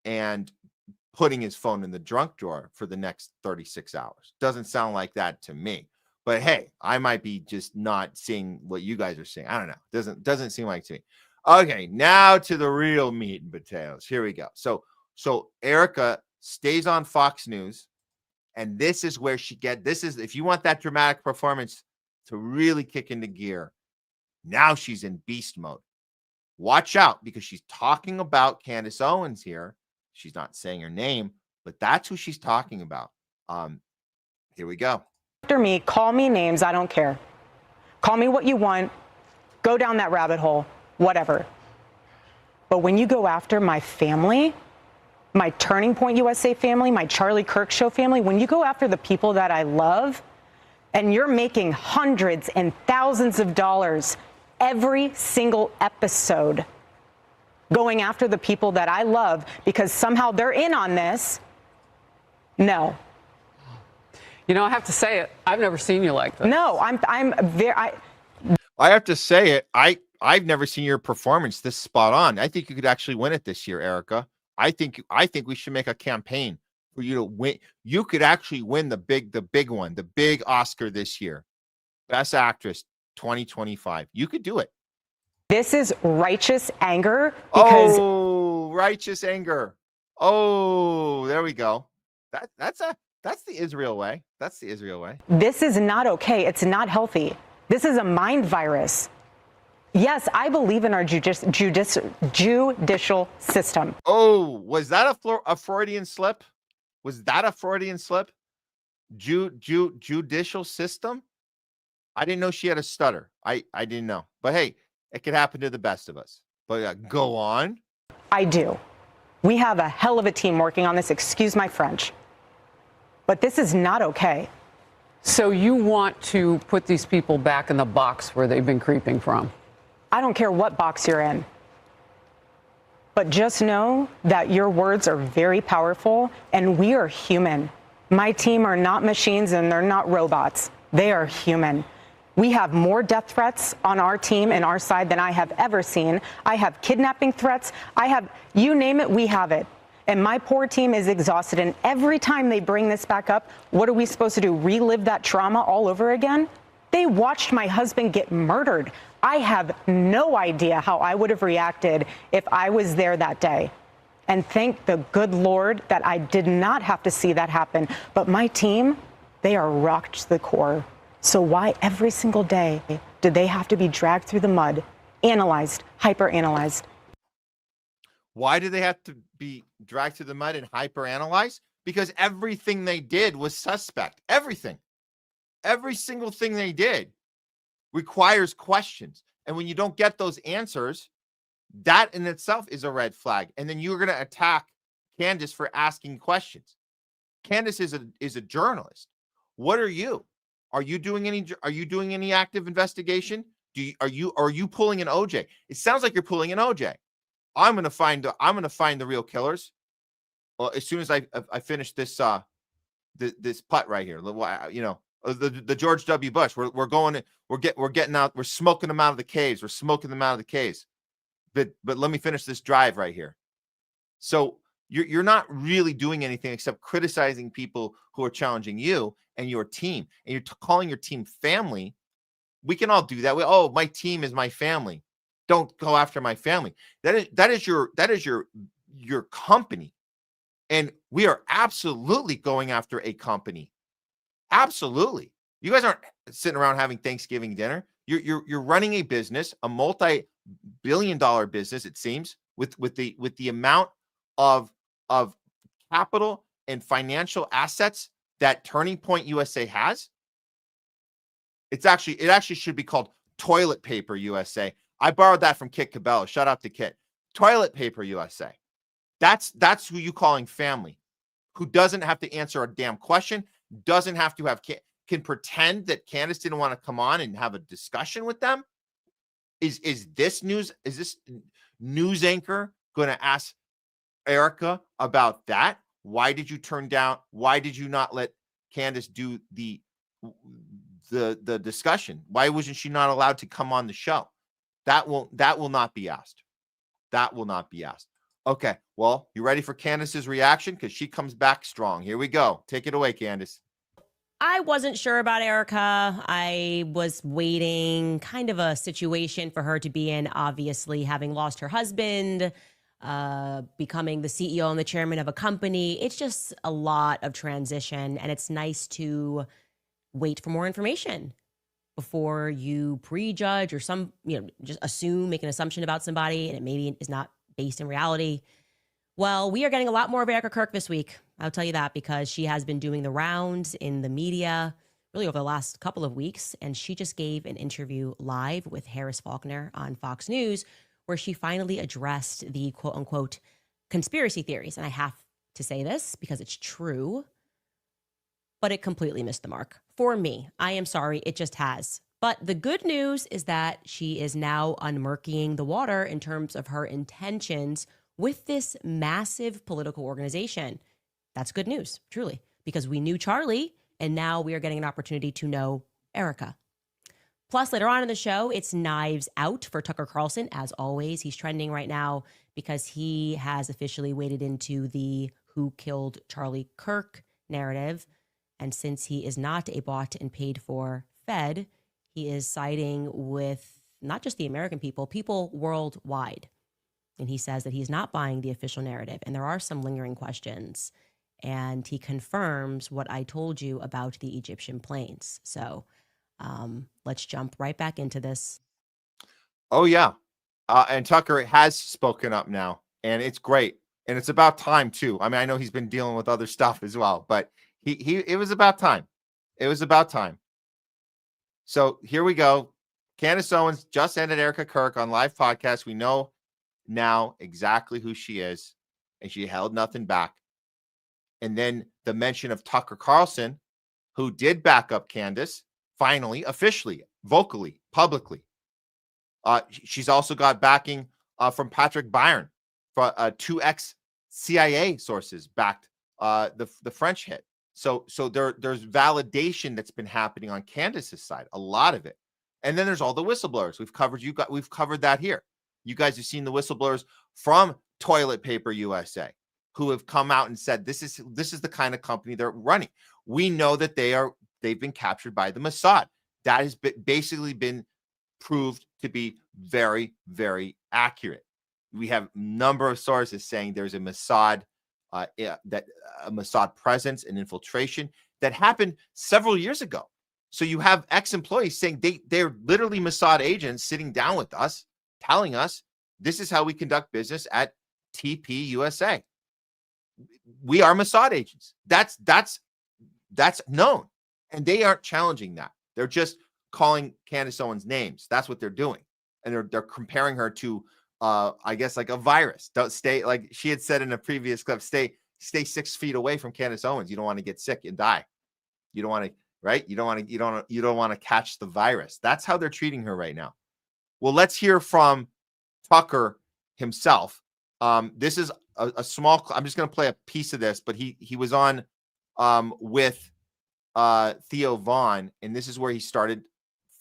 and putting his phone in the junk drawer for the next 36 hours. Doesn't sound like that to me. But hey, I might be just not seeing what you guys are seeing. I don't know. Doesn't seem like to me. Okay, now to the real meat and potatoes. Here we go. So Erika stays on Fox News, and this is where if you want that dramatic performance to really kick into gear, now she's in beast mode. Watch out, because she's talking about Candace Owens here. She's not saying her name, but that's who she's talking about. Here we go. After me, call me names, I don't care. Call me what you want, go down that rabbit hole, whatever. But when you go after my family, my Turning Point USA family, my Charlie Kirk Show family, when you go after the people that I love, and you're making hundreds and thousands of dollars every single episode going after the people that I love because somehow they're in on this, no. You know, I have to say it. I've never seen you like this. No, I have to say it. I've never seen your performance this spot on. I think you could actually win it this year, Erika. I think we should make a campaign for you to win. You could actually win the big one, the big Oscar this year. Best Actress 2025. You could do it. This is righteous anger because righteous anger. Oh, there we go. That's the Israel way. That's the Israel way. This is not okay. It's not healthy. This is a mind virus. Yes, I believe in our judicial system. Oh, was that a Freudian slip? Was that a Freudian slip? Judicial system? I didn't know she had a stutter. I didn't know. But hey, it could happen to the best of us. But go on. I do. We have a hell of a team working on this. Excuse my French. But this is not okay. So you want to put these people back in the box where they've been creeping from? I don't care what box you're in. But just know that your words are very powerful, and we are human. My team are not machines, and they're not robots. They are human. We have more death threats on our team and our side than I have ever seen. I have kidnapping threats. You name it, we have it. And my poor team is exhausted. And every time they bring this back up, what are we supposed to do? Relive that trauma all over again? They watched my husband get murdered. I have no idea how I would have reacted if I was there that day. And thank the good Lord that I did not have to see that happen. But my team, they are rocked to the core. So why every single day do they have to be dragged through the mud, analyzed, hyper-analyzed? Why do they have to be dragged through the mud and hyper-analyzed? Because everything they did was suspect. Everything. Every single thing they did requires questions. And when you don't get those answers, that in itself is a red flag. And then you're going to attack Candace for asking questions. Candace is a journalist. What are you? Are you doing any active investigation? Are you pulling an OJ? It sounds like you're pulling an OJ. I'm going to find the real killers. Well, as soon as I finish this this putt right here, you know, the George W. Bush. We're getting out. We're smoking them out of the caves. We're smoking them out of the caves. But let me finish this drive right here. So you're not really doing anything except criticizing people who are challenging you and your team, and you're calling your team family. We can all do that. Oh, my team is my family. Don't go after my family. That is your company, and we are absolutely going after a company. Absolutely. You guys aren't sitting around having Thanksgiving dinner. You're running a business, a multi-billion-dollar business, it seems, with the amount of capital and financial assets that Turning Point USA has. It actually should be called Toilet Paper USA. I borrowed that from Kit Cabello. Shout out to Kit. Toilet Paper USA. That's who you calling family, who doesn't have to answer a damn question, doesn't have to have can pretend that Candace didn't want to come on and have a discussion with them. Is this news anchor going to ask Erika about that? Why did you turn down? Why did you not let Candace do the discussion? Why wasn't she not allowed to come on the show? That will not be asked. That will not be asked. Okay, well, you ready for Candace's reaction? Because she comes back strong. Here we go. Take it away, Candace. I wasn't sure about Erika. I was waiting, kind of a situation for her to be in, obviously, having lost her husband, becoming the CEO and the chairman of a company. It's just a lot of transition, and it's nice to wait for more information before you prejudge or just make an assumption about somebody, and it maybe is not based in reality. Well, we are getting a lot more of Erika Kirk this week. I'll tell you that, because she has been doing the rounds in the media really over the last couple of weeks. And she just gave an interview live with Harris Faulkner on Fox News, where she finally addressed the quote unquote conspiracy theories. And I have to say this because it's true, but it completely missed the mark for me. I am sorry. It just has. But the good news is that she is now unmurkying the water in terms of her intentions with this massive political organization. That's good news, truly, because we knew Charlie, and now we are getting an opportunity to know Erika. Plus, later on in the show, it's Knives Out for Tucker Carlson. As always, he's trending right now because he has officially waded into the who killed Charlie Kirk narrative. And since he is not a bought and paid for Fed, he is siding with not just the American people worldwide. And he says that he's not buying the official narrative. And there are some lingering questions. And he confirms what I told you about the Egyptian planes. So let's jump right back into this. Oh, yeah. And Tucker has spoken up now, and it's great. And it's about time, too. I mean, I know he's been dealing with other stuff as well, but it was about time. It was about time. So here we go. Candace Owens just ended Erika Kirk on live podcast. We know now exactly who she is, and she held nothing back. And then the mention of Tucker Carlson, who did back up Candace, finally, officially, vocally, publicly. She's also got backing from Patrick Byron, for 2 CIA sources backed the French hit. So there's validation that's been happening on Candace's side, a lot of it. And then there's all the whistleblowers. We've covered that here. You guys have seen the whistleblowers from Toilet Paper USA, who have come out and said this is the kind of company they're running. We know that they've been captured by the Mossad. That has basically been proved to be very, very accurate. We have a number of sources saying there's a Mossad a Mossad presence and infiltration that happened several years ago. So you have ex-employees saying they're literally Mossad agents sitting down with us, telling us this is how we conduct business at TP USA. We are Mossad agents. That's known, and they aren't challenging that. They're just calling Candace Owens names. That's what they're doing, and they're comparing her to, I guess, like a virus. Don't stay, like she had said in a previous clip. Stay 6 feet away from Candace Owens. You don't want to get sick and die. You don't want to, right? You don't want to catch the virus. That's how they're treating her right now. Well, let's hear from Tucker himself. This is a small. I'm just going to play a piece of this, but he was on with Theo Vaughn, and this is where he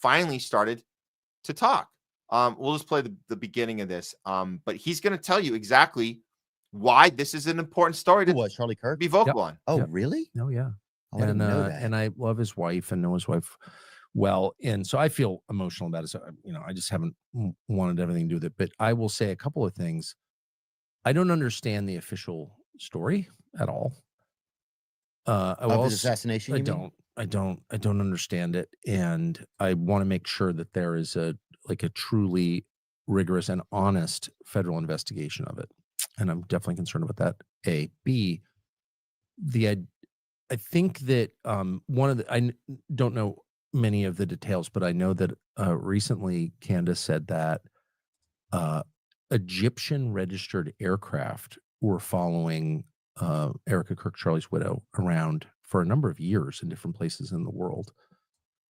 finally started to talk. We'll just play the beginning of this, but he's going to tell you exactly why this is an important story to Charlie Kirk be vocal on. Oh, really? Oh, yeah. Oh, I didn't know that. And I love his wife and know his wife well, and so I feel emotional about it. So I just haven't wanted everything to do with it. But I will say a couple of things. I don't understand the official story at all. Of his assassination. I don't understand it, and I want to make sure that there is a truly rigorous and honest federal investigation of it, and I'm definitely concerned about that. A, B, I think that I don't know many of the details, but I know that recently Candace said that Egyptian registered aircraft were following Erika Kirk, Charlie's widow, around for a number of years in different places in the world.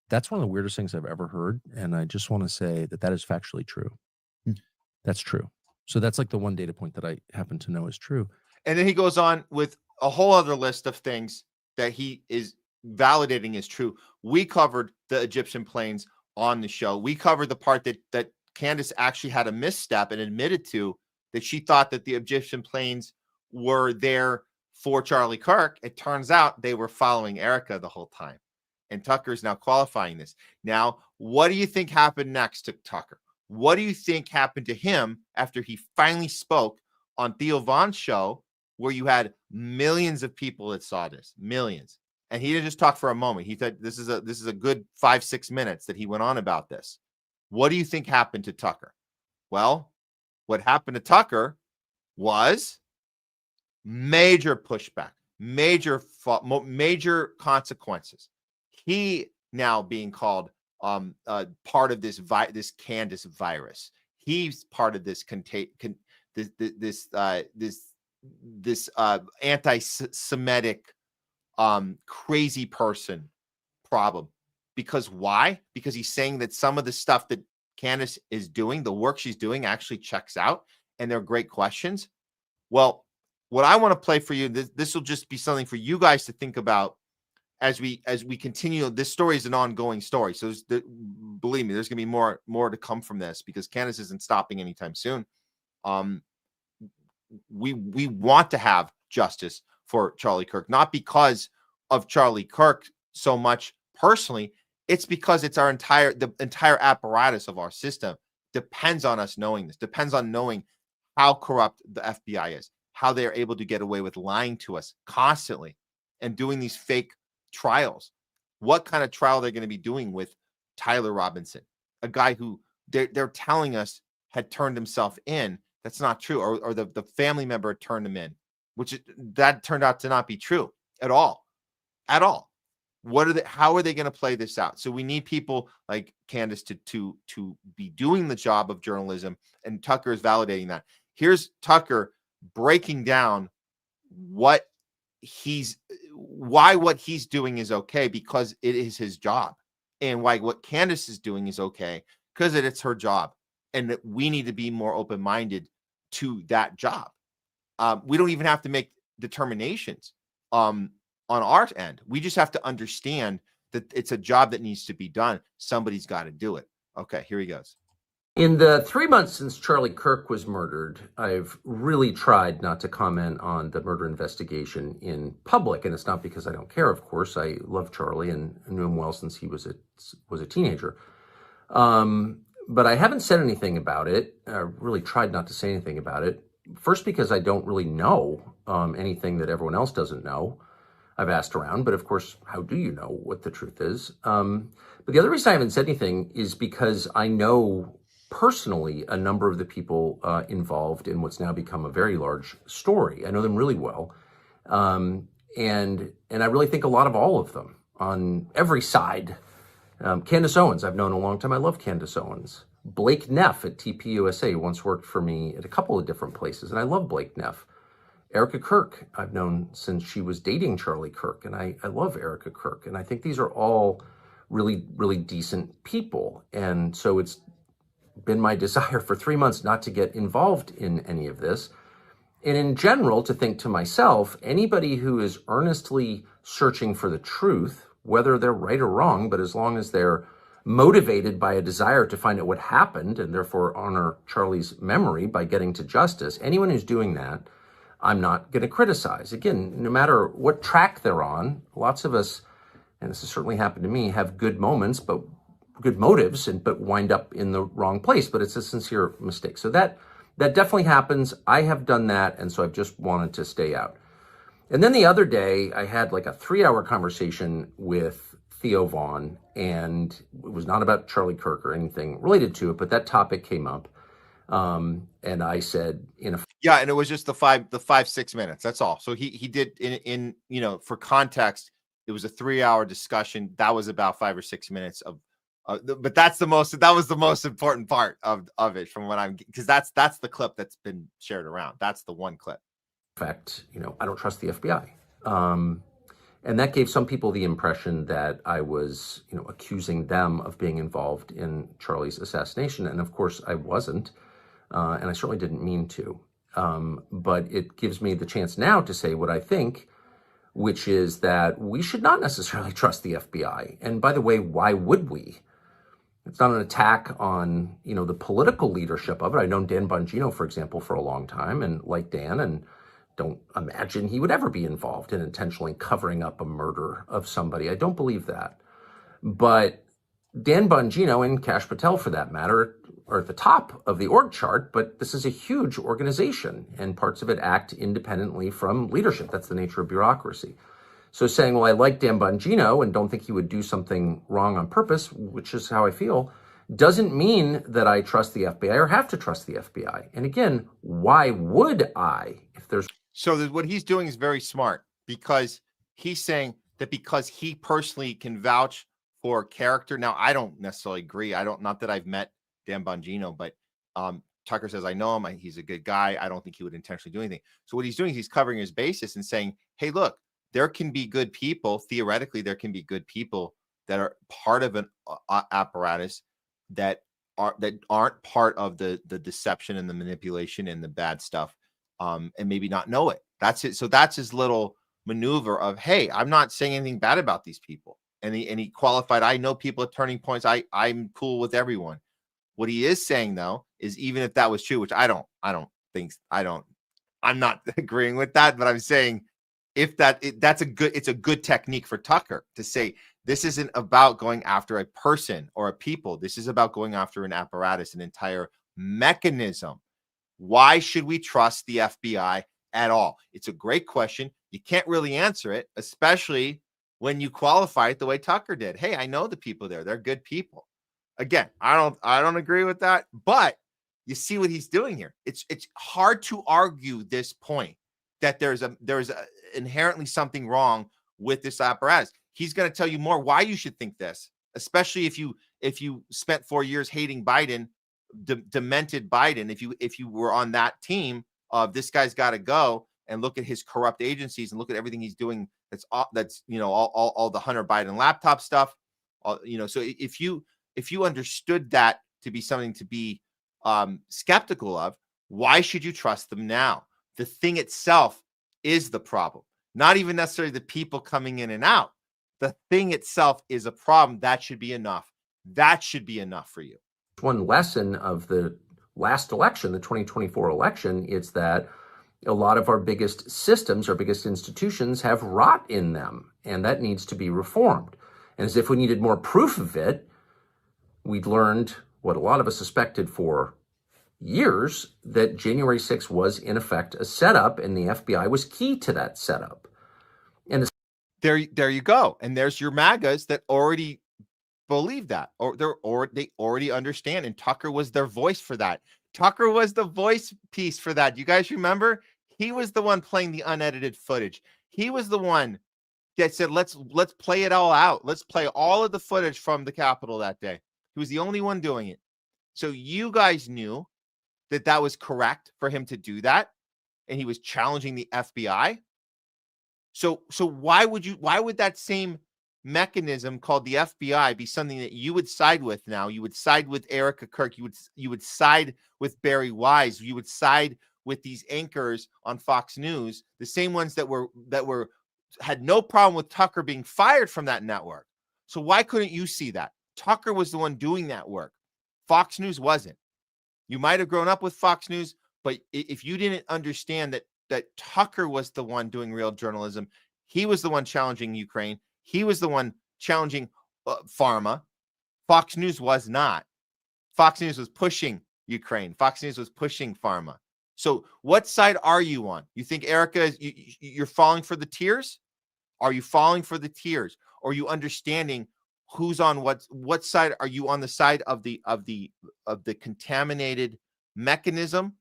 That's one of the weirdest things I've ever heard, and I just want to say that is factually true. That's true. So that's like the one data point that I happen to know is true. And then he goes on with a whole other list of things that he is validating is true. We covered the Egyptian planes on the show. We covered the part that Candace actually had a misstep and admitted to, that she thought that the Egyptian planes were there for Charlie Kirk. It turns out they were following Erika the whole time. And Tucker is now qualifying this. Now, what do you think happened next to Tucker? What do you think happened to him after he finally spoke on Theo Vaughn's show, where you had millions of people that saw this, millions? And he didn't just talk for a moment. He said this is a good 5-6 minutes that he went on about this. What do you think happened to Tucker? Well, what happened to Tucker was major pushback, major consequences. He now being called part of this Candace virus. He's part of this this anti-Semitic crazy person problem. Because why? Because he's saying that some of the stuff that Candace is doing, the work she's doing, actually checks out, and they're great questions. Well, what I want to play for you, this will just be something for you guys to think about as we continue. This story is an ongoing story, so believe me, there's going to be more to come from this, because Candace isn't stopping anytime soon. We want to have justice for Charlie Kirk, not because of Charlie Kirk so much personally. It's because it's the entire apparatus of our system depends on us knowing this, depends on knowing how corrupt the FBI is, how they're able to get away with lying to us constantly and doing these fake trials. What kind of trial they're going to be doing with Tyler Robinson, a guy who they're telling us had turned himself in. That's not true. Or the family member turned him in, that turned out to not be true at all. How are they going to play this out? So we need people like Candace to be doing the job of journalism, and Tucker is validating that. Here's Tucker breaking down why what he's doing is okay, because it is his job, and why what Candace is doing is okay because it's her job, and that we need to be more open-minded to that job. We don't even have to make determinations on our end. We just have to understand that it's a job that needs to be done. Somebody's got to do it. Okay, here he goes. In the 3 months since Charlie Kirk was murdered, I've really tried not to comment on the murder investigation in public. And it's not because I don't care, of course. I love Charlie and knew him well since he was a teenager. But I haven't said anything about it. I really tried not to say anything about it. First, because I don't really know anything that everyone else doesn't know. I've asked around, but of course, how do you know what the truth is? But the other reason I haven't said anything is because I know personally a number of the people involved in what's now become a very large story. I know them really well. And I really think a lot of all of them on every side. Candace Owens, I've known a long time. I love Candace Owens. Blake Neff at TPUSA once worked for me at a couple of different places, and I love Blake Neff. Erika Kirk, I've known since she was dating Charlie Kirk, and I love Erika Kirk. And I think these are all really, really decent people. And so it's been my desire for 3 months not to get involved in any of this. And in general, to think to myself, anybody who is earnestly searching for the truth, whether they're right or wrong, but as long as they're motivated by a desire to find out what happened and therefore honor Charlie's memory by getting to justice, anyone who's doing that, I'm not going to criticize. Again, no matter what track they're on, lots of us, and this has certainly happened to me, have good moments, but good motives, but wind up in the wrong place. But it's a sincere mistake. So that definitely happens. I have done that, and so I've just wanted to stay out. And then the other day, I had like a 3-hour conversation with Theo Vaughn, and it was not about Charlie Kirk or anything related to it, but that topic came up. And I said, yeah, and it was just the 5-6 minutes. That's all. So he did in for context, it was a 3-hour discussion. That was about 5 or 6 minutes of, but that was the most important part of it from what because that's the clip that's been shared around. That's the one clip. In fact, I don't trust the FBI. And that gave some people the impression that I was, accusing them of being involved in Charlie's assassination. And of course I wasn't. And I certainly didn't mean to. But it gives me the chance now to say what I think, which is that we should not necessarily trust the FBI. And by the way, why would we? It's not an attack on, the political leadership of it. I've known Dan Bongino, for example, for a long time and like Dan, and don't imagine he would ever be involved in intentionally covering up a murder of somebody. I don't believe that. But Dan Bongino and Kash Patel, for that matter, are at the top of the org chart, but this is a huge organization and parts of it act independently from leadership. That's the nature of bureaucracy. So saying, well, I like Dan Bongino and don't think he would do something wrong on purpose, which is how I feel, doesn't mean that I trust the FBI or have to trust the FBI. And again, why would I if there's... So what he's doing is very smart, because he's saying that because he personally can vouch for character. Now, I don't necessarily agree. Not that I've met Dan Bongino, but Tucker says, I know him. He's a good guy. I don't think he would intentionally do anything. So what he's doing is he's covering his basis and saying, hey, look, there can be good people. Theoretically, there can be good people that are part of an apparatus that aren't part of the deception and the manipulation and the bad stuff, and maybe not know it. That's it. So that's his little maneuver of, hey, I'm not saying anything bad about these people. And he qualified, I know people at turning points. I'm cool with everyone. What he is saying, though, is even if that was true, which I'm not agreeing with that, but I'm saying it's a good technique for Tucker to say, this isn't about going after a person or a people. This is about going after an apparatus, an entire mechanism. Why should we trust the FBI at all? It's a great question. You can't really answer it, especially when you qualify it the way Tucker did. Hey, I know the people there. They're good people. Again, I don't agree with that, but you see what he's doing here. It's hard to argue this point that there's inherently something wrong with this apparatus. He's going to tell you more why you should think this, especially if you spent 4 years hating Biden, demented Biden. If you were on that team of this guy's got to go, and look at his corrupt agencies and look at everything he's doing. That's all the Hunter Biden laptop stuff. So if you understood that to be something to be skeptical of, why should you trust them now? The thing itself is the problem, not even necessarily the people coming in and out. The thing itself is a problem. That should be enough. That should be enough for you. One lesson of the last election, the 2024 election, is that a lot of our biggest systems, our biggest institutions have rot in them, and that needs to be reformed. And as if we needed more proof of it, we'd learned what a lot of us suspected for years, that January 6th was in effect a setup, and the FBI was key to that setup. And there you go. And there's your MAGAs that already believe that, or they already understand. And Tucker was their voice for that. Tucker was the voice piece for that. You guys remember? He was the one playing the unedited footage. He was the one that said, let's play it all out. Let's play all of the footage from the Capitol that day. He was the only one doing it. So you guys knew that was correct for him to do that, and he was challenging the FBI. So why would that same mechanism called the FBI be something that you would side with now? You would side with Erika Kirk. You would side with Barry Wise. You would side with these anchors on Fox News, the same ones that had no problem with Tucker being fired from that network. So why couldn't you see that? Tucker was the one doing that work. Fox News wasn't. You might have grown up with Fox News, but if you didn't understand that Tucker was the one doing real journalism, he was the one challenging Ukraine. He was the one challenging pharma. Fox News was not. Fox News was pushing Ukraine. Fox News was pushing pharma. So what side are you on? You think Erika you're falling for the tears? Are you falling for the tears? Or are you understanding who's on what side? Are you on the side of the contaminated mechanism,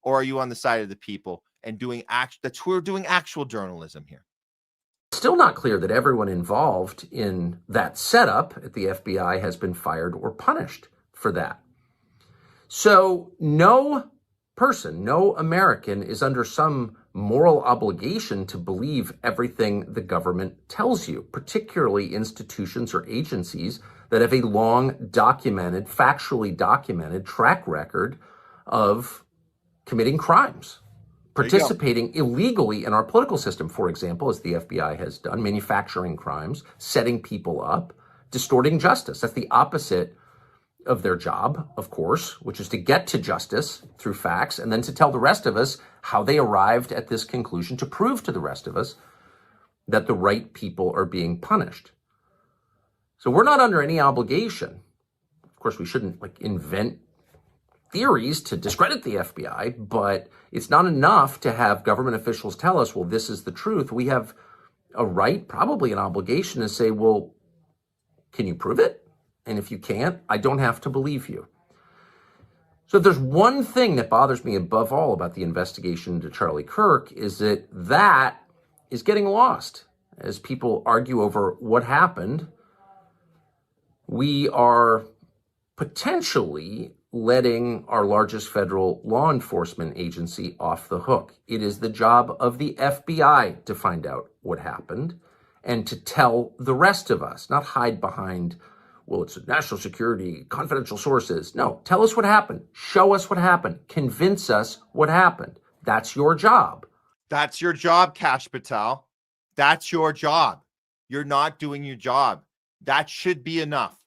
or are you on the side of the people and doing we're doing actual journalism here? Still not clear that everyone involved in that setup at the FBI has been fired or punished for that. So no person, no American is under some moral obligation to believe everything the government tells you, particularly institutions or agencies that have a long documented, factually documented track record of committing crimes, participating illegally in our political system, for example, as the FBI has done, manufacturing crimes, setting people up, distorting justice. That's the opposite of their job, of course, which is to get to justice through facts and then to tell the rest of us how they arrived at this conclusion, to prove to the rest of us that the right people are being punished. So we're not under any obligation. Of course, we shouldn't invent theories to discredit the FBI, but it's not enough to have government officials tell us, well, this is the truth. We have a right, probably an obligation, to say, well, can you prove it? And if you can't, I don't have to believe you. So if there's one thing that bothers me above all about the investigation into Charlie Kirk, is that is getting lost. As people argue over what happened, we are potentially letting our largest federal law enforcement agency off the hook. It is the job of the FBI to find out what happened and to tell the rest of us, not hide behind, well, it's national security, confidential sources. No, tell us what happened. Show us what happened. Convince us what happened. That's your job. That's your job, Kash Patel. That's your job. You're not doing your job. That should be enough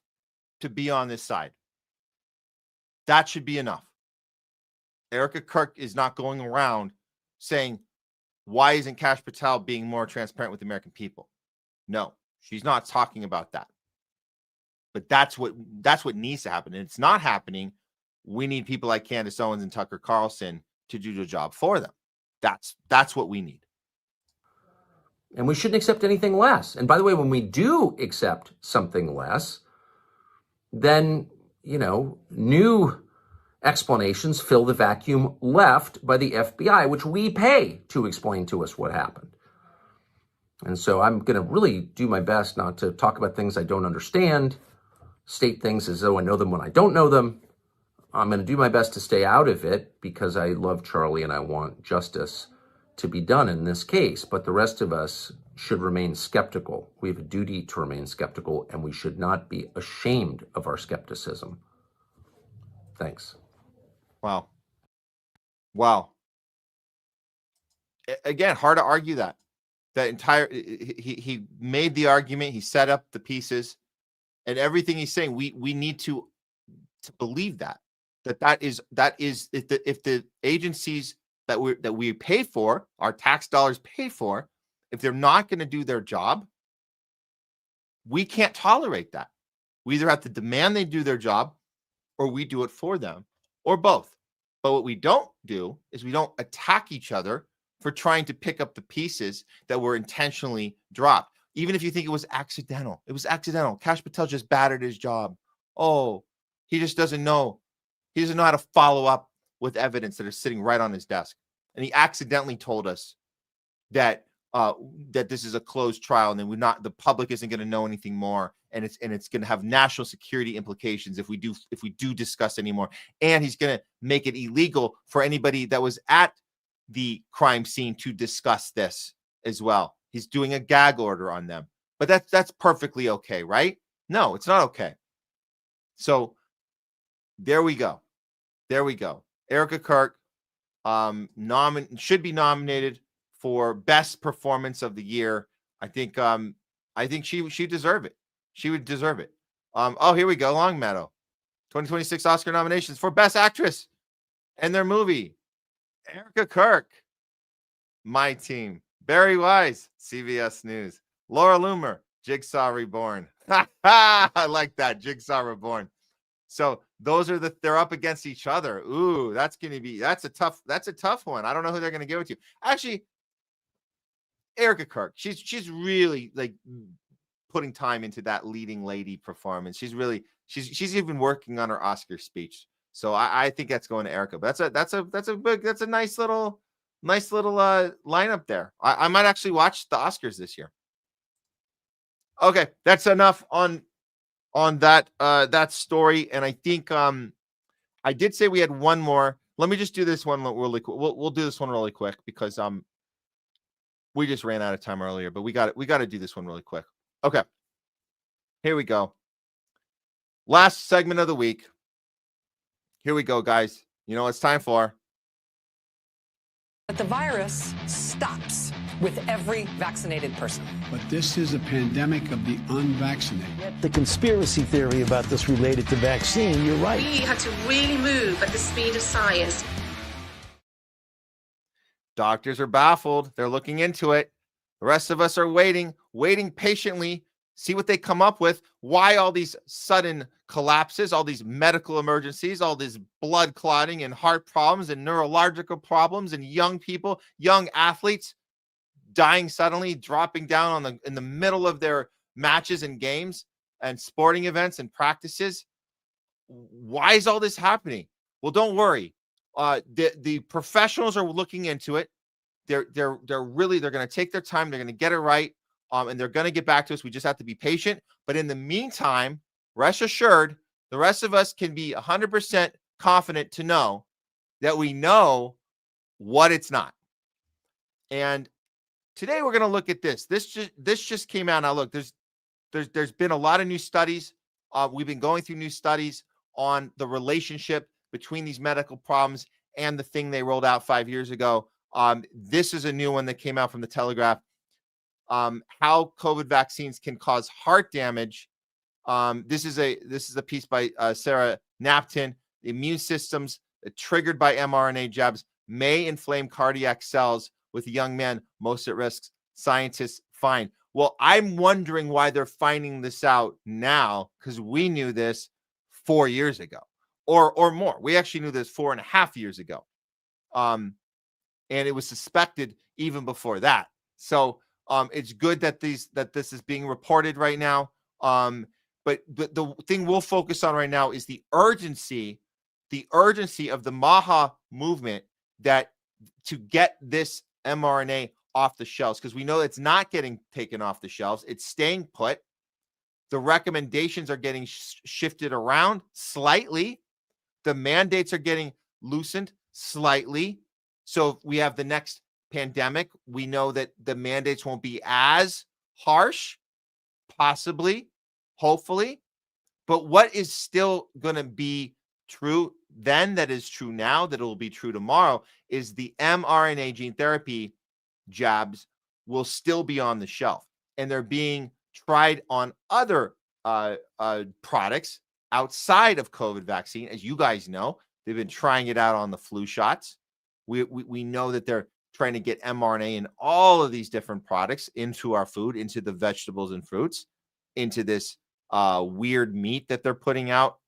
to be on this side. That should be enough. Erika Kirk is not going around saying, why isn't Kash Patel being more transparent with the American people? No, she's not talking about that. But that's what needs to happen. And it's not happening. We need people like Candace Owens and Tucker Carlson to do the job for them. That's what we need. And we shouldn't accept anything less. And by the way, when we do accept something less, then, new explanations fill the vacuum left by the FBI, which we pay to explain to us what happened. And so I'm going to really do my best not to talk about things I don't understand, state things as though I know them when I don't know them. I'm going to do my best to stay out of it because I love Charlie and I want justice to be done in this case. But the rest of us should remain skeptical. We have a duty to remain skeptical, and we should not be ashamed of our skepticism. Thanks. Wow. Again, hard to argue that. That entire, he made the argument, he set up the pieces, and everything he's saying, we need to to believe that is if the agencies that we pay for, our tax dollars pay for, if they're not going to do their job, we can't tolerate that. We either have to demand they do their job, or we do it for them, or both. But what we don't do is we don't attack each other for trying to pick up the pieces that were intentionally dropped. Even if you think it was accidental. It was accidental. Kash Patel just bad at his job. Oh, he just doesn't know. He doesn't know how to follow up with evidence that is sitting right on his desk. And he accidentally told us that that this is a closed trial and then the public isn't going to know anything more, and it's going to have national security implications if we do discuss anymore. And he's going to make it illegal for anybody that was at the crime scene to discuss this as well. He's doing a gag order on them. But that's perfectly okay, right? No, it's not okay. So there we go. Erika Kirk should be nominated for best performance of the year. I think she deserve it. She would deserve it. Oh, here we go. Longmeadow. 2026 Oscar nominations for Best Actress and their movie. Erika Kirk, My Team. Barry Wise, CBS News. Laura Loomer, Jigsaw Reborn. I like that. Jigsaw Reborn. So those are they're up against each other. Ooh, that's a tough one. I don't know who they're going to give it to. Actually, Erika Kirk, she's really like putting time into that leading lady performance. She's even working on her Oscar speech. So I think that's going to Erika. But that's a nice little lineup there. I might actually watch the Oscars this year. Okay, that's enough on that story. And I think I did say we had one more. Let me just do this one really quick. We'll do this one really quick because we just ran out of time earlier, but we got to do this one really quick. Okay. Here we go. Last segment of the week. Here we go, guys. You know what it's time for? But the virus stops with every vaccinated person. But this is a pandemic of the unvaccinated. The conspiracy theory about this related to vaccine, you're right. We have to really move at the speed of science. Doctors are baffled. They're looking into it. The rest of us are waiting patiently, see what they come up with. Why all these sudden collapses, all these medical emergencies, all this blood clotting and heart problems and neurological problems and young people, young athletes dying suddenly, dropping down in the middle of their matches and games and sporting events and practices. Why is all this happening? Well, don't worry. The professionals are looking into it. They're going to take their time. They're going to get it right. And they're going to get back to us. We just have to be patient. But in the meantime, rest assured, the rest of us can be 100% confident to know that we know what it's not. And today we're going to look at this. This just came out. Now look, there's been a lot of new studies. We've been going through new studies on the relationship between these medical problems and the thing they rolled out 5 years ago. This is a new one that came out from the Telegraph. How COVID vaccines can cause heart damage. This is a piece by Sarah Napton. The immune systems triggered by mRNA jabs may inflame cardiac cells with young men most at risk. Scientists find. Well, I'm wondering why they're finding this out now, because we knew this 4 years ago or more. We actually knew this 4.5 years ago. And it was suspected even before that. So it's good that this is being reported right now. But the thing we'll focus on right now is the urgency of the MAHA movement to get this mRNA off the shelves, because we know it's not getting taken off the shelves. It's staying put. The recommendations are getting shifted around slightly. The mandates are getting loosened slightly. So if we have the next pandemic, we know that the mandates won't be as harsh, possibly, hopefully. But what is still going to be true then, that is true now, that it will be true tomorrow, is the mRNA gene therapy jabs will still be on the shelf. And they're being tried on other products outside of COVID vaccine. As you guys know, they've been trying it out on the flu shots. We know that they're trying to get mRNA in all of these different products into our food, into the vegetables and fruits, into this weird meat that they're putting out.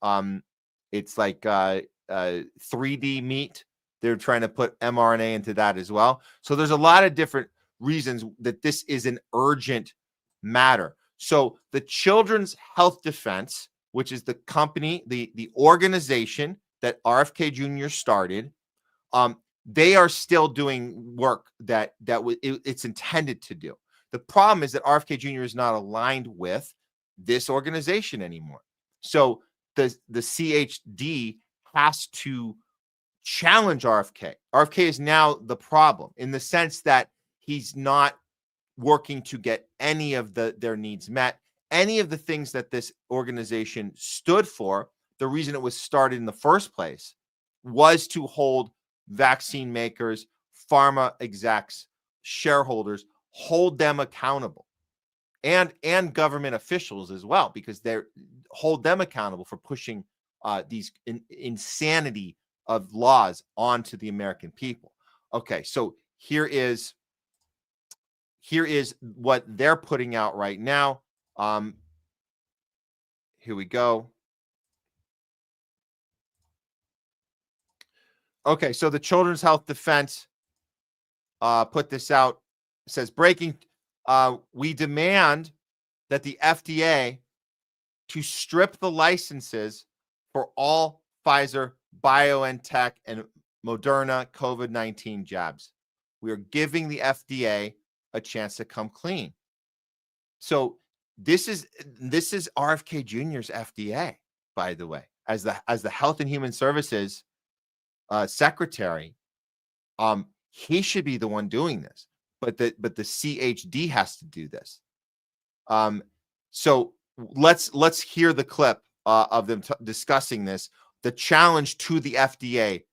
It's like 3D meat. They're trying to put mRNA into that as well. So there's a lot of different reasons that this is an urgent matter. So the Children's Health Defense, which is the company, the organization that RFK Jr. started, they are still doing work that it's intended to do. The problem is that RFK Jr. is not aligned with this organization anymore. So the CHD has to challenge RFK. RFK is now the problem in the sense that he's not working to get any of their needs met. Any of the things that this organization stood for, the reason it was started in the first place, was to hold vaccine makers, pharma execs, shareholders, hold them accountable, and government officials as well, because they hold them accountable for pushing these insanity of laws onto the American people. Okay, so here is what they're putting out right now. Here we go. Okay, so the Children's Health Defense put this out. It says, breaking, we demand that the FDA to strip the licenses for all Pfizer, BioNTech, and Moderna COVID-19 jabs. We are giving the FDA a chance to come clean. So this is RFK Jr.'s FDA, by the way, as the Health and Human Services secretary. He should be the one doing this, but the CHD has to do this. So let's hear the clip of them discussing this, the challenge to the FDA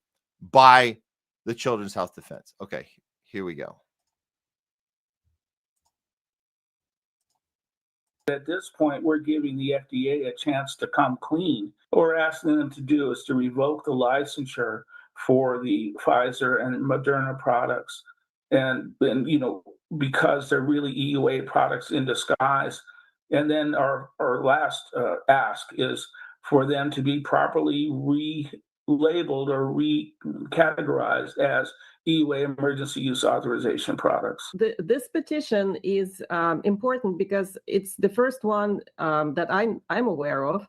by the Children's Health Defense. Okay, here we go. At this point, we're giving the FDA a chance to come clean. What we're asking them to do is to revoke the licensure for the Pfizer and Moderna products. And you know, because they're really EUA products in disguise. And then our last ask is for them to be properly relabeled or recategorized as EUA emergency use authorization products. This petition is important because it's the first one that I'm aware of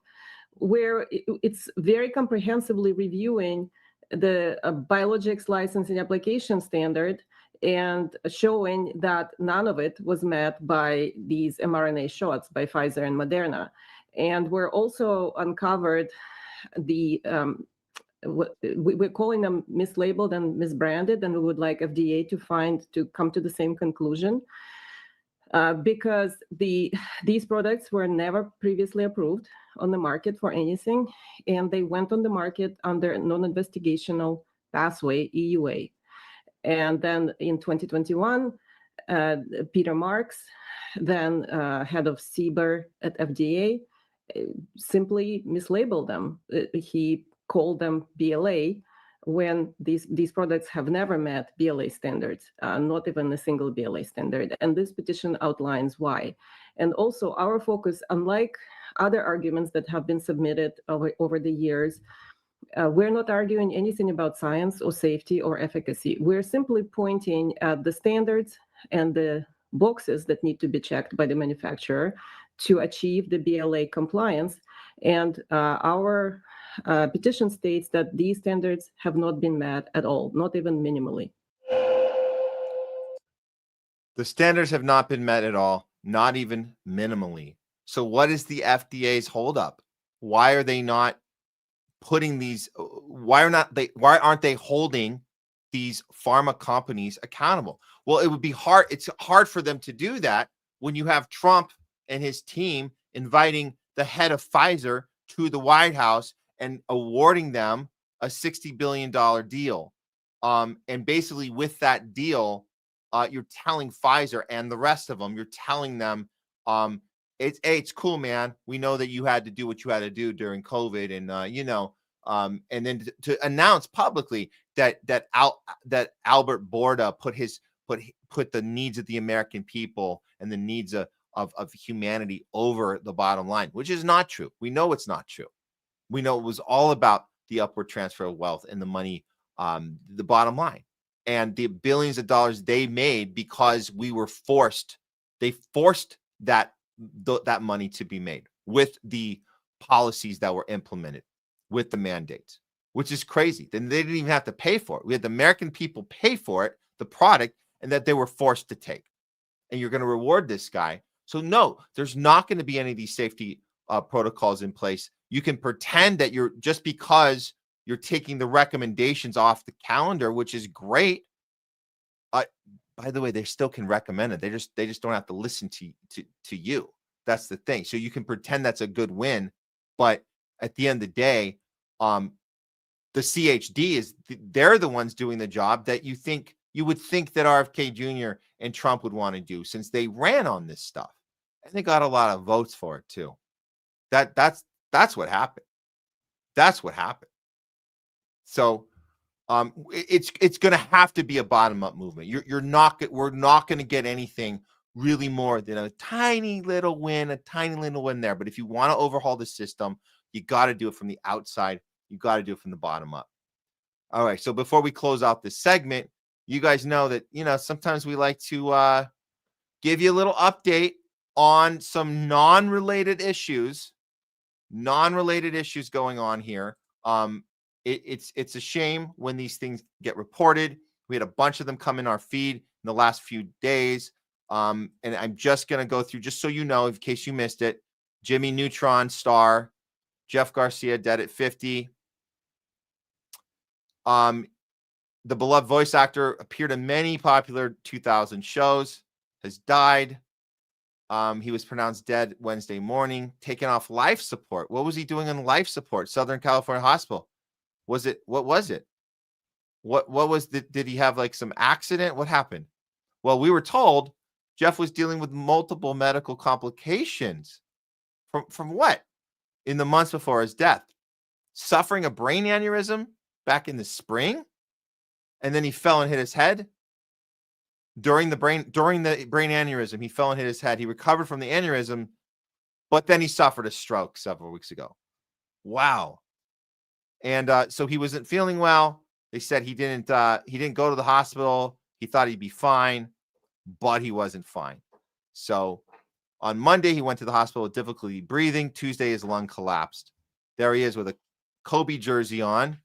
where it's very comprehensively reviewing the biologics licensing application standard and showing that none of it was met by these mRNA shots by Pfizer and Moderna. And we're also uncovered the we're calling them mislabeled and misbranded, and we would like FDA to come to the same conclusion because these products were never previously approved on the market for anything, and they went on the market under non-investigational pathway EUA. And then in 2021, Peter Marks, then head of CBER at FDA, simply mislabeled them. He called them BLA when these products have never met BLA standards, not even a single BLA standard. And this petition outlines why. And also our focus, unlike other arguments that have been submitted over the years, we're not arguing anything about science or safety or efficacy. We're simply pointing at the standards and the boxes that need to be checked by the manufacturer to achieve the BLA compliance. And our petition states that these standards have not been met at all, not even minimally. The standards have not been met at all, not even minimally. So what is the FDA's holdup? Why are they not putting these? Why aren't they holding these pharma companies accountable? Well, it would be hard. It's hard for them to do that when you have Trump and his team inviting the head of Pfizer to the White House and awarding them a $60 billion deal. And basically with that deal, you're telling Pfizer and the rest of them, you're telling them it's cool, man. We know that you had to do what you had to do during COVID, and and then to announce publicly that Albert Bourda put the needs of the American people and the needs of humanity over the bottom line, which is not true. We know it's not true. We know it was all about the upward transfer of wealth and the money, the bottom line, and the billions of dollars they made because we were forced. They forced that money to be made with the policies that were implemented, with the mandates, which is crazy. Then they didn't even have to pay for it. We had the American people pay for it, the product, and that they were forced to take. And you're going to reward this guy. So no, there's not going to be any of these safety protocols in place. You can pretend that you're just because you're taking the recommendations off the calendar, which is great. By the way, they still can recommend it. They just don't have to listen to you. That's the thing. So you can pretend that's a good win, but at the end of the day, the CHD they're the ones doing the job that you would think that RFK Jr. and Trump would want to do, since they ran on this stuff and they got a lot of votes for it too. That's what happened. That's what happened. So it's going to have to be a bottom-up movement. We're not going to get anything really more than a tiny little win there. But if you want to overhaul the system, you got to do it from the outside. You got to do it from the bottom up. All right. So before we close out this segment, you guys know that, sometimes we like to give you a little update on some non-related issues going on here. It's a shame when these things get reported. We had a bunch of them come in our feed in the last few days. And I'm just going to go through, just so you know, in case you missed it. Jimmy Neutron star, Jeff Garcia dead at 50. The beloved voice actor appeared in many popular 2000 shows, has died. He was pronounced dead Wednesday morning, taken off life support. What was he doing on life support? Southern California Hospital. What was it? Did he have like some accident? What happened? Well, we were told Jeff was dealing with multiple medical complications. From what? In the months before his death. Suffering a brain aneurysm back in the spring, and then he fell and hit his head. During the brain aneurysm, he fell and hit his head. He recovered from the aneurysm, but then he suffered a stroke several weeks ago. Wow. And so he wasn't feeling well. They said he didn't go to the hospital. He thought he'd be fine, but he wasn't fine. So on Monday, he went to the hospital with difficulty breathing. Tuesday, his lung collapsed. There he is with a Kobe jersey on.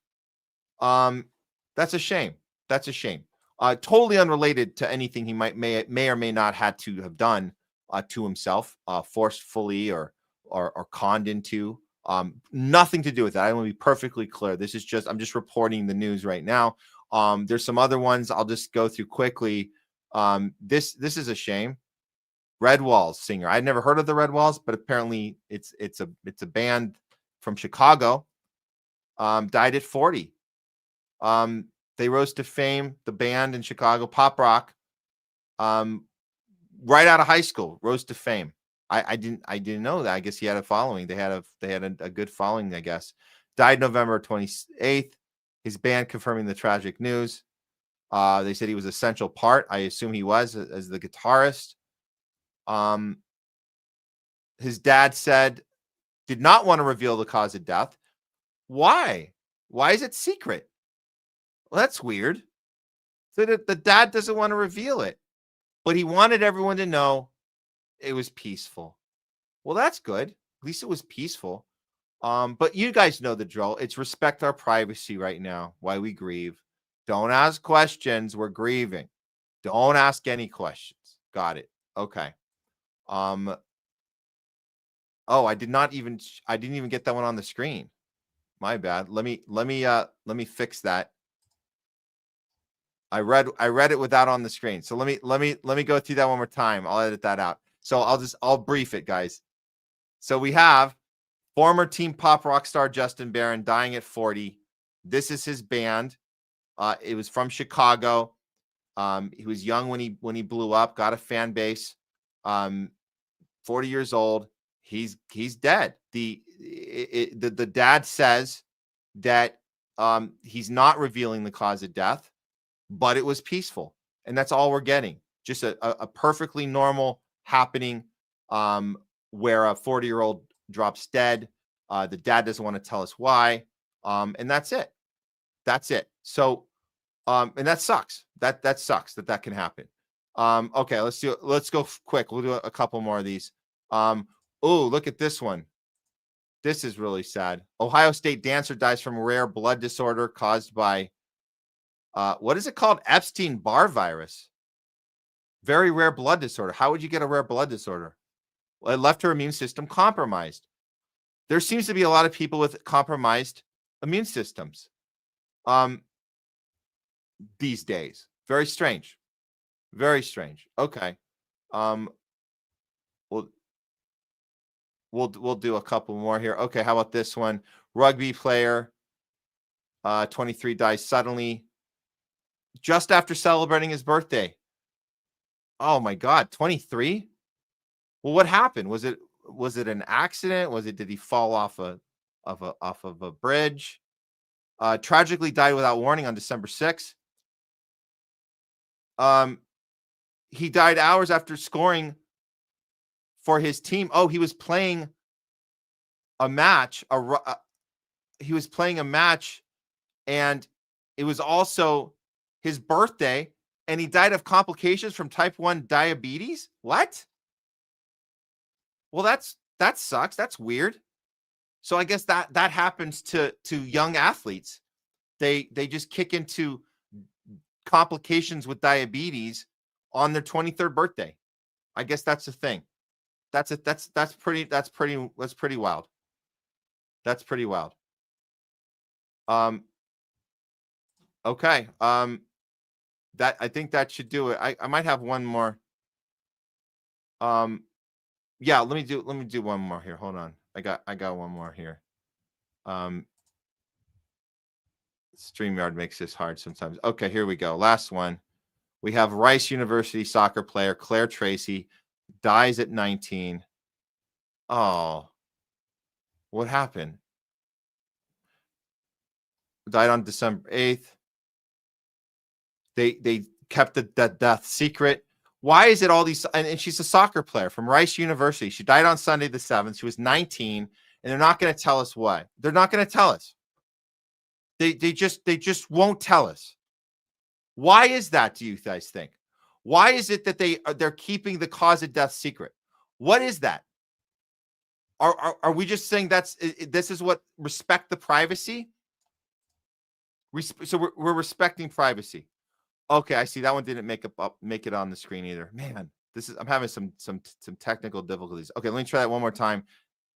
That's a shame. That's a shame. Totally unrelated to anything he may or may not had to have done to himself, forcefully or conned into. Nothing to do with that. I want to be perfectly clear. I'm just reporting the news right now. There's some other ones I'll just go through quickly. This is a shame. Red Walls singer. I'd never heard of the Red Walls, but apparently it's a band from Chicago. Died at 40. They rose to fame, the band in Chicago, pop rock. Right out of high school, rose to fame. I didn't know that. I guess he had a following. They had a good following, I guess. Died November 28th. His band confirming the tragic news. They said he was an essential part. I assume he was, as the guitarist. His dad did not want to reveal the cause of death. Why? Why is it secret? Well, that's weird. So the dad doesn't want to reveal it, but he wanted everyone to know it was peaceful. Well, that's good. At least it was peaceful. But you guys know the drill. It's respect our privacy right now. Why we grieve. Don't ask questions. We're grieving. Don't ask any questions. Got it. Okay. Oh, I didn't even get that one on the screen. My bad. Let me fix that. I read it without on the screen. So let me go through that one more time. I'll edit that out. So I'll brief it, guys. So we have former teen pop rock star Justin Barron dying at 40. This is his band. It was from Chicago. He was young when he blew up, got a fan base. 40 years old. He's dead. The dad says that he's not revealing the cause of death, but it was peaceful, and that's all we're getting. Just a perfectly normal happening where a 40-year-old drops dead. The dad doesn't want to tell us why, and that's it. That's it. So, and that sucks. That sucks that can happen. Okay, let's go quick. We'll do a couple more of these. Oh, look at this one. This is really sad. Ohio State dancer dies from rare blood disorder caused by what is it called? Epstein-Barr virus. Very rare blood disorder. How would you get a rare blood disorder? Well, it left her immune system compromised. There seems to be a lot of people with compromised immune systems these days. Very strange. Very strange. Okay. We'll do a couple more here. Okay, how about this one? Rugby player 23 dies suddenly just after celebrating his birthday. Oh my God, 23? Well, what happened? Was it an accident? Did he fall off of a bridge? Tragically died without warning on December 6th. He died hours after scoring for his team. Oh, he was playing a match. He was playing a match, and it was also his birthday, and he died of complications from type 1 diabetes. What? Well, that sucks. That's weird. So I guess that happens to young athletes. They just kick into complications with diabetes on their 23rd birthday. I guess that's the thing. That's pretty wild. That's pretty wild. Okay. That, I think that should do it. I might have one more. Yeah, let me do one more here. Hold on. I got one more here. StreamYard makes this hard sometimes. Okay, here we go. Last one. We have Rice University soccer player Claire Tracy dies at 19. Oh, what happened? Died on December 8th. They kept the death secret. Why is it all these? And she's a soccer player from Rice University. She died on Sunday the 7th. She was 19, and they're not going to tell us why. They're not going to tell us. They just won't tell us. Why is that, do you guys think? Why is it that they're keeping the cause of death secret? What is that? Are we just saying this is what respect the privacy? So we're respecting privacy. Okay, I see that one didn't make it on the screen either. Man, I'm having some technical difficulties. Okay, let me try that one more time.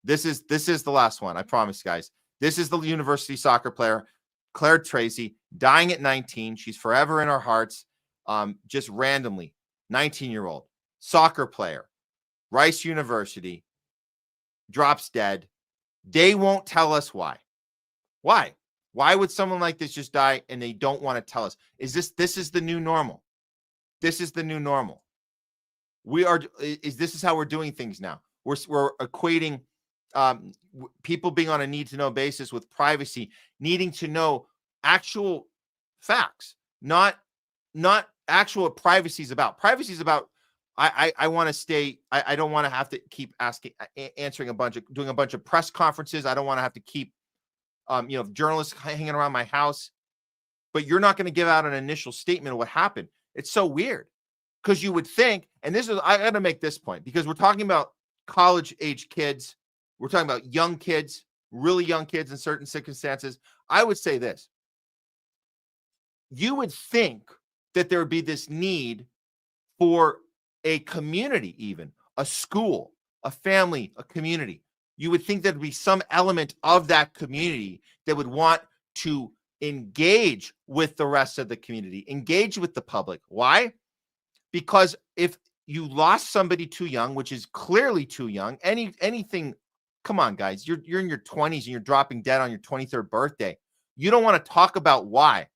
This is the last one. I promise, guys. This is the university soccer player Claire Tracy dying at 19. She's forever in our hearts. Just randomly, 19-year-old soccer player, Rice University, drops dead. They won't tell us why. Why? Why would someone like this just die and they don't want to tell us? This is the new normal? This is the new normal. This is how we're doing things now. We're equating people being on a need-to-know basis with privacy, needing to know actual facts, not actual what privacy is about. Privacy is about I want to stay. I don't want to have to keep answering doing a bunch of press conferences. I don't want to have to keep journalists hanging around my house. But you're not going to give out an initial statement of what happened. It's so weird because you would think, and I got to make this point because we're talking about college age kids. We're talking about young kids, really young kids in certain circumstances. I would say this. You would think that there would be this need for a community, even a school, a family, a community. You would think there'd be some element of that community that would want to engage with the rest of the community, engage with the public. Why? Because if you lost somebody too young, which is clearly too young, anything, come on, guys, you're in your 20s and you're dropping dead on your 23rd birthday. You don't want to talk about why.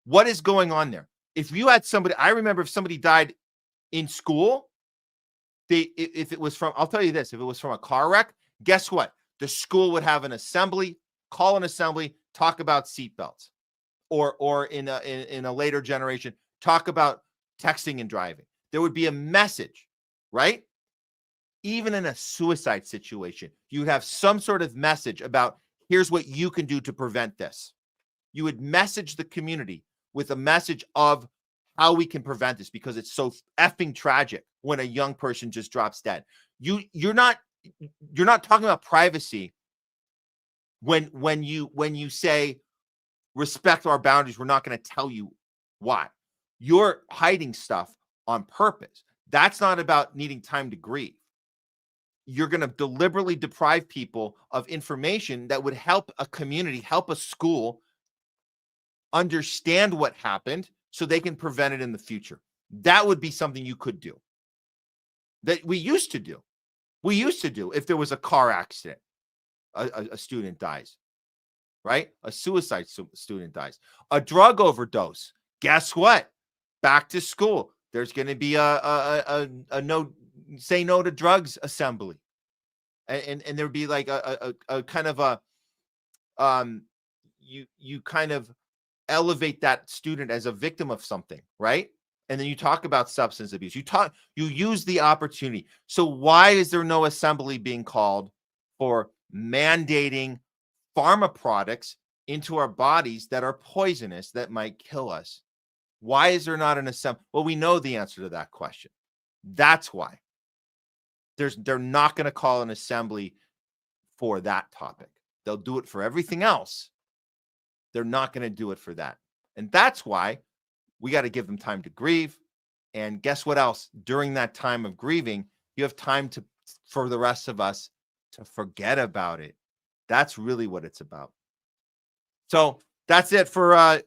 What is going on there? If you had somebody, I remember if somebody died in school, if it was from, I'll tell you this, if it was from a car wreck, guess what? The school would have an assembly, call an assembly, talk about seatbelts, or in a later generation, talk about texting and driving. There would be a message, right? Even in a suicide situation, you would have some sort of message about here's what you can do to prevent this. You would message the community with a message of how we can prevent this, because it's so effing tragic when a young person just drops dead. You're not talking about privacy when you say respect our boundaries. We're not going to tell you why. You're hiding stuff on purpose. That's not about needing time to grieve. You're going to deliberately deprive people of information that would help a community, help a school understand what happened so they can prevent it in the future. That would be something you could do. That we used to do. We used to do if there was a car accident, a student dies, right? A suicide student dies. A drug overdose. Guess what? Back to school. There's going to be a no, say no to drugs assembly. And there'd be like a kind of a, you kind of elevate that student as a victim of something, right? And then you talk about substance abuse. You use the opportunity. So why is there no assembly being called for mandating pharma products into our bodies that are poisonous, that might kill us? Why is there not an assembly? Well, we know the answer to that question. That's why. They're not going to call an assembly for that topic. They'll do it for everything else. They're not going to do it for that. And that's why we got to give them time to grieve. And guess what else? During that time of grieving, you have time for the rest of us to forget about it. That's really what it's about. So that's it for,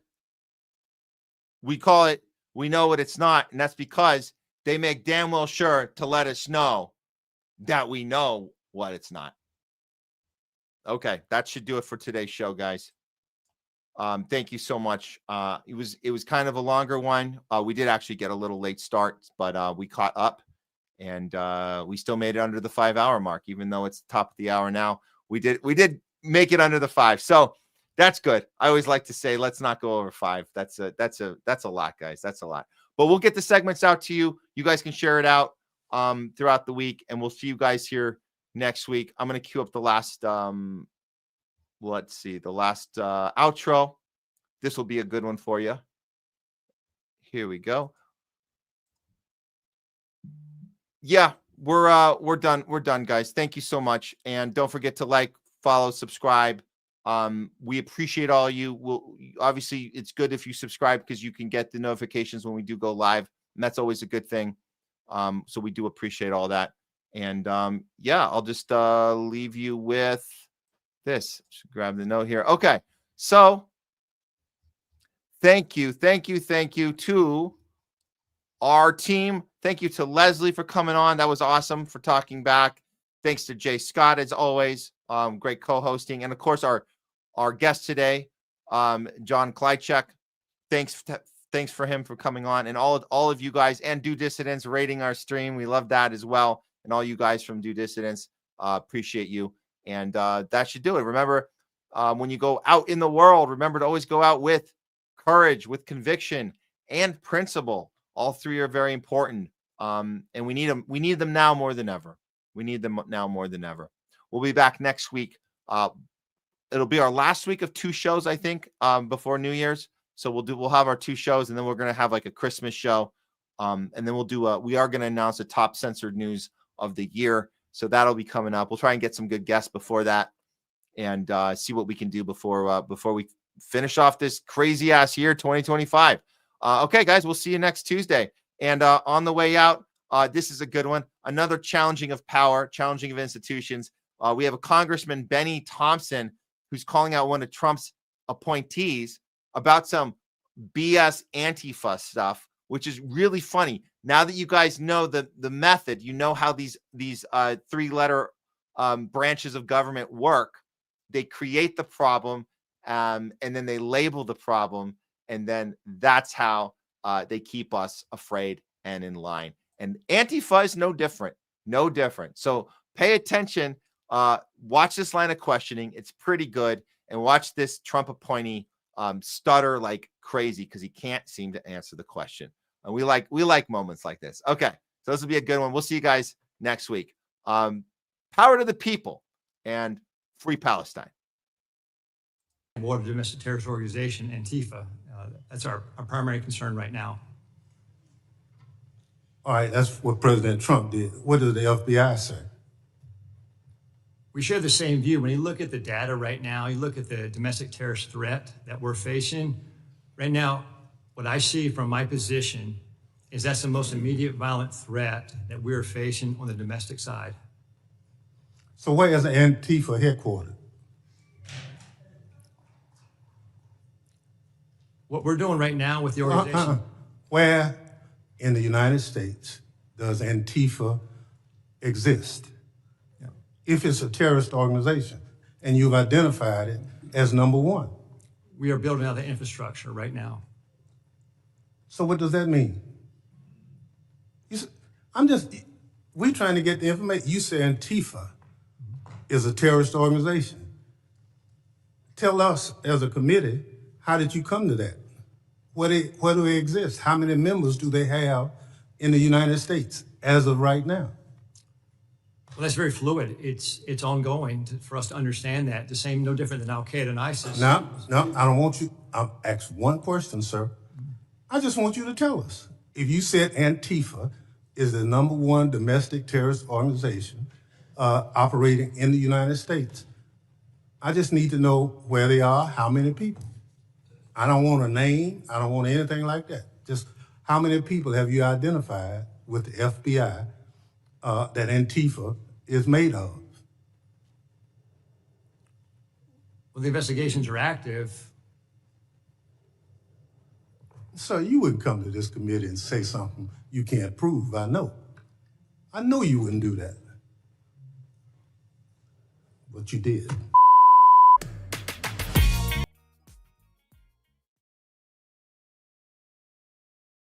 we call it, we know what it's not. And that's because they make damn well sure to let us know that we know what it's not. Okay, that should do it for today's show, guys. Thank you so much. It was kind of a longer one. We did actually get a little late start, but we caught up, and we still made it under the 5-hour mark, even though it's the top of the hour now. We did make it under the 5, so that's good. I always like to say, let's not go over 5. That's a lot, guys. That's a lot. But we'll get the segments out to you. You guys can share it out throughout the week, and we'll see you guys here next week. I'm going to queue up the last let's see, the last outro. This will be a good one for you. Here we go. Yeah, we're done. We're done, guys. Thank you so much. And don't forget to like, follow, subscribe. We appreciate all of you. Obviously, it's good if you subscribe because you can get the notifications when we do go live. And that's always a good thing. So we do appreciate all that. And yeah, I'll just leave you with this. Just grab the note here. Okay. So thank you to our team. Thank you to Leslie for coming on. That was awesome, for talking back. Thanks to Jay Scott, as always. Great co-hosting. And of course, our guest today, John KLYCZEK. Thanks for him for coming on, and all of you guys and Do Dissidents rating our stream. We love that as well. And all you guys from Do Dissidents, appreciate you. And that should do it. Remember, when you go out in the world, remember to always go out with courage, with conviction, and principle. All three are very important. And we need them. We need them now more than ever. We need them now more than ever. We'll be back next week. It'll be our last week of 2 shows, I think, before New Year's. So we'll have our 2 shows, and then we're gonna have like a Christmas show. And then we are gonna announce the top censored news of the year. So that'll be coming up. We'll try and get some good guests before that, and see what we can do before we finish off this crazy ass year, 2025. Okay, guys, we'll see you next Tuesday. And on the way out, this is a good one. Another challenging of power, challenging of institutions. We have a Congressman, Benny Thompson, who's calling out one of Trump's appointees about some BS Antifa stuff, which is really funny. Now that you guys know the method, you know how these 3-letter branches of government work. They create the problem, and then they label the problem, and then that's how they keep us afraid and in line. And Antifa is no different. No different. So pay attention. Watch this line of questioning. It's pretty good. And watch this Trump appointee stutter like crazy because he can't seem to answer the question. And we like moments like this. Okay. So this will be a good one. We'll see you guys next week. Power to the people and free Palestine. War of Domestic Terrorist Organization, Antifa. That's our primary concern right now. All right, that's what President Trump did. What does the FBI say? We share the same view. When you look at the data right now, you look at the domestic terrorist threat that we're facing. Right now, what I see from my position is that's the most immediate violent threat that we're facing on the domestic side. So where is Antifa headquartered? What we're doing right now with the organization. Where in the United States does Antifa exist? Yeah. If it's a terrorist organization and you've identified it as number one. We are building out the infrastructure right now. So what does that mean? We're trying to get the information. You say Antifa is a terrorist organization. Tell us as a committee, how did you come to that? Where do they exist? How many members do they have in the United States as of right now? Well, that's very fluid. It's ongoing for us to understand that. The same, no different than Al Qaeda and ISIS. No, I don't want you. I'll ask one question, sir. I just want you to tell us. If you said Antifa is the number one domestic terrorist organization operating in the United States, I just need to know where they are, how many people. I don't want a name. I don't want anything like that. Just how many people have you identified with the FBI that Antifa is made of? Well, the investigations are active. So you wouldn't come to this committee and say something you can't prove, I know. I know you wouldn't do that. But you did.